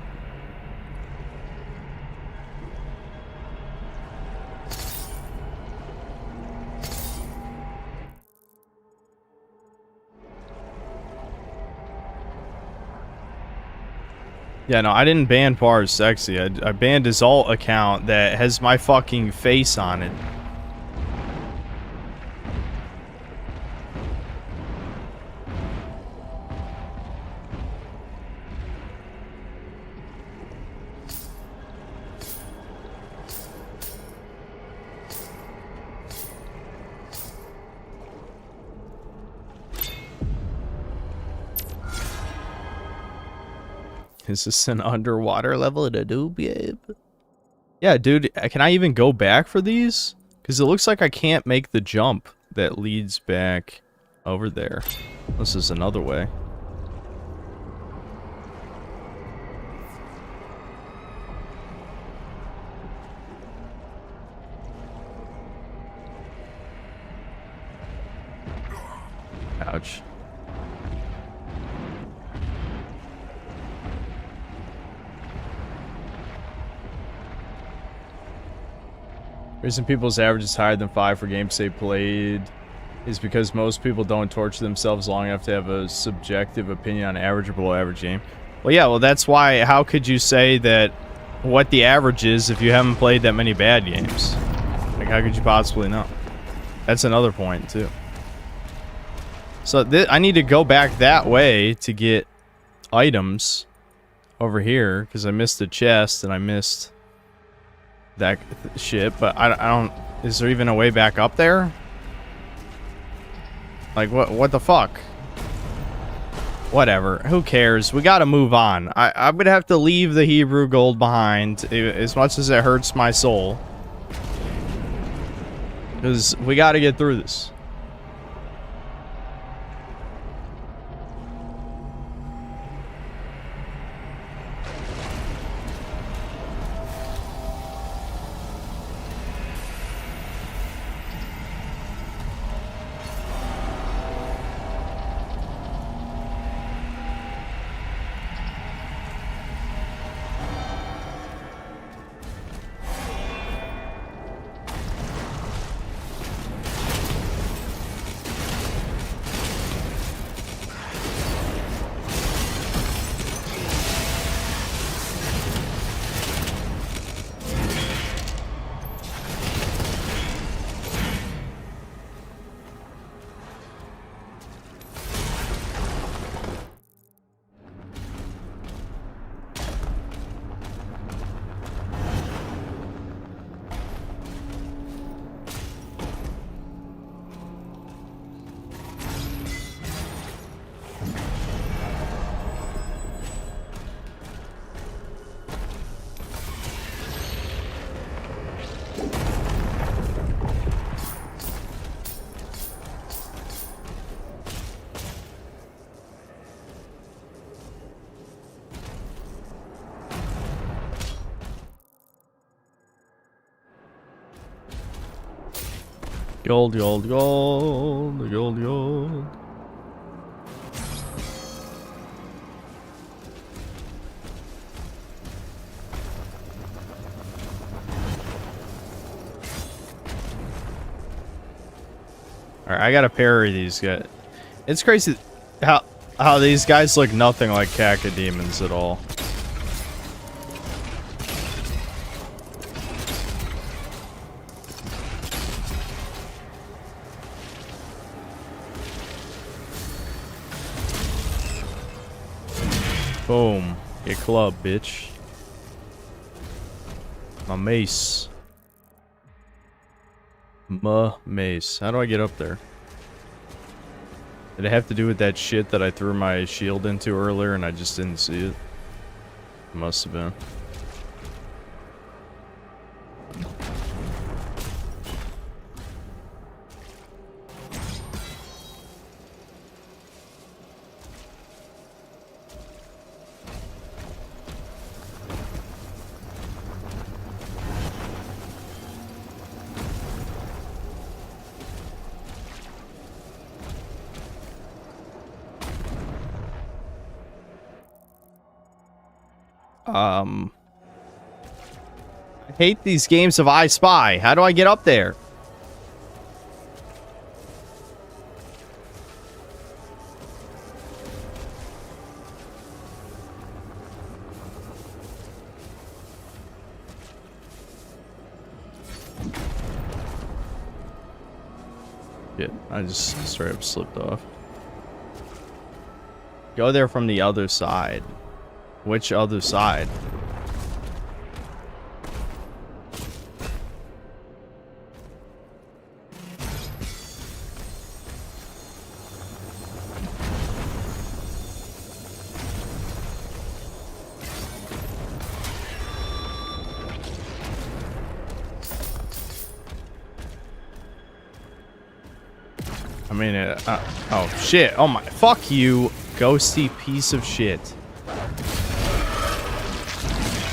Yeah, no, I didn't ban Par's sexy. I banned his alt account that has my fucking face on it. Is this an underwater level in a noob? Yeah, dude, can I even go back for these? Because it looks like I can't make the jump that leads back over there. This is another way. Ouch. Reason people's average is higher than 5 for games they played is because most people don't torture themselves long enough to have a subjective opinion on average or below average game. Well, yeah, well, that's why, how could you say that what the average is if you haven't played that many bad games? Like, how could you possibly know? That's another point, too. So, I need to go back that way to get items over here, because I missed the chest and I missed that shit, but I don't... Is there even a way back up there? Like, what the fuck? Whatever. Who cares? We gotta move on. I'm gonna have to leave the Hebrew gold behind, as much as it hurts my soul. Because we gotta get through this. Gold, gold, gold, gold, gold. Alright, I gotta parry these guys. It's crazy how these guys look nothing like cacodemons at all. Boom. Get club, bitch. My mace. My mace. How do I get up there? Did it have to do with that shit that I threw my shield into earlier and I just didn't see it? It must have been. I hate these games of I Spy. How do I get up there? Shit, I just straight up slipped off. Go there from the other side. Which other side? I mean, oh shit. Oh my, fuck you, ghosty piece of shit.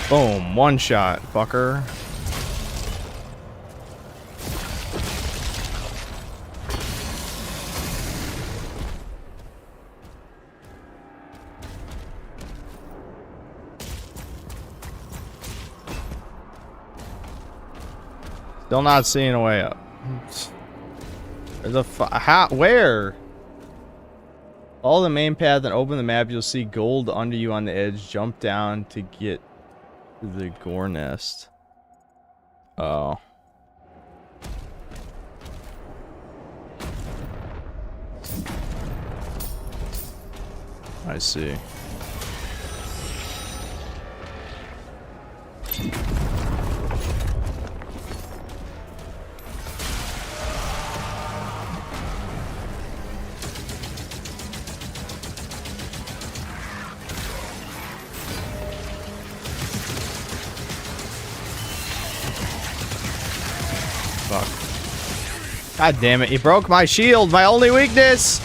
Boom, one shot, fucker. Still not seeing a way up. There's a where? Follow the main path and open the map. You'll see gold under you on the edge. Jump down to get to the gore nest. Oh. I see. God damn it, he broke my shield, my only weakness!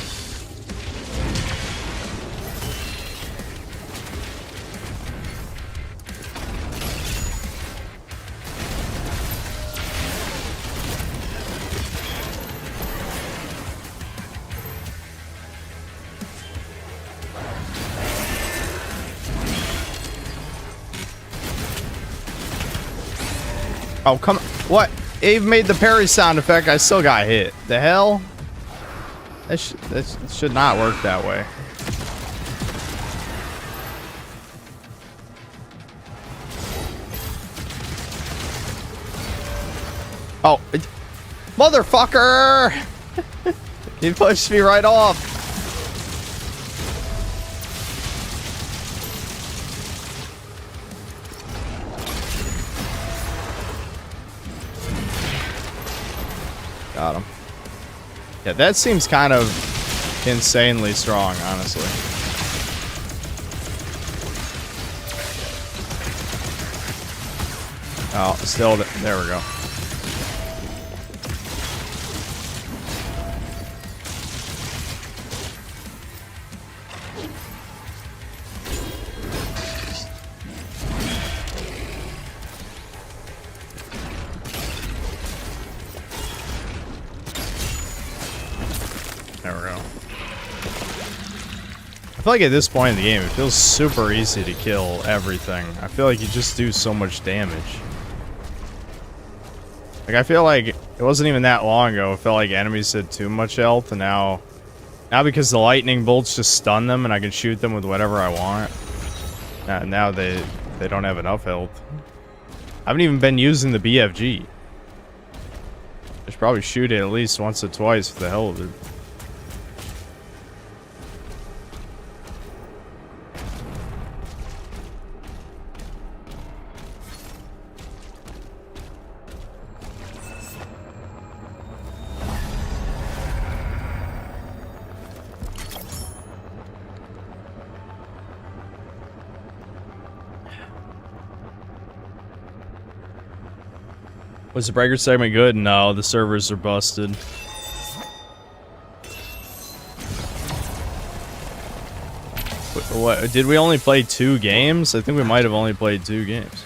Oh, come on. What? Eve made the parry sound effect. I still got hit. The hell? That should not work that way. Oh, motherfucker! He pushed me right off. Got him. Yeah, that seems kind of insanely strong, honestly. Oh, still, there we go. There we go. I feel like at this point in the game, it feels super easy to kill everything. I feel like you just do so much damage. Like, I feel like it wasn't even that long ago. It felt like enemies had too much health, and now because the lightning bolts just stun them and I can shoot them with whatever I want. Now they don't have enough health. I haven't even been using the BFG. I should probably shoot it at least once or twice for the hell of it. Was the breaker segment good? No, the servers are busted. What, did we only play 2 games? I think we might have only played 2 games.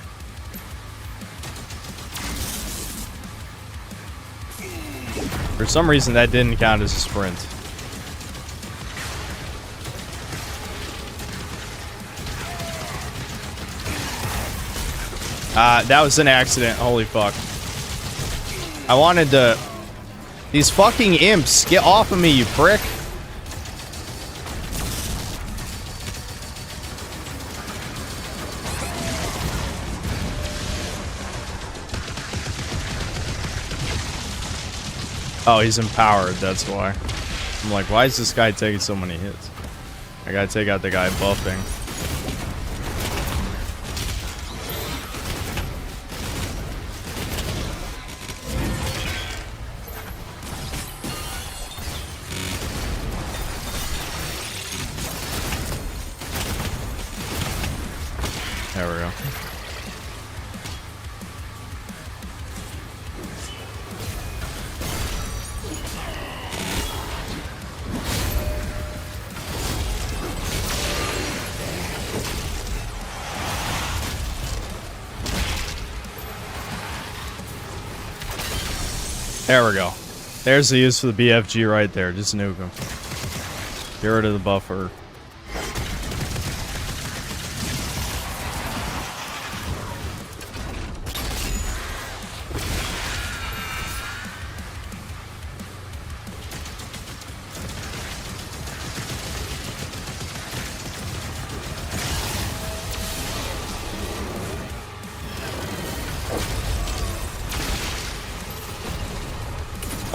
For some reason, that didn't count as a sprint. That was an accident. Holy fuck. I wanted to... These fucking imps, get off of me, you prick. Oh, he's empowered, that's why. I'm like, why is this guy taking so many hits? I gotta take out the guy buffing. There we go. There we go. There's the use for the BFG right there. Just nuke him. Get rid of the buffer.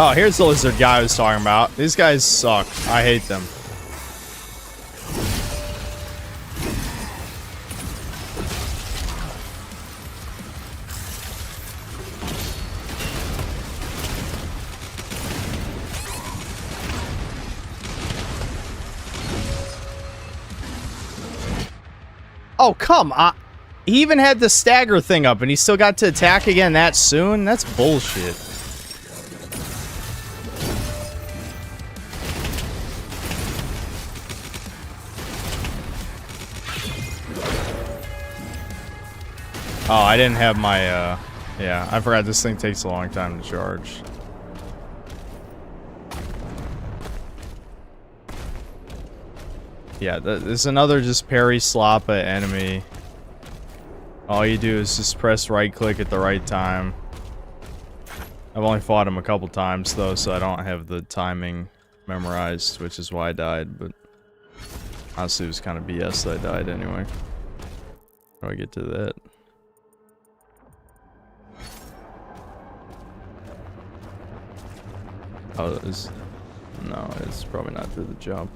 Oh, here's the lizard guy I was talking about. These guys suck. I hate them. Oh, come on. He even had the stagger thing up and he still got to attack again that soon? That's bullshit. Oh, I didn't have my, yeah, I forgot this thing takes a long time to charge. Yeah, this is another just parry slappa enemy. All you do is just press right click at the right time. I've only fought him a couple times though, so I don't have the timing memorized, which is why I died, but honestly it was kind of BS that I died anyway. How do I get to that? Oh, no, it's probably not through the jump.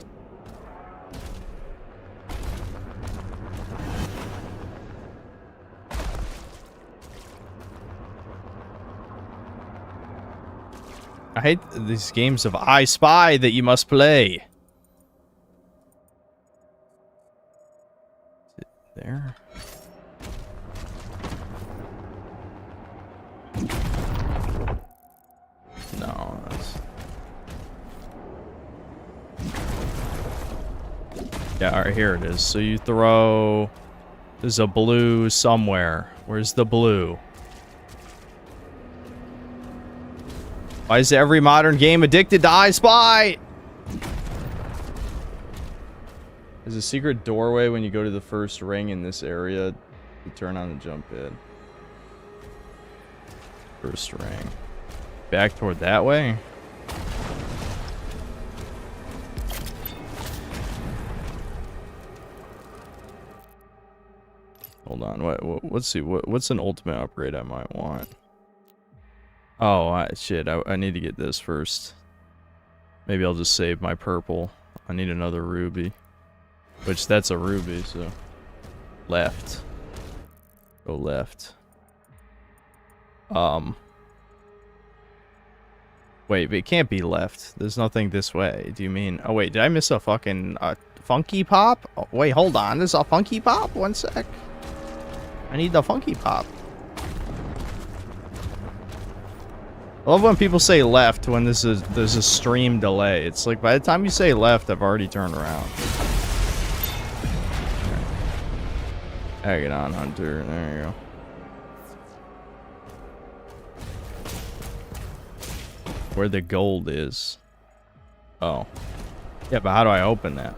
I hate these games of I Spy that you must play. Is it there? No, that's... Yeah, alright, here it is. So you throw... There's a blue somewhere. Where's the blue? Why is every modern game addicted to I Spy? There's a secret doorway when you go to the first ring in this area. You turn on the jump pad. First ring. Back toward that way? Hold on, let's see, what's an ultimate upgrade I might want? Oh, shit, I need to get this first. Maybe I'll just save my purple. I need another ruby. Which, that's a ruby, so... Left. Go left. Wait, but it can't be left. There's nothing this way. Do you mean... Oh, wait, did I miss a fucking... funky pop? Oh, wait, hold on. There's a funky pop? One sec. I need the funky pop. I love when people say left when there's a stream delay. It's like by the time you say left, I've already turned around. Hang it on, Hunter. There you go. Where the gold is. Oh. Yeah, but how do I open that?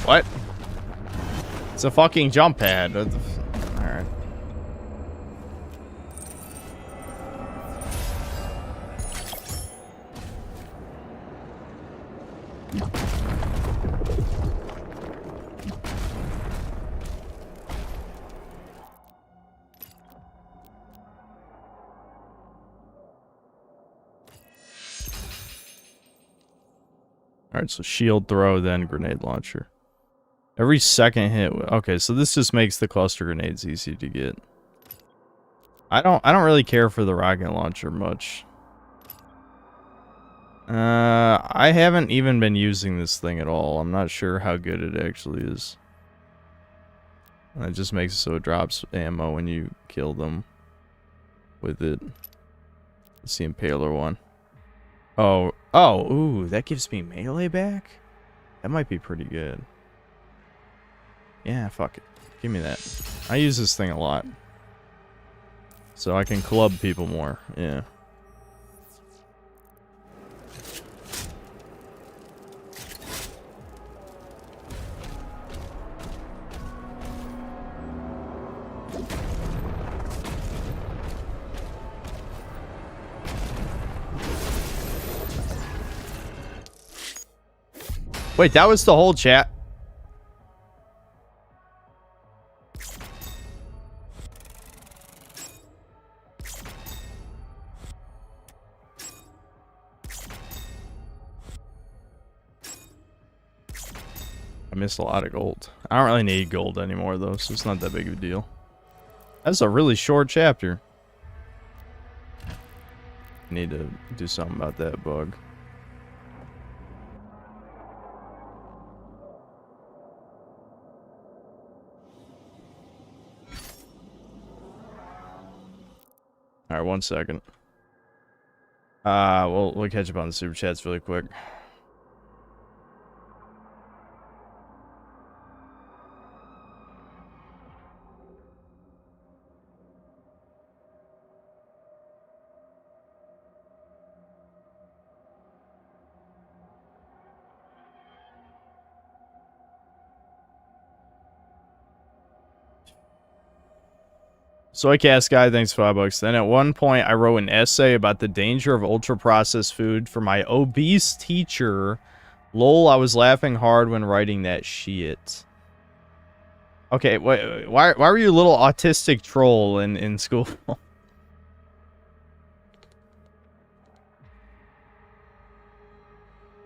What? It's a fucking jump pad. Alright. Alright, so shield throw, then grenade launcher. Every second hit. Okay, so this just makes the cluster grenades easy to get. I don't really care for the rocket launcher much. I haven't even been using this thing at all. I'm not sure how good it actually is. It just makes it so it drops ammo when you kill them with it. It's the Impaler one. Oh, ooh, that gives me melee back? That might be pretty good. Yeah, fuck it. Give me that. I use this thing a lot. So I can club people more, yeah. Wait, that was the whole chat? I missed a lot of gold. I don't really need gold anymore, though, so it's not that big of a deal. That's a really short chapter. I need to do something about that bug. Alright, 1 second. We'll catch up on the super chats really quick. Soy Cast Guy, thanks $5. Then at one point, I wrote an essay about the danger of ultra-processed food for my obese teacher. Lol, I was laughing hard when writing that shit. Okay, why were you a little autistic troll in school?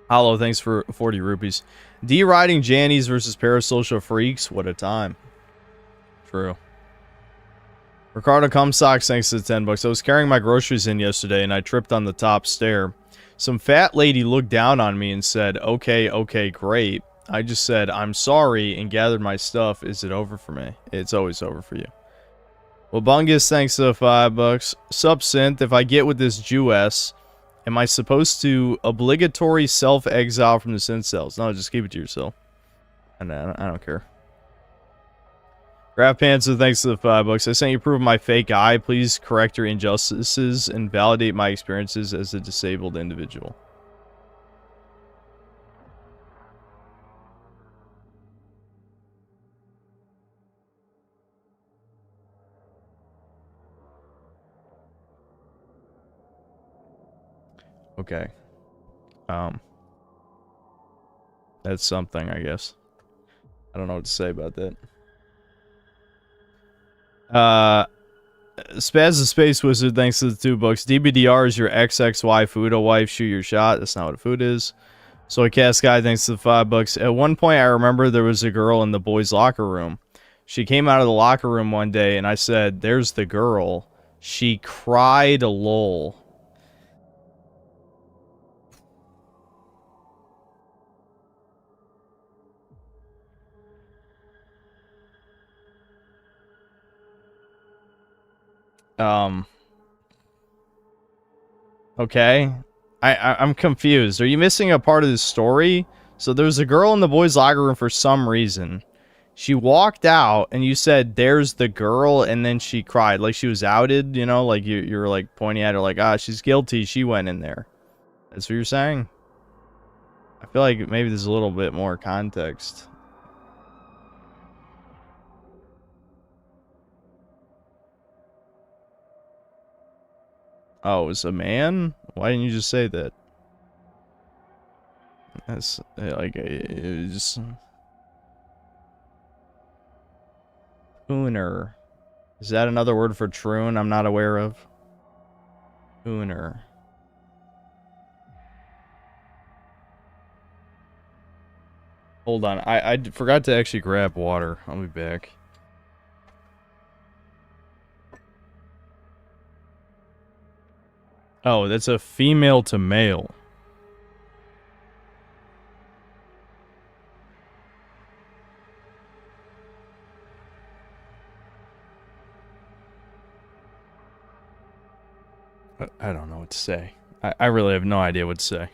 Hollow, thanks for 40 rupees. D-riding Jannies versus parasocial freaks. What a time. True. Ricardo Cumsocks, thanks to the $10. I was carrying my groceries in yesterday and I tripped on the top stair. Some fat lady looked down on me and said, okay, great. I just said, I'm sorry, and gathered my stuff. Is it over for me? It's always over for you. Well, Bungus, thanks to the $5. Subsynth, if I get with this Jewess, am I supposed to obligatory self-exile from the synth cells? No, just keep it to yourself. And I don't care. Graph Panther, thanks to the $5. I sent you proof of my fake eye. Please correct your injustices and validate my experiences as a disabled individual. Okay. That's something, I guess. I don't know what to say about that. Spaz the Space Wizard, thanks to the $2. DBDR is your XXY Fuda wife. Shoot your shot. That's not what a food is. Soy Cast Guy, thanks to the $5. At one point, I remember there was a girl in the boys' locker room. She came out of the locker room one day, and I said, "There's the girl." She cried, lol. Okay. I'm confused. Are you missing a part of the story? So there was a girl in the boys' locker room for some reason. She walked out, and you said, "There's the girl," and then she cried. Like she was outed, you know? Like you're like pointing at her like, "Ah, she's guilty. She went in there." That's what you're saying? I feel like maybe there's a little bit more context Oh, it was a man? Why didn't you just say that? That's like it was just Pooner. Is that another word for troon I'm not aware of? Pooner. Hold on, I forgot to actually grab water. I'll be back. Oh, that's a female to male. I don't know what to say. I really have no idea what to say.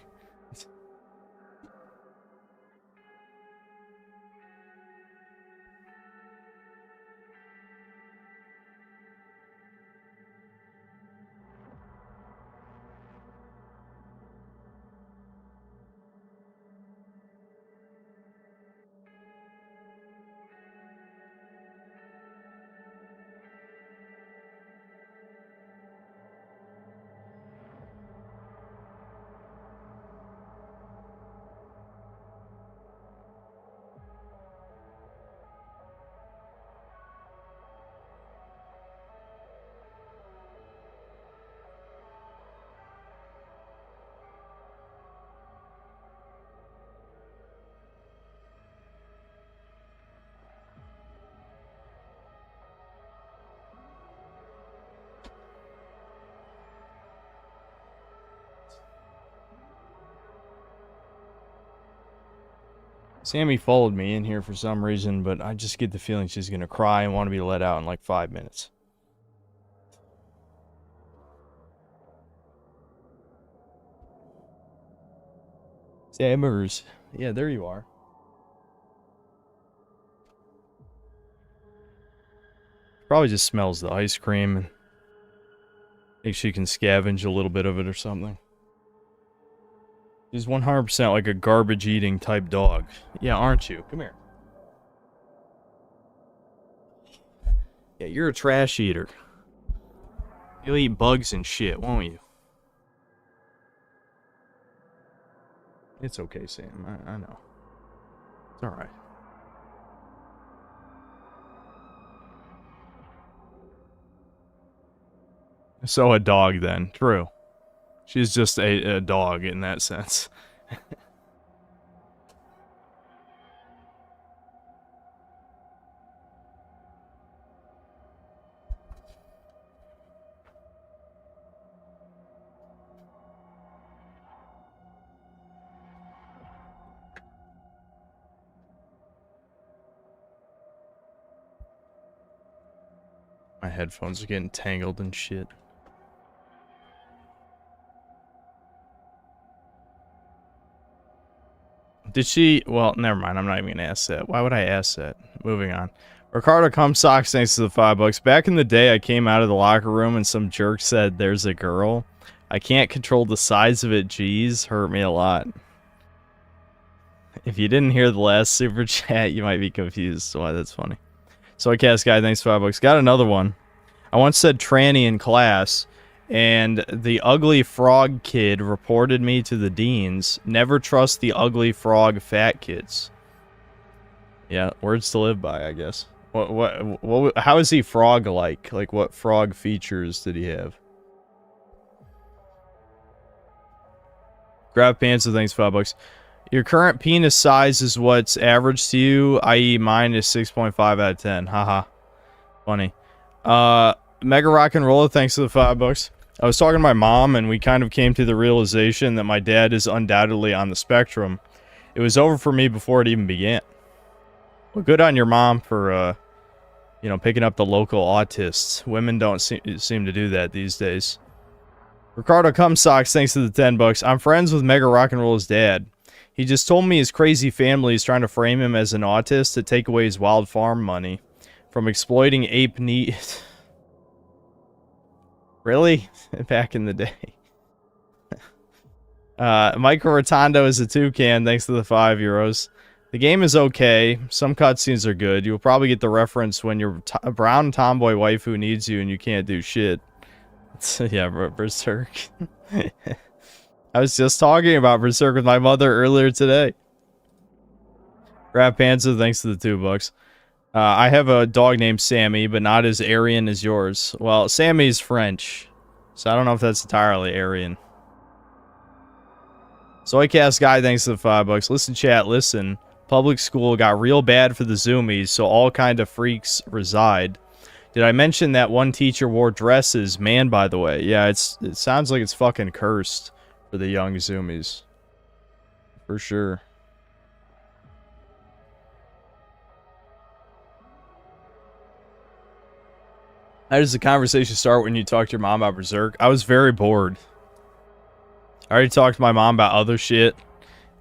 Sammy followed me in here for some reason, but I just get the feeling she's gonna cry and want to be let out in like 5 minutes. Sammers. Yeah, there you are. Probably just smells the ice cream and thinks she can scavenge a little bit of it or something. She's 100% like a garbage-eating type dog. Yeah, aren't you? Come here. Yeah, you're a trash eater. You'll eat bugs and shit, won't you? It's okay, Sam. I know. It's alright. So a dog then. True. She's just a dog in that sense. My headphones are getting tangled and shit. Did she? Well, never mind. I'm not even gonna ask that. Why would I ask that? Moving on. Ricardo Socks, thanks to the $5. Back in the day, I came out of the locker room and some jerk said, "There's a girl." I can't control the size of it. Jeez, hurt me a lot. If you didn't hear the last super chat, you might be confused. Why that's funny. So Cast Guy, thanks for $5. Got another one. I once said tranny in class, and the ugly frog kid reported me to the deans. Never trust the ugly frog fat kids. Yeah, words to live by, I guess. What how is he frog-like? Like, what frog features did he have? Grab Pants, thanks for $5. Your current penis size is what's average to you, i.e. mine is 6.5 out of 10. Haha. Funny. Mega Rock and Roller, thanks to the $5. I was talking to my mom, and we kind of came to the realization that my dad is undoubtedly on the spectrum. It was over for me before it even began. Well, good on your mom for, you know, picking up the local autists. Women don't seem to do that these days. Ricardo Socks, thanks to the $10. I'm friends with Mega Rock and Roller's dad. He just told me his crazy family is trying to frame him as an autist to take away his wild farm money from exploiting ape needs. Really? Back in the day. Michael Rotondo is a toucan, thanks to the €5. The game is okay. Some cutscenes are good. You'll probably get the reference when your brown tomboy waifu needs you and you can't do shit. Yeah, Berserk. I was just talking about Berserk with my mother earlier today. Rap Panther, thanks to the $2. I have a dog named Sammy, but not as Aryan as yours. Well, Sammy's French, so I don't know if that's entirely Aryan. Soycast Guy, thanks to the $5. Listen, chat, listen. Public school got real bad for the Zoomies, so all kind of freaks reside. Did I mention that one teacher wore dresses? Man, by the way. Yeah, it sounds like it's fucking cursed for the young Zoomies. For sure. How does the conversation start when you talk to your mom about Berserk? I was very bored. I already talked to my mom about other shit.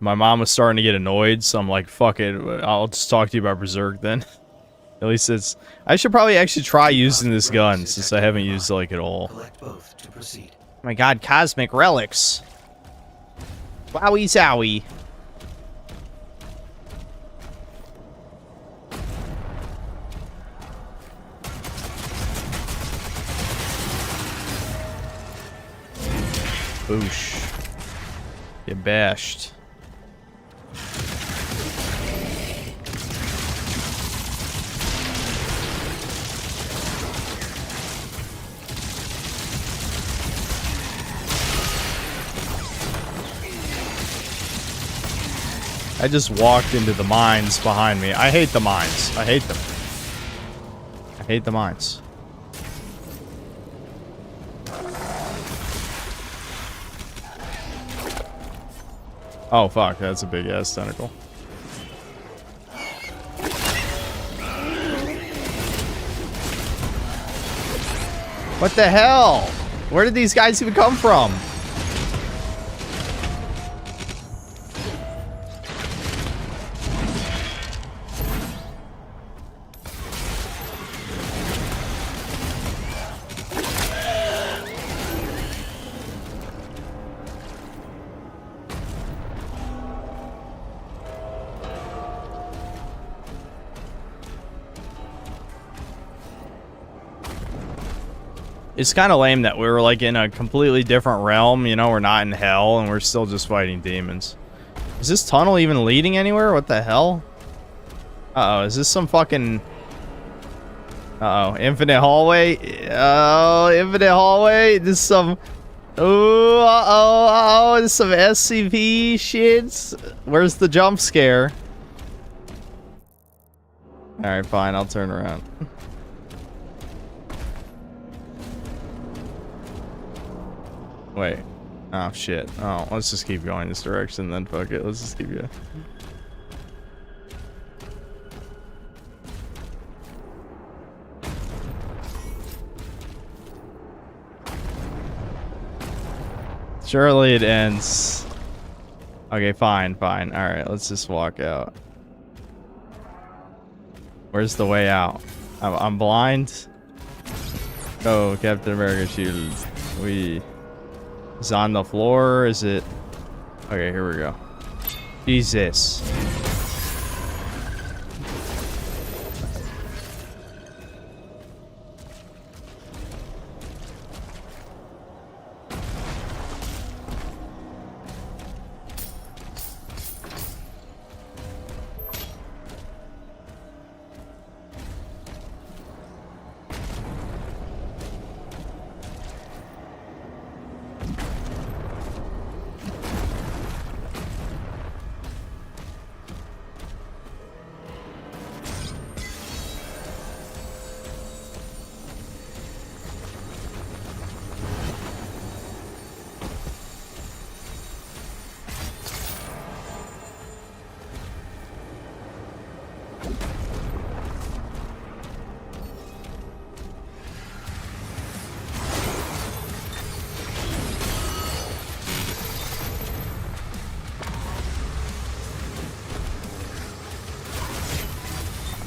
My mom was starting to get annoyed, so I'm like, fuck it, I'll just talk to you about Berserk then. At least it's... I should probably actually try using this gun, since I haven't used it, like, at all. Oh my god, cosmic relics! Wowie zowie! Boosh. Get bashed. I just walked into the mines behind me. I hate the mines. I hate them. I hate the mines. Oh fuck, that's a big ass tentacle. What the hell? Where did these guys even come from? It's kind of lame that we were like in a completely different realm, you know, we're not in hell and we're still just fighting demons. Is this tunnel even leading anywhere? What the hell? Uh-oh, is this some fucking... Uh-oh, infinite hallway? Oh, infinite hallway? This is some... Oh, uh-oh, this is some SCP shit. Where's the jump scare? Alright, fine, I'll turn around. Wait. Oh, shit. Oh, let's just keep going this direction then. Fuck it. Let's just keep going. Surely it ends. Okay, fine, fine. Alright, let's just walk out. Where's the way out? I'm blind. Oh, Captain America shield. Is it on the floor? Is it... Okay, here we go. Jesus.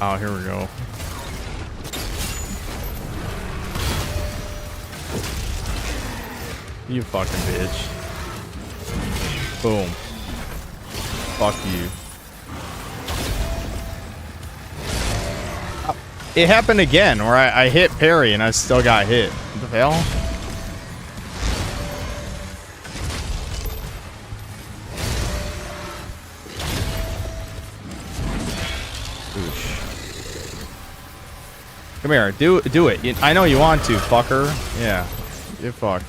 Oh, here we go. You fucking bitch. Boom. Fuck you. It happened again, where I hit parry and I still got hit. What the hell? Come here, do it. I know you want to, fucker. Yeah, get fucked.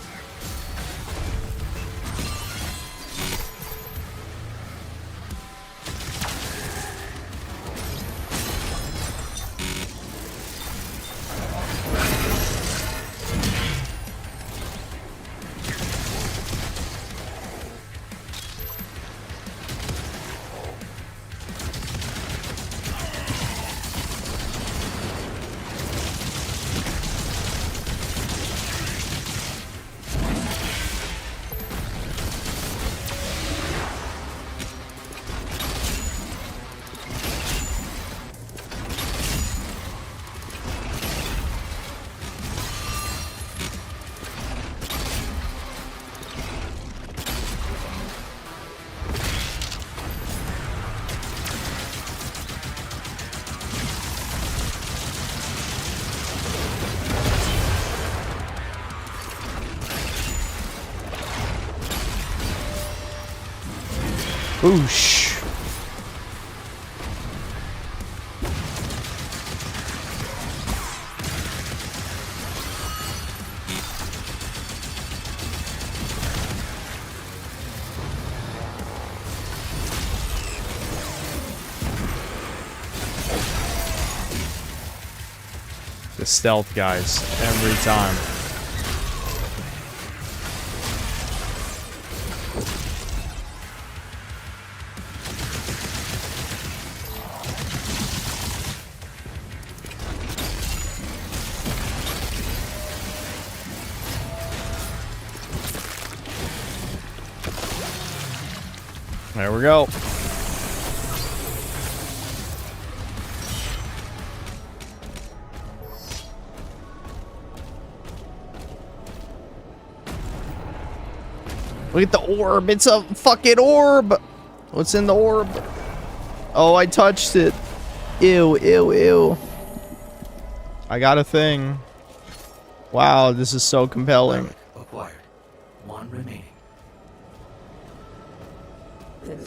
Boosh. The stealth guys every time. There we go. Look at the orb. It's a fucking orb. What's in the orb? Oh, I touched it. Ew, ew, ew. I got a thing. Wow, this is so compelling. Acquired. One remaining.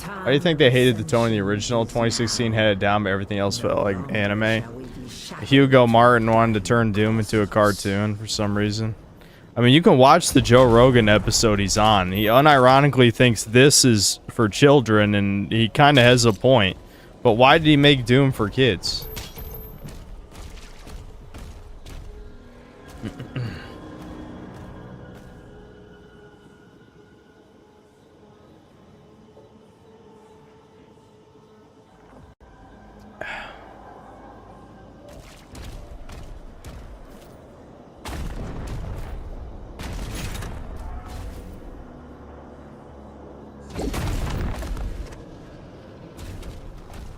Why do you think they hated the tone of the original? 2016 had it down, but everything else felt like anime. Hugo Martin wanted to turn Doom into a cartoon for some reason. I mean, you can watch the Joe Rogan episode he's on. He unironically thinks this is for children, and he kind of has a point. But why did he make Doom for kids?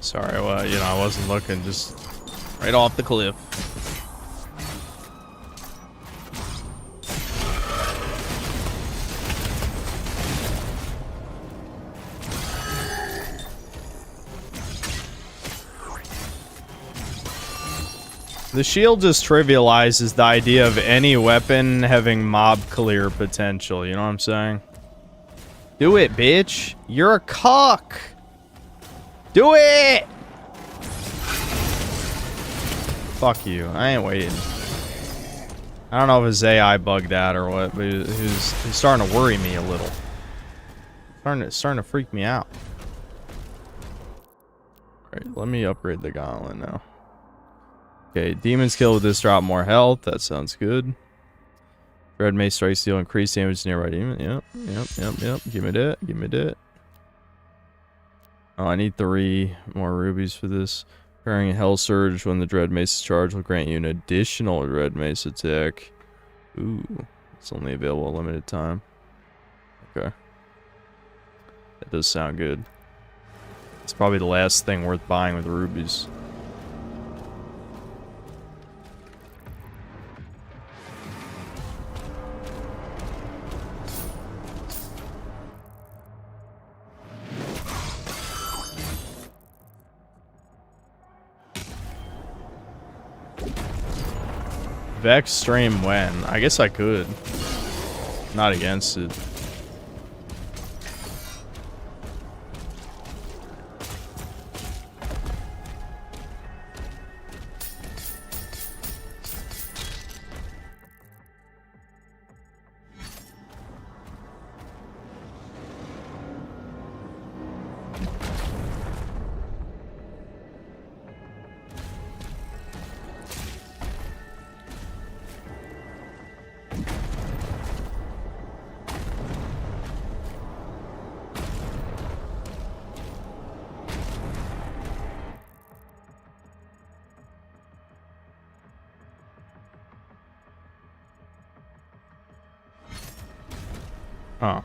Sorry, well, you know, I wasn't looking, just right off the cliff. The shield just trivializes the idea of any weapon having mob clear potential, you know what I'm saying? Do it, bitch! You're a cock! Do it! Fuck you. I ain't waiting. I don't know if his AI bugged out or what, but he's starting to worry me a little. Starting to freak me out. Alright, let me upgrade the gauntlet now. Okay, demons kill with this drop more health. That sounds good. Red Mace strikes deal increased damage to nearby demon. Yep. Give me that. Give me that. Oh, I need 3 more rubies for this. Preparing a Hell Surge when the Dread Mace is charged will grant you an additional Dread Mace attack. Ooh, it's only available a limited time. Okay. That does sound good. It's probably the last thing worth buying with rubies. Vex stream when? I guess I could. Not against it. Huh.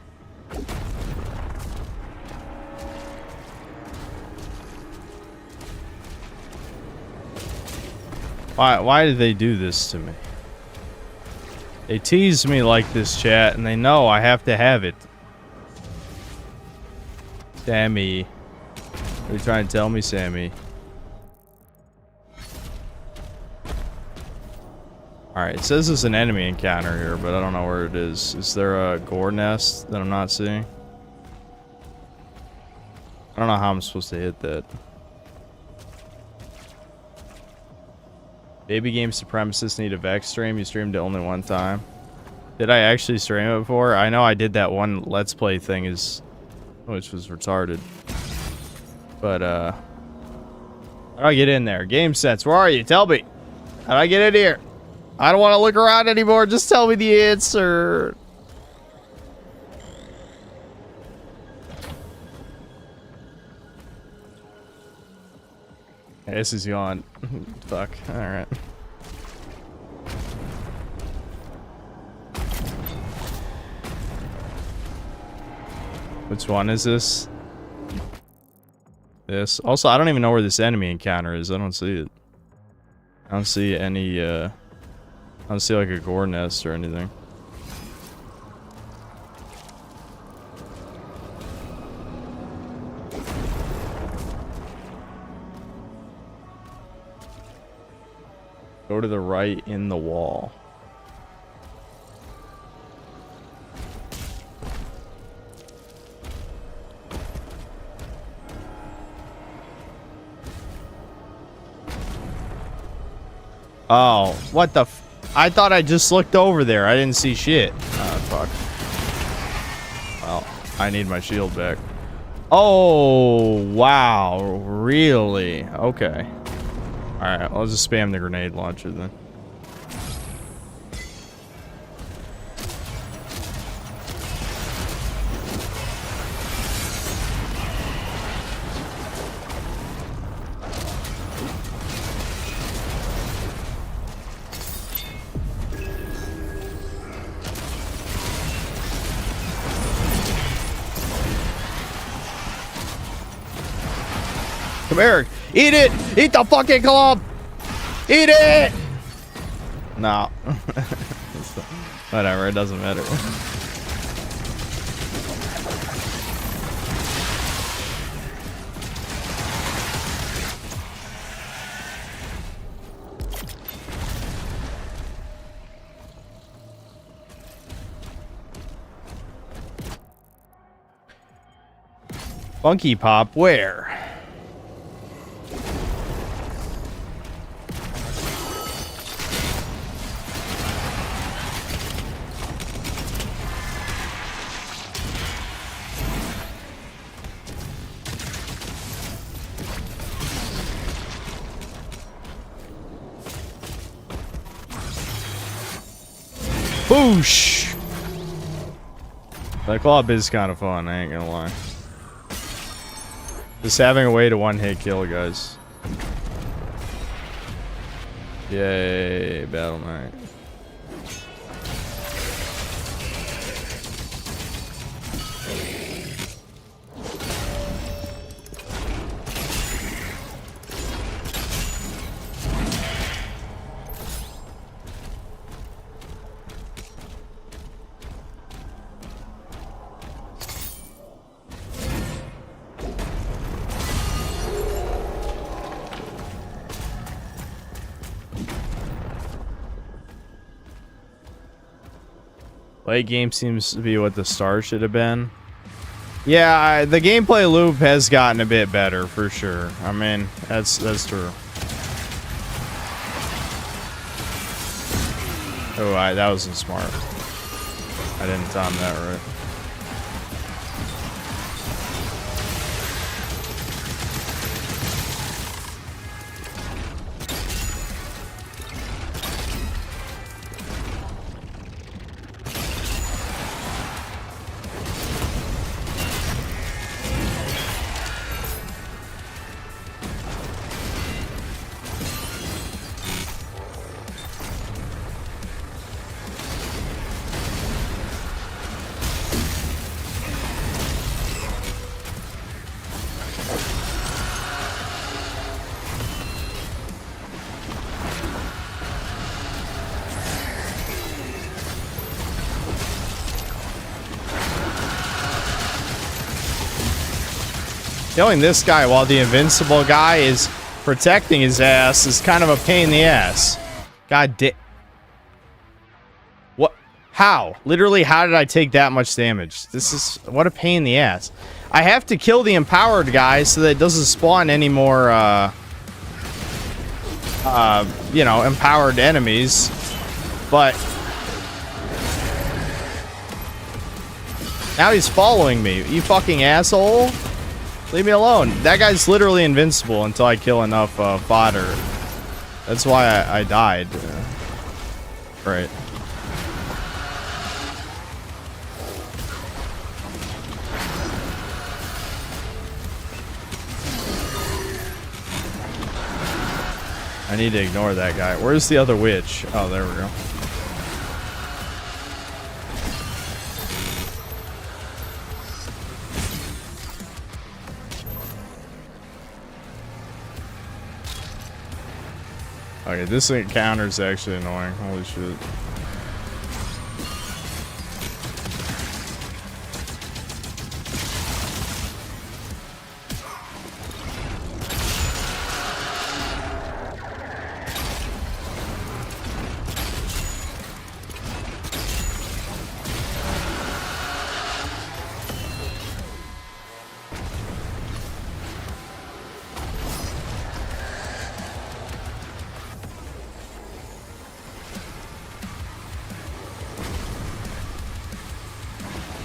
Why did they do this to me? They tease me like this, chat, and they know I have to have it. Sammy. What are you trying to tell me, Sammy? Alright, it says there's an enemy encounter here, but I don't know where it is. Is there a gore nest that I'm not seeing? I don't know how I'm supposed to hit that. Baby game supremacists need a Vex stream. You streamed it only one time. Did I actually stream it before? I know I did that one Let's Play thing, which was retarded. But, how do I get in there? Game sense, where are you? Tell me. How do I get in here? I don't want to look around anymore. Just tell me the answer. Okay, this is gone. Fuck. Alright. Which one is this? This. Also, I don't even know where this enemy encounter is. I don't see it. I don't see any, I don't see like a gore nest or anything. Go to the right in the wall. Oh, what the f— I thought I just looked over there. I didn't see shit. Oh, fuck. Well, I need my shield back. Oh, wow. Really? Okay. Alright, I'll just spam the grenade launcher then. Come here. Eat it! Eat the fucking club! Eat it! No. Whatever, it doesn't matter. Funky Pop, where? Boosh! That club is kind of fun, I ain't gonna lie. Just having a way to one-hit kill, guys. Yay, Battle Knight. Late game seems to be what the start should have been. Yeah, the gameplay loop has gotten a bit better for sure. I mean, that's true. Oh, that wasn't smart. I didn't time that right. Killing this guy while the invincible guy is protecting his ass is kind of a pain in the ass. God damn. What? How? Literally, how did I take that much damage? This is... What a pain in the ass. I have to kill the empowered guy so that it doesn't spawn any more, you know, empowered enemies. But... now he's following me. You fucking asshole. Leave me alone. That guy's literally invincible until I kill enough fodder. That's why I died. Right. I need to ignore that guy. Where's the other witch? Oh, there we go. Okay, this encounter is actually annoying. Holy shit.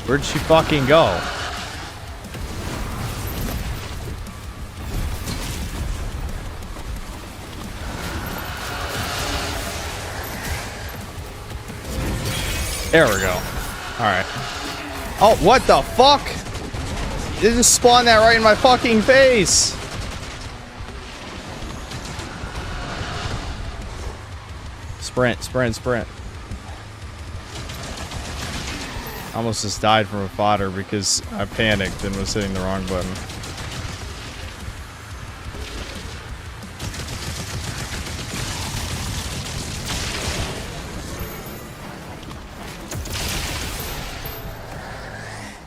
Where'd she fucking go? There we go. Alright. Oh, what the fuck? They just spawned that right in my fucking face. Sprint, sprint, sprint. Almost just died from a fodder because I panicked and was hitting the wrong button.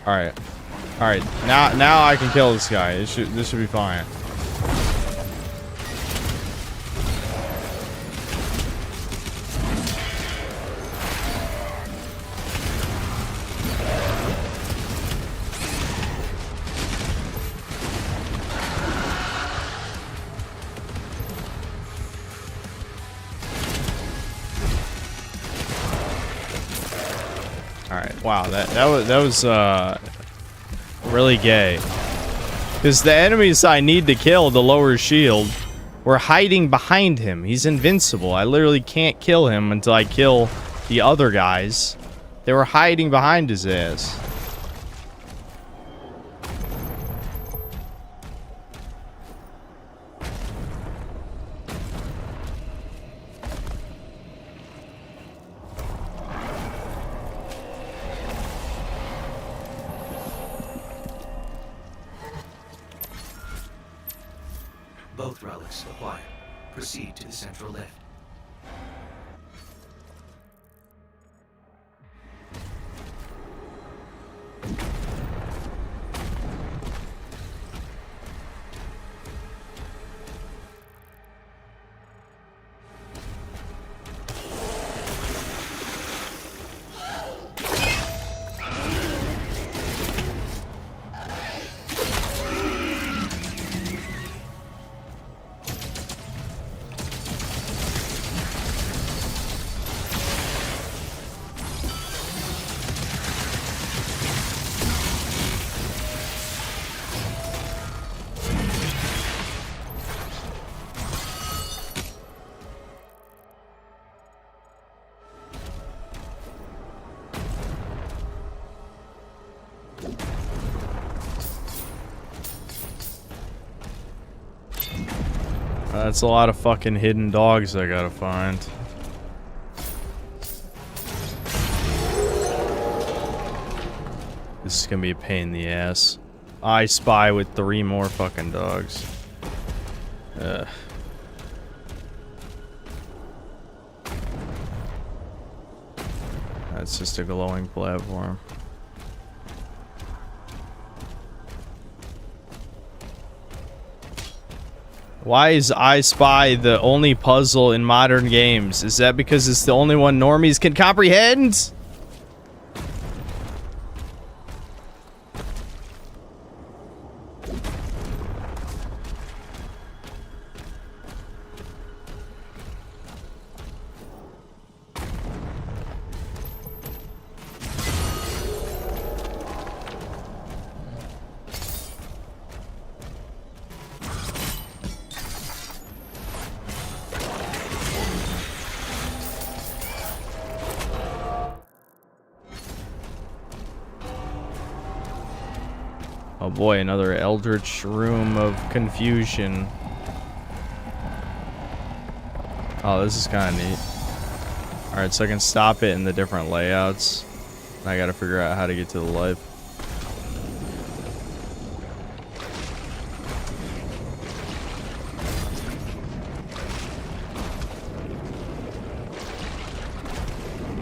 Alright. Alright. Now I can kill this guy. This should be fine. Wow, that was really gay. Because the enemies I need to kill to lower his shield were hiding behind him. He's invincible. I literally can't kill him until I kill the other guys. They were hiding behind his ass. Both relics acquired. Proceed to the central lift. That's a lot of fucking hidden dogs I gotta find. This is gonna be a pain in the ass. I spy with 3 more fucking dogs. Ugh. That's just a glowing platform. Why is I Spy the only puzzle in modern games? Is that because it's the only one normies can comprehend? Oh boy, another eldritch room of confusion. Oh, this is kind of neat. Alright, so I can stop it in the different layouts. I gotta figure out how to get to the life.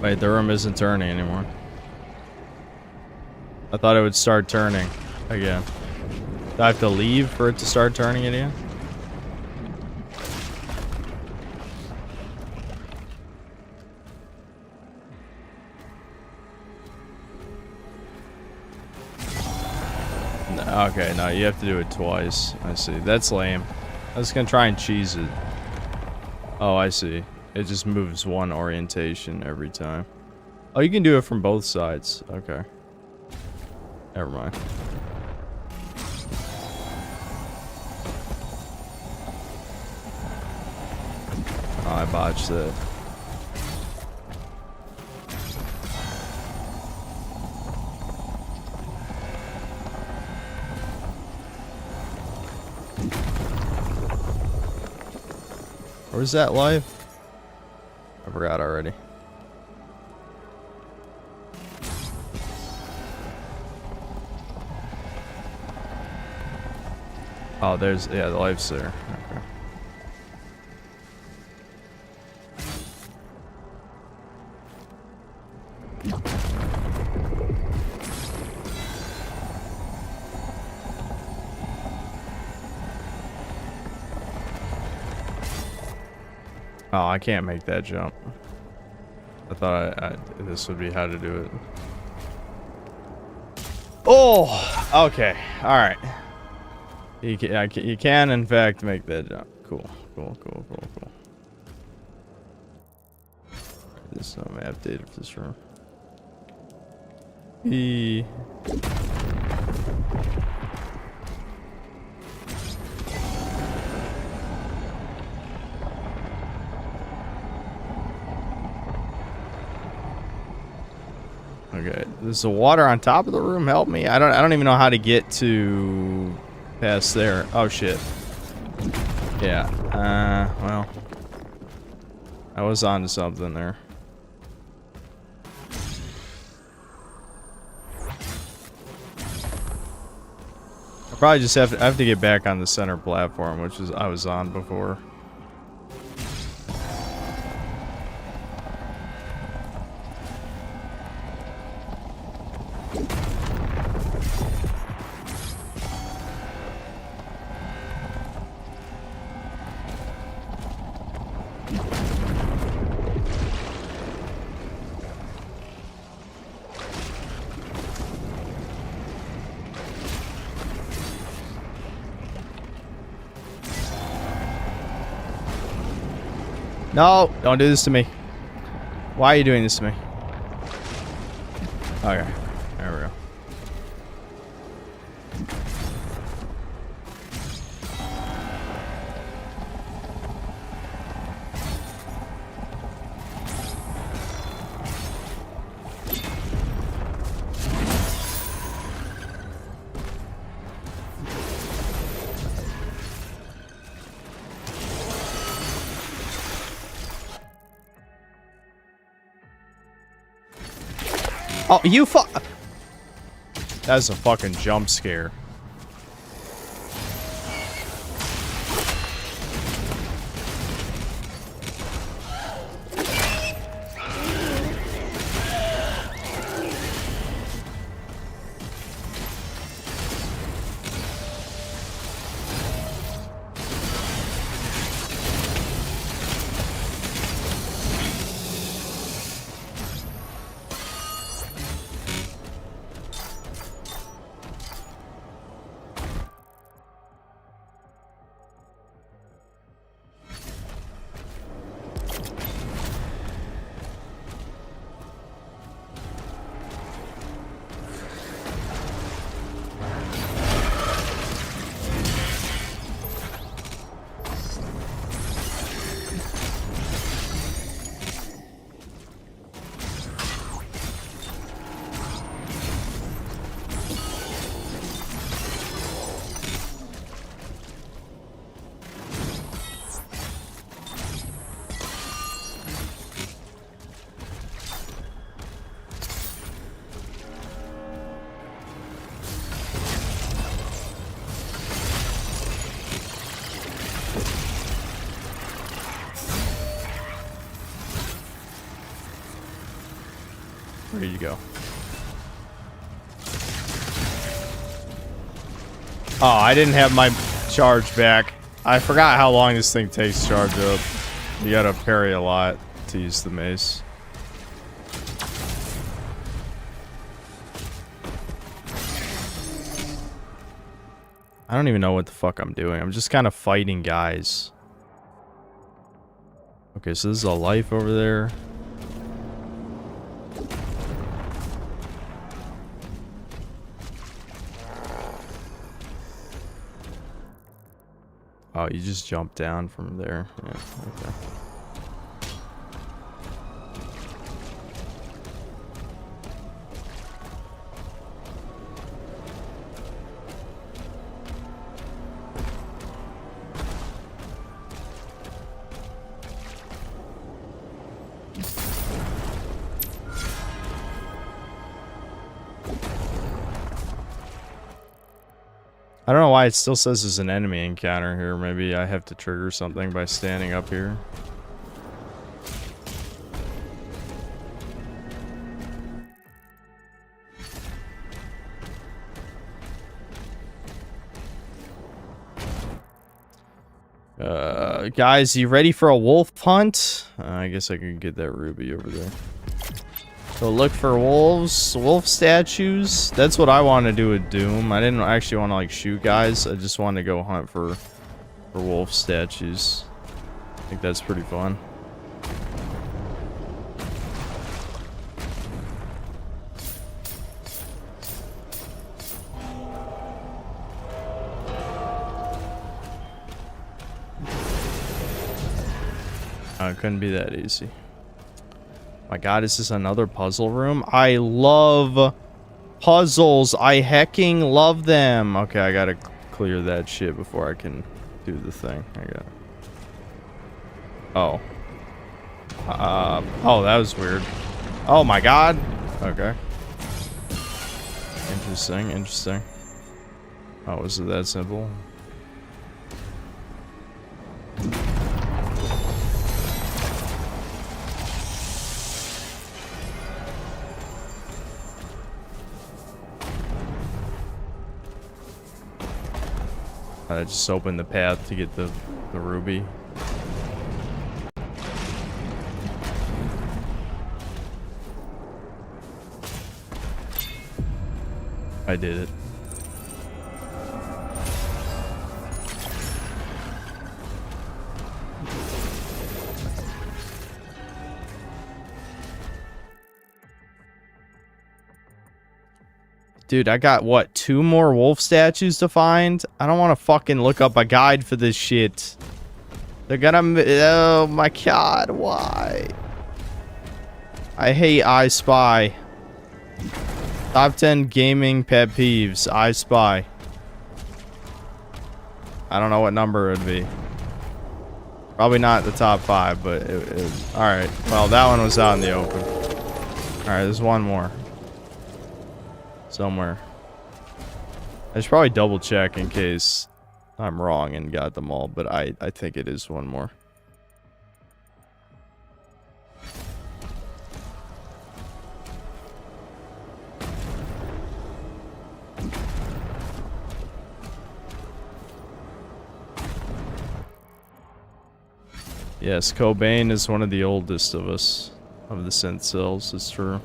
Wait, the room isn't turning anymore. I thought it would start turning again. Do I have to leave for it to start turning again? No, okay, no, you have to do it twice. I see. That's lame. I was gonna try and cheese it. Oh, I see. It just moves one orientation every time. Oh, you can do it from both sides. Okay. Never mind. Oh, I botched that. Where's that life? I forgot already. Oh, there's, yeah, the life's there. Okay. Oh, I can't make that jump. I thought this would be how to do it. Oh, okay. All right. You can, in fact, make that jump. Cool. There's no map data for this room. Okay, does the water on top of the room help me? I don't even know how to get to past there. Oh shit. Yeah. Well, I was onto something there. I probably just have to get back on the center platform, which is I was on before. No, don't do this to me. Why are you doing this to me? Okay, there we go. Oh, you That's a fucking jump scare. Ready to go. Oh, I didn't have my charge back. I forgot how long this thing takes to charge up. You gotta parry a lot to use the mace. I don't even know what the fuck I'm doing. I'm just kind of fighting guys. Okay, so this is a life over there. Oh, you just jump down from there. Yeah, okay. I don't know why it still says there's an enemy encounter here. Maybe I have to trigger something by standing up here. Guys, you ready for a wolf hunt? I guess I can get that ruby over there. So look for wolves, wolf statues. That's what I want to do with Doom. I didn't actually want to like shoot guys. I just wanted to go hunt for wolf statues. I think that's pretty fun. Oh, it couldn't be that easy. My god, is this another puzzle room? I love puzzles. I hecking love them. Okay, I gotta clear that shit before I can do the thing. I got. Oh. Oh, that was weird. Oh my god. Okay. Interesting, interesting. Oh, was it that simple? I just opened the path to get the ruby. I did it. Dude, I got, what, 2 more wolf statues to find? I don't want to fucking look up a guide for this shit. They're gonna... Oh my god, why? I hate I Spy. Top 10 gaming pet peeves. I Spy. I don't know what number it would be. Probably not the top 5, but it alright. Well, that one was out in the open. Alright, there's one more. Somewhere. I should probably double check in case I'm wrong and got them all, but I think it is one more. Yes, Cobain is one of the oldest of us, of the synth cells, it's true.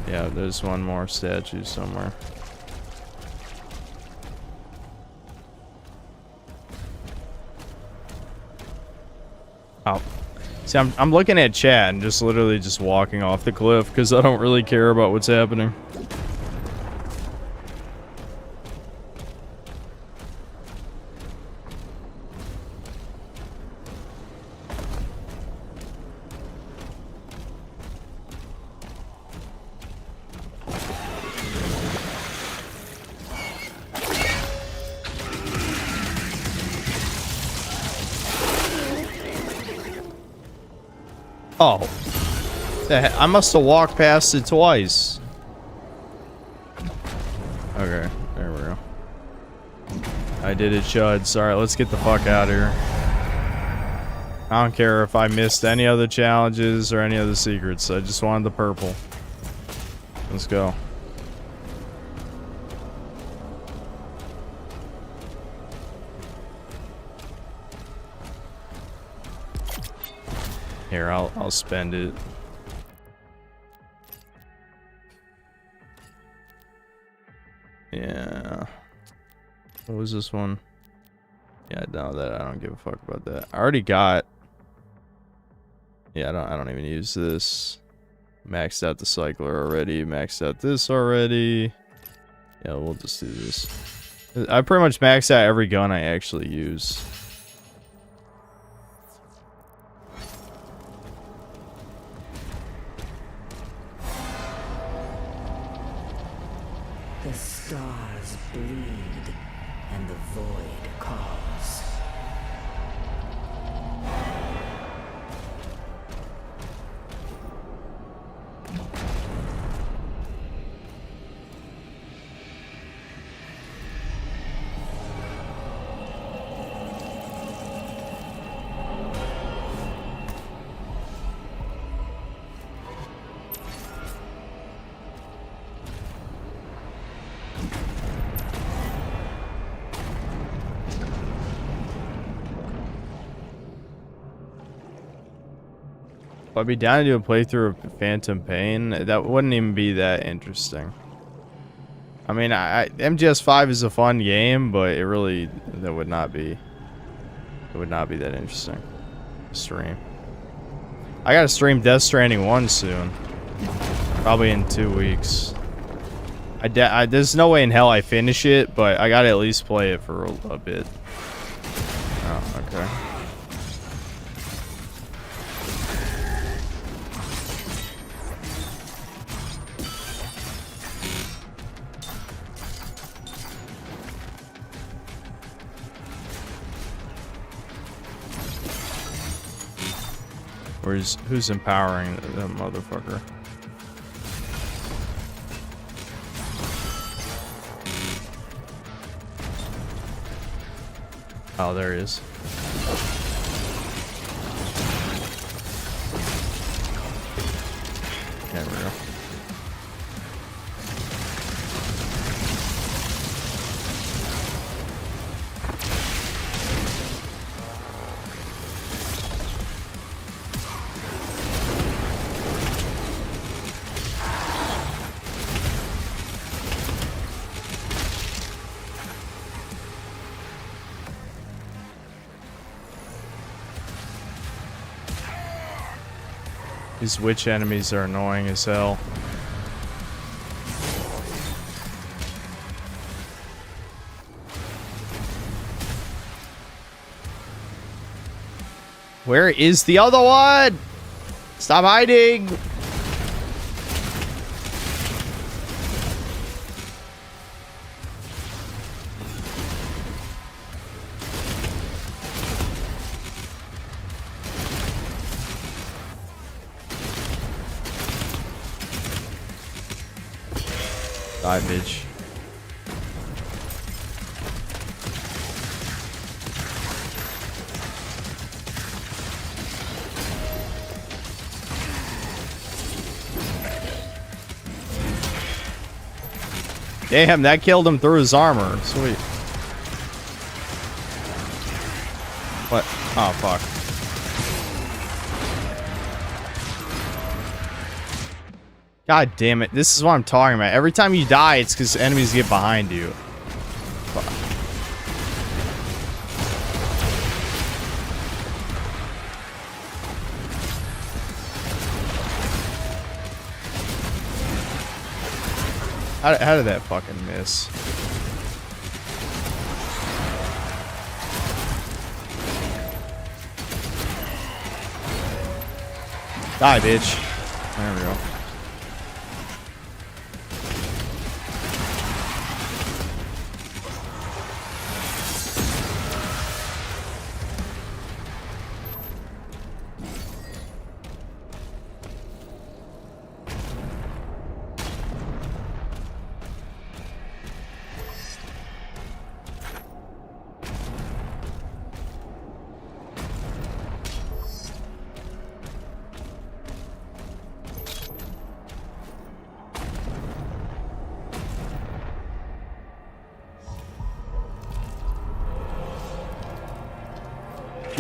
Yeah, there's one more statue somewhere. Oh. See, I'm looking at chat and just literally just walking off the cliff because I don't really care about what's happening. Oh. I must have walked past it twice. Okay, there we go. I did it, chuds. Alright, let's get the fuck out of here. I don't care if I missed any other challenges or any other secrets. I just wanted the purple. Let's go. Here, I'll spend it. Yeah. What was this one? Yeah, no, that I don't give a fuck about that. I already got. Yeah, I don't even use this. Maxed out the cycler already. Maxed out this already. Yeah, we'll just do this. I pretty much maxed out every gun I actually use. The stars bleed, and the void calls. I'd be down to do a playthrough of Phantom Pain. That wouldn't even be that interesting. I mean, MGS5 is a fun game, but it really that would not be. It would not be that interesting. Stream. I gotta stream Death Stranding 1 soon. Probably in 2 weeks. There's no way in hell I finish it, but I gotta at least play it for a bit. Oh, okay. Who's empowering the motherfucker? Oh, there he is. There we go. These witch enemies are annoying as hell. Where is the other one? Stop hiding! Die, bitch. Damn, that killed him through his armor. Sweet. What? Oh, fuck. God damn it. This is what I'm talking about. Every time you die, it's because enemies get behind you. Fuck. How did that fucking miss? Die, bitch. There we go.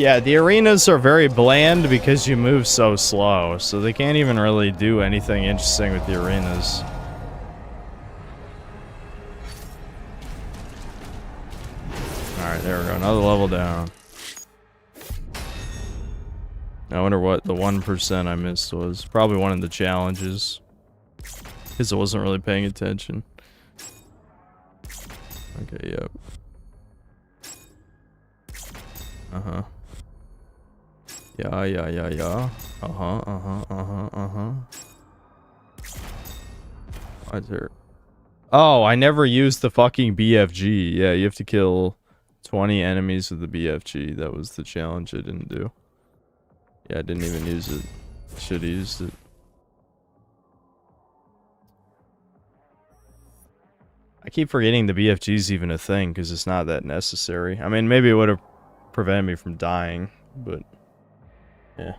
Yeah, the arenas are very bland because you move so slow, so they can't even really do anything interesting with the arenas. Alright, there we go. Another level down. I wonder what the 1% I missed was. Probably one of the challenges. Because I wasn't really paying attention. Okay, yep. Uh-huh. Yeah. Uh-huh. What's there? Oh, I never used the fucking BFG. Yeah, you have to kill 20 enemies with the BFG. That was the challenge I didn't do. Yeah, I didn't even use it. Should have used it. I keep forgetting the BFG is even a thing because it's not that necessary. I mean, maybe it would have prevented me from dying, but yeah.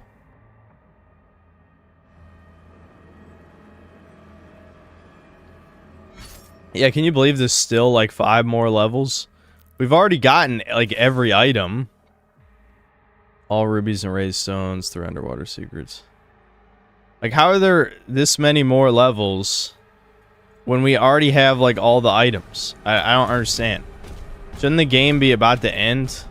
Yeah, can you believe there's still like 5 more levels? We've already gotten like every item. All rubies and raised stones, 3 underwater secrets. Like, how are there this many more levels when we already have like all the items? I don't understand. Shouldn't the game be about to end?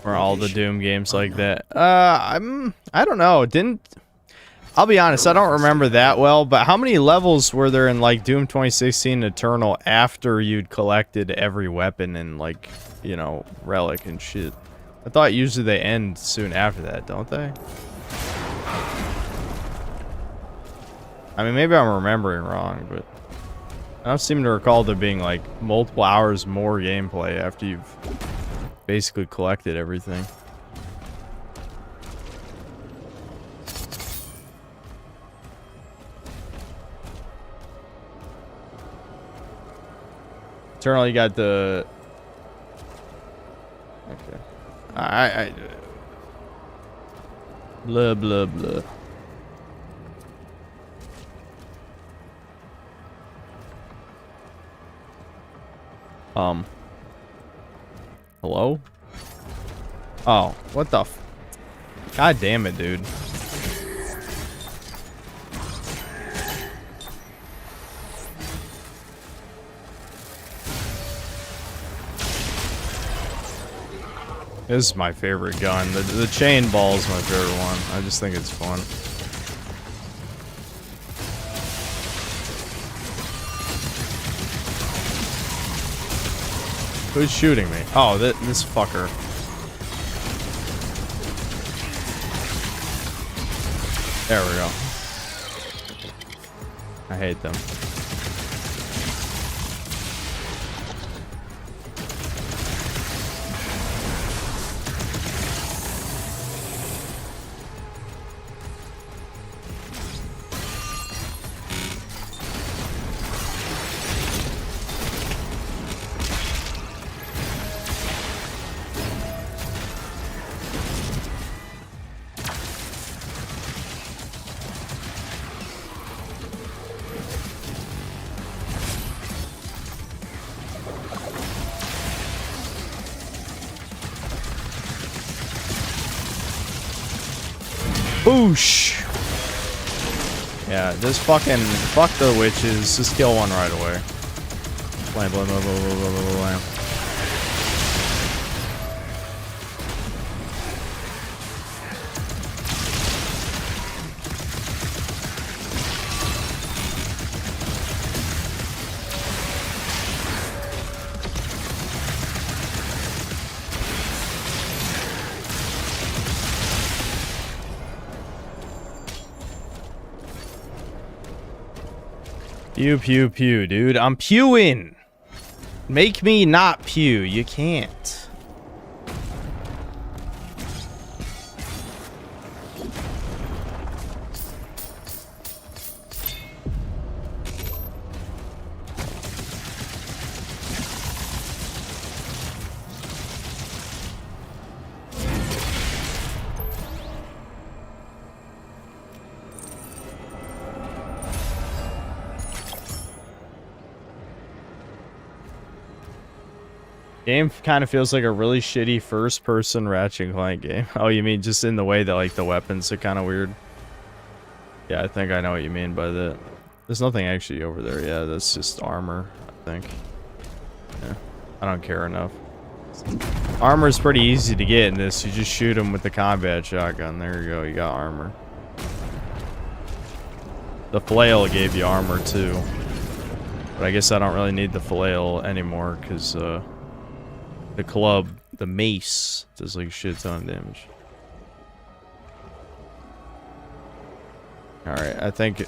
Or all the Doom games like that. I don't know. I'll be honest, I don't remember that well, but how many levels were there in like Doom 2016 Eternal after you'd collected every weapon and like, you know, relic and shit? I thought usually they end soon after that, don't they? I mean, maybe I'm remembering wrong, but I don't seem to recall there being like multiple hours more gameplay after you've basically collected everything. Eternal, you got the... Okay. I blah, blah, blah. Hello? Oh, what the f... God damn it, dude. This is my favorite gun. The chain ball is my favorite one. I just think it's fun. Who's shooting me? Oh, this fucker. There we go. I hate them. Boosh! Yeah, just fucking fuck the witches. Just kill one right away. Blam, blam, blam, blam, blam, blam, blam. Pew, pew, pew, dude. I'm pewing. Make me not pew. You can't. Game kind of feels like a really shitty first-person Ratchet and Clank game. Oh, you mean just in the way that, like, the weapons are kind of weird? Yeah, I think I know what you mean by that. There's nothing actually over there. Yeah, that's just armor, I think. Yeah, I don't care enough. Armor is pretty easy to get in this. You just shoot them with the combat shotgun. There you go. You got armor. The flail gave you armor, too. But I guess I don't really need the flail anymore, because, the club, the mace, does like a shit ton of damage. Alright, I think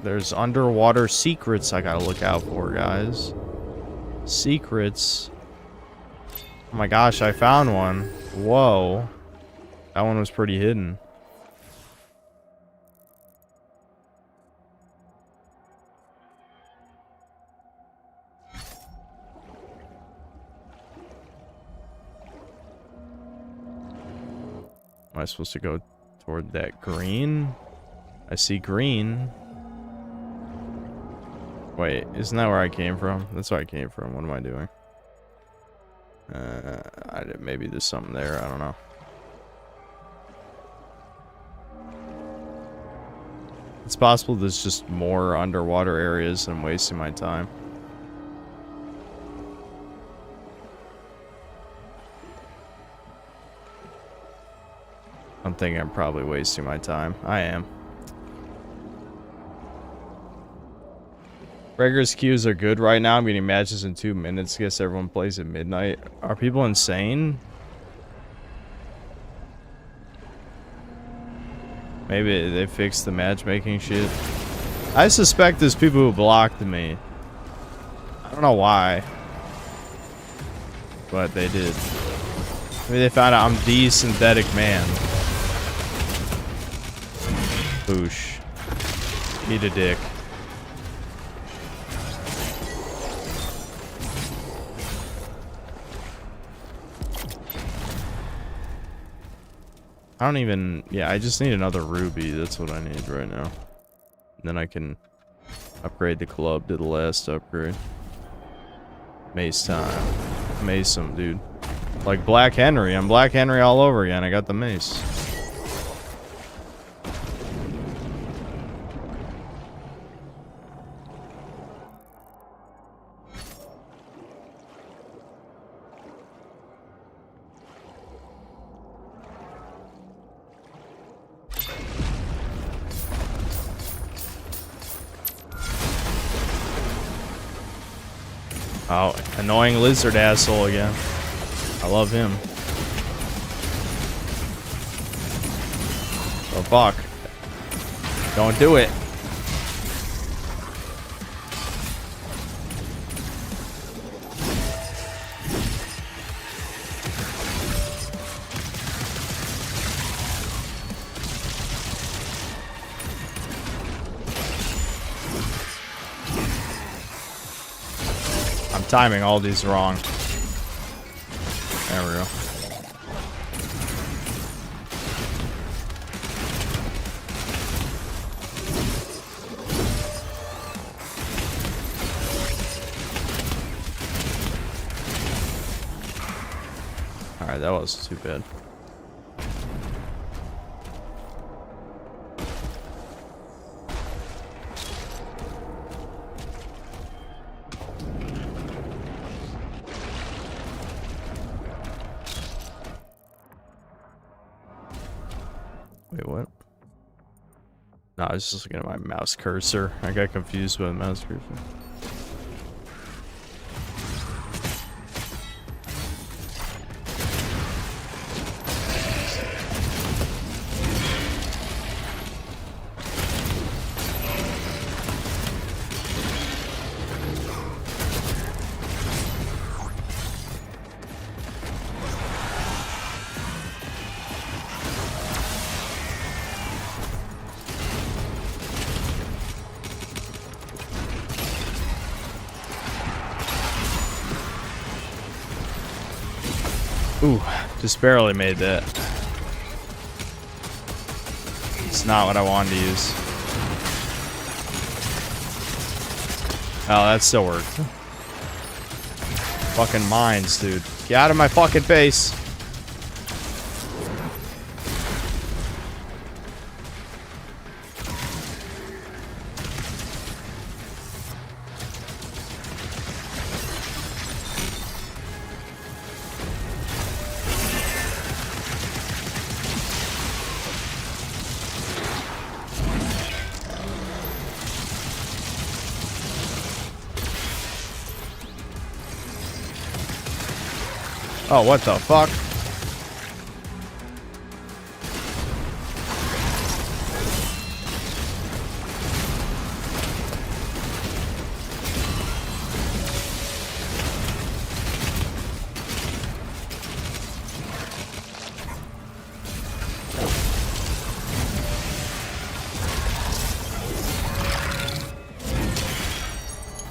there's underwater secrets I gotta look out for, guys. Secrets. Oh my gosh, I found one. Whoa. That one was pretty hidden. Am I supposed to go toward that green? I see green. Wait, isn't that where I came from? That's where I came from. What am I doing? Maybe there's something there. I don't know. It's possible there's just more underwater areas and I'm wasting my time. I'm thinking I'm probably wasting my time. I am. Regulars queues are good right now. I'm getting matches in 2 minutes. Guess everyone plays at midnight. Are people insane? Maybe they fixed the matchmaking shit. I suspect there's people who blocked me. I don't know why. But they did. Maybe they found out I'm the synthetic man. Boosh. Eat a dick. I don't even... Yeah, I just need another ruby. That's what I need right now. And then I can upgrade the club to the last upgrade. Mace time. Mace him, dude. Like Black Henry. I'm Black Henry all over again. I got the mace. Oh, annoying lizard asshole again. I love him. Oh, fuck. Don't do it. Timing all these wrong. There we go. Alright, that was too bad. Wait, what? No, I was just looking at my mouse cursor. I got confused by the mouse cursor. Ooh, just barely made that. It's not what I wanted to use. Oh, that still worked. Fucking mines, dude. Get out of my fucking face. Oh, what the fuck?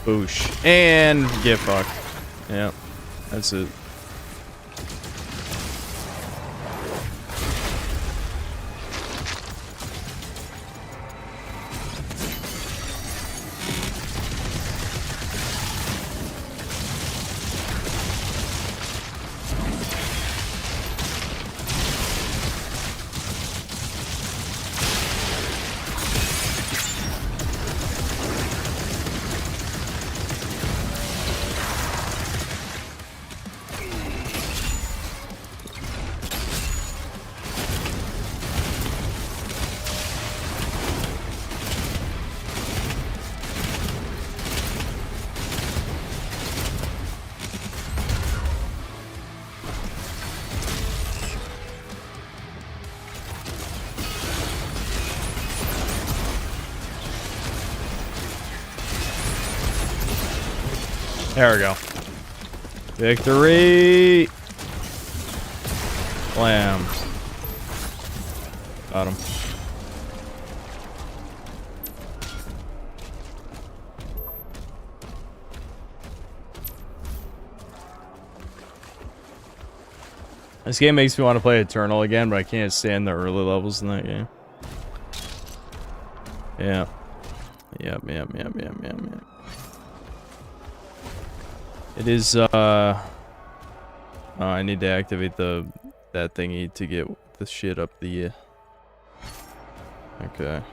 Boosh. And get fucked. Yep. That's it. There we go. Victory! Blam. Got him. This game makes me want to play Eternal again, but I can't stand the early levels in that game. Yeah. Yep. It is, oh, I need to activate that thingy to get the shit up the, okay.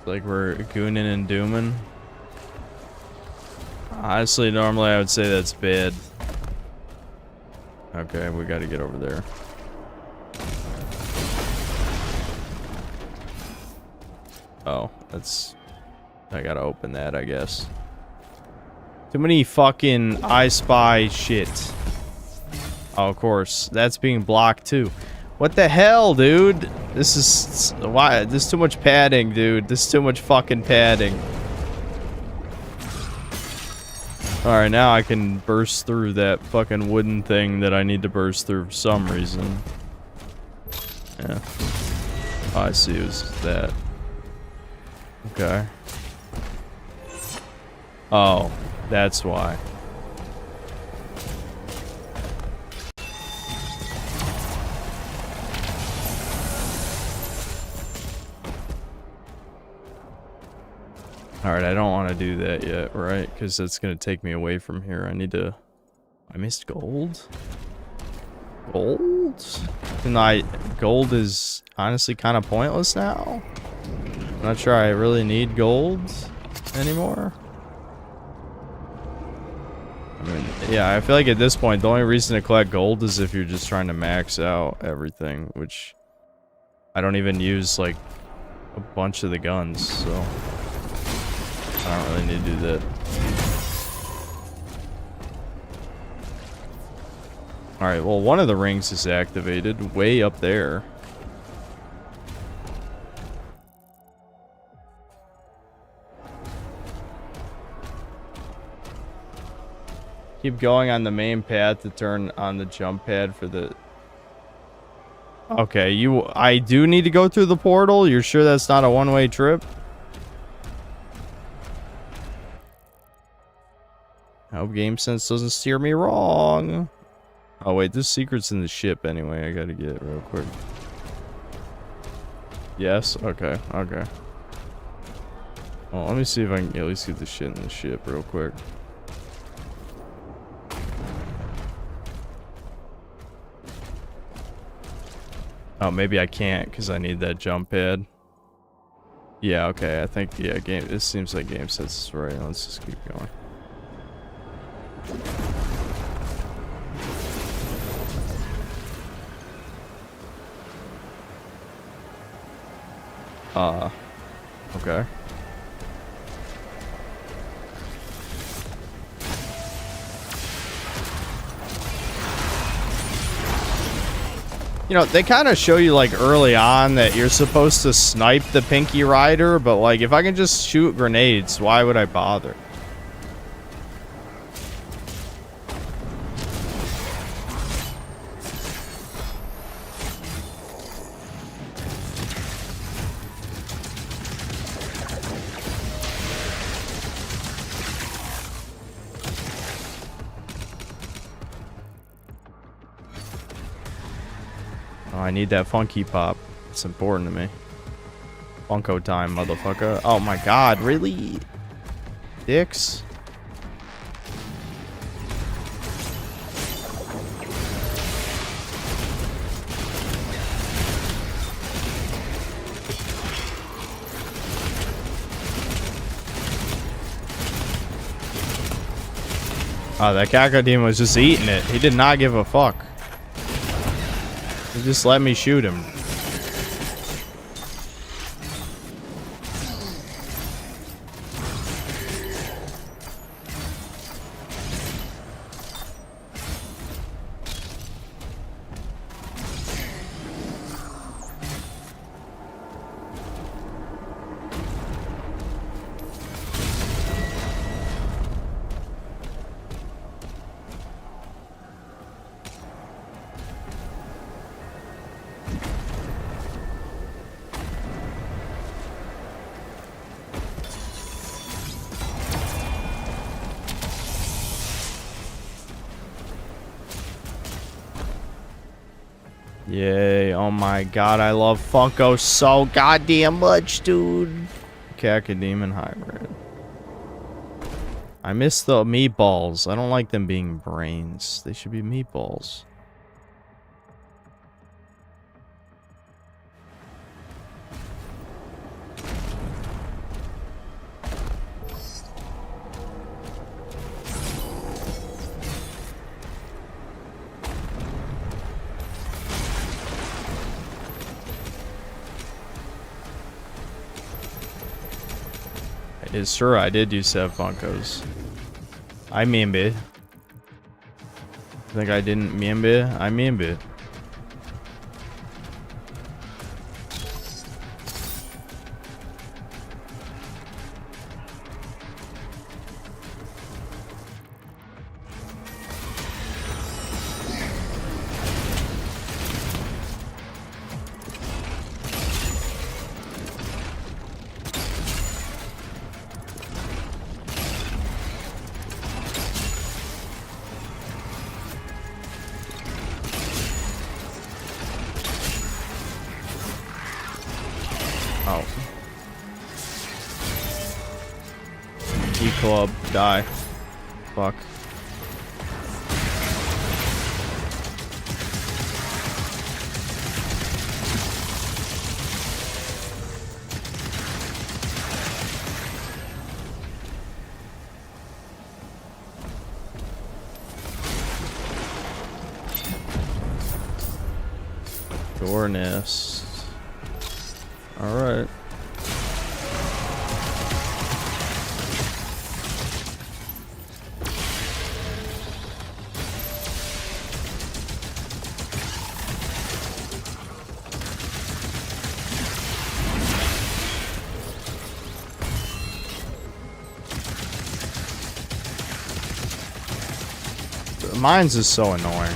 Like we're gooning and dooming. Honestly, normally I would say that's bad. Okay, we gotta get over there. Oh, that's... I gotta open that, I guess. Too many fucking I Spy shit. Oh, of course. That's being blocked, too. What the hell, dude? This is... Why? This is too much padding, dude. This is too much fucking padding. Alright, now I can burst through that fucking wooden thing that I need to burst through for some reason. Yeah. Oh, I see. It was that. Okay. Oh, that's why. Alright, I don't want to do that yet, right? Because that's going to take me away from here. I need to... I missed gold? Gold? Gold is honestly kind of pointless now. I'm not sure I really need gold anymore. I mean, yeah, I feel like at this point, the only reason to collect gold is if you're just trying to max out everything, which I don't even use, like, a bunch of the guns, so... I don't really need to do that. Alright, well, one of the rings is activated way up there. Keep going on the main path to turn on the jump pad for the... Okay, I do need to go through the portal? You're sure that's not a one-way trip? I hope Game Sense doesn't steer me wrong. Oh wait, this secret's in the ship anyway. I gotta get it real quick. Yes? Okay, okay. Well, let me see if I can at least get the shit in the ship real quick. Oh, maybe I can't because I need that jump pad. Yeah, okay, I think, yeah, this seems like Game Sense is right. Let's just keep going. Okay. You know, they kind of show you, like, early on that you're supposed to snipe the Pinky Rider, but, like, if I can just shoot grenades, why would I bother? Oh, I need that funky pop. It's important to me. Funko time, motherfucker. Oh my god, really? Dicks? Oh, that Cacodemon was just eating it. He did not give a fuck. He just let me shoot him. Yay, oh my god, I love Funko so goddamn much, dude. Cacodemon Hybrid. I miss the meatballs. I don't like them being brains. They should be meatballs. It's true, I did used to have Funkos. I remember. Think I didn't remember? I remember. Oh. E-Club, die. Fuck. Door nest. Alright. Mine's is so annoying.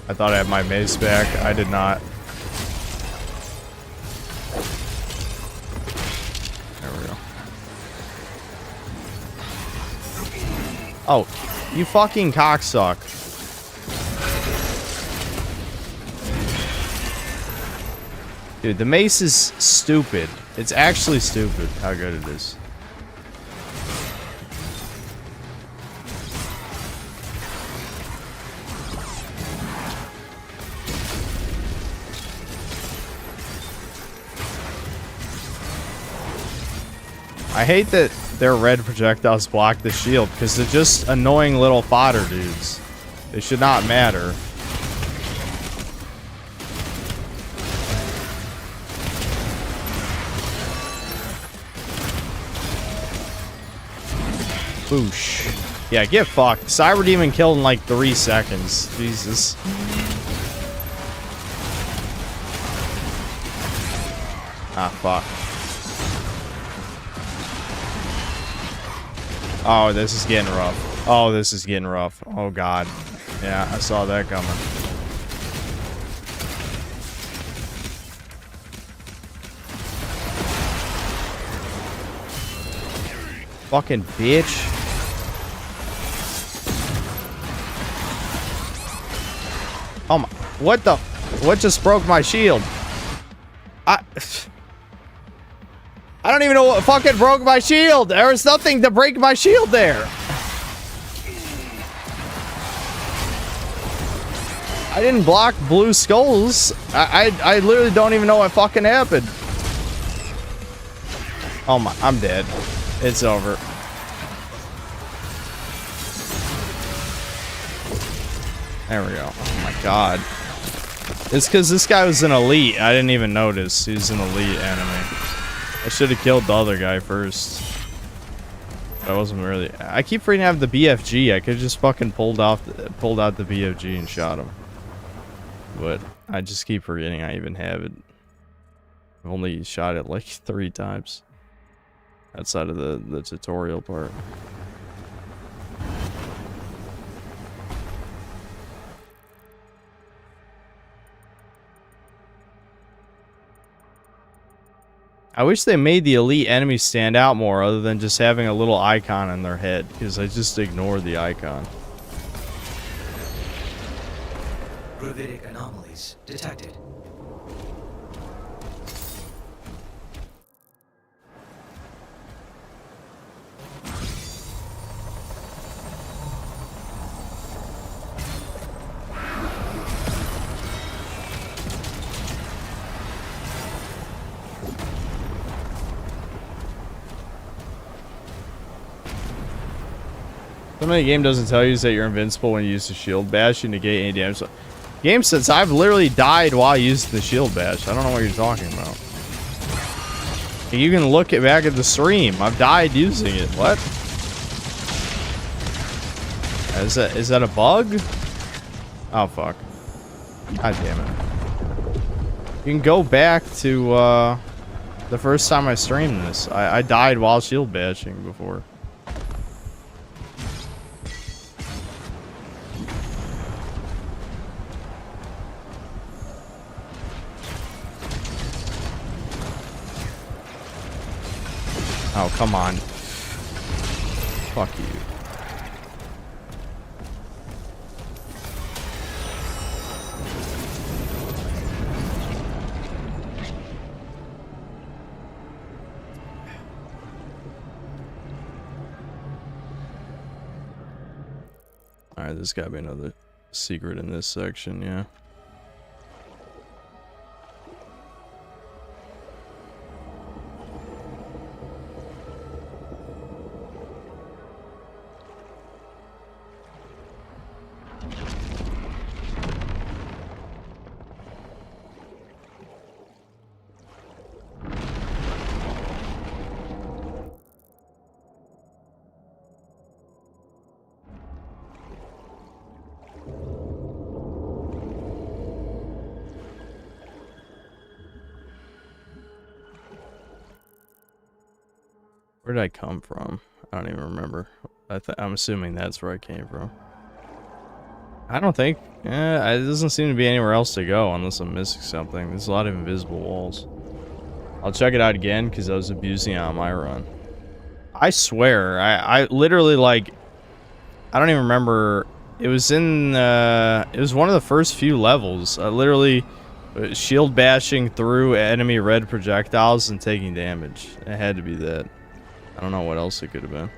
I thought I had my mace back. I did not. There we go. Oh, you fucking cocksuck. Dude, the mace is stupid. It's actually stupid how good it is. I hate that their red projectiles block the shield because they're just annoying little fodder dudes. They should not matter. Boosh. Yeah, get fucked. Cyber Demon killed in like 3 seconds. Jesus. Ah, fuck. Oh, this is getting rough. Oh, this is getting rough. Oh, God. Yeah, I saw that coming. Fucking bitch. Oh my, what the, what just broke my shield? I don't even know what fucking broke my shield. There was nothing to break my shield there. I didn't block blue skulls. I literally don't even know what fucking happened. Oh my, I'm dead. It's over. There we go. Oh my god. It's because this guy was an elite. I didn't even notice. He was an elite enemy. I should have killed the other guy first. But I wasn't really... I keep forgetting to have the BFG. I could have just fucking pulled out the BFG and shot him. But I just keep forgetting I even have it. I've only shot it like 3 times. Outside of the tutorial part. I wish they made the elite enemies stand out more other than just having a little icon in their head, because I just ignored the icon. Gravitic anomalies detected. Something the game doesn't tell you is that you're invincible when you use the shield bash. You negate any damage. Game says I've literally died while using the shield bash. I don't know what you're talking about. You can look back at the stream. I've died using it. What? Is that a bug? Oh fuck. God damn it. You can go back to the first time I streamed this. I died while shield bashing before. Oh, come on. Fuck you. Alright, there's gotta be another secret in this section, yeah. Where did I come from? I don't even remember. I'm assuming that's where I came from. I don't think. It doesn't seem to be anywhere else to go unless I'm missing something. There's a lot of invisible walls. I'll check it out again because I was abusing it on my run. I swear, I literally like. I don't even remember. It was in. It was one of the first few levels. I literally shield bashing through enemy red projectiles and taking damage. It had to be that. I don't know what else it could have been.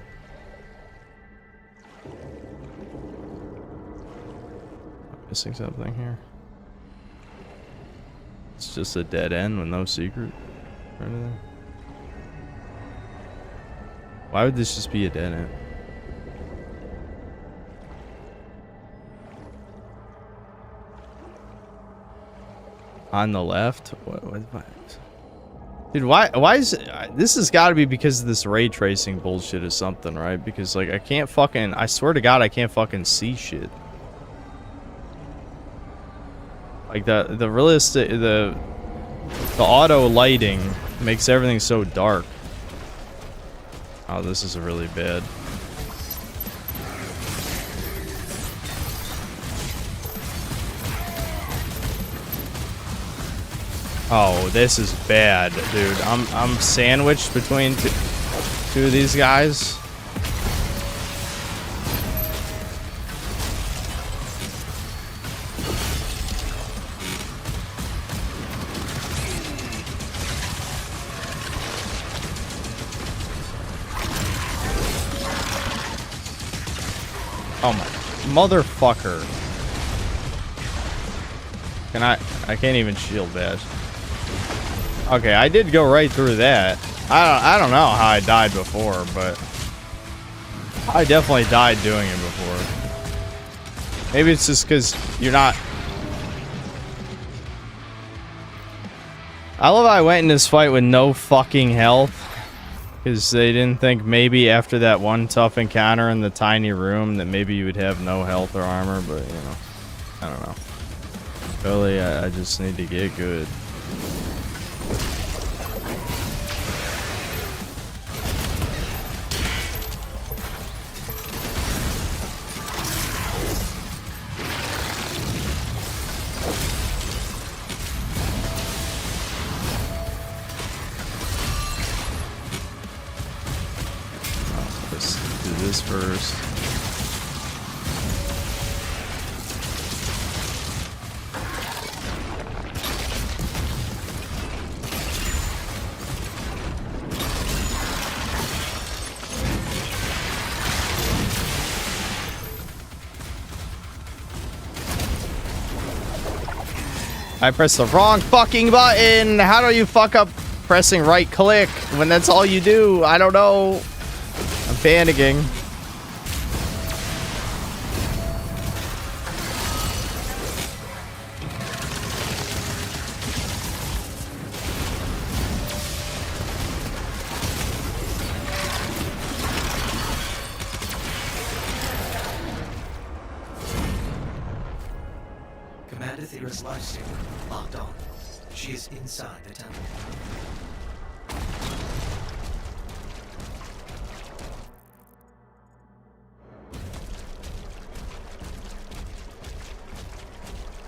Missing something here. It's just a dead end with no secret or anything. Why would this just be a dead end? On the left? What? Dude, why is it, this has got to be because of this ray tracing bullshit or something, right? Because like I can't fucking, I swear to God, I can't fucking see shit. Like the realistic, the auto lighting makes everything so dark. Oh, this is really bad. Oh, this is bad, dude. I'm sandwiched between two of these guys. Oh my motherfucker. I can't even shield bash. Okay, I did go right through that. I don't know how I died before, but I definitely died doing it before. Maybe it's just because you're not. I love how I went in this fight with no fucking health. Because they didn't think maybe after that one tough encounter in the tiny room that maybe you would have no health or armor, but you know, I don't know. Really, I just need to get good. This first. I pressed the wrong fucking button. How do you fuck up pressing right click when that's all you do? I don't know. I'm panicking. Commander Thera's lifesaver locked on. She is inside the temple.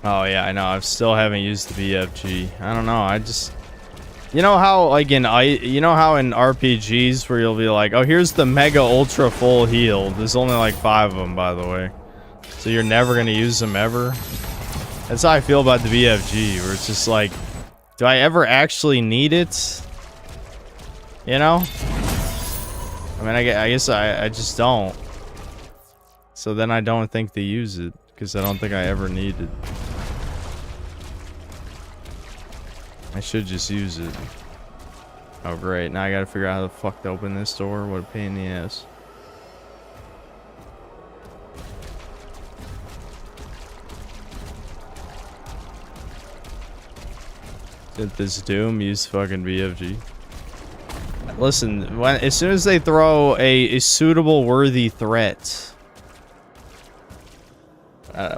Oh yeah, I know. I still haven't used the BFG. I don't know. I just, you know how like in RPGs where you'll be like, oh, here's the mega ultra full heal. There's only like 5 of them, by the way. So you're never gonna use them ever. That's how I feel about the BFG, where it's just like, do I ever actually need it? You know? I mean, I guess I just don't. So then I don't think they use it because I don't think I ever need it. I should just use it. Oh great, now I gotta figure out how the fuck to open this door. What a pain in the ass. Did this Doom use fucking BFG? Listen, as soon as they throw a suitable worthy threat.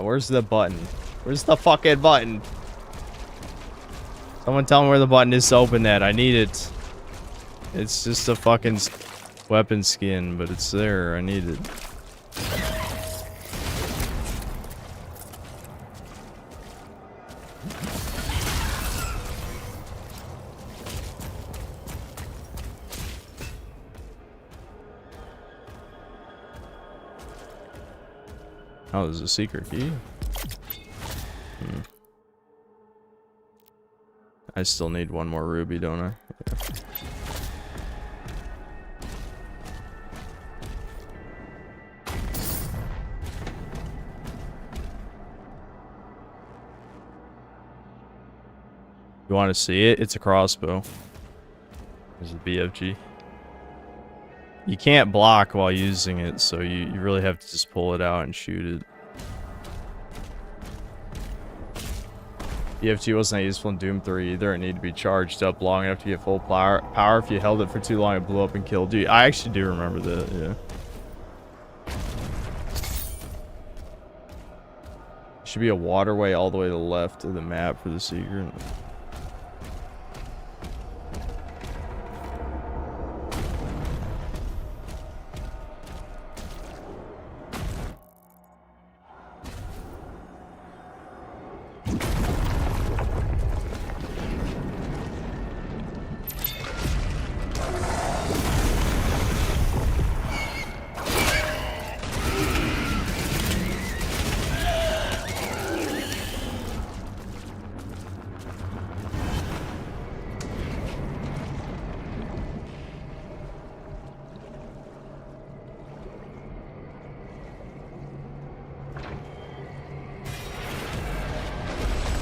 Where's the button? Where's the fucking button? Someone tell me where the button is to open that. I need it. It's just a fucking weapon skin, but it's there. I need it. Oh, there's a secret key. I still need one more ruby, don't I? Yeah. You want to see it? It's a crossbow. There's a BFG. You can't block while using it, so you really have to just pull it out and shoot it. BFG wasn't useful in Doom 3 either. It needed to be charged up long enough to get full power. If you held it for too long, it blew up and killed you. I actually do remember that, yeah. Should be a waterway all the way to the left of the map for the secret.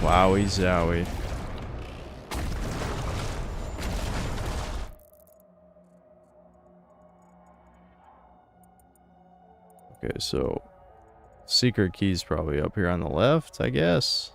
Wowie zowie. Okay, so secret key's probably up here on the left, I guess.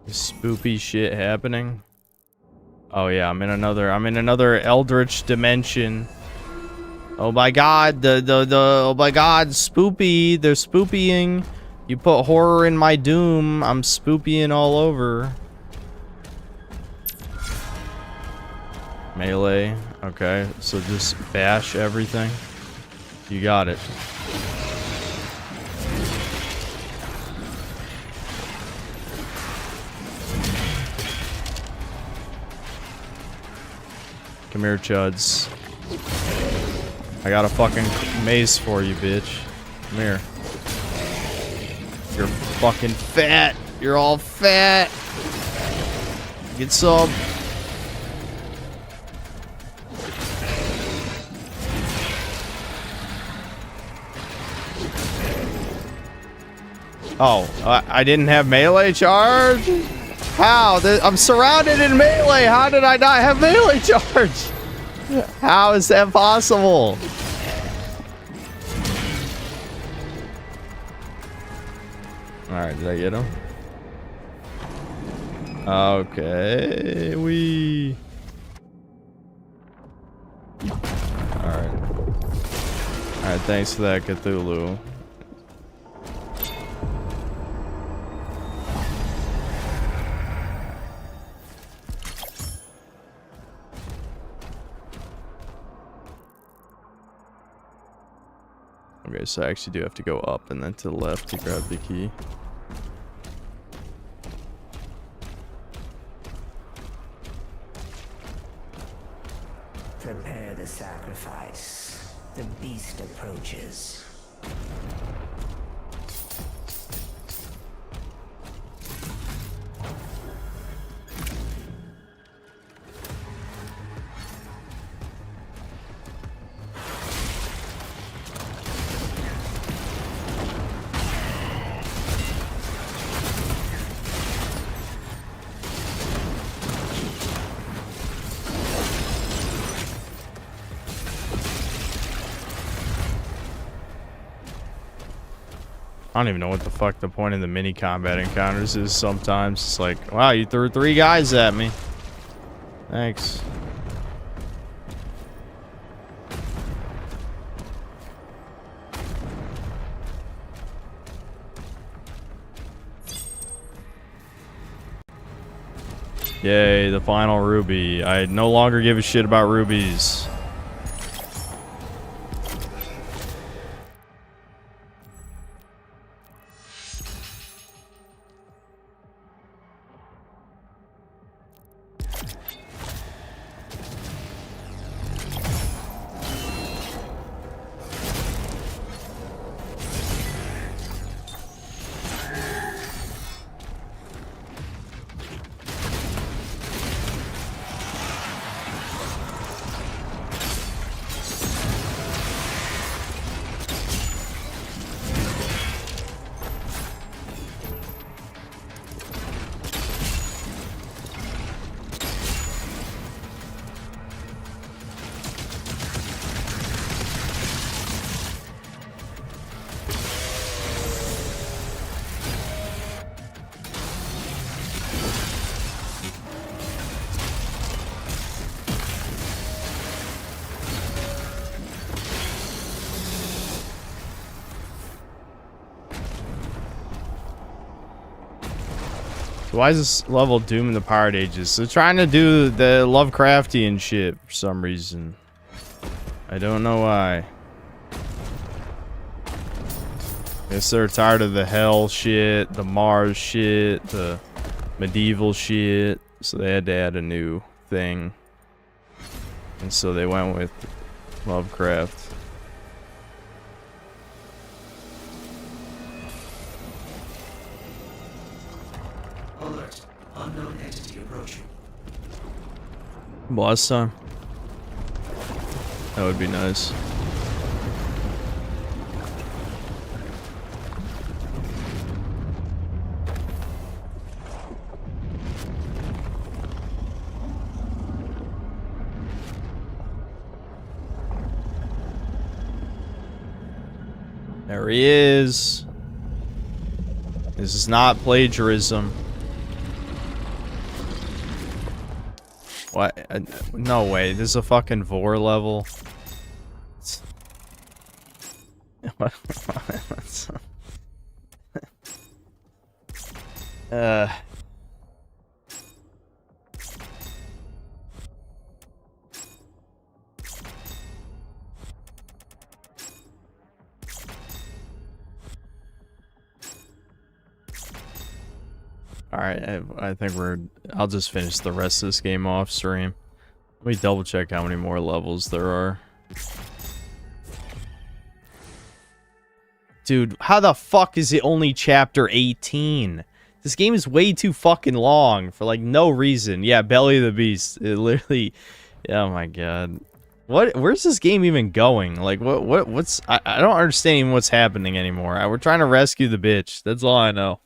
Spoopy shit happening. Oh yeah, I'm in another eldritch dimension. Oh my god, oh my god, spoopy, they're spoopying. You put horror in my doom, I'm spoopying all over. Melee, okay, so just bash everything. You got it. Come here, chuds. I got a fucking mace for you, bitch. Come here. You're fucking fat. You're all fat. Get some. Oh, I didn't have melee charge? How? I'm surrounded in melee. How did I not have melee charge? How is that possible? Alright, did I get him? Okay, we. Alright. Alright, thanks for that, Cthulhu. Okay, so I actually do have to go up and then to the left to grab the key. Prepare the sacrifice. The beast approaches. I don't even know what the fuck the point of the mini combat encounters is sometimes. It's like, wow, you threw 3 guys at me. Thanks. Yay, the final ruby. I no longer give a shit about rubies. Why is this level Doom in the Pirate Ages? They're trying to do the Lovecraftian shit for some reason. I don't know why. Guess they're tired of the hell shit, the Mars shit, the medieval shit. So they had to add a new thing. And so they went with Lovecraft. Alert. Unknown entity approaching. Boss time. That would be nice. There he is. This is not plagiarism. What? No way. This is a fucking Vor level. Alright, I think I'll just finish the rest of this game off stream. Let me double check how many more levels there are. Dude, how the fuck is it only chapter 18? This game is way too fucking long for like no reason. Yeah, Belly of the Beast. It literally, oh my god. Where's this game even going? Like what's I don't understand even what's happening anymore. We're trying to rescue the bitch. That's all I know.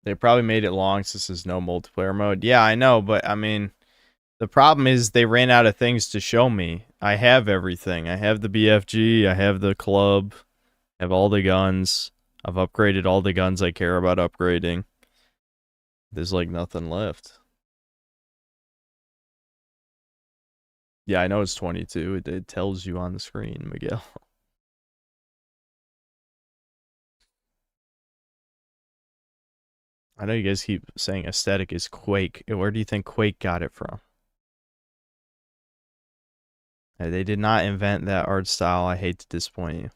They probably made it long since there's no multiplayer mode. Yeah, I know, but I mean, the problem is they ran out of things to show me. I have everything. I have the BFG, I have the club, I have all the guns. I've upgraded all the guns I care about upgrading. There's like nothing left. Yeah, I know it's 22. It tells you on the screen, Miguel. I know you guys keep saying aesthetic is Quake. Where do you think Quake got it from? They did not invent that art style. I hate to disappoint you.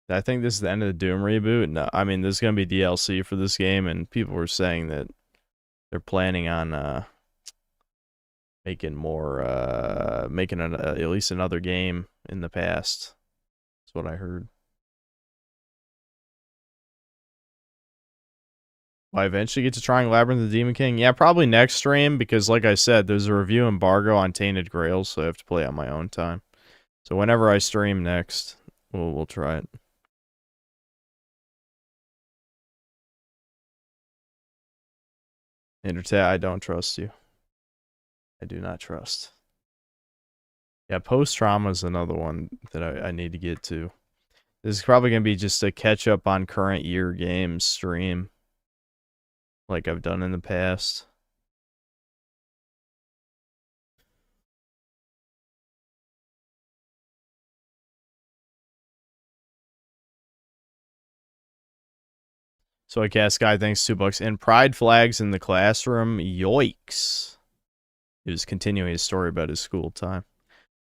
I think this is the end of the Doom reboot. No, I mean, there's going to be DLC for this game, and people were saying that they're planning on making more, at least another game in the past. That's what I heard. Will I eventually get to trying Labyrinth of the Demon King? Yeah, probably next stream, because like I said, there's a review embargo on Tainted Grails, so I have to play on my own time. So whenever I stream next, we'll try it. Intertat, I don't trust you. I do not trust. Yeah, post-trauma is another one that I need to get to. This is probably going to be just a catch-up on current year games stream, like I've done in the past. So I guess guy thanks $2. And pride flags in the classroom. Yoicks. He was continuing his story about his school time.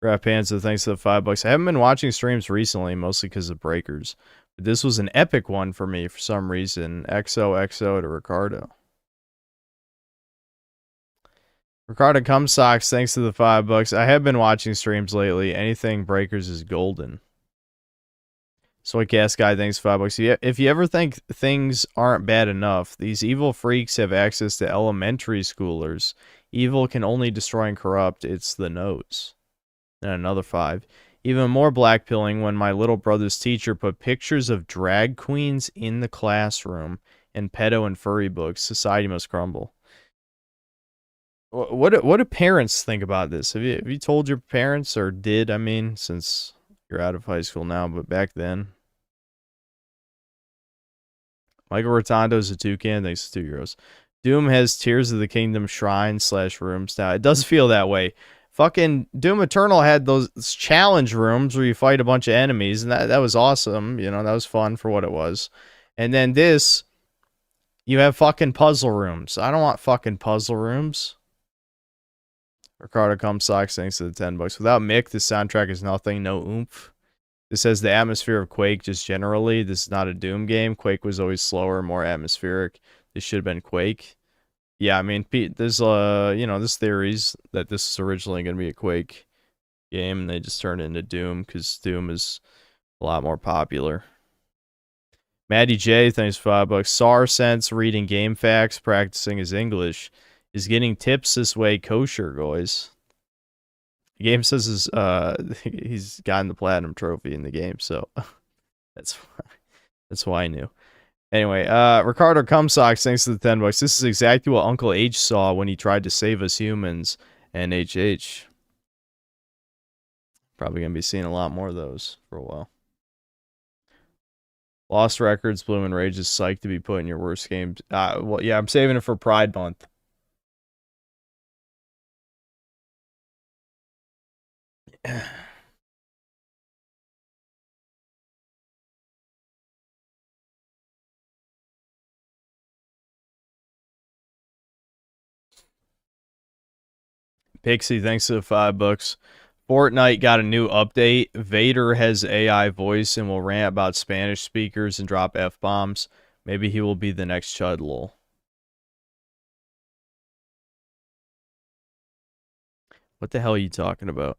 Grab Panza, thanks to the $5. I haven't been watching streams recently, mostly because of breakers. But this was an epic one for me for some reason. XOXO to Ricardo. Ricardo Cumsocks, thanks to the $5. I have been watching streams lately. Anything breakers is golden. Soy Cast Guy, thanks $5. If you ever think things aren't bad enough, these evil freaks have access to elementary schoolers. Evil can only destroy and corrupt. It's the nose. And another 5. Even more blackpilling when my little brother's teacher put pictures of drag queens in the classroom and pedo and furry books. Society must crumble. What do parents think about this? Have you told your parents, or did, I mean, since you're out of high school now, but back then? Michael Rotondo's a toucan, thanks to €2. Doom has Tears of the Kingdom shrine / rooms. Now, it does feel that way. Fucking Doom Eternal had those challenge rooms where you fight a bunch of enemies, and that was awesome. You know, that was fun for what it was. And then this, you have fucking puzzle rooms. I don't want fucking puzzle rooms. Ricardo Cumsocks, thanks to the $10. Without Mick, the soundtrack is nothing, no oomph. This has the atmosphere of Quake just generally. This is not a Doom game. Quake was always slower, more atmospheric. This should have been Quake. Yeah, I mean, there's there's theories that this is originally going to be a Quake game, and they just turned it into Doom because Doom is a lot more popular. Maddie J, thanks for $5. SAR Sense reading game facts, practicing his English. Is getting tips this way kosher, guys. The game says he's gotten the platinum trophy in the game, so that's why I knew. Anyway, Ricardo Cumsocks, thanks to the $10. This is exactly what Uncle H saw when he tried to save us humans. And HH. Probably gonna be seeing a lot more of those for a while. Lost Records, Bloom and Rage is psyched to be put in your worst games. Well, yeah, I'm saving it for Pride Month. Pixie, thanks to the $5. Fortnite got a new update. Vader has AI voice and will rant about Spanish speakers and drop F-bombs. Maybe he will be the next Chud lol. What the hell are you talking about?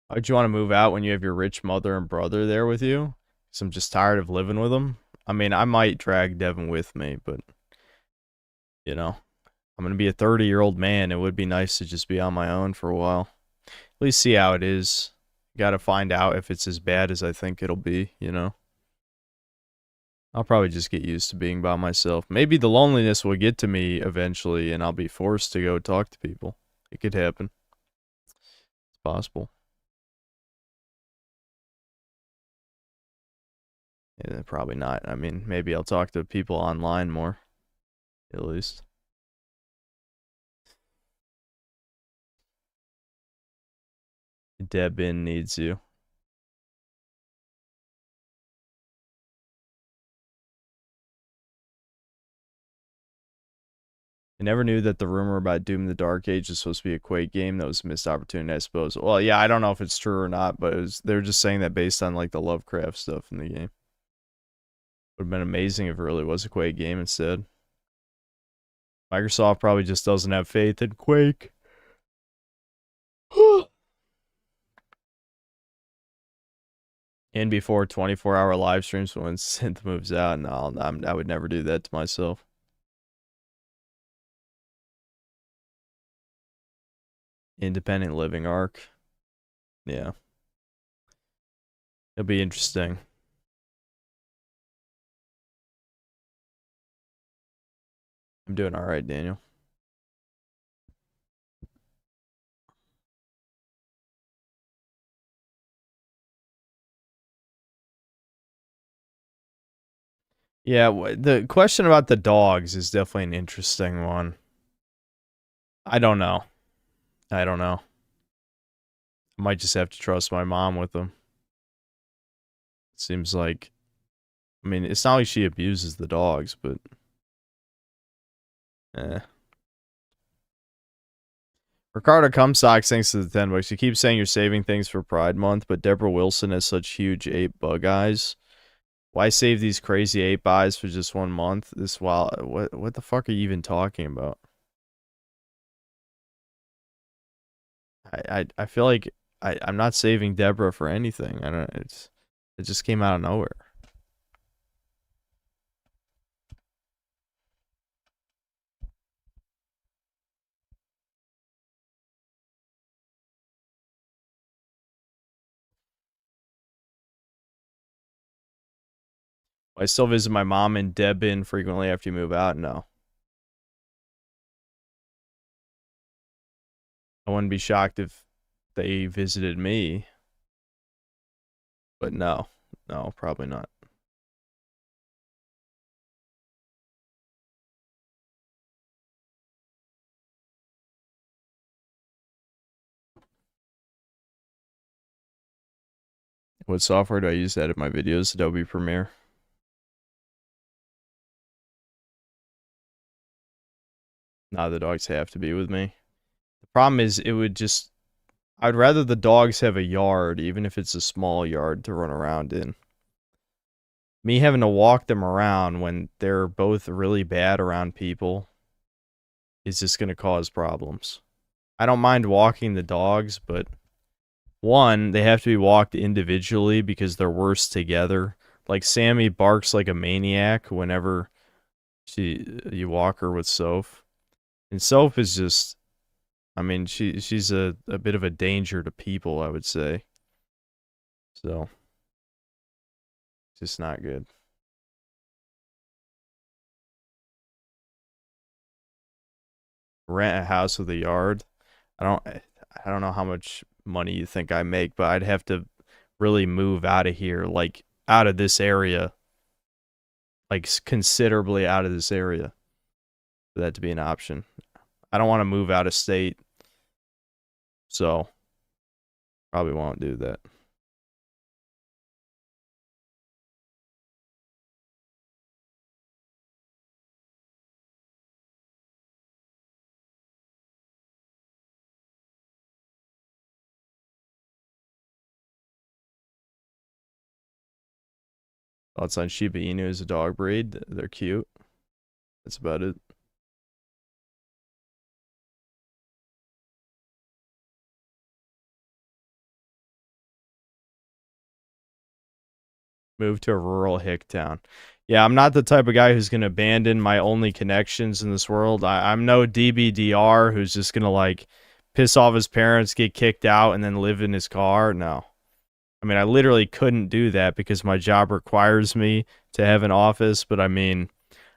Why'd you want to move out when you have your rich mother and brother there with you? Because I'm just tired of living with them. I mean, I might drag Devin with me, but, you know, I'm going to be a 30-year-old man. It would be nice to just be on my own for a while. At least see how it is. Got to find out if it's as bad as I think it'll be, you know. I'll probably just get used to being by myself. Maybe the loneliness will get to me eventually, and I'll be forced to go talk to people. It could happen. It's possible. Yeah, probably not. I mean, maybe I'll talk to people online more, at least. Debin needs you. I never knew that the rumor about Doom the Dark Age was supposed to be a Quake game. That was a missed opportunity, I suppose. Well, yeah, I don't know if it's true or not, but they're just saying that based on like the Lovecraft stuff in the game. Would have been amazing if it really was a Quake game instead. Microsoft probably just doesn't have faith in Quake. In before 24-hour live streams when synth moves out. No, I would never do that to myself. Independent living arc. Yeah. It'll be interesting. I'm doing all right, Daniel. Yeah, the question about the dogs is definitely an interesting one. I don't know. I don't know. I might just have to trust my mom with them. Seems like, I mean, it's not like she abuses the dogs, but Ricardo Cumsock, thanks to the 10 bucks. You keep saying you're saving things for Pride Month, but Deborah Wilson has such huge ape bug eyes. Why save these crazy ape eyes for just 1 month? This wild, what the fuck are you even talking about? I feel like I'm not saving Deborah for anything. I don't. It just came out of nowhere. I still visit my mom and Debin frequently after you move out. No, I wouldn't be shocked if they visited me, but no, probably not. What software do I use to edit my videos? Adobe Premiere. Nah, the dogs have to be with me. The problem is, it would just... I'd rather the dogs have a yard, even if it's a small yard, to run around in. Me having to walk them around when they're both really bad around people is just going to cause problems. I don't mind walking the dogs, but... One, they have to be walked individually because they're worse together. Like, Sammy barks like a maniac whenever you walk her with Soph. And Soph is just... I mean, she's a bit of a danger to people, I would say. So, just not good. Rent a house with a yard. I don't know how much money you think I make, but I'd have to really move out of here, like out of this area, like considerably out of this area for that to be an option. I don't want to move out of state, so probably won't do that. Thoughts on Shiba Inu as a dog breed? They're cute. That's about it. Move to a rural hick town. Yeah, I'm not the type of guy who's going to abandon my only connections in this world. I'm no DBDR who's just going to, like, piss off his parents, get kicked out, and then live in his car. No. I mean, I literally couldn't do that because my job requires me to have an office, but I mean,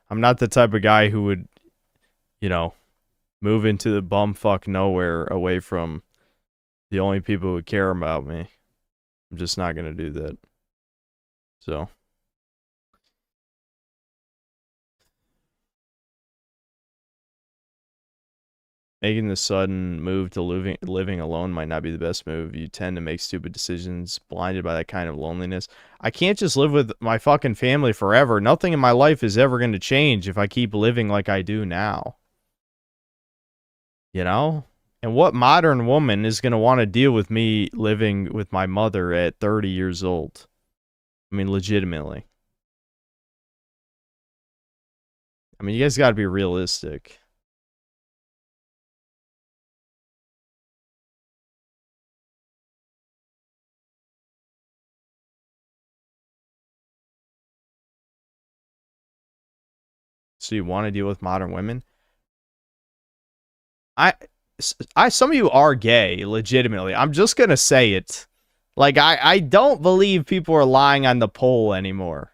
I'm not the type of guy who would, you know, move into the bumfuck nowhere away from the only people who care about me. I'm just not going to do that. So... Making the sudden move to living alone might not be the best move. You tend to make stupid decisions, blinded by that kind of loneliness. I can't just live with my fucking family forever. Nothing in my life is ever going to change if I keep living like I do now. You know? And what modern woman is going to want to deal with me living with my mother at 30 years old? I mean, legitimately. I mean, you guys got to be realistic. So you want to deal with modern women? Some of you are gay, legitimately. I'm just gonna say it. Like, I don't believe people are lying on the poll anymore.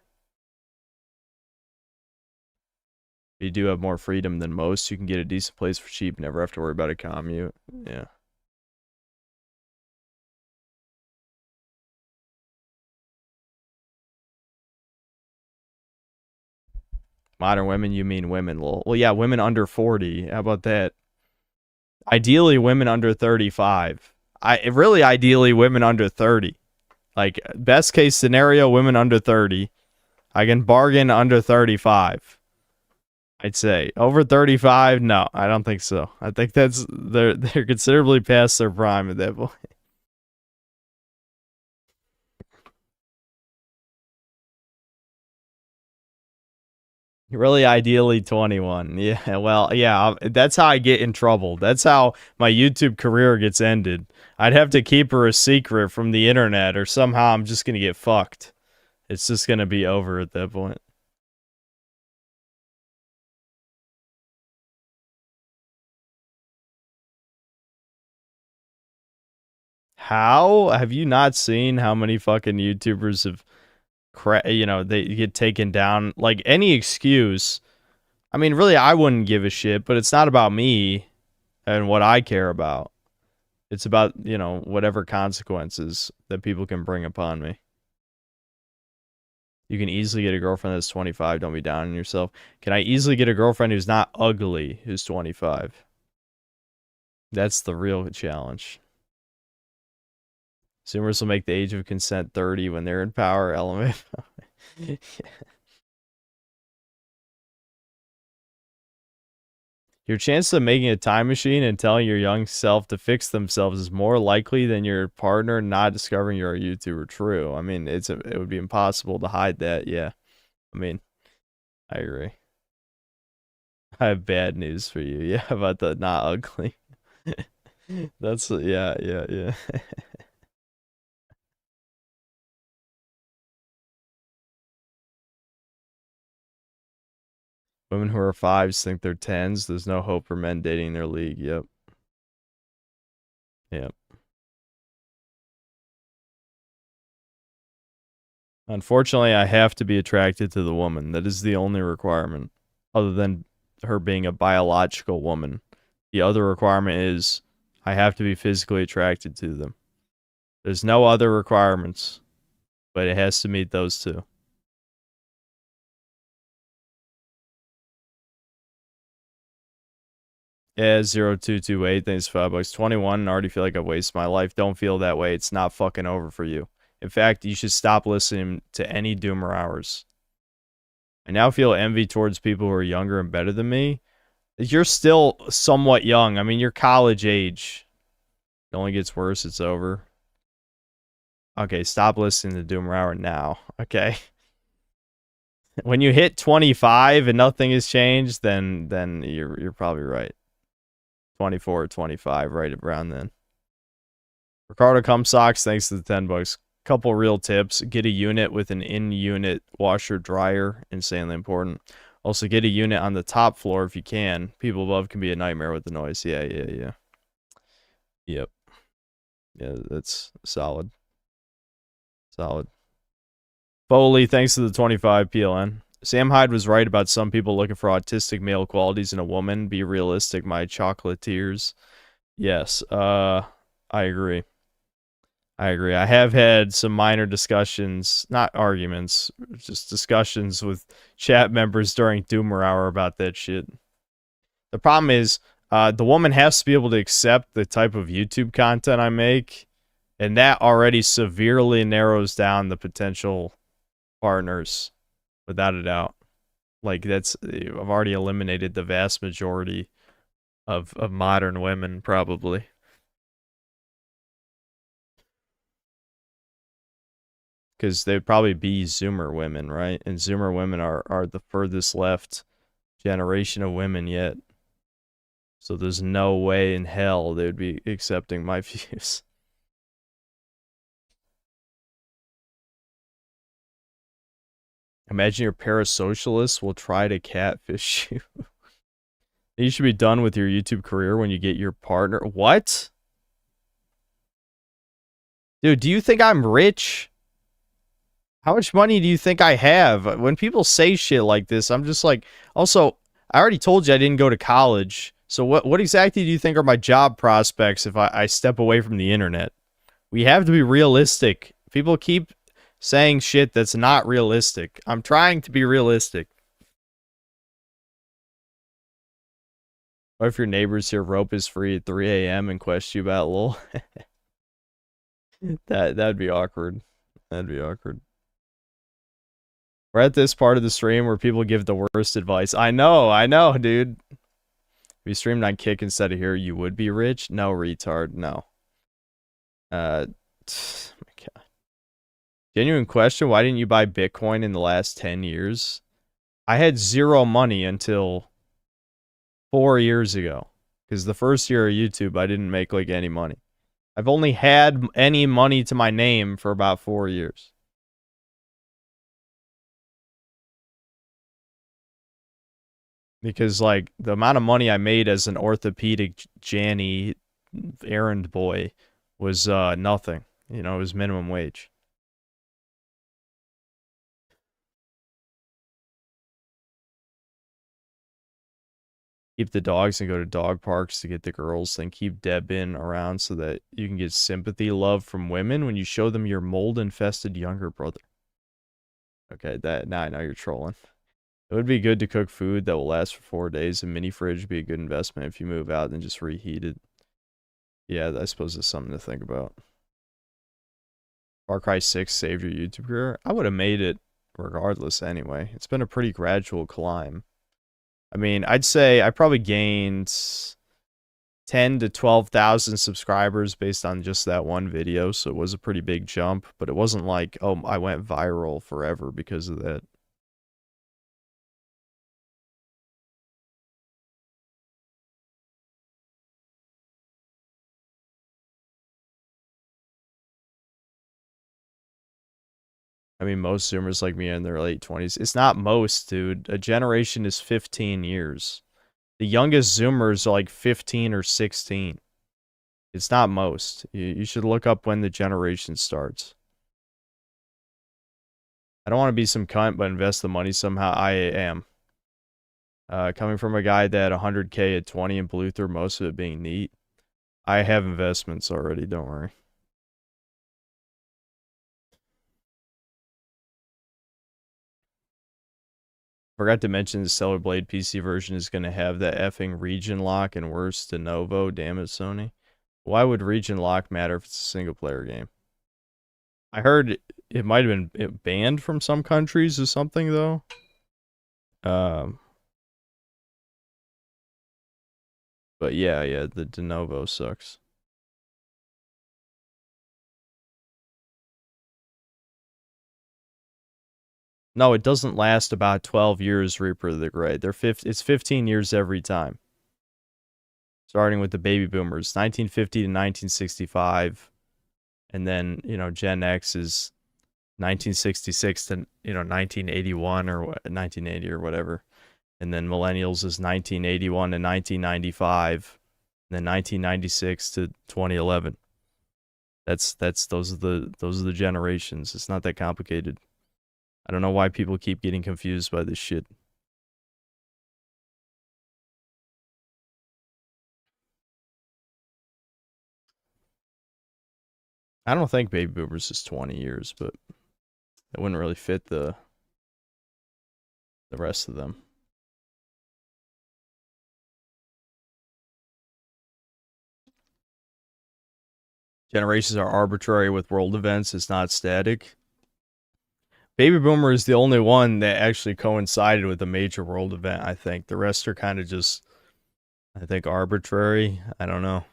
You do have more freedom than most. You can get a decent place for cheap, never have to worry about a commute. Yeah. Modern women, you mean women, lol. Well, yeah, women under 40. How about that? Ideally, women under 35. Really, ideally, women under 30. Like, best case scenario, women under 30. I can bargain under 35. I'd say over 35. No, I don't think so. I think they're considerably past their prime at that point. Really, ideally 21. Yeah, well, yeah, that's how I get in trouble. That's how my YouTube career gets ended. I'd have to keep her a secret from the internet, or somehow I'm just gonna get fucked. It's just gonna be over at that point. How have you not seen how many fucking YouTubers have, they get taken down? Like, any excuse. I mean, really, I wouldn't give a shit, but it's not about me and what I care about. It's about, whatever consequences that people can bring upon me. You can easily get a girlfriend that's 25. Don't be down on yourself. Can I easily get a girlfriend who's not ugly, who's 25? That's the real challenge. Zoomers will make the age of consent 30 when they're in power. Element. Your chance of making a time machine and telling your young self to fix themselves is more likely than your partner not discovering you're a YouTuber. True. I mean, it would be impossible to hide that. Yeah. I mean, I agree. I have bad news for you. Yeah, about the not ugly. That's, yeah. Women who are 5s think they're 10s. There's no hope for men dating their league. Yep. Unfortunately, I have to be attracted to the woman. That is the only requirement, other than her being a biological woman. The other requirement is I have to be physically attracted to them. There's no other requirements, but it has to meet those two. Yeah, 0228, thanks for $5. 21, I already feel like I've wasted my life. Don't feel that way. It's not fucking over for you. In fact, you should stop listening to any Doomer Hours. I now feel envy towards people who are younger and better than me. You're still somewhat young. I mean, you're college age. It only gets worse. It's over. Okay, stop listening to Doomer Hour now. Okay. When you hit 25 and nothing has changed, then you're probably right. 24 or 25, right around then. Ricardo Cumsocks, thanks to the $10. Couple real tips. Get a unit with an in-unit washer dryer. Insanely important. Also, get a unit on the top floor if you can. People above can be a nightmare with the noise. Yeah. Yep. Yeah, that's solid. Foley, thanks to the 25 PLN. Sam Hyde was right about some people looking for autistic male qualities in a woman. Be realistic, my chocolatiers. Yes, I agree. I have had some minor discussions, not arguments, just discussions with chat members during Doomer Hour about that shit. The problem is, the woman has to be able to accept the type of YouTube content I make, and that already severely narrows down the potential partners, without a doubt. Like, I've already eliminated the vast majority of modern women, probably. Because they'd probably be Zoomer women, right? And Zoomer women are the furthest left generation of women yet. So there's no way in hell they would be accepting my views. Imagine your parasocialists will try to catfish you. You should be done with your YouTube career when you get your partner. What? Dude, do you think I'm rich? How much money do you think I have? When people say shit like this, I'm just like, also, I already told you I didn't go to college. So what exactly do you think are my job prospects if I step away from the internet? We have to be realistic. People keep saying shit that's not realistic. I'm trying to be realistic. What if your neighbors hear rope is free at 3 a.m. and question you about lol? That'd be awkward. That'd be awkward. We're at this part of the stream where people give the worst advice. I know, dude. If you streamed on Kick instead of here, you would be rich? No, retard, no. My God. Genuine question, why didn't you buy Bitcoin in the last 10 years? I had zero money until 4 years ago. Because the first year of YouTube, I didn't make like any money. I've only had any money to my name for about 4 years. Because like the amount of money I made as an orthopedic Janny errand boy was nothing. You know, it was minimum wage. Keep the dogs and go to dog parks to get the girls, then keep Debin around so that you can get sympathy love from women when you show them your mold-infested younger brother. Okay, now I know you're trolling. It would be good to cook food that will last for 4 days. A mini fridge would be a good investment if you move out and just reheat it. Yeah, I suppose that's something to think about. Far Cry 6 saved your YouTube career? I would have made it regardless anyway. It's been a pretty gradual climb. I mean, I'd say I probably gained 10 to 12,000 subscribers based on just that one video, so it was a pretty big jump, but it wasn't like, oh, I went viral forever because of that. I mean, most Zoomers like me are in their late 20s. It's not most, dude. A generation is 15 years. The youngest Zoomers are like 15 or 16. It's not most. You should look up when the generation starts. I don't want to be some cunt, but invest the money somehow. I am. Coming from a guy that 100K at 20 and blew through most of it being neat. I have investments already, don't worry. Forgot to mention the Stellar Blade PC version is going to have that effing region lock and worse de novo. Damn it, Sony. Why would region lock matter if it's a single player game? I heard it might have been banned from some countries or something, though. But yeah, the de novo sucks. No, it doesn't last about 12 years, Reaper of the Grey. It's 15 years every time. Starting with the baby boomers, 1950 to 1965. And then, Gen X is 1966 to, 1981 or 1980 or whatever. And then millennials is 1981 to 1995. And then 1996 to 2011. Those are the generations. It's not that complicated. I don't know why people keep getting confused by this shit. I don't think baby boomers is 20 years, but it wouldn't really fit the rest of them. Generations are arbitrary with world events. It's not static. Baby Boomer is the only one that actually coincided with a major world event, I think. The rest are kind of just, I think, arbitrary. I don't know.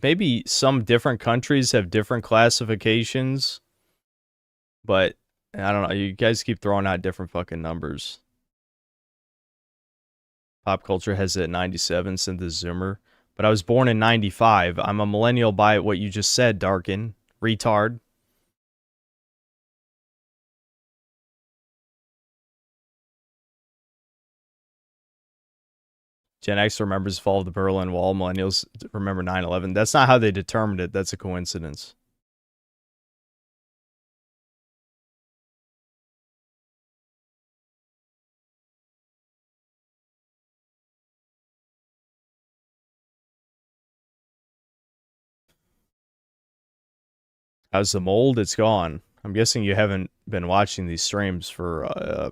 Maybe some different countries have different classifications, but I don't know. You guys keep throwing out different fucking numbers. Pop culture has it at 97, Synthesis Zoomer. But I was born in 95. I'm a millennial by what you just said, Darkin. Retard. Gen X remembers the fall of the Berlin Wall. Millennials remember 9/11. That's not how they determined it. That's a coincidence. How's the mold? It's gone. I'm guessing you haven't been watching these streams for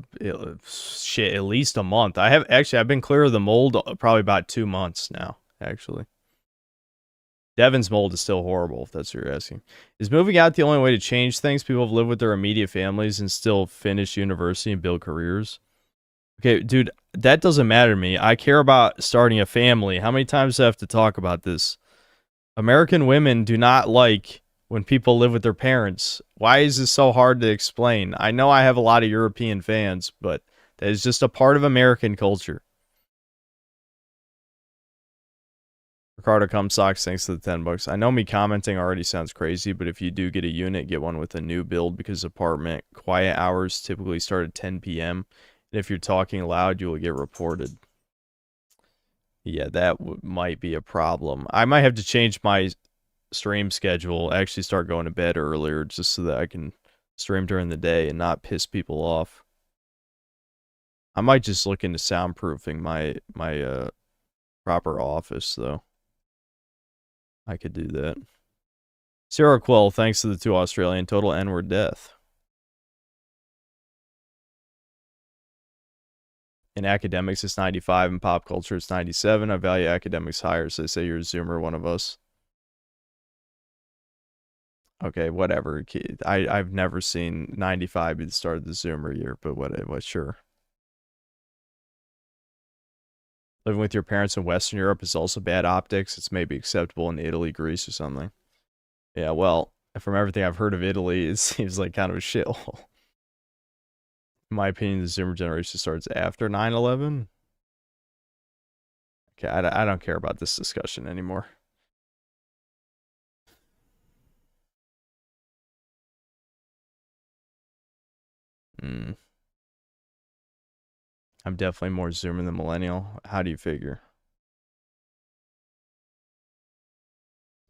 shit, at least a month. I've been clear of the mold probably about 2 months now, actually. Devin's mold is still horrible, if that's what you're asking. Is moving out the only way to change things? People have lived with their immediate families and still finish university and build careers. Okay, dude, that doesn't matter to me. I care about starting a family. How many times do I have to talk about this? American women do not like when people live with their parents. Why is this so hard to explain? I know I have a lot of European fans, but that is just a part of American culture. Ricardo Cumsocks, thanks to the 10 bucks. I know me commenting already sounds crazy, but if you do get a unit, get one with a new build because apartment quiet hours typically start at 10 p.m. And if you're talking loud, you will get reported. Yeah, that might be a problem. I might have to change my stream schedule, actually start going to bed earlier just so that I can stream during the day and not piss people off. I might just look into soundproofing my proper office though. I could do that. Sarah Quill, thanks to the 2 Australian. Total N-word death. In academics, it's 95. In pop culture, it's 97. I value academics higher, so they say you're a Zoomer, one of us. Okay, whatever. I've never seen 95 be the start of the Zoomer year, but what sure. Living with your parents in Western Europe is also bad optics. It's maybe acceptable in Italy, Greece, or something. Yeah, well, from everything I've heard of Italy, it seems like kind of a shithole. In my opinion, the Zoomer generation starts after 9/11. Okay, I don't care about this discussion anymore. I'm definitely more Zoomer than millennial. How do you figure?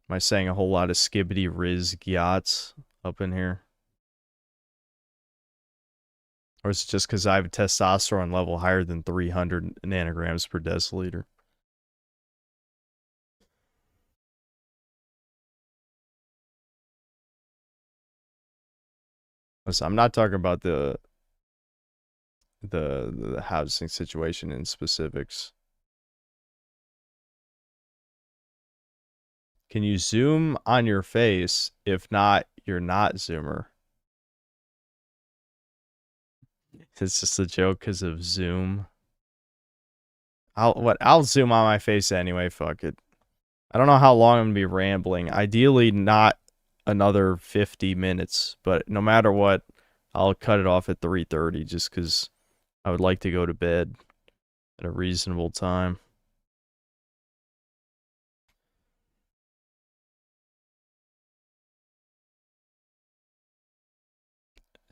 Am I saying a whole lot of skibbity riz gyots up in here? Or is it just because I have a testosterone level higher than 300 nanograms per deciliter? Listen, I'm not talking about the housing situation in specifics. Can you zoom on your face? If not, you're not Zoomer. It's just a joke because of Zoom. I'll zoom on my face anyway, fuck it. I don't know how long I'm gonna be rambling. Ideally not another 50 minutes, but no matter what, I'll cut it off at 3:30 just because I would like to go to bed at a reasonable time.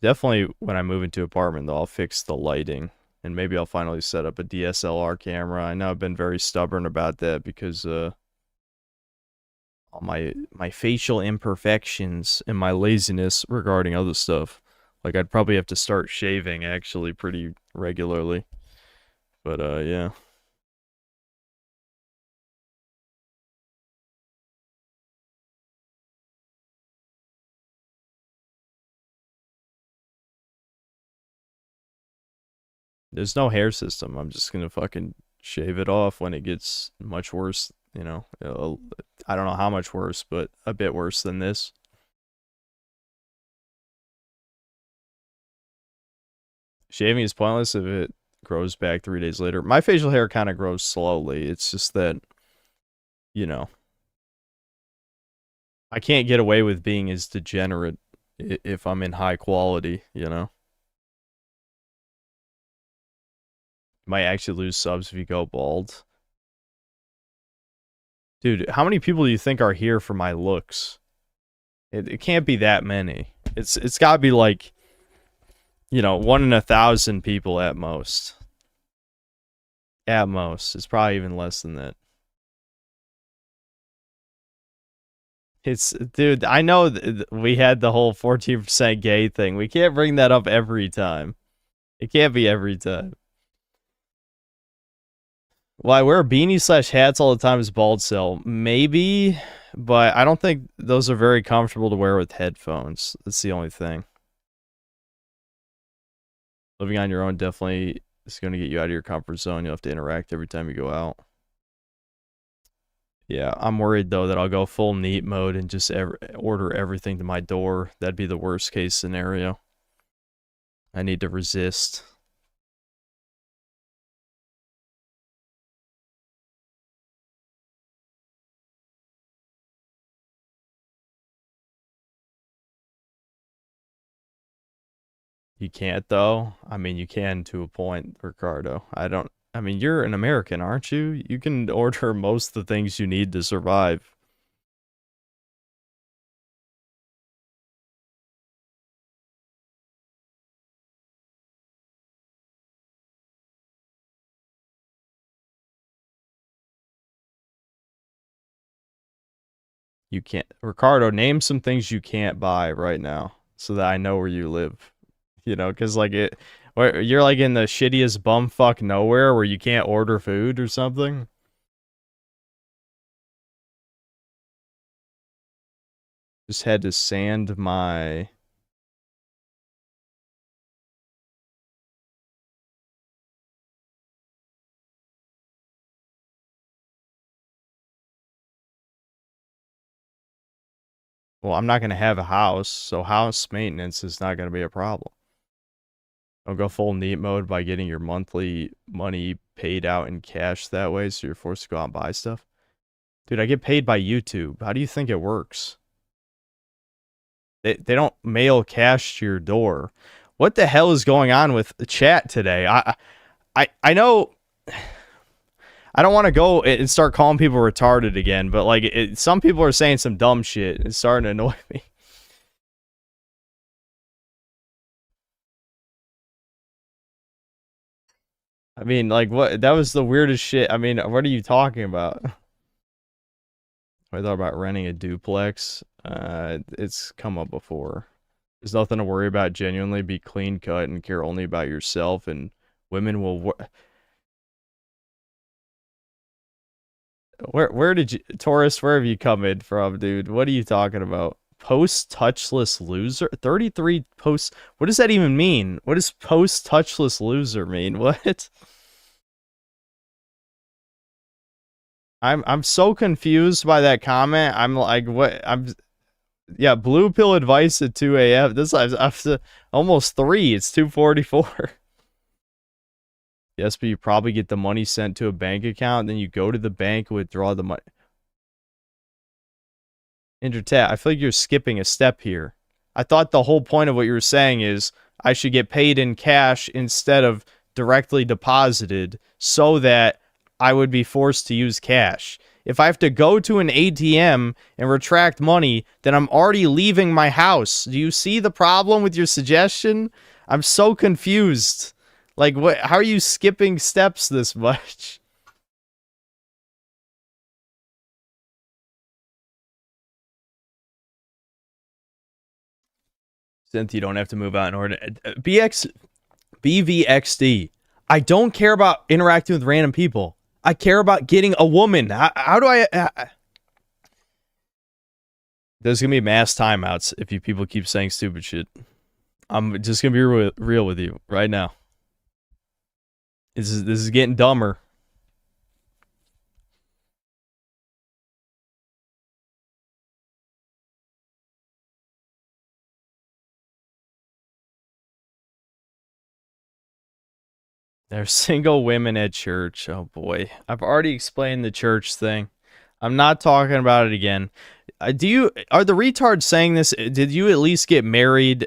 Definitely when I move into an apartment though, I'll fix the lighting and maybe I'll finally set up a DSLR camera. I know I've been very stubborn about that because all my facial imperfections and my laziness regarding other stuff. Like I'd probably have to start shaving actually pretty regularly. But yeah. There's no hair system. I'm just gonna fucking shave it off when it gets much worse, you know. I don't know how much worse, but a bit worse than this. Shaving is pointless if it grows back 3 days later. My facial hair kind of grows slowly. It's just that, you know, I can't get away with being as degenerate if I'm in high quality, you know. You might actually lose subs if you go bald. Dude, how many people do you think are here for my looks? It can't be that many. It's got to be like, you know, 1 in 1,000 people at most. At most. It's probably even less than that. Dude, I know we had the whole 14% gay thing. We can't bring that up every time. It can't be every time. Well, I wear beanies / hats all the time as bald cell. Maybe, but I don't think those are very comfortable to wear with headphones. That's the only thing. Living on your own definitely is going to get you out of your comfort zone. You'll have to interact every time you go out. Yeah, I'm worried, though, that I'll go full neat mode and just order everything to my door. That'd be the worst case scenario. I need to resist. You can't, though. I mean, you can to a point, Ricardo. I mean, you're an American, aren't you? You can order most of the things you need to survive. You can't. Ricardo, name some things you can't buy right now so that I know where you live. You know, because like you're like in the shittiest bumfuck nowhere where you can't order food or something. Just had to sand my... Well, I'm not going to have a house, so house maintenance is not going to be a problem. Don't go full neat mode by getting your monthly money paid out in cash that way, so you're forced to go out and buy stuff. Dude, I get paid by YouTube. How do you think it works? They don't mail cash to your door. What the hell is going on with the chat today? I know... I don't want to go and start calling people retarded again, but like some people are saying some dumb shit. It's starting to annoy me. I mean, like, what? That was the weirdest shit. I mean, what are you talking about? I thought about renting a duplex. It's come up before. There's nothing to worry about. Genuinely be clean cut and care only about yourself, and women will... Where did you... Taurus, where have you come in from, dude? What are you talking about? Post-touchless loser? 33 post... What does that even mean? What does post-touchless loser mean? What? I'm so confused by that comment. I'm like, what? Yeah, blue pill advice at 2 a.m. This after almost 3. It's 2:44. Yes, but you probably get the money sent to a bank account, then you go to the bank, withdraw the money. Intertat, I feel like you're skipping a step here. I thought the whole point of what you were saying is I should get paid in cash instead of directly deposited so that I would be forced to use cash. If I have to go to an ATM and retract money, then I'm already leaving my house. Do you see the problem with your suggestion? I'm so confused. Like, what? How are you skipping steps this much? Synth, you don't have to move out in order. BVXD. I don't care about interacting with random people. I care about getting a woman. How do I... There's going to be mass timeouts if you people keep saying stupid shit. I'm just going to be real with you right now. This is getting dumber. There's single women at church. Oh boy. I've already explained the church thing. I'm not talking about it again. Are the retards saying this? Did you at least get married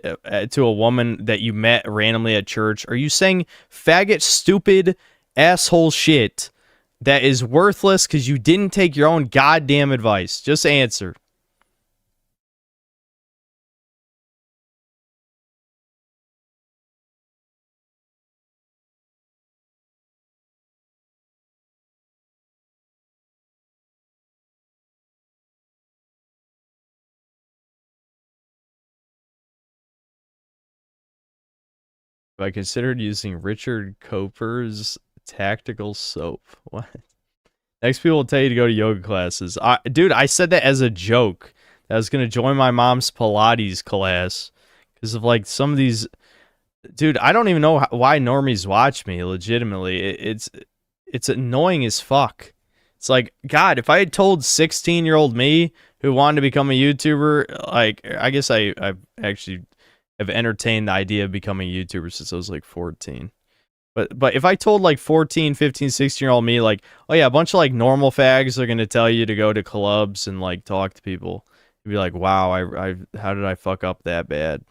to a woman that you met randomly at church? Are you saying faggot, stupid, asshole shit that is worthless because you didn't take your own goddamn advice? Just answer. I considered using Richard Coper's tactical soap. What? Next people will tell you to go to yoga classes. Dude, I said that as a joke. That I was going to join my mom's Pilates class because of like some of these. Dude, I don't even know why normies watch me. Legitimately, it's annoying as fuck. It's like, God, if I had told 16-year-old me who wanted to become a YouTuber, like, I guess I actually have entertained the idea of becoming a YouTuber since I was like 14. But if I told like 14, 15, 16-year-old me, like, oh yeah, a bunch of like normal fags are going to tell you to go to clubs and like talk to people, you'd be like, wow, how did I fuck up that bad?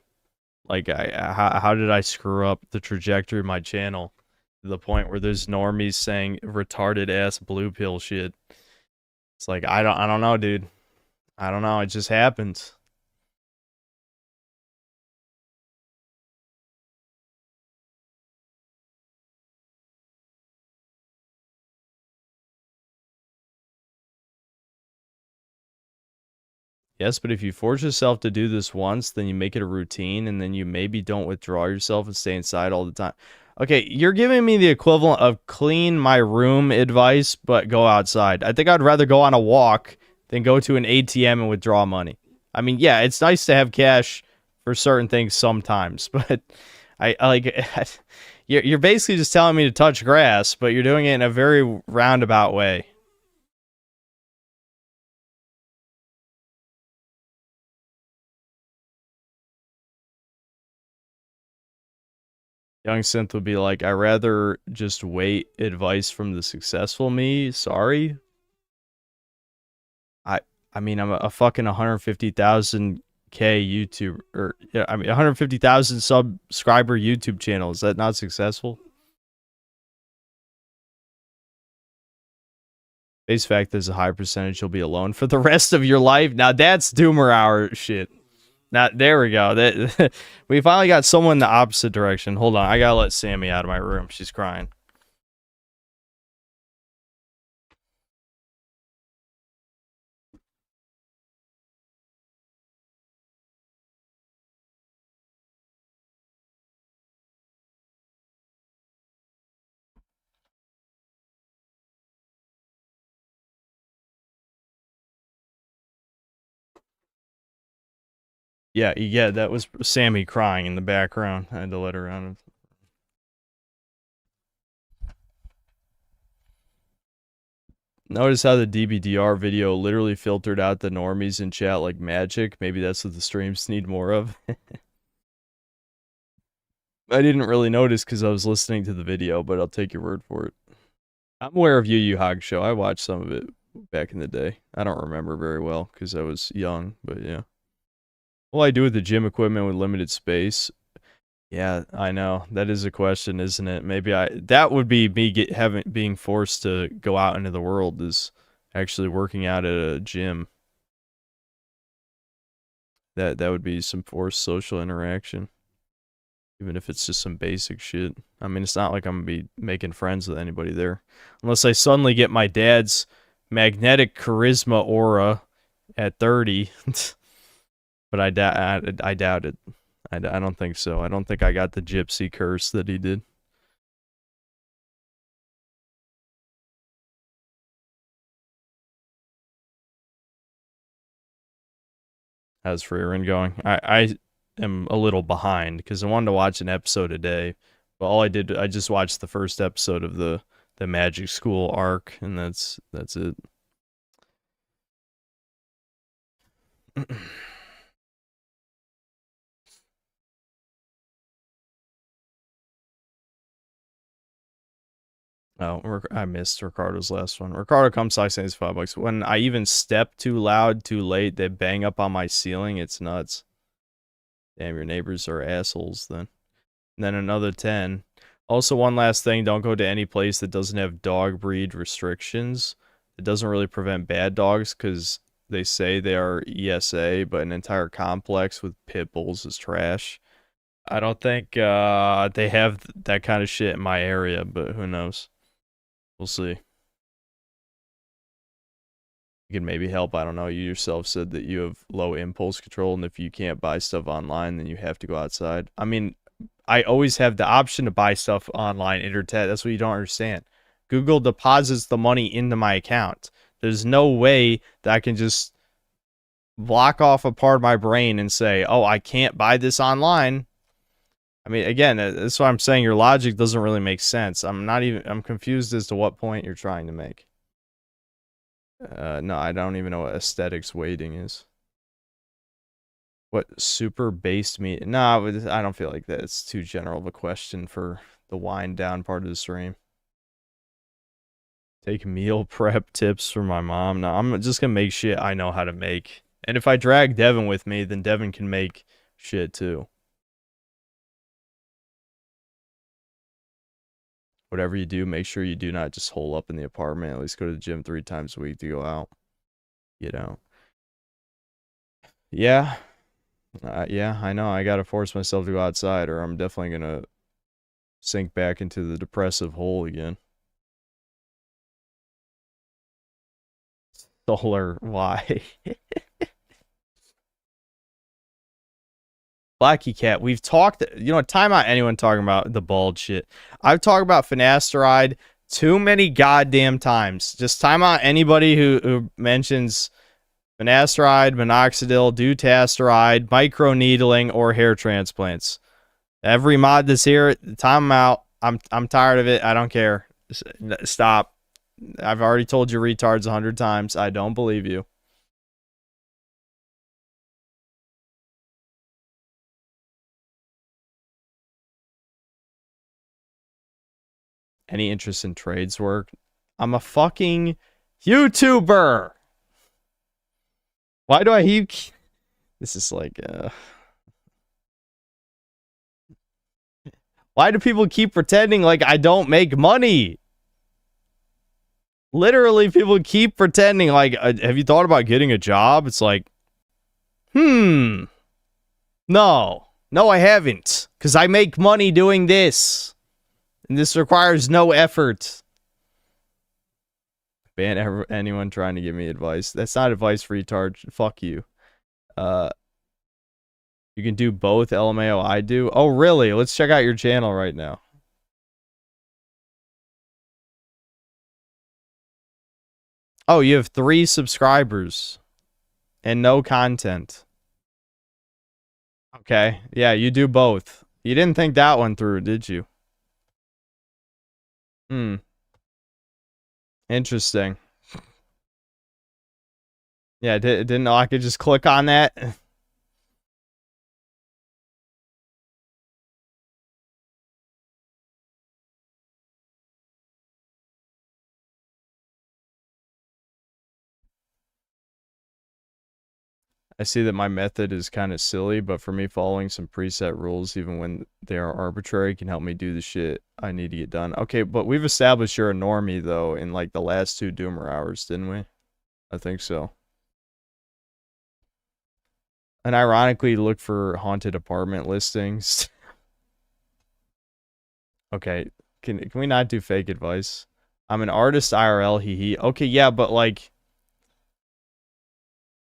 Like, how did I screw up the trajectory of my channel to the point where there's normies saying retarded ass blue pill shit? It's like, I don't know, dude. I don't know. It just happens. Yes, but if you force yourself to do this once, then you make it a routine, and then you maybe don't withdraw yourself and stay inside all the time. Okay, you're giving me the equivalent of clean my room advice, but go outside. I think I'd rather go on a walk than go to an ATM and withdraw money. I mean, yeah, it's nice to have cash for certain things sometimes, but I like you're basically just telling me to touch grass, but you're doing it in a very roundabout way. Young Synth would be like, I rather just wait advice from the successful me. Sorry. I mean, I'm a fucking 150,000K YouTube, or yeah, I mean 150,000 subscriber YouTube channel. Is that not successful? Face fact, there's a high percentage you'll be alone for the rest of your life. Now that's Doomer Hour shit. Now, there we go. That we finally got someone in the opposite direction. Hold on, I gotta let Sammy out of my room. She's crying. Yeah, that was Sammy crying in the background. I had to let her out. Notice how the DBDR video literally filtered out the normies in chat like magic. Maybe that's what the streams need more of. I didn't really notice because I was listening to the video, but I'll take your word for it. I'm aware of Yu Yu Hog Show. I watched some of it back in the day. I don't remember very well because I was young, but yeah. What will I do with the gym equipment with limited space? Yeah, I know. That is a question, isn't it? Maybe that would be me being forced to go out into the world, is actually working out at a gym. That would be some forced social interaction. Even if it's just some basic shit. I mean, it's not like I'm going to be making friends with anybody there. Unless I suddenly get my dad's magnetic charisma aura at 30. But I doubt it. I don't think so. I don't think I got the gypsy curse that he did. How's Freerin going? I am a little behind because I wanted to watch an episode a day. But all I just watched the first episode of the Magic School arc, and that's it. Oh, I missed Ricardo's last one. Ricardo comes I saying it's $5. When I even step too loud, too late, they bang up on my ceiling. It's nuts. Damn, your neighbors are assholes then. And then another 10. Also, one last thing, don't go to any place that doesn't have dog breed restrictions. It doesn't really prevent bad dogs because they say they are ESA, but an entire complex with pit bulls is trash. I don't think they have that kind of shit in my area, but who knows? We'll see. You can maybe help. I don't know. You yourself said that you have low impulse control, and if you can't buy stuff online, then you have to go outside. I mean, I always have the option to buy stuff online, internet. That's what you don't understand. Google deposits the money into my account. There's no way that I can just block off a part of my brain and say, oh, I can't buy this online. I mean, again, that's why I'm saying your logic doesn't really make sense. I'm confused as to what point you're trying to make. No, I don't even know what aesthetics weighting is. What super based me? No, I don't feel like that. It's too general of a question for the wind down part of the stream. Take meal prep tips from my mom. No, I'm just gonna make shit I know how to make. And if I drag Devin with me, then Devin can make shit too. Whatever you do, make sure you do not just hole up in the apartment. At least go to the gym 3 times a week to go out. You know. Yeah. Yeah, I know. I gotta force myself to go outside, or I'm definitely gonna sink back into the depressive hole again. Solar, why? Blacky Cat, we've talked, you know, time out anyone talking about the bald shit. I've talked about finasteride too many goddamn times. Just time out anybody who mentions finasteride, minoxidil, dutasteride, microneedling, or hair transplants. Every mod that's here, time out. I'm tired of it. I don't care. Stop. I've already told you retards 100 times. I don't believe you. Any interest in trades work? I'm a fucking YouTuber. Why do I keep... This is like, why do people keep pretending like I don't make money? Literally, people keep pretending like, have you thought about getting a job? It's like, no. No, I haven't. Because I make money doing this. And this requires no effort. Ban anyone trying to give me advice. That's not advice, retard. Fuck you. You can do both LMAO I do. Oh, really? Let's check out your channel right now. Oh, you have 3 subscribers. And no content. Okay. Yeah, you do both. You didn't think that one through, did you? Interesting. Yeah, didn't know I could just click on that. I see that my method is kind of silly, but for me, following some preset rules, even when they are arbitrary, can help me do the shit I need to get done. Okay, but we've established you're a normie, though, in, like, the last 2 Doomer hours, didn't we? I think so. And ironically, look for haunted apartment listings. Okay, can we not do fake advice? I'm an artist IRL, hee hee. Okay, yeah, but, like...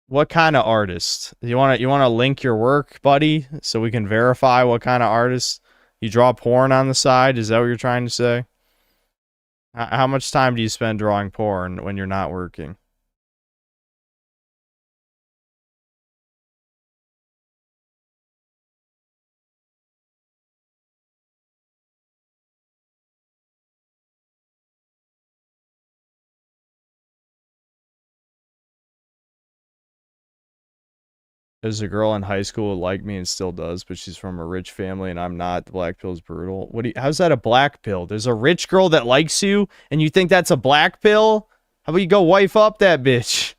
What kind of artist? You want to link your work, buddy, so we can verify what kind of artist? You draw porn on the side? Is that what you're trying to say? How much time do you spend drawing porn when you're not working? There's a girl in high school who liked me and still does, but she's from a rich family and I'm not. The black pill's brutal. How's that a black pill? There's a rich girl that likes you and you think that's a black pill? How about you go wife up that bitch?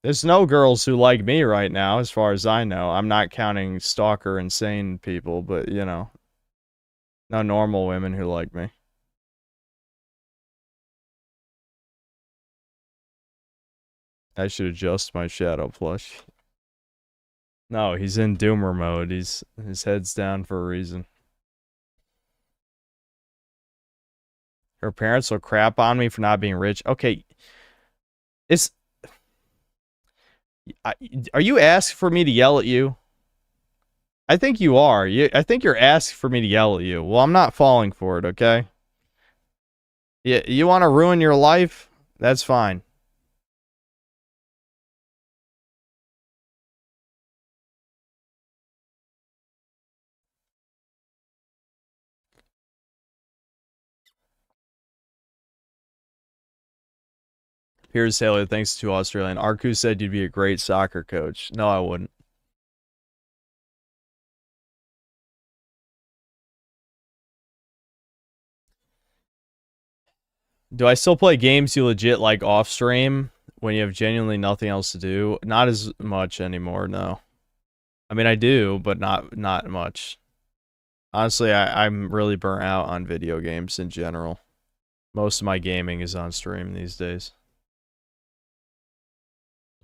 There's no girls who like me right now, as far as I know. I'm not counting stalker insane people, but, you know. No normal women who like me. I should adjust my shadow plush. No, he's in doomer mode. His head's down for a reason. Her parents will crap on me for not being rich. Okay. Are you asking for me to yell at you? I think you are. I think you're asking for me to yell at you. Well, I'm not falling for it, okay? Yeah, you want to ruin your life? That's fine. Here's Taylor, thanks to Australian. Arku said you'd be a great soccer coach. No, I wouldn't. Do I still play games you legit like off stream when you have genuinely nothing else to do? Not as much anymore, no. I mean, I do, but not much. Honestly, I'm really burnt out on video games in general. Most of my gaming is on stream these days.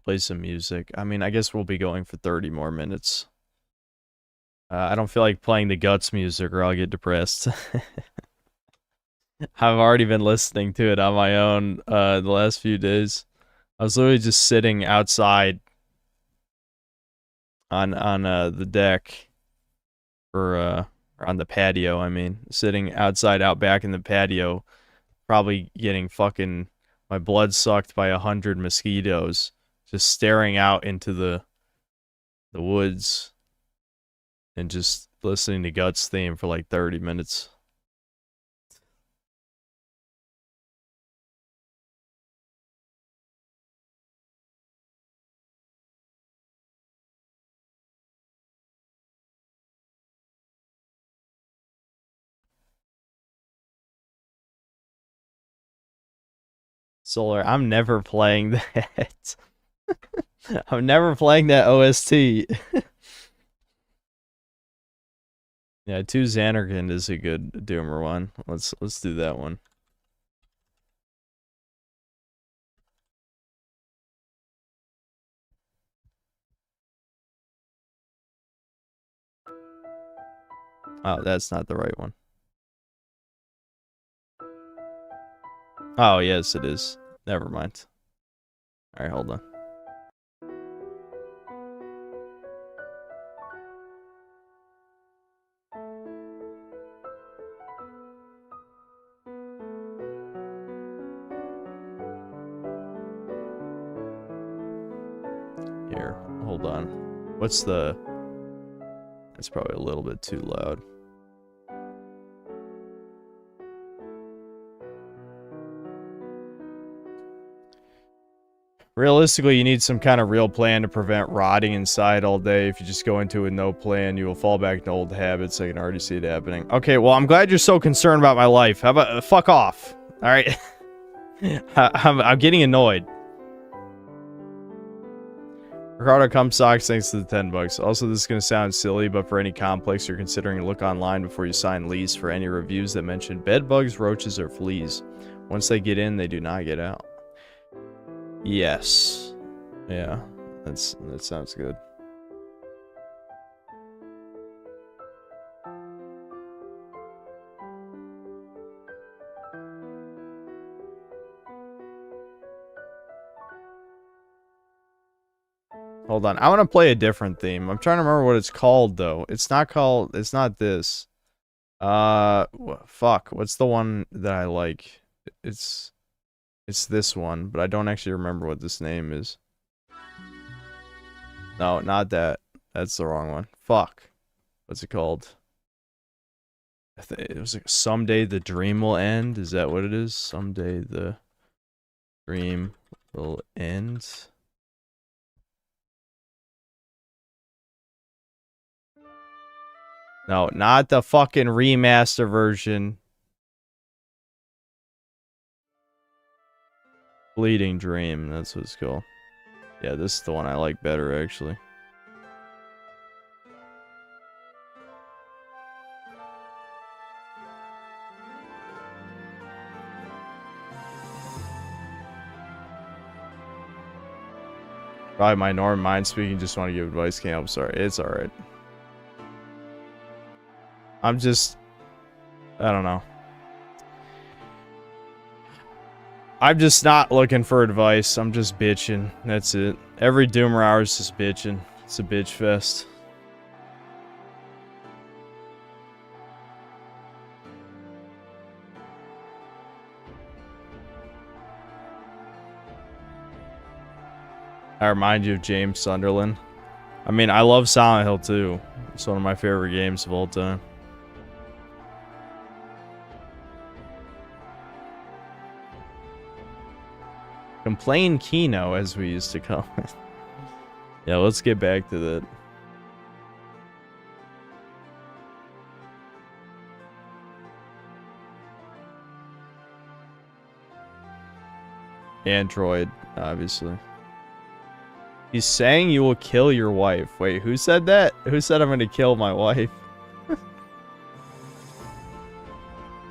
Play some music. I mean, I guess we'll be going for 30 more minutes. I don't feel like playing the Guts music or I'll get depressed. I've already been listening to it on my own the last few days. I was literally just sitting outside on the deck or on the patio, I mean, sitting outside out back in the patio, probably getting fucking my blood sucked by 100 mosquitoes, just staring out into the woods and just listening to Guts theme for like 30 minutes. Solar, I'm never playing that. I'm never playing that OST. Yeah, 2 Xanarkand is a good Doomer one. Let's do that one. Oh, that's not the right one. Oh, yes, it is. Never mind. Alright, hold on. Here, hold on. What's the... That's probably a little bit too loud. Realistically, you need some kind of real plan to prevent rotting inside all day. If you just go into it with no plan, you will fall back to old habits. I can already see it happening. Okay, well, I'm glad you're so concerned about my life. How about fuck off? All right, I'm getting annoyed. Ricardo Cum Socks, thanks to the $10. Also, this is going to sound silly, but for any complex you're considering, look online before you sign lease for any reviews that mention bed bugs, roaches, or fleas. Once they get in, they do not get out. Yes. Yeah, that sounds good. Hold on. I want to play a different theme. I'm trying to remember what it's called, though. It's not this. Fuck. What's the one that I like? It's this one, but I don't actually remember what this name is. No, not that. That's the wrong one. Fuck. What's it called? I think it was like Someday the Dream Will End. Is that what it is? Someday the Dream Will End. No, not the fucking remaster version. Bleeding Dream, that's what it's called. Yeah, this is the one I like better, actually. Probably my normal mind speaking, just want to give advice, can't help, sorry. It's alright. I'm just... I don't know. I'm just not looking for advice. I'm just bitching. That's it. Every Doomer hour is just bitching. It's a bitch fest. I remind you of James Sunderland. I mean, I love Silent Hill 2. It's one of my favorite games of all time. Complain Kino, as we used to call it. Yeah, let's get back to that. Android, obviously. He's saying you will kill your wife. Wait, who said that? Who said I'm gonna kill my wife?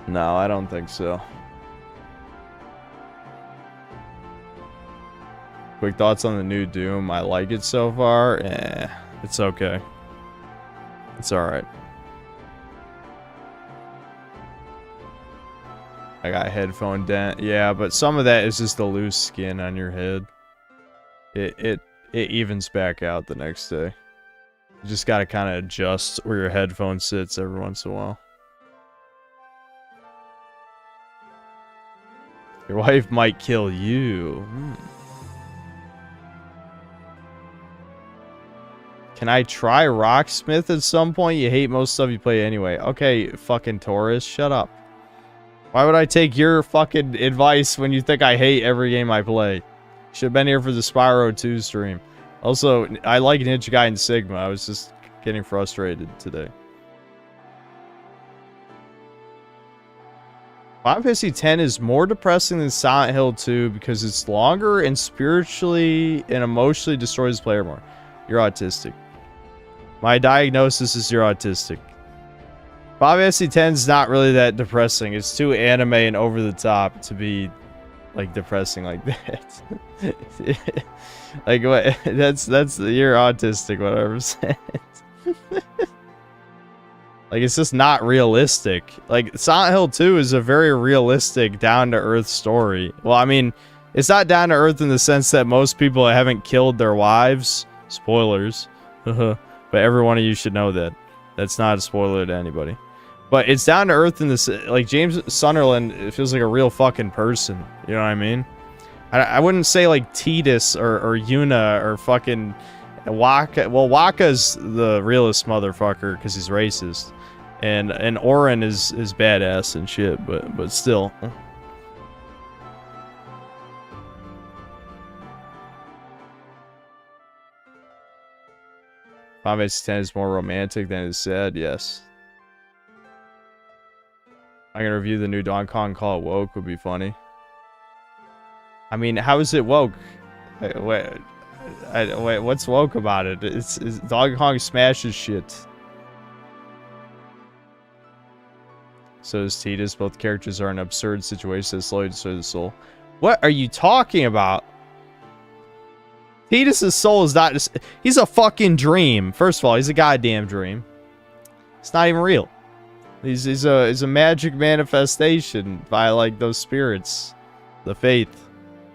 No, I don't think so. Quick thoughts on the new Doom. I like it so far. It's okay. It's alright. I got a headphone dent. Yeah, but some of that is just the loose skin on your head. It evens back out the next day. You just gotta kind of adjust where your headphone sits every once in a while. Your wife might kill you. Can I try Rocksmith at some point? You hate most stuff you play anyway. Okay, fucking Taurus, shut up. Why would I take your fucking advice when you think I hate every game I play? Should have been here for the Spyro 2 stream. Also, I like Ninja Gaiden Sigma. I was just getting frustrated today. Final Fantasy X is more depressing than Silent Hill 2 because it's longer and spiritually and emotionally destroys the player more. You're autistic. My diagnosis is you're autistic. Final Fantasy X is not really that depressing. It's too anime and over the top to be like depressing like that. Like what? That's you're autistic. Whatever I'm saying. Like it's just not realistic. Like Silent Hill 2 is a very realistic, down to earth story. Well, I mean, it's not down to earth in the sense that most people haven't killed their wives. Spoilers. But every one of you should know that. That's not a spoiler to anybody. But it's down to earth in this, like James Sunderland, it feels like a real fucking person. You know what I mean? I wouldn't say like Tidus or Yuna or fucking Waka. Well, Waka's the realest motherfucker because he's racist. And Orin is badass and shit, but still. Final Fantasy X is more romantic than it's sad, yes. I'm gonna review the new Donkey Kong Call It Woke, would be funny. I mean, how is it woke? Wait, what's woke about it? It's Donkey Kong smashes shit. So is Tidus. Both characters are in absurd situations that slowly destroy the soul. What are you talking about? Tidus' soul is not just... He's a fucking dream. First of all, he's a goddamn dream. It's not even real. He's a magic manifestation by, like, those spirits. The faith.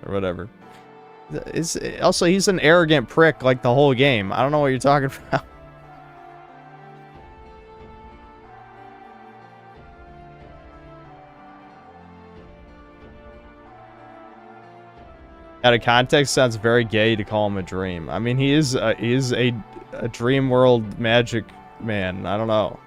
Or whatever. Also, he's an arrogant prick, like, the whole game. I don't know what you're talking about. Out of context, sounds very gay to call him a dream. I mean, he is a dream world magic man. I don't know.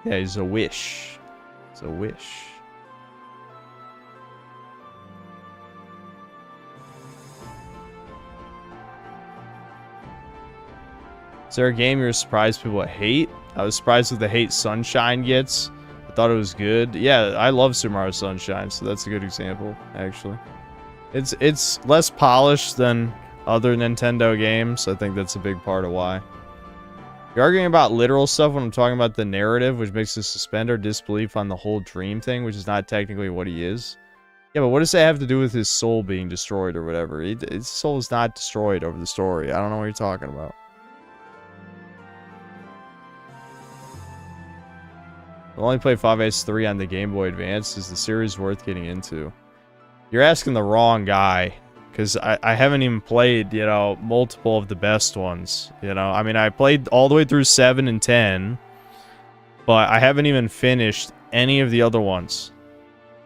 Yeah, he's a wish. It's a wish. Is there a game you're surprised people hate? I was surprised with the hate Sunshine gets. I thought it was good. Yeah, I love Super Mario Sunshine, so that's a good example, actually. It's less polished than other Nintendo games. I think that's a big part of why. You're arguing about literal stuff when I'm talking about the narrative, which makes us suspend our disbelief on the whole dream thing, which is not technically what he is. Yeah, but what does that have to do with his soul being destroyed or whatever? His soul is not destroyed over the story. I don't know what you're talking about. I'll only play 5S3 on the Game Boy Advance. Is the series worth getting into? You're asking the wrong guy. Because I haven't even played, you know, multiple of the best ones. You know, I mean, I played all the way through 7 and 10. But I haven't even finished any of the other ones.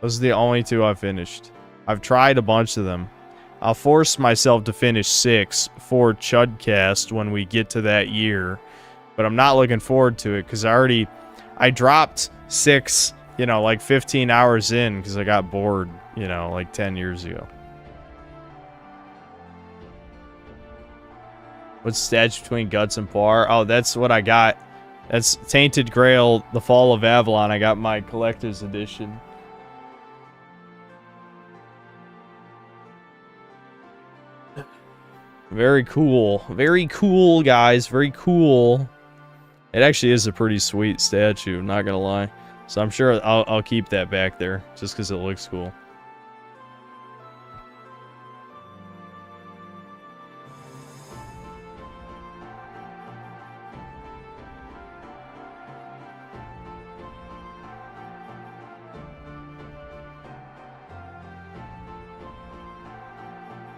Those are the only 2 I've finished. I've tried a bunch of them. I'll force myself to finish 6 for Chudcast when we get to that year. But I'm not looking forward to it because I dropped 6, you know, like 15 hours in because I got bored, you know, like 10 years ago. What's the statue between Guts and Poir? Oh, that's what I got. That's Tainted Grail, The Fall of Avalon. I got my collector's edition. Very cool. Very cool, guys. Very cool. It actually is a pretty sweet statue, not gonna lie. So I'm sure I'll keep that back there, just because it looks cool.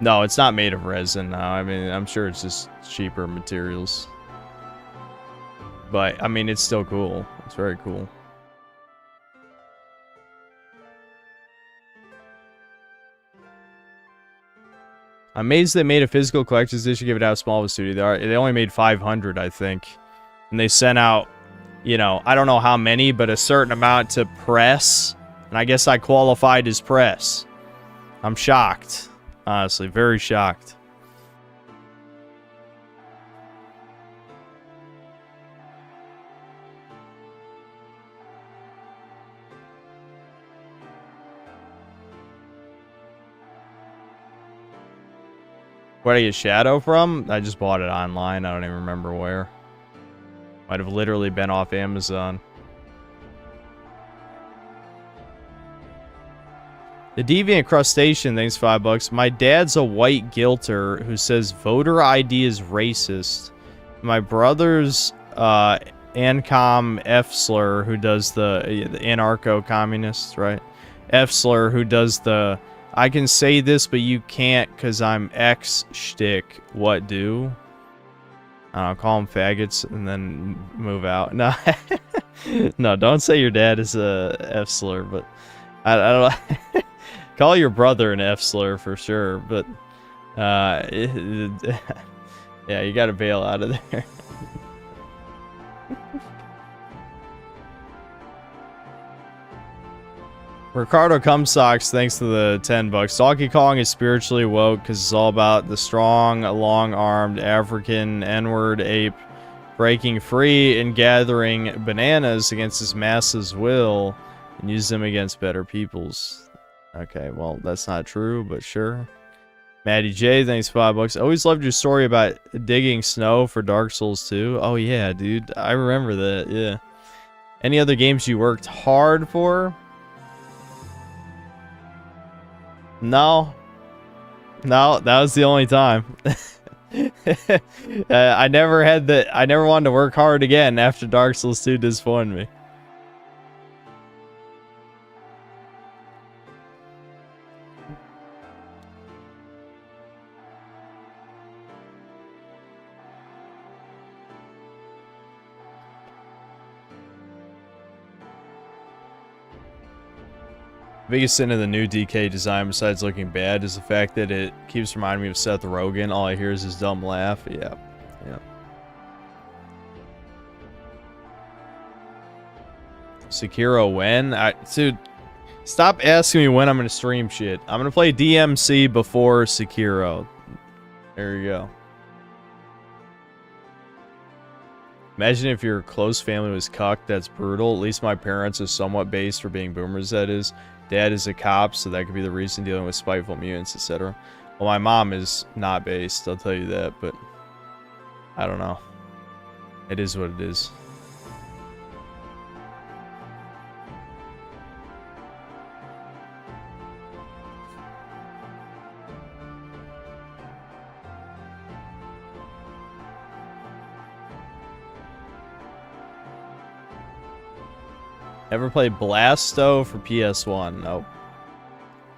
No, it's not made of resin now. I mean, I'm sure it's just cheaper materials. But, I mean, it's still cool. It's very cool. I'm amazed they made a physical collector's edition, give it out small of a studio. They only made 500, I think. And they sent out, you know, I don't know how many, but a certain amount to press. And I guess I qualified as press. I'm shocked. Honestly, very shocked. Where did I get Shadow from? I just bought it online. I don't even remember where. Might have literally been off Amazon. The Deviant Crustacean, thanks $5. My dad's a white guilter who says voter ID is racist. My brother's Ancom F-slur, who does the anarcho-communist, right? F-slur, who does the I can say this, but you can't because I'm X shtick. What do? I don't know, call them faggots and then move out. No, no, don't say your dad is a F-slur, but I don't know. Call your brother an F-slur for sure, but yeah, you gotta bail out of there. Ricardo Cumsocks, thanks to the $10. Donkey Kong is spiritually woke because it's all about the strong, long-armed African N-word ape breaking free and gathering bananas against his master's will and use them against better peoples. Okay, well, that's not true, but sure. Maddie J, thanks $5. Always loved your story about digging snow for Dark Souls 2. Oh yeah, dude, I remember that, yeah. Any other games you worked hard for? No. No, that was the only time. I never wanted to work hard again after Dark Souls 2 disappointed me. Biggest sin of the new DK design, besides looking bad, is the fact that it keeps reminding me of Seth Rogen. All I hear is his dumb laugh. Yeah. Yeah. Sekiro when? Dude, stop asking me when I'm going to stream shit. I'm going to play DMC before Sekiro. There you go. Imagine if your close family was cucked. That's brutal. At least my parents are somewhat based for being boomers, that is. Dad is a cop, so that could be the reason, dealing with spiteful mutants, etc. Well, my mom is not based, I'll tell you that, but I don't know. It is what it is. Ever played Blasto for PS1? Nope.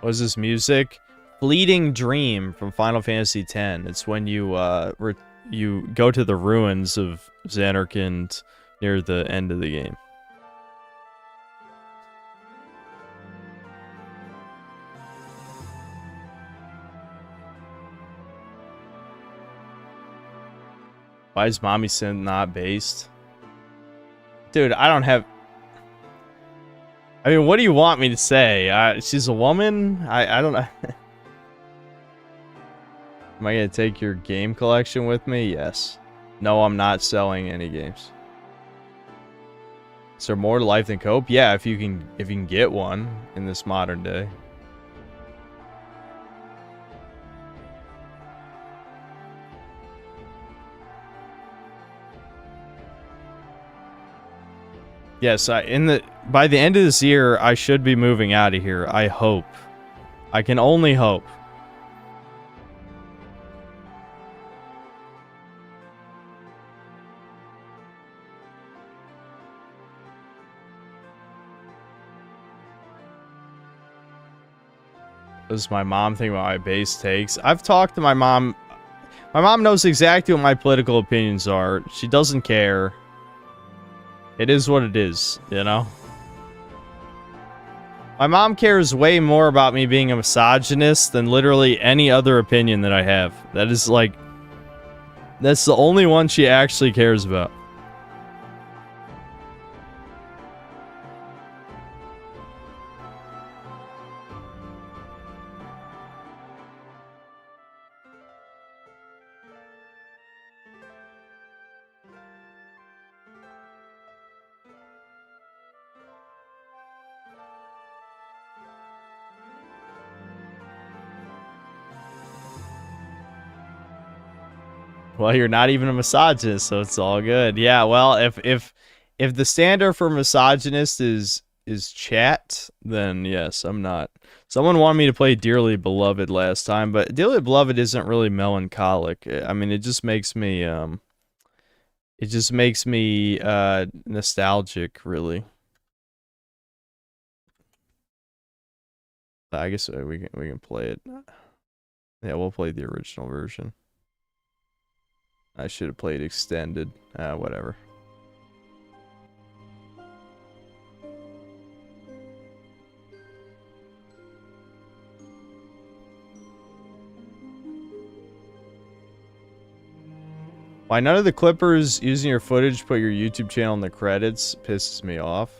What is this music? Fleeting Dream from Final Fantasy X. It's when you you go to the ruins of Xanarkand near the end of the game. Why is Mommy Sin not based? Dude, I don't have... I mean, what do you want me to say? She's a woman? I don't know. Am I gonna take your game collection with me? Yes. No, I'm not selling any games. Is there more to life than cope? Yeah, if you can get one in this modern day. Yes, by the end of this year, I should be moving out of here. I hope. I can only hope. Does my mom think about my base takes? I've talked to my mom. My mom knows exactly what my political opinions are. She doesn't care. It is what it is, you know? My mom cares way more about me being a misogynist than literally any other opinion that I have. That is like... That's the only one she actually cares about. Well, you're not even a misogynist, so it's all good. Yeah, well, if the standard for misogynist is chat, then yes, I'm not. Someone wanted me to play Dearly Beloved last time, but Dearly Beloved isn't really melancholic. I mean, it just makes me nostalgic, really. I guess we can play it. Yeah, we'll play the original version. I should have played extended. Whatever. Why none of the Clippers using your footage put your YouTube channel in the credits pisses me off.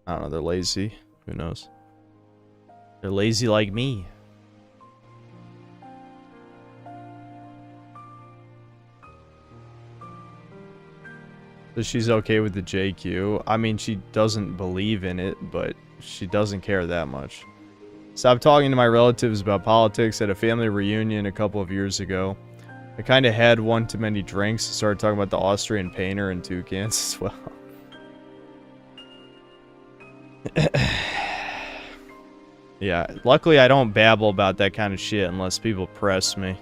I don't know, they're lazy. Who knows? They're lazy like me. So she's okay with the JQ. I mean, she doesn't believe in it, but she doesn't care that much. Stopped talking to my relatives about politics at a family reunion a couple of years ago. I kind of had one too many drinks, started talking about the Austrian painter and toucans as well. Yeah, luckily I don't babble about that kind of shit unless people press me.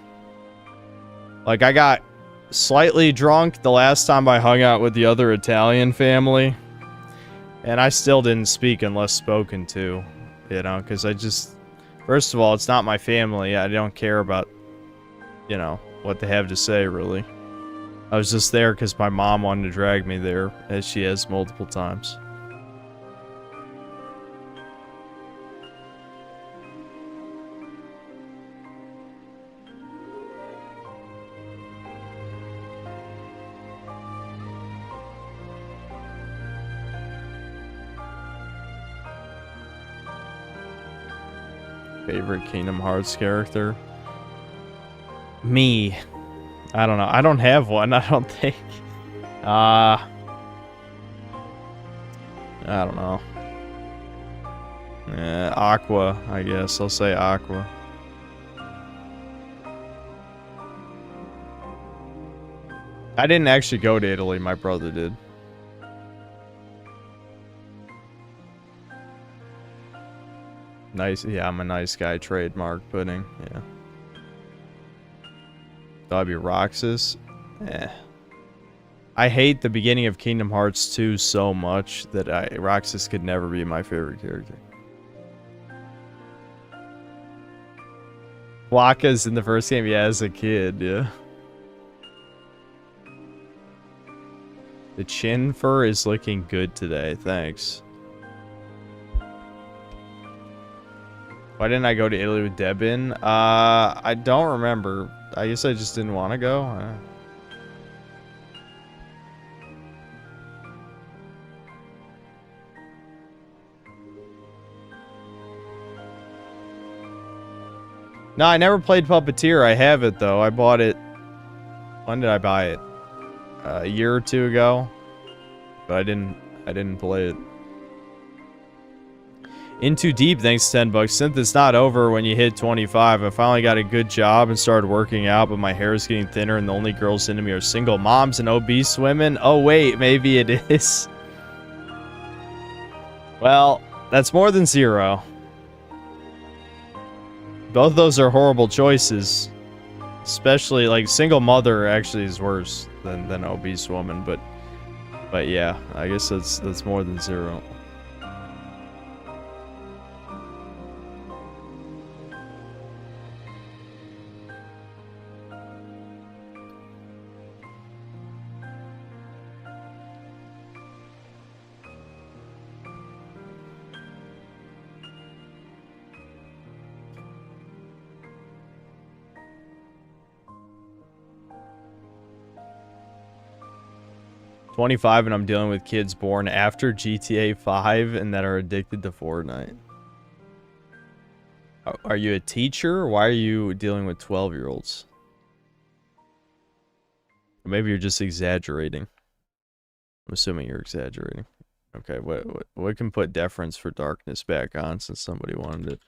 Like, I got slightly drunk the last time I hung out with the other Italian family, and I still didn't speak unless spoken to, you know, because I just, first of all, it's not my family. I don't care about, you know, what they have to say, really. I was just there because my mom wanted to drag me there, as she has multiple times. Favorite Kingdom Hearts character? Me. I don't know. I don't have one, I don't think. I don't know. Aqua, I guess. I'll say Aqua. I didn't actually go to Italy. My brother did. Nice. Yeah, I'm a nice guy. Trademark pudding. Yeah. That'd be Roxas. Eh. I hate the beginning of Kingdom Hearts 2 so much that Roxas could never be my favorite character. Waka's in the first game, yeah, as a kid, yeah. The chin fur is looking good today, thanks. Why didn't I go to Italy with Debin? I don't remember. I guess I just didn't want to go. No, I never played Puppeteer. I have it, though. I bought it... When did I buy it? A year or two ago. But I didn't play it. In Too Deep, thanks to $10. Synth, it's not over when you hit 25. I finally got a good job and started working out, but my hair is getting thinner and the only girls into me are single moms and obese women. Oh, wait, maybe it is. Well, that's more than 0. Both of those are horrible choices. Especially, like, single mother actually is worse than obese woman, but yeah, I guess that's more than 0. $25 and I'm dealing with kids born after GTA 5 and that are addicted to Fortnite. Are you a teacher? Why are you dealing with 12-year-olds? Or maybe you're just exaggerating. I'm assuming you're exaggerating. Okay, what can put Deference for Darkness back on since somebody wanted it?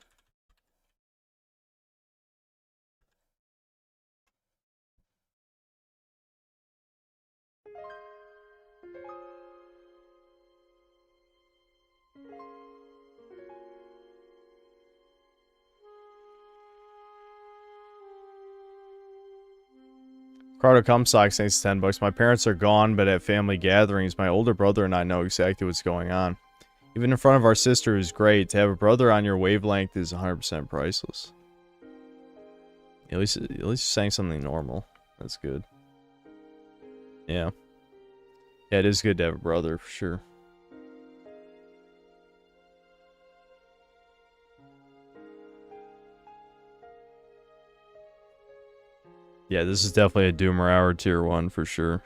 Cardo Comstocks thanks to $10. My parents are gone, but at family gatherings, my older brother and I know exactly what's going on. Even in front of our sister, who's great, to have a brother on your wavelength is 100% priceless. At least you're saying something normal. That's good. Yeah. Yeah, it is good to have a brother, for sure. Yeah, this is definitely a Doomer Hour tier 1 for sure.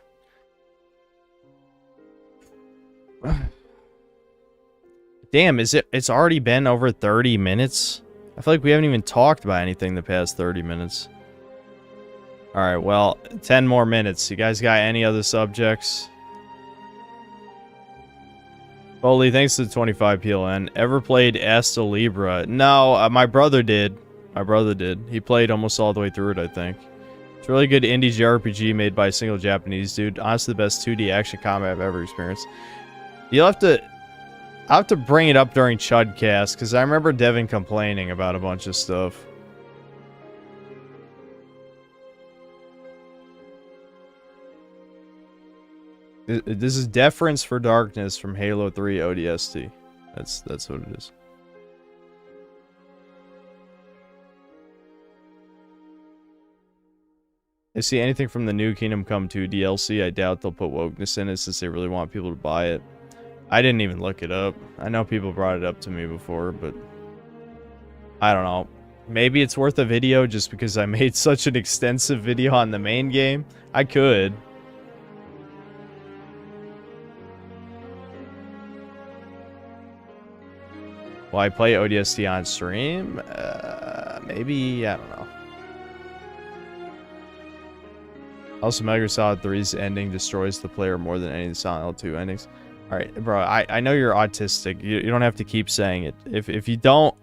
Damn, it's already been over 30 minutes? I feel like we haven't even talked about anything the past 30 minutes. Alright, well, 10 more minutes. You guys got any other subjects? Foley, thanks to the 25 PLN. Ever played Asta Libra? No, my brother did. My brother did. He played almost all the way through it, I think. It's a really good indie JRPG made by a single Japanese dude. Honestly, the best 2D action combat I've ever experienced. I'll have to bring it up during Chudcast, because I remember Devin complaining about a bunch of stuff. This is Deference for Darkness from Halo 3 ODST. That's what it is. I see anything from the new Kingdom Come 2 DLC. I doubt they'll put wokeness in it since they really want people to buy it. I didn't even look it up. I know people brought it up to me before, but I don't know. Maybe it's worth a video just because I made such an extensive video on the main game. I could. Will I play ODST on stream? Maybe, I don't know. Also, Metal Gear Solid 3's ending destroys the player more than any of the Silent Hill 2 endings. Alright, bro, I know you're autistic. You don't have to keep saying it. If you don't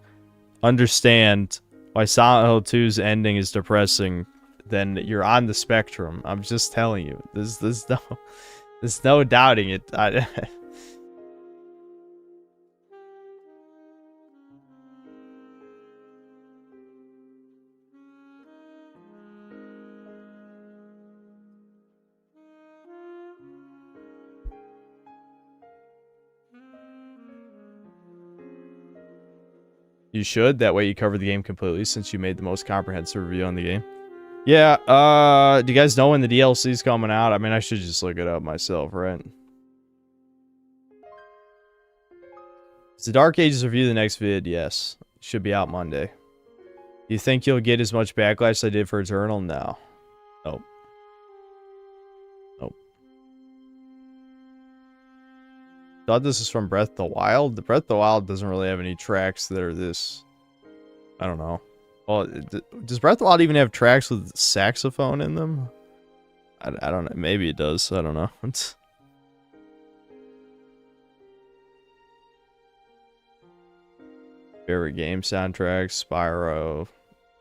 understand why Silent Hill 2's ending is depressing, then you're on the spectrum. I'm just telling you. There's no doubting it. You should. That way you cover the game completely since you made the most comprehensive review on the game. Yeah, do you guys know when the DLC's coming out? I mean, I should just look it up myself, right? Is the Dark Ages review the next vid? Yes. Should be out Monday. Do you think you'll get as much backlash as I did for Eternal? No. Nope. Nope. Thought this is from Breath of the Wild. The Breath of the Wild doesn't really have any tracks that are this. I don't know. Well, does Breath of the Wild even have tracks with saxophone in them? I don't know. Maybe it does. I don't know. Favorite game soundtracks: Spyro,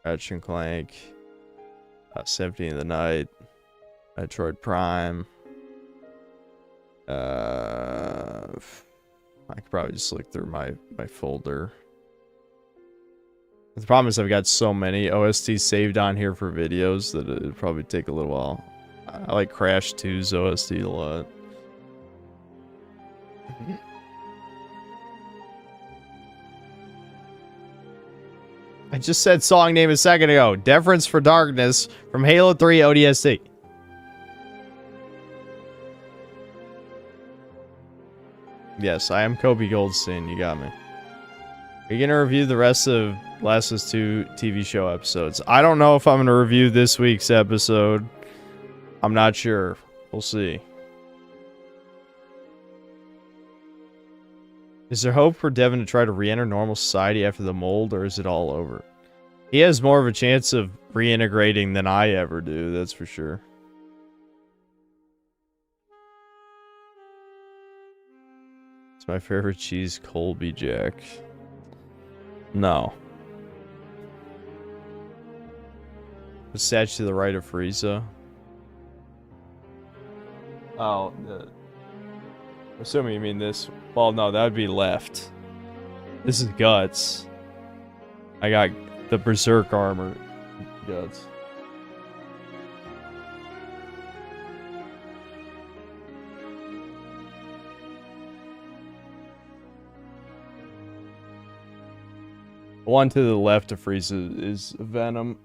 Ratchet and Clank, Symphony of the Night, Metroid Prime. I could probably just look through my folder. The problem is I've got so many OSTs saved on here for videos that it'd probably take a little while. I like Crash 2's OST a lot. I just said song name a second ago. Deference for Darkness from Halo 3 ODST. Yes, I am Kobe Goldstein. You got me. Are you going to review the rest of Last of Us 2 TV show episodes? I don't know if I'm going to review this week's episode. I'm not sure. We'll see. Is there hope for Devin to try to re-enter normal society after the mold, or is it all over? He has more of a chance of reintegrating than I ever do, that's for sure. It's my favorite cheese, Colby Jack. No. The statue to the right of Frieza. Oh, assuming you mean this. Well, no, that would be left. This is Guts. I got the Berserk armor. Guts. The one to the left of Frieza is Venom.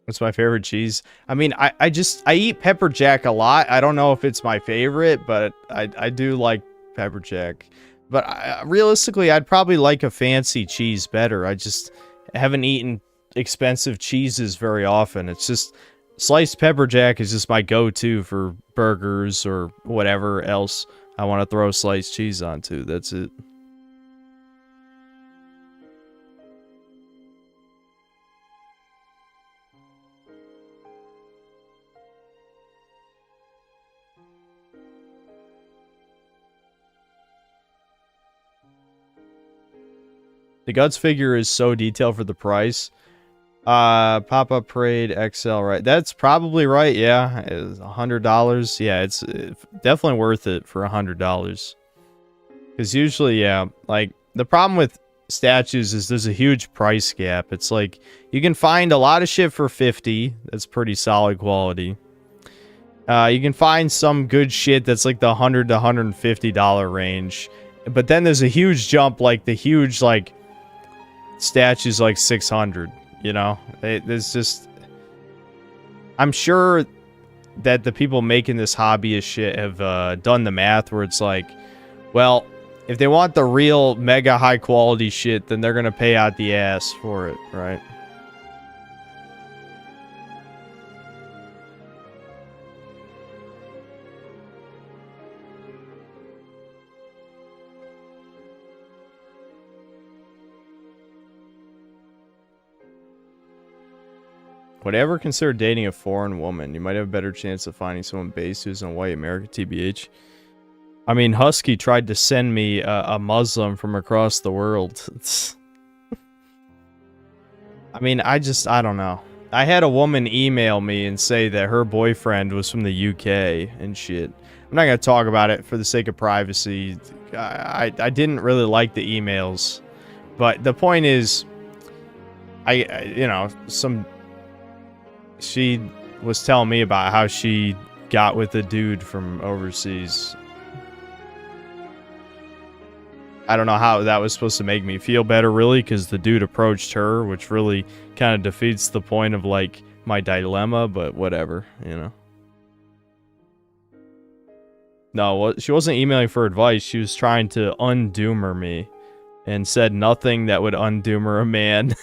What's my favorite cheese? I mean, I eat pepper jack a lot. I don't know if it's my favorite, but I do like pepper jack. But realistically, I'd probably like a fancy cheese better. I just haven't eaten expensive cheeses very often. It's just sliced pepper jack is just my go-to for burgers or whatever else I want to throw sliced cheese onto. That's it. The Guts figure is so detailed for the price. Pop-Up Parade XL, right? That's probably right, yeah. It's $100. Yeah, it's definitely worth it for $100. Because usually, yeah, like, the problem with statues is there's a huge price gap. It's like, you can find a lot of shit for $50. That's pretty solid quality. You can find some good shit that's like the $100 to $150 range. But then there's a huge jump, like, the huge, like, statues like 600, you know? There's just... I'm sure that the people making this hobbyist shit have done the math where it's like, well, if they want the real mega high quality shit, then they're gonna pay out the ass for it, right? Would I ever consider dating a foreign woman? You might have a better chance of finding someone based who's in white America, TBH. I mean, Husky tried to send me a Muslim from across the world. I mean, I don't know. I had a woman email me and say that her boyfriend was from the UK and shit. I'm not going to talk about it for the sake of privacy. I didn't really like the emails. But the point is, you know, she was telling me about how she got with a dude from overseas. I don't know how that was supposed to make me feel better, really, because the dude approached her, which really kind of defeats the point of, like, my dilemma, but whatever, you know. No, she wasn't emailing for advice. She was trying to undoomer me and said nothing that would undoomer a man.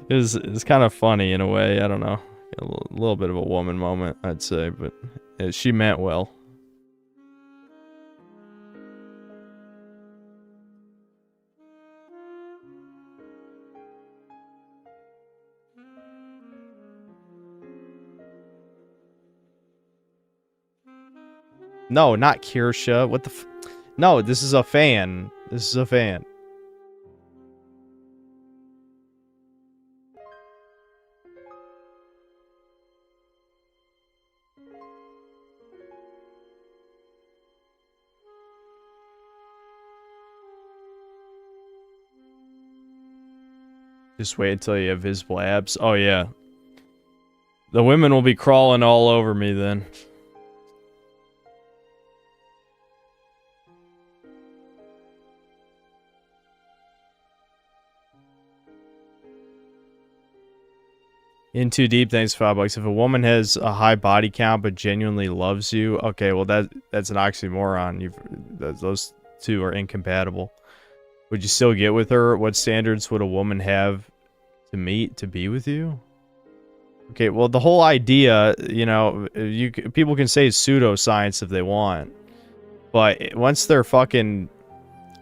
It was kind of funny in a way. I don't know. A little bit of a woman moment, I'd say, but she meant well. No, not Kirsha. What the No, this is a fan. This is a fan. Just wait until you have his blabs. Oh, yeah. The women will be crawling all over me then. In too deep, thanks $5. If a woman has a high body count but genuinely loves you, okay, well that's an oxymoron. Those two are incompatible. Would you still get with her? What standards would a woman have to meet to be with you? Okay, well the whole idea, you know, people can say pseudoscience if they want, but once their fucking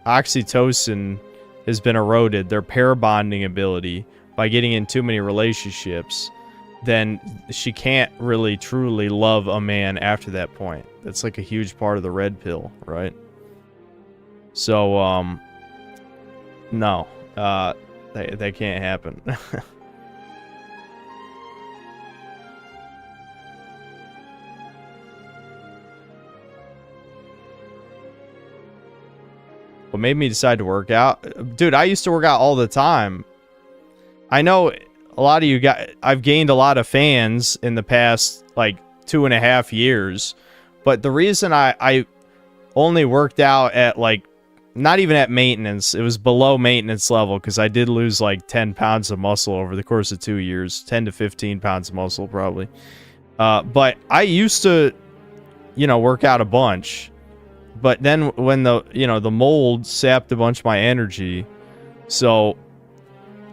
oxytocin has been eroded, their pair bonding ability, by getting in too many relationships, then she can't really truly love a man after that point. That's like a huge part of the red pill, right? So, no, that can't happen. What made me decide to work out? Dude, I used to work out all the time. I know a lot of you I've gained a lot of fans in the past, like, 2.5 years. But the reason I only worked out at, like, not even at maintenance. It was below maintenance level because I did lose, like, 10 pounds of muscle over the course of 2 years. 10 to 15 pounds of muscle, probably. But I used to, you know, work out a bunch. But then when the mold sapped a bunch of my energy, so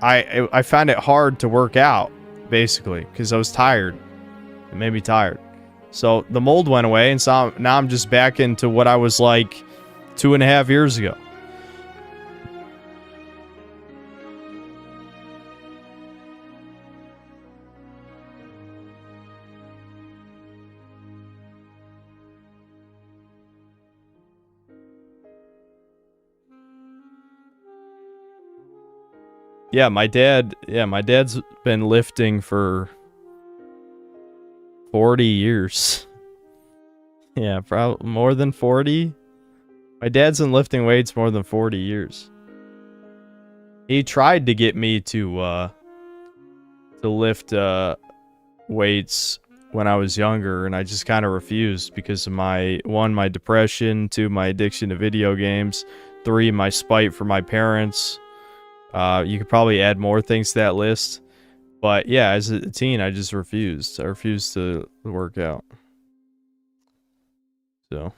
I found it hard to work out, basically, because I was tired. It made me tired. So the mold went away, and so now I'm just back into what I was like 2.5 years ago. Yeah, my dad's been lifting for 40 years. Yeah, probably more than 40. My dad's been lifting weights more than 40 years. He tried to get me to lift weights when I was younger, and I just kind of refused because of my depression, 2, my addiction to video games, 3, my spite for my parents. You could probably add more things to that list. But yeah, as a teen, I just refused. I refused to work out. So.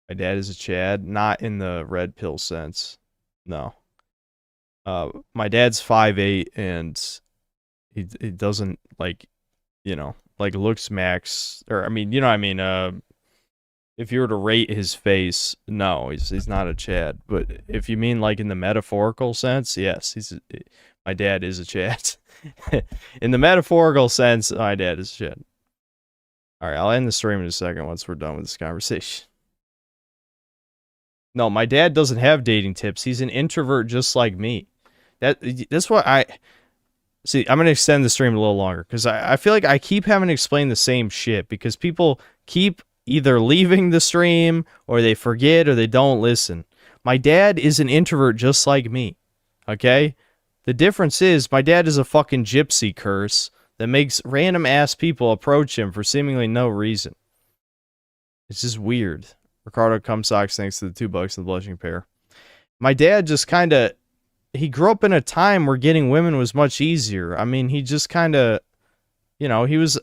My dad is a Chad, not in the red pill sense. No. My dad's 5'8", and he doesn't, like, you know, like, looks max, or, I mean, you know what I mean, if you were to rate his face, no, he's not a Chad, but if you mean, like, in the metaphorical sense, yes, my dad is a Chad. In the metaphorical sense, my dad is a Chad. Alright, I'll end the stream in a second once we're done with this conversation. No, my dad doesn't have dating tips. He's an introvert just like me. That's what I... See, I'm going to extend the stream a little longer, because I feel like I keep having to explain the same shit, because people keep either leaving the stream, or they forget, or they don't listen. My dad is an introvert just like me, okay? The difference is, my dad is a fucking gypsy curse that makes random-ass people approach him for seemingly no reason. It's just weird. Ricardo Cumsocks, thanks to the $2 and the blushing pair. My dad just kind of... He grew up in a time where getting women was much easier. I mean, he just kind of... You know, he was...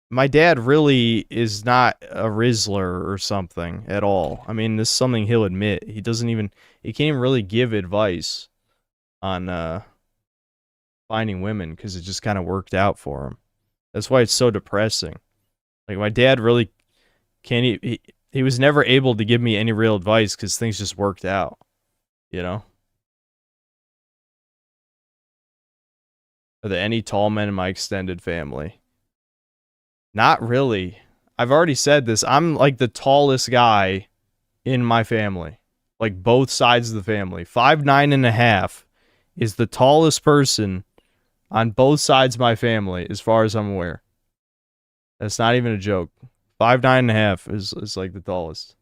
My dad really is not a Rizzler or something at all. I mean, this is something he'll admit. He doesn't even... He can't even really give advice on finding women, because it just kind of worked out for him. That's why it's so depressing. Like, my dad really can't... He was never able to give me any real advice, because things just worked out. You know? Are there any tall men in my extended family? Not really. I've already said this. I'm, like, the tallest guy in my family. Like, both sides of the family. 5'9.5" is the tallest person on both sides of my family, as far as I'm aware. That's not even a joke. 5'9.5" is like the tallest.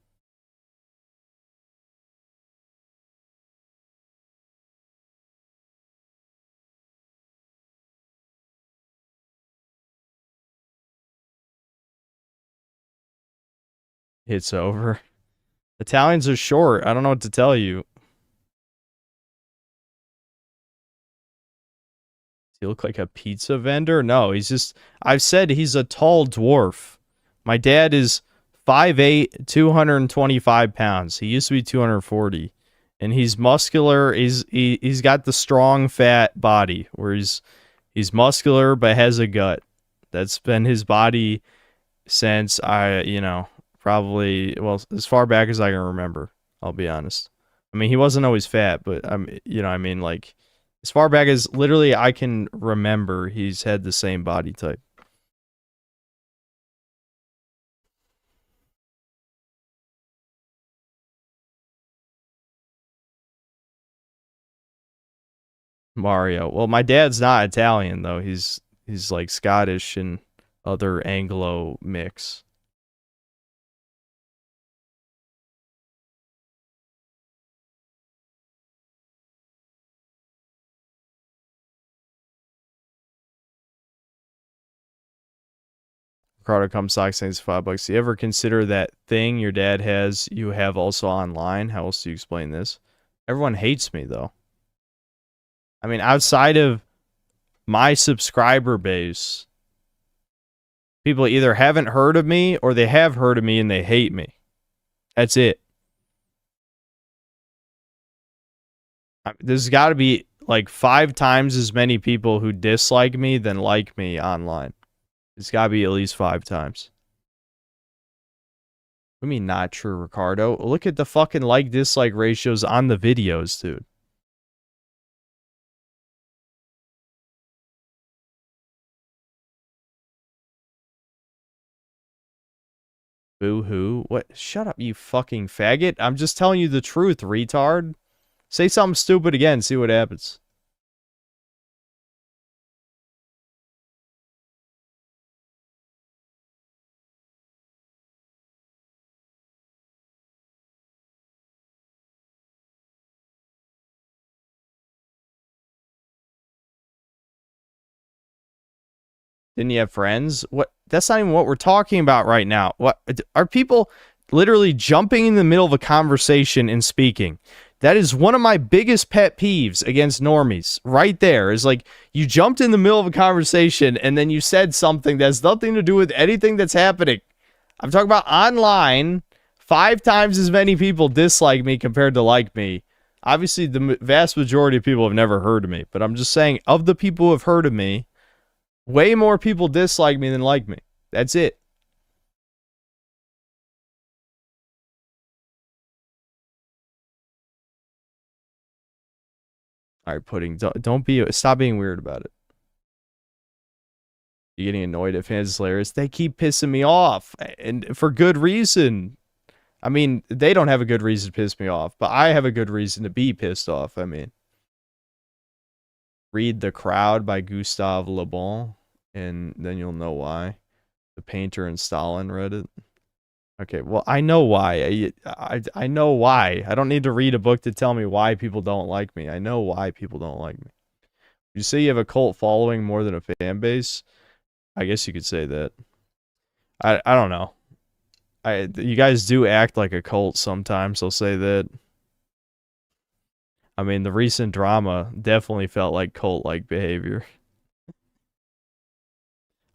It's over. Italians are short. I don't know what to tell you. Does he look like a pizza vendor? No, he's just... I've said he's a tall dwarf. My dad is 5'8", 225 pounds. He used to be 240. And he's muscular. He's got the strong, fat body, where he's muscular but has a gut. That's been his body since probably, well, as far back as I can remember, I'll be honest. I mean, he wasn't always fat, but like, as far back as literally I can remember, he's had the same body type. Mario. Well, my dad's not Italian though. He's like Scottish and other Anglo mix. Ricardo Comstock saying $5. Do you ever consider that thing your dad has, you have also online? How else do you explain this? Everyone hates me, though. I mean, outside of my subscriber base, people either haven't heard of me or they have heard of me and they hate me. That's it. There's got to be like 5 times as many people who dislike me than like me online. It's got to be at least 5 times. What do you mean not true, Ricardo? Look at the fucking like-dislike ratios on the videos, dude. Boo-hoo. What? Shut up, you fucking faggot. I'm just telling you the truth, retard. Say something stupid again, see what happens. Didn't you have friends? What? That's not even what we're talking about right now. What are people literally jumping in the middle of a conversation and speaking? That is one of my biggest pet peeves against normies. Right there is like, you jumped in the middle of a conversation and then you said something that has nothing to do with anything that's happening. I'm talking about online. 5 times as many people dislike me compared to like me. Obviously, the vast majority of people have never heard of me. But I'm just saying, of the people who have heard of me, way more people dislike me than like me. That's it. All right, Pudding. Stop being weird about it. You're getting annoyed at fans' hilarious. They keep pissing me off, and for good reason. I mean, they don't have a good reason to piss me off, but I have a good reason to be pissed off. I mean, read The Crowd by Gustave Le Bon, and then you'll know why. The Painter and Stalin read it. Okay, well, I know why. I know why. I don't need to read a book to tell me why people don't like me. I know why people don't like me. You say you have a cult following more than a fan base? I guess you could say that. I don't know. You guys do act like a cult sometimes, I'll say that. I mean, the recent drama definitely felt like cult-like behavior.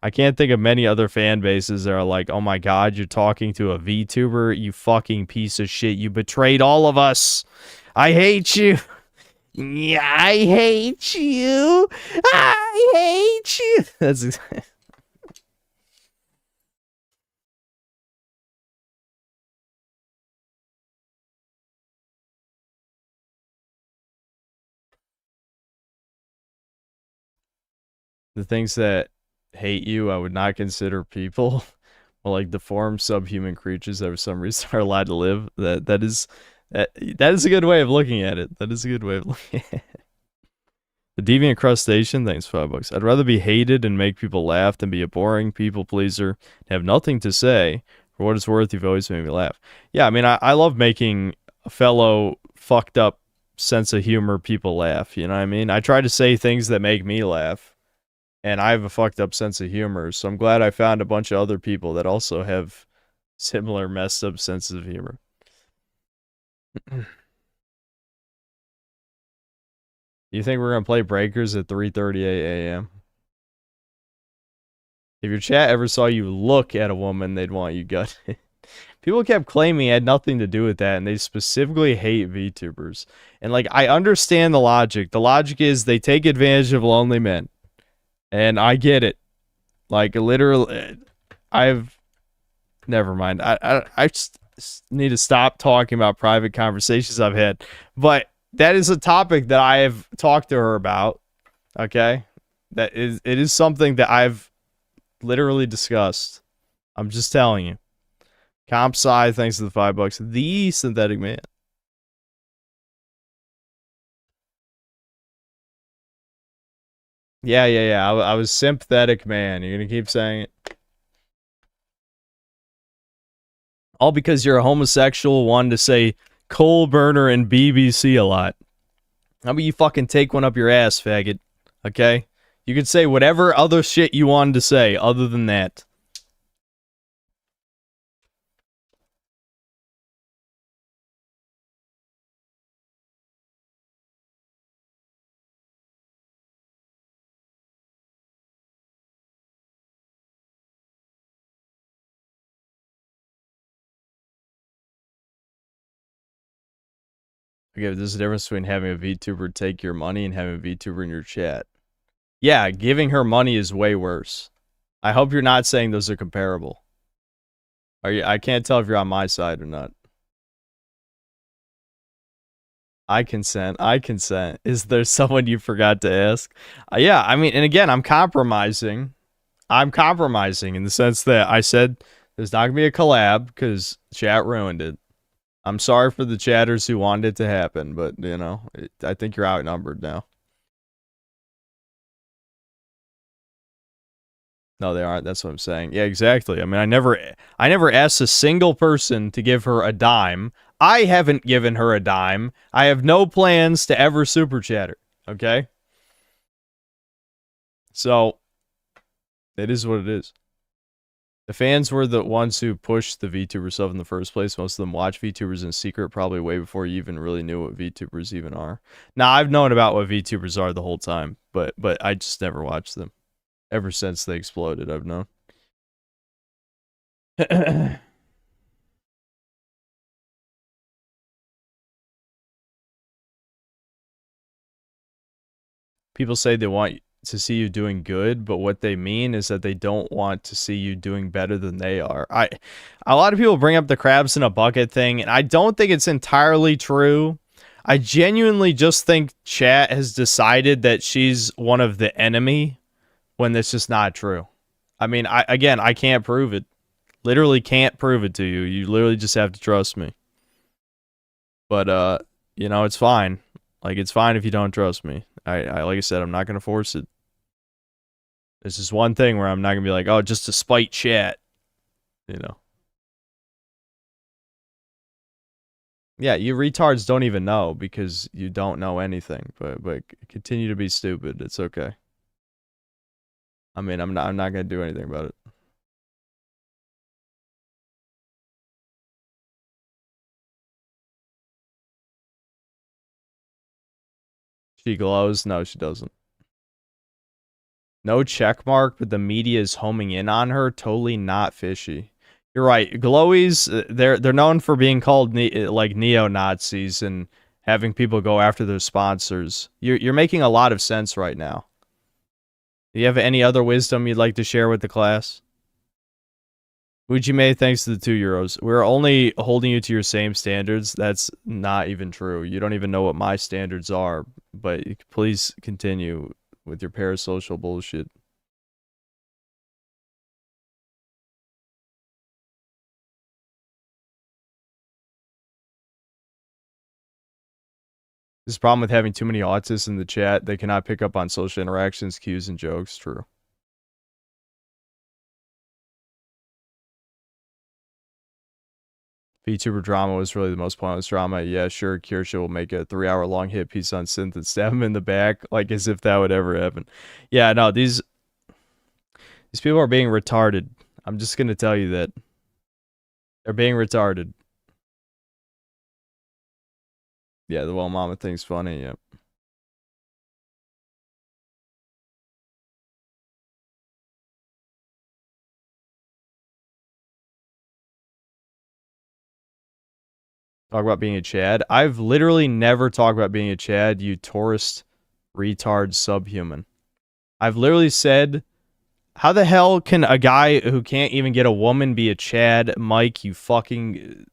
I can't think of many other fan bases that are like, oh my god, you're talking to a VTuber, you fucking piece of shit, you betrayed all of us. I hate you. Yeah, I hate you. I hate you. That's exactly. The things that hate you, I would not consider people. Well, like deformed subhuman creatures that for some reason are allowed to live. That is a good way of looking at it. That is a good way of looking at it. The deviant crustacean, thanks $5. I'd rather be hated and make people laugh than be a boring people pleaser and have nothing to say. For what it's worth, you've always made me laugh. Yeah, I mean, I love making a fellow fucked up sense of humor people laugh. You know what I mean? I try to say things that make me laugh. And I have a fucked up sense of humor, so I'm glad I found a bunch of other people that also have similar messed up senses of humor. You think we're gonna play Breakers at 3:38 a.m.? If your chat ever saw you look at a woman, they'd want you gutted. People kept claiming it had nothing to do with that, and they specifically hate VTubers. And like, I understand the logic. The logic is they take advantage of lonely men. And I get it. Like, literally, never mind. I just need to stop talking about private conversations I've had. But that is a topic that I have talked to her about. Okay? It is something that I've literally discussed. I'm just telling you. Comp Sci, thanks to the $5. The Synthetic Man. Yeah. I was sympathetic, man. You're gonna keep saying it. All because you're a homosexual, wanting to say coal burner and BBC a lot. How about you fucking take one up your ass, faggot? Okay? You could say whatever other shit you wanted to say other than that. Okay, there's a difference between having a VTuber take your money and having a VTuber in your chat. Yeah, giving her money is way worse. I hope you're not saying those are comparable. I can't tell if you're on my side or not. I consent. Is there someone you forgot to ask? Yeah, I mean, and again, I'm compromising. I'm compromising in the sense that I said there's not going to be a collab because chat ruined it. I'm sorry for the chatters who wanted it to happen, but, you know, I think you're outnumbered now. No, they aren't. That's what I'm saying. Yeah, exactly. I mean, I never asked a single person to give her a dime. I haven't given her a dime. I have no plans to ever super chat her. Okay? So, it is what it is. The fans were the ones who pushed the VTuber stuff in the first place. Most of them watch VTubers in secret, probably way before you even really knew what VTubers even are. Now, I've known about what VTubers are the whole time, but I just never watched them. Ever since they exploded, I've known. People say they want to see you doing good, but what they mean is that they don't want to see you doing better than they are. A lot of people bring up the crabs in a bucket thing, and I don't think it's entirely true. I genuinely just think chat has decided that she's one of the enemy when that's just not true. I mean, I can't prove it. Literally can't prove it to you. You literally just have to trust me. But you know, it's fine. Like, it's fine if you don't trust me. I like I said, I'm not gonna force it. This is one thing where I'm not gonna be like, oh, just to spite chat, you know. Yeah, you retards don't even know because you don't know anything. But continue to be stupid. It's okay. I mean, I'm not gonna do anything about it. She glows? No, she doesn't. No check mark, but the media is homing in on her. Totally not fishy. You're right. Glowies, they're known for being called like neo-Nazis and having people go after their sponsors. You're making a lot of sense right now. Do you have any other wisdom you'd like to share with the class? Ujime, thanks to the €2. We're only holding you to your same standards. That's not even true. You don't even know what my standards are, but please continue with your parasocial bullshit. This problem with having too many autists in the chat, they cannot pick up on social interactions, cues, and jokes. True. VTuber drama was really the most pointless drama. Yeah, sure, Kirsha will make a 3-hour-long hit piece on synth and stab him in the back, like as if that would ever happen. Yeah, no, these people are being retarded. I'm just gonna tell you that. They're being retarded. Yeah, the well mama thing's funny, yep. Talk about being a Chad. I've literally never talked about being a Chad, you tourist retard subhuman. I've literally said, how the hell can a guy who can't even get a woman be a Chad? Mike, you fucking...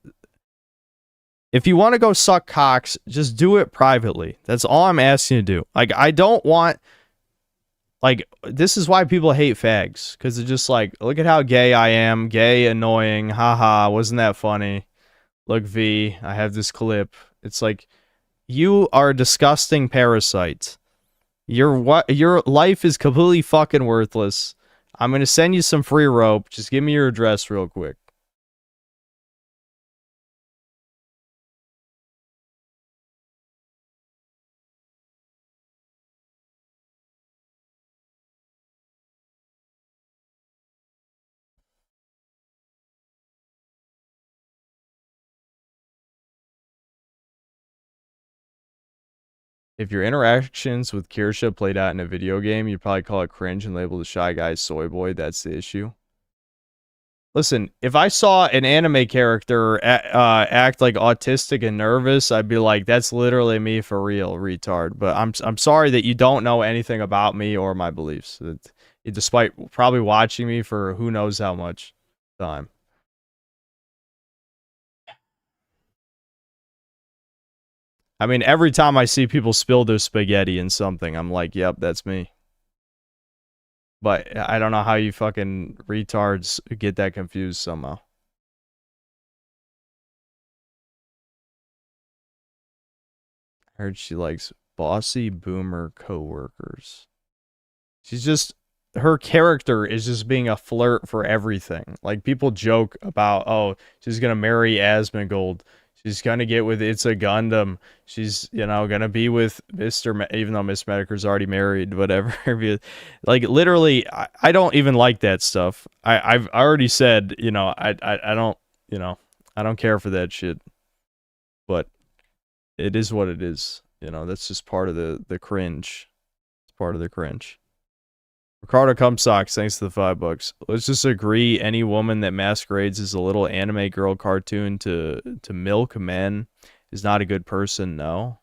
If you want to go suck cocks, just do it privately. That's all I'm asking you to do. Like, I don't want... Like, this is why people hate fags. Because they're just like, look at how gay I am. Gay, annoying. Haha, wasn't that funny? Look, V, I have this clip. It's like, you are a disgusting parasite. Your life is completely fucking worthless. I'm gonna send you some free rope. Just give me your address real quick. If your interactions with Kirsha played out in a video game, you'd probably call it cringe and label the shy guy soy boy. That's the issue. Listen, if I saw an anime character act like autistic and nervous, I'd be like, that's literally me for real, retard. But I'm sorry that you don't know anything about me or my beliefs, despite probably watching me for who knows how much time. I mean, every time I see people spill their spaghetti in something, I'm like, yep, that's me. But I don't know how you fucking retards get that confused somehow. I heard she likes bossy boomer coworkers. She's just... Her character is just being a flirt for everything. Like, people joke about, oh, she's gonna marry Asmongold. She's gonna get with It's a Gundam. She's, you know, gonna be with even though Miss Medicare's already married, whatever. Like, literally, I don't even like that stuff. I've already said, you know, I don't, you know, I don't care for that shit. But it is what it is. You know, that's just part of the cringe. It's part of the cringe. Ricardo Cumsocks, thanks to the $5. Let's just agree any woman that masquerades as a little anime girl cartoon to milk men is not a good person, no.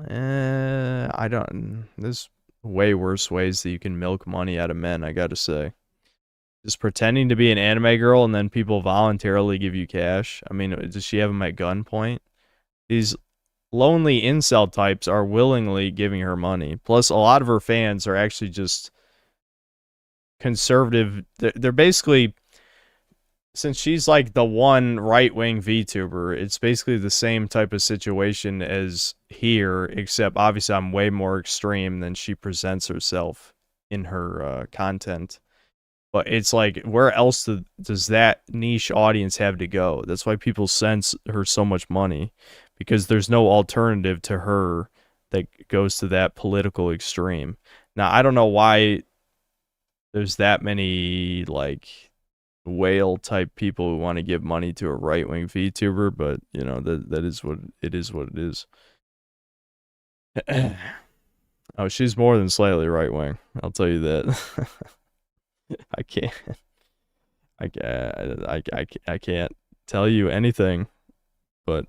I don't... There's way worse ways that you can milk money out of men, I gotta say. Just pretending to be an anime girl and then people voluntarily give you cash. I mean, does she have them at gunpoint? These lonely incel types are willingly giving her money. Plus, a lot of her fans are actually just conservative. They're basically, since she's like the one right-wing VTuber, it's basically the same type of situation as here, except obviously I'm way more extreme than she presents herself in her content. But it's like, where else does that niche audience have to go? That's why people send her so much money. Because there's no alternative to her that goes to that political extreme. Now, I don't know why there's that many, like, whale-type people who want to give money to a right-wing VTuber, but, you know, that is what it is. What it is. Oh, she's more than slightly right-wing. I'll tell you that. I can't tell you anything, but,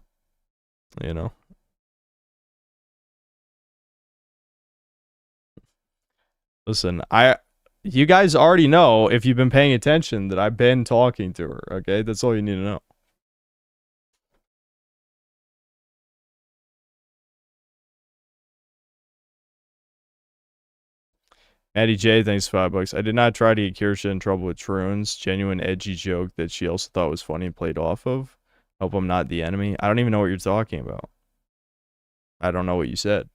you know. Listen, you guys already know, if you've been paying attention, that I've been talking to her, okay? That's all you need to know. Maddie J, thanks $5. I did not try to get Kirsha in trouble with Troons. Genuine edgy joke that she also thought was funny and played off of. Hope I'm not the enemy. I don't even know what you're talking about. I don't know what you said.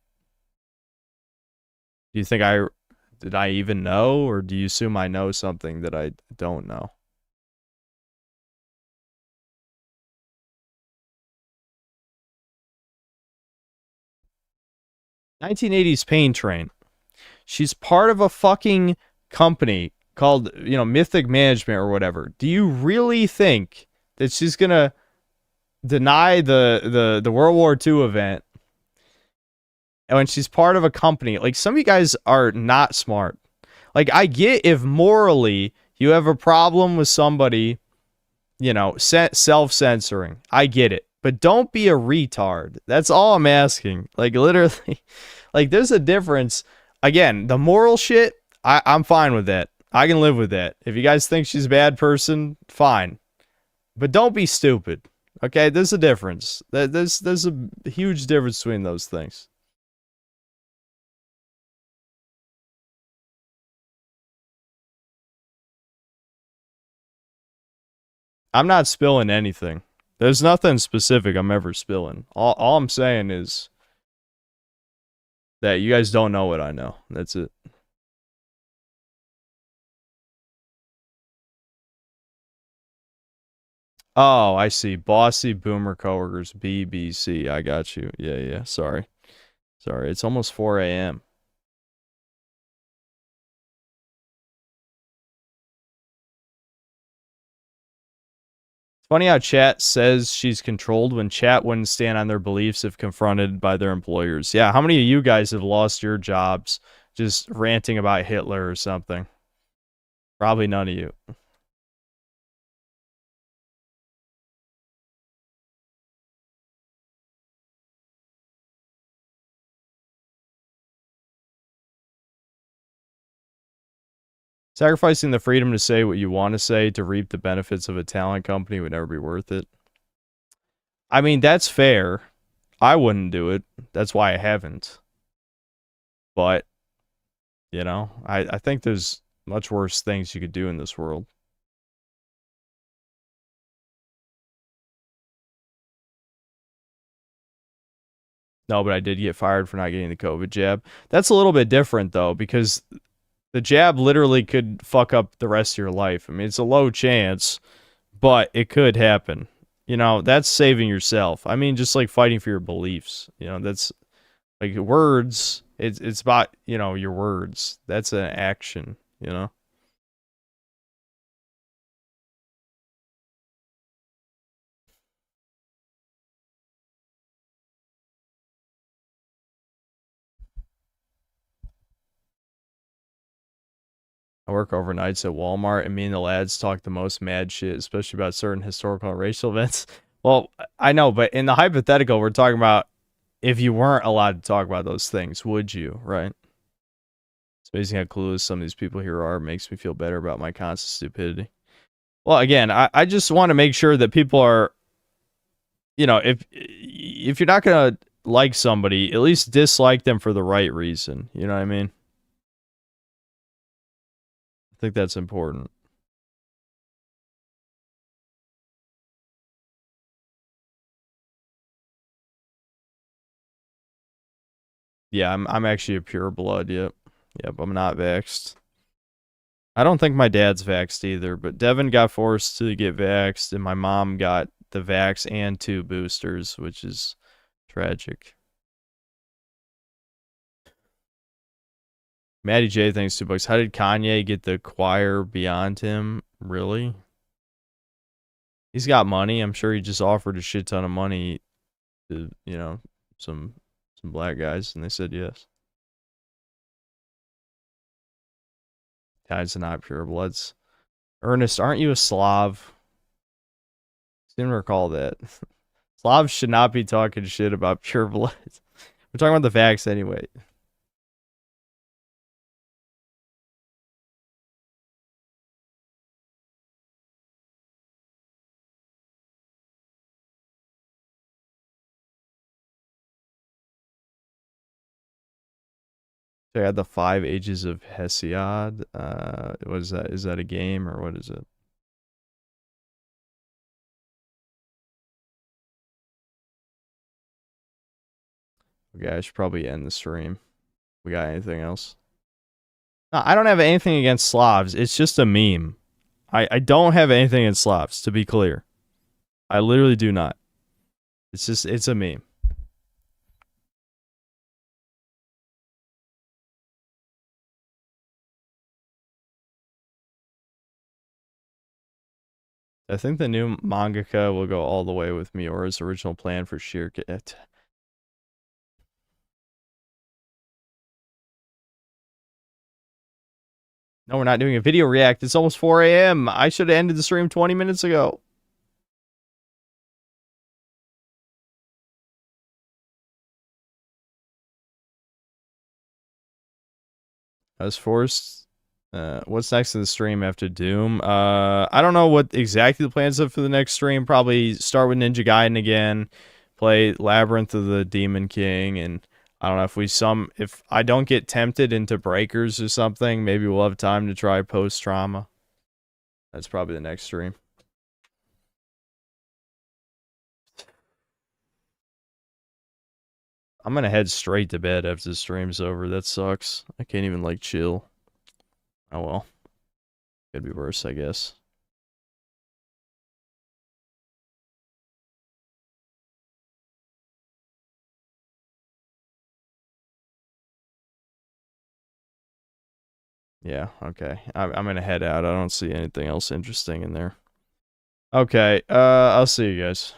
Do you think did I even know, or do you assume I know something that I don't know? '80s Pain Train. She's part of a fucking company called, you know, Mythic Management or whatever. Do you really think that she's gonna deny the World War II event when she's part of a company? Like, some of you guys are not smart. Like, I get if morally you have a problem with somebody, you know, self-censoring. I get it. But don't be a retard. That's all I'm asking. Like, literally, like, there's a difference. Again, the moral shit, I'm fine with that. I can live with that. If you guys think she's a bad person, fine. But don't be stupid. Okay, there's a difference. There's a huge difference between those things. I'm not spilling anything. There's nothing specific I'm ever spilling. All I'm saying is that you guys don't know what I know. That's it. Oh, I see. Bossy Boomer Coworkers, BBC. I got you. Yeah. Sorry. It's almost 4 a.m. Funny how chat says she's controlled when chat wouldn't stand on their beliefs if confronted by their employers. Yeah, how many of you guys have lost your jobs just ranting about Hitler or something? Probably none of you. Sacrificing the freedom to say what you want to say to reap the benefits of a talent company would never be worth it. I mean, that's fair. I wouldn't do it. That's why I haven't. But, you know, I think there's much worse things you could do in this world. No, but I did get fired for not getting the COVID jab. That's a little bit different, though, because the jab literally could fuck up the rest of your life. I mean, it's a low chance, but it could happen. you know, that's saving yourself. I mean, just like fighting for your beliefs. You know, that's like words. It's about, you know, your words. That's an action, you know. I work overnights at Walmart, and me and the lads talk the most mad shit, especially about certain historical and racial events. Well, I know, but in the hypothetical, we're talking about if you weren't allowed to talk about those things, would you, right? It's amazing how clueless some of these people here are. It makes me feel better about my constant stupidity. Well, again, I just want to make sure that people are, you know, if you're not going to like somebody, at least dislike them for the right reason. You know what I mean? I think that's important. Yeah, I'm actually a pure blood. Yep. Yep, I'm not vaxxed. I don't think my dad's vaxxed either, but Devin got forced to get vaxxed, and my mom got the vax and 2 boosters, which is tragic. Maddie J, thanks $2. How did Kanye get the choir beyond him? Really? He's got money. I'm sure he just offered a shit ton of money to, you know, some black guys, and they said yes. Guys are not pure bloods. Ernest, aren't you a Slav? Seem to recall that. Slavs should not be talking shit about pure bloods. We're talking about the vax anyway. So I had the 5 Ages of Hesiod. What is that? Is that a game or what is it? Okay, I should probably end the stream. We got anything else? No, I don't have anything against Slavs. It's just a meme. I don't have anything against Slavs, to be clear. I literally do not. It's a meme. I think the new mangaka will go all the way with Miora's original plan for sheer... No, we're not doing a video react. It's almost 4 a.m. I should have ended the stream 20 minutes ago. I was forced. What's next in the stream after Doom? I don't know what exactly the plans are for the next stream. Probably start with Ninja Gaiden again, play Labyrinth of the Demon King, and I don't know if I don't get tempted into Breakers or something, maybe we'll have time to try Post Trauma. That's probably the next stream. I'm gonna head straight to bed after the stream's over. That sucks. I can't even like chill. Oh well. Could be worse, I guess. Yeah, okay. I'm gonna head out. I don't see anything else interesting in there. Okay, I'll see you guys.